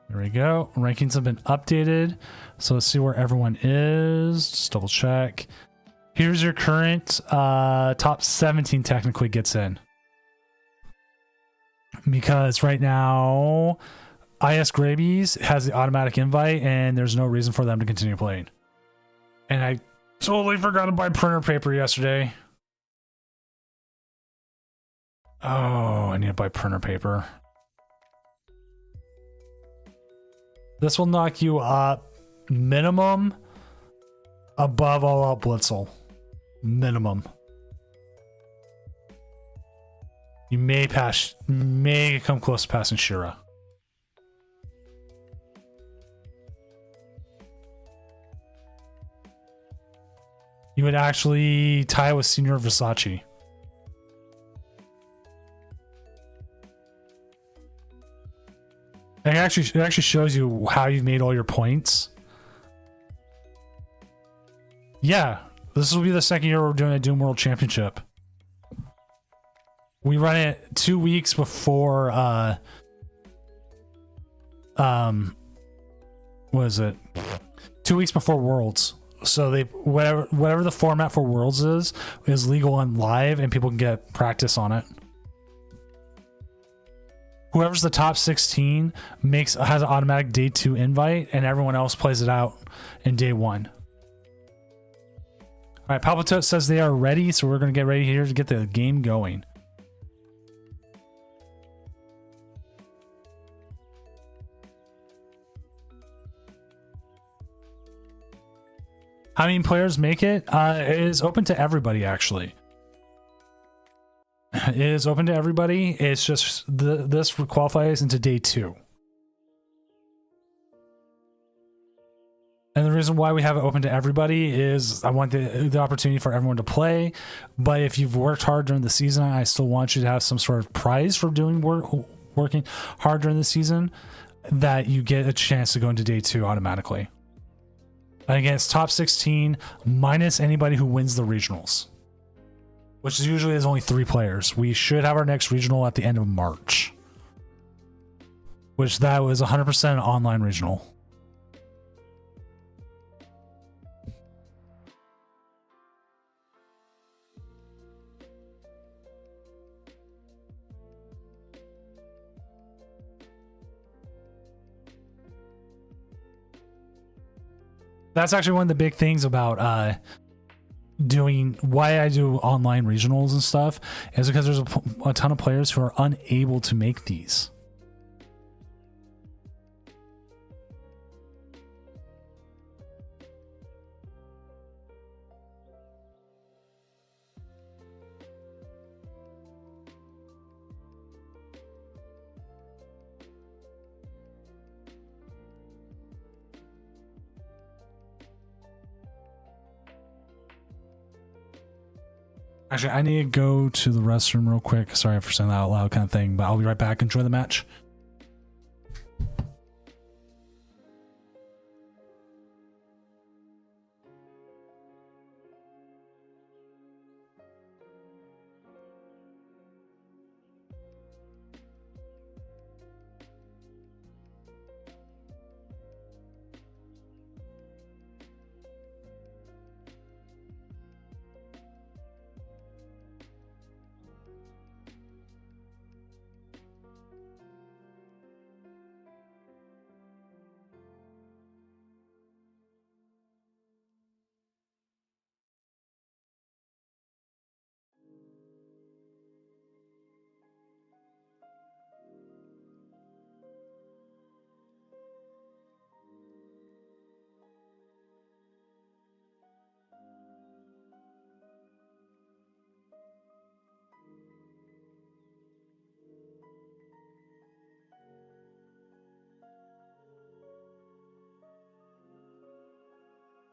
There we go. Rankings have been updated. So let's see where everyone is. Just double check. Here's your current top 17 technically gets in. Because right now, IS Grabies has the automatic invite, and there's no reason for them to continue playing. And I totally forgot to buy printer paper yesterday. Oh, I need to buy printer paper. This will knock you up minimum above All Out Blitzel. Minimum. You may come close to passing Shira. You would actually tie with Senior Versace. It actually shows you how you've made all your points. Yeah, this will be the second year we're doing a Doom World Championship. We run it 2 weeks before what is it? 2 weeks before Worlds. So they whatever the format for Worlds is legal on live, and people can get practice on it. Whoever's the top 16 has an automatic day 2 invite, and everyone else plays it out in day 1. All right, Palpitote says they are ready, so we're going to get ready here to get the game going. How many players make it? It is open to everybody, actually. It is open to everybody. It's just this qualifies into day 2. And the reason why we have it open to everybody is I want the opportunity for everyone to play. But if you've worked hard during the season, I still want you to have some sort of prize for working hard during the season, that you get a chance to go into day 2 automatically. And again, it's top 16 minus anybody who wins the regionals, which usually is only 3 players. We should have our next regional at the end of March, which that was 100% online regional. That's actually one of the big things about doing why I do online regionals and stuff, is because there's a ton of players who are unable to make these. Actually, I need to go to the restroom real quick. Sorry for saying that out loud kind of thing, but I'll be right back. Enjoy the match.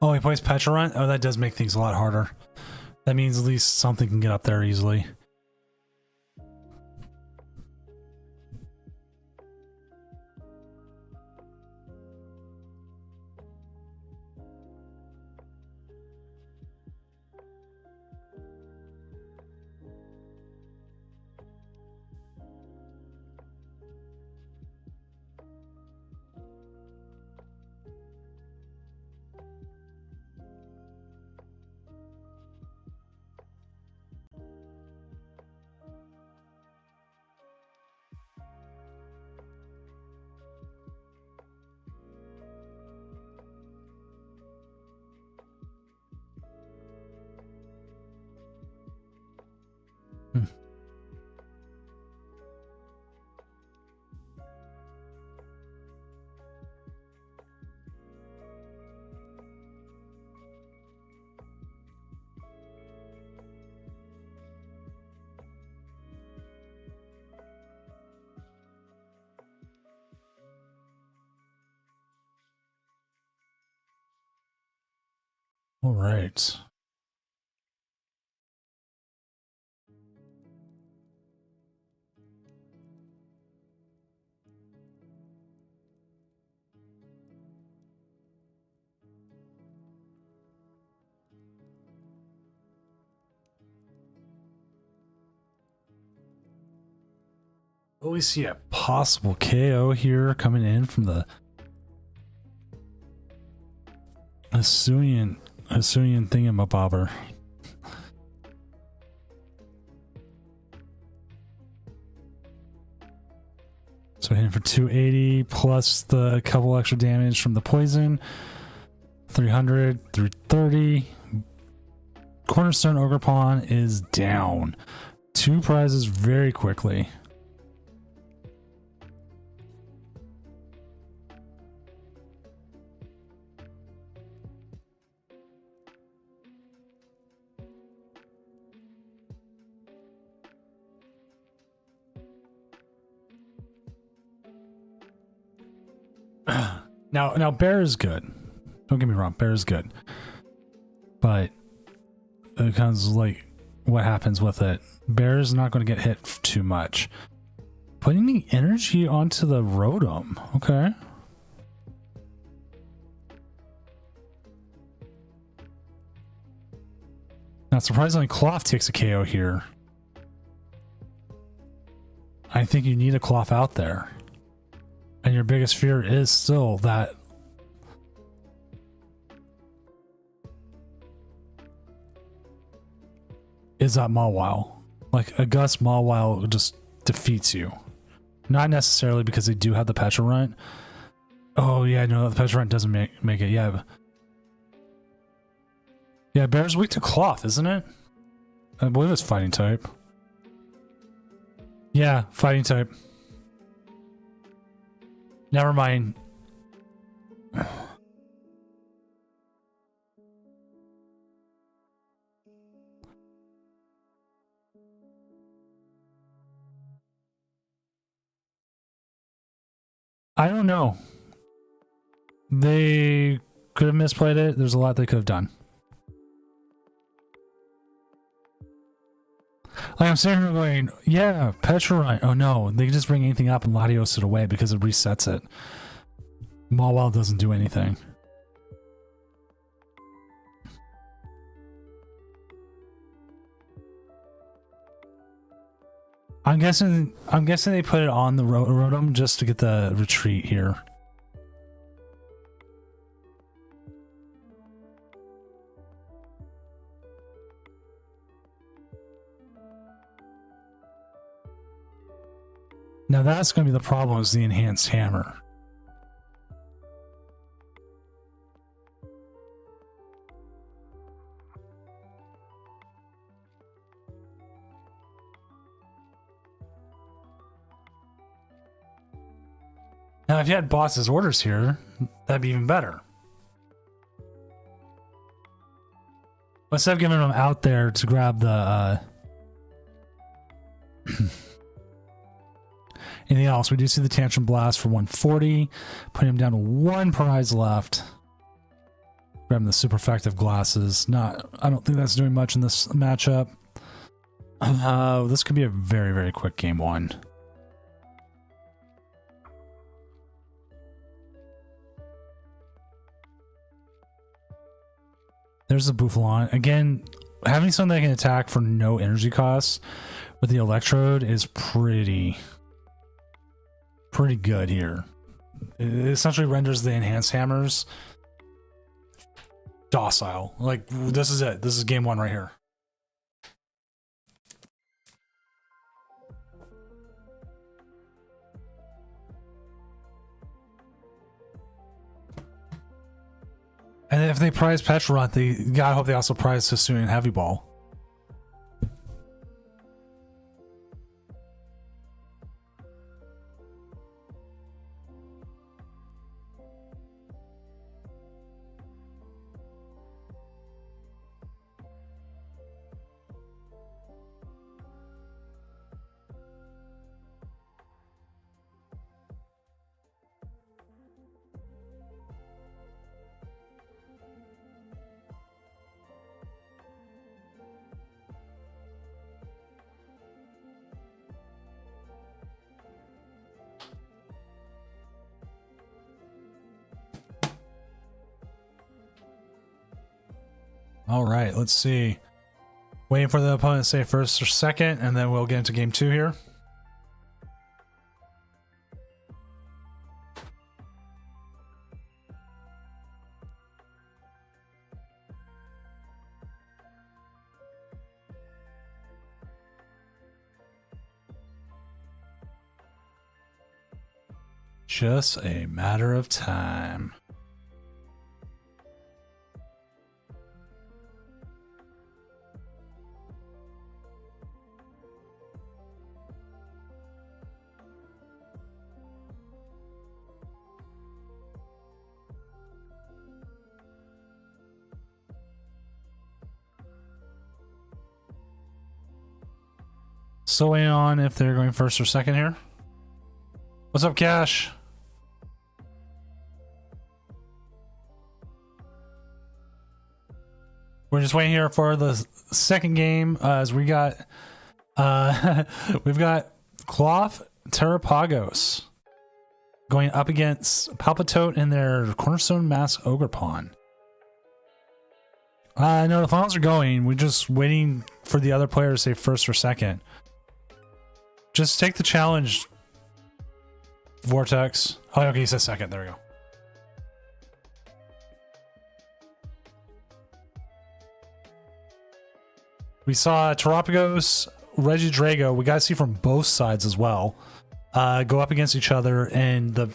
Oh, he plays Petra Run? Oh, that does make things a lot harder. That means at least something can get up there easily. All right. Oh, we see a possible KO here coming in from the Hisuian thingamabobber. So hitting for 280 plus the couple extra damage from the poison. 300, 330. Cornerstone Ogerpon is down. 2 prizes very quickly. Now Bear is good. Don't get me wrong, Bear is good. But it comes like what happens with it. Bear is not going to get hit too much. Putting the energy onto the Rotom. Okay. Now surprisingly, Cloth takes a KO here. I think you need a Cloth out there. And your biggest fear is still that Mawile. Like a Gust Mawile just defeats you. Not necessarily because they do have the Pecharunt. Oh yeah, no, the Pecharunt doesn't make it. Yeah. Yeah, Bear's weak to Cloth, isn't it? I believe it's fighting type. Yeah, fighting type. Never mind. I don't know. They could have misplayed it. There's a lot they could have done. Like I'm sitting here going, yeah, Pecharunt. Oh no, they can just bring anything up and Latios it away because it resets it. Mawile doesn't do anything. I'm guessing they put it on the Rotom just to get the retreat here. Now that's going to be the problem, is the enhanced hammer. Now if you had boss's orders here, that'd be even better. Instead of giving them out there to grab the anything else, we do see the Tantrum Blast for 140, putting him down to 1 prize left. Grabbing the super effective glasses. I don't think that's doing much in this matchup. This could be a very, very quick game 1. There's a Bouffalon. Again, having something that can attack for no energy costs with the Electrode is pretty good here. It essentially renders the enhanced hammers docile. Like, this is it. This is game 1 right here. And if they prize Pecharunt, they gotta hope they also prize Hisuian Heavy Ball. All right, let's see. Waiting for the opponent to say first or second, and then we'll get into game 2 here. Just a matter of time. Still waiting on if they're going first or second here. What's up, Cash? We're just waiting here for the second game as we got we've got Cloth Terrapagos going up against Palpitote in their Cornerstone Mask Ogerpon. No, the finals are going. We're just waiting for the other player to say first or second. Just take the challenge, Vortex. Oh, okay, he says second. There we go. We saw Terrapagos, Regidrago. We got to see from both sides as well. Go up against each other, and the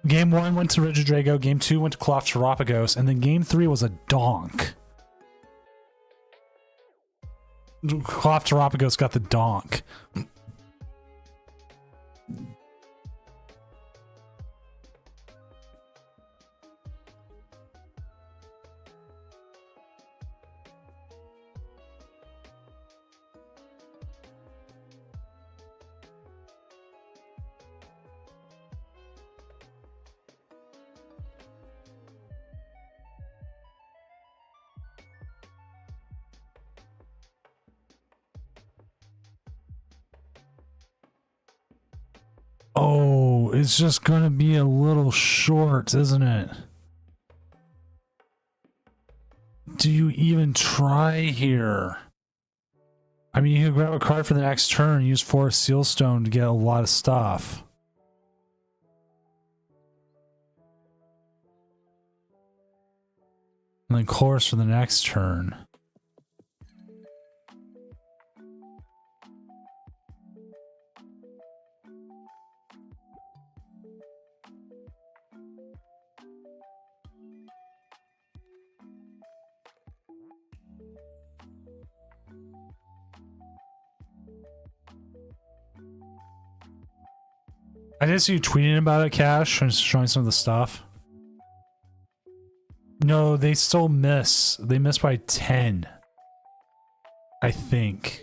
game 1 went to Regidrago, game 2 went to Cloth Terrapagos, and then game 3 was a donk. Cloth Terrapagos got the donk. Oh, it's just gonna be a little short, isn't it? Do you even try here? I mean, you can grab a card for the next turn and use Forest Sealstone to get a lot of stuff. And then Chorus for the next turn. I did see you tweeting about it, Cash, and showing some of the stuff. No, they still miss. They miss by 10. I think.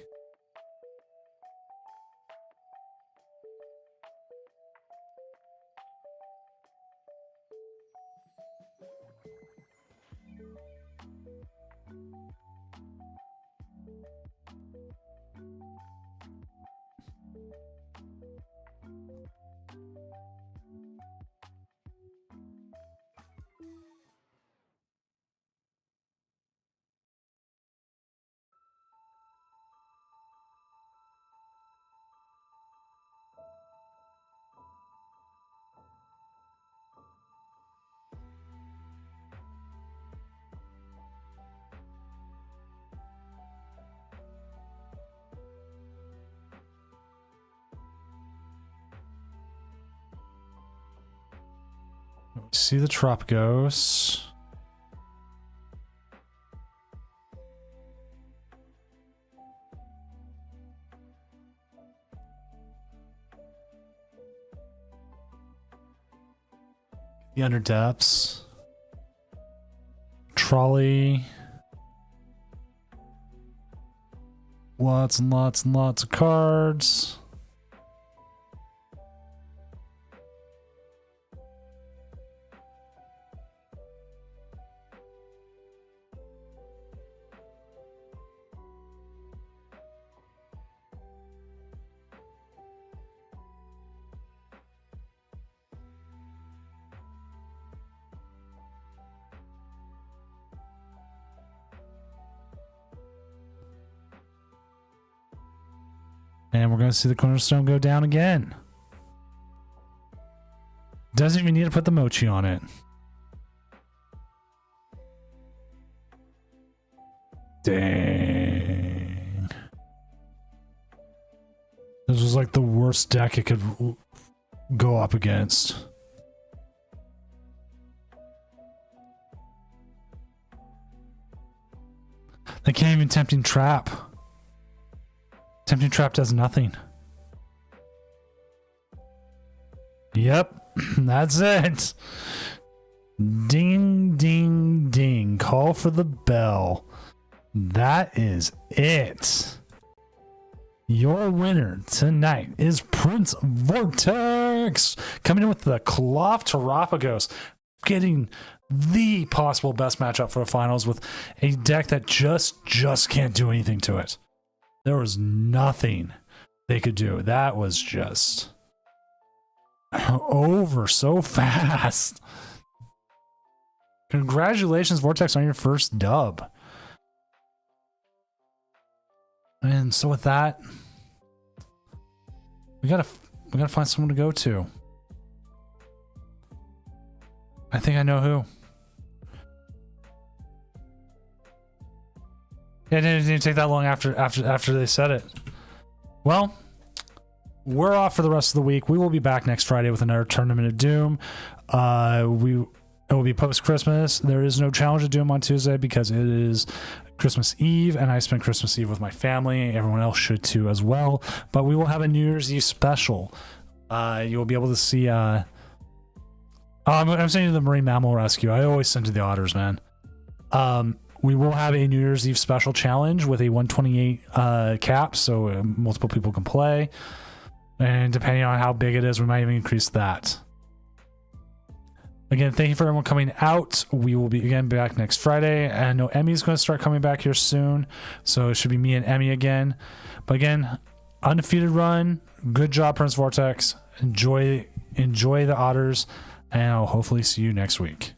See the Tropicos. The Underdepths. Trolley. Lots and lots and lots of cards. And we're going to see the cornerstone go down again. Doesn't even need to put the mochi on it. Dang. This was like the worst deck it could go up against. They can't even Tempting Trap. Tempting Trap does nothing. Yep, that's it. Ding, ding, ding. Call for the bell. That is it. Your winner tonight is Prince Vortex, coming in with the Cloth Terapagos, getting the possible best matchup for the finals with a deck that just can't do anything to it. There was nothing they could do. That was just over so fast. Congratulations, Vortex, on your first dub. And so with that, we gotta find someone to go to. I think I know who. Yeah, it didn't take that long after they said it. Well, we're off for the rest of the week. We will be back next Friday with another Tournament of Doom. It will be post-Christmas. There is no Challenge of Doom on Tuesday because it is Christmas Eve, and I spent Christmas Eve with my family. Everyone else should too as well. But we will have a New Year's Eve special. You'll be able to see... I'm sending you the Marine Mammal Rescue. I always send to the otters, man. We will have a New Year's Eve special challenge with a 128 cap, so multiple people can play. And depending on how big it is, we might even increase that. Again, thank you for everyone coming out. We will be again back next Friday. And I know Emmy's going to start coming back here soon. So it should be me and Emmy again. But again, undefeated run. Good job, Prince Vortex. Enjoy the otters. And I'll hopefully see you next week.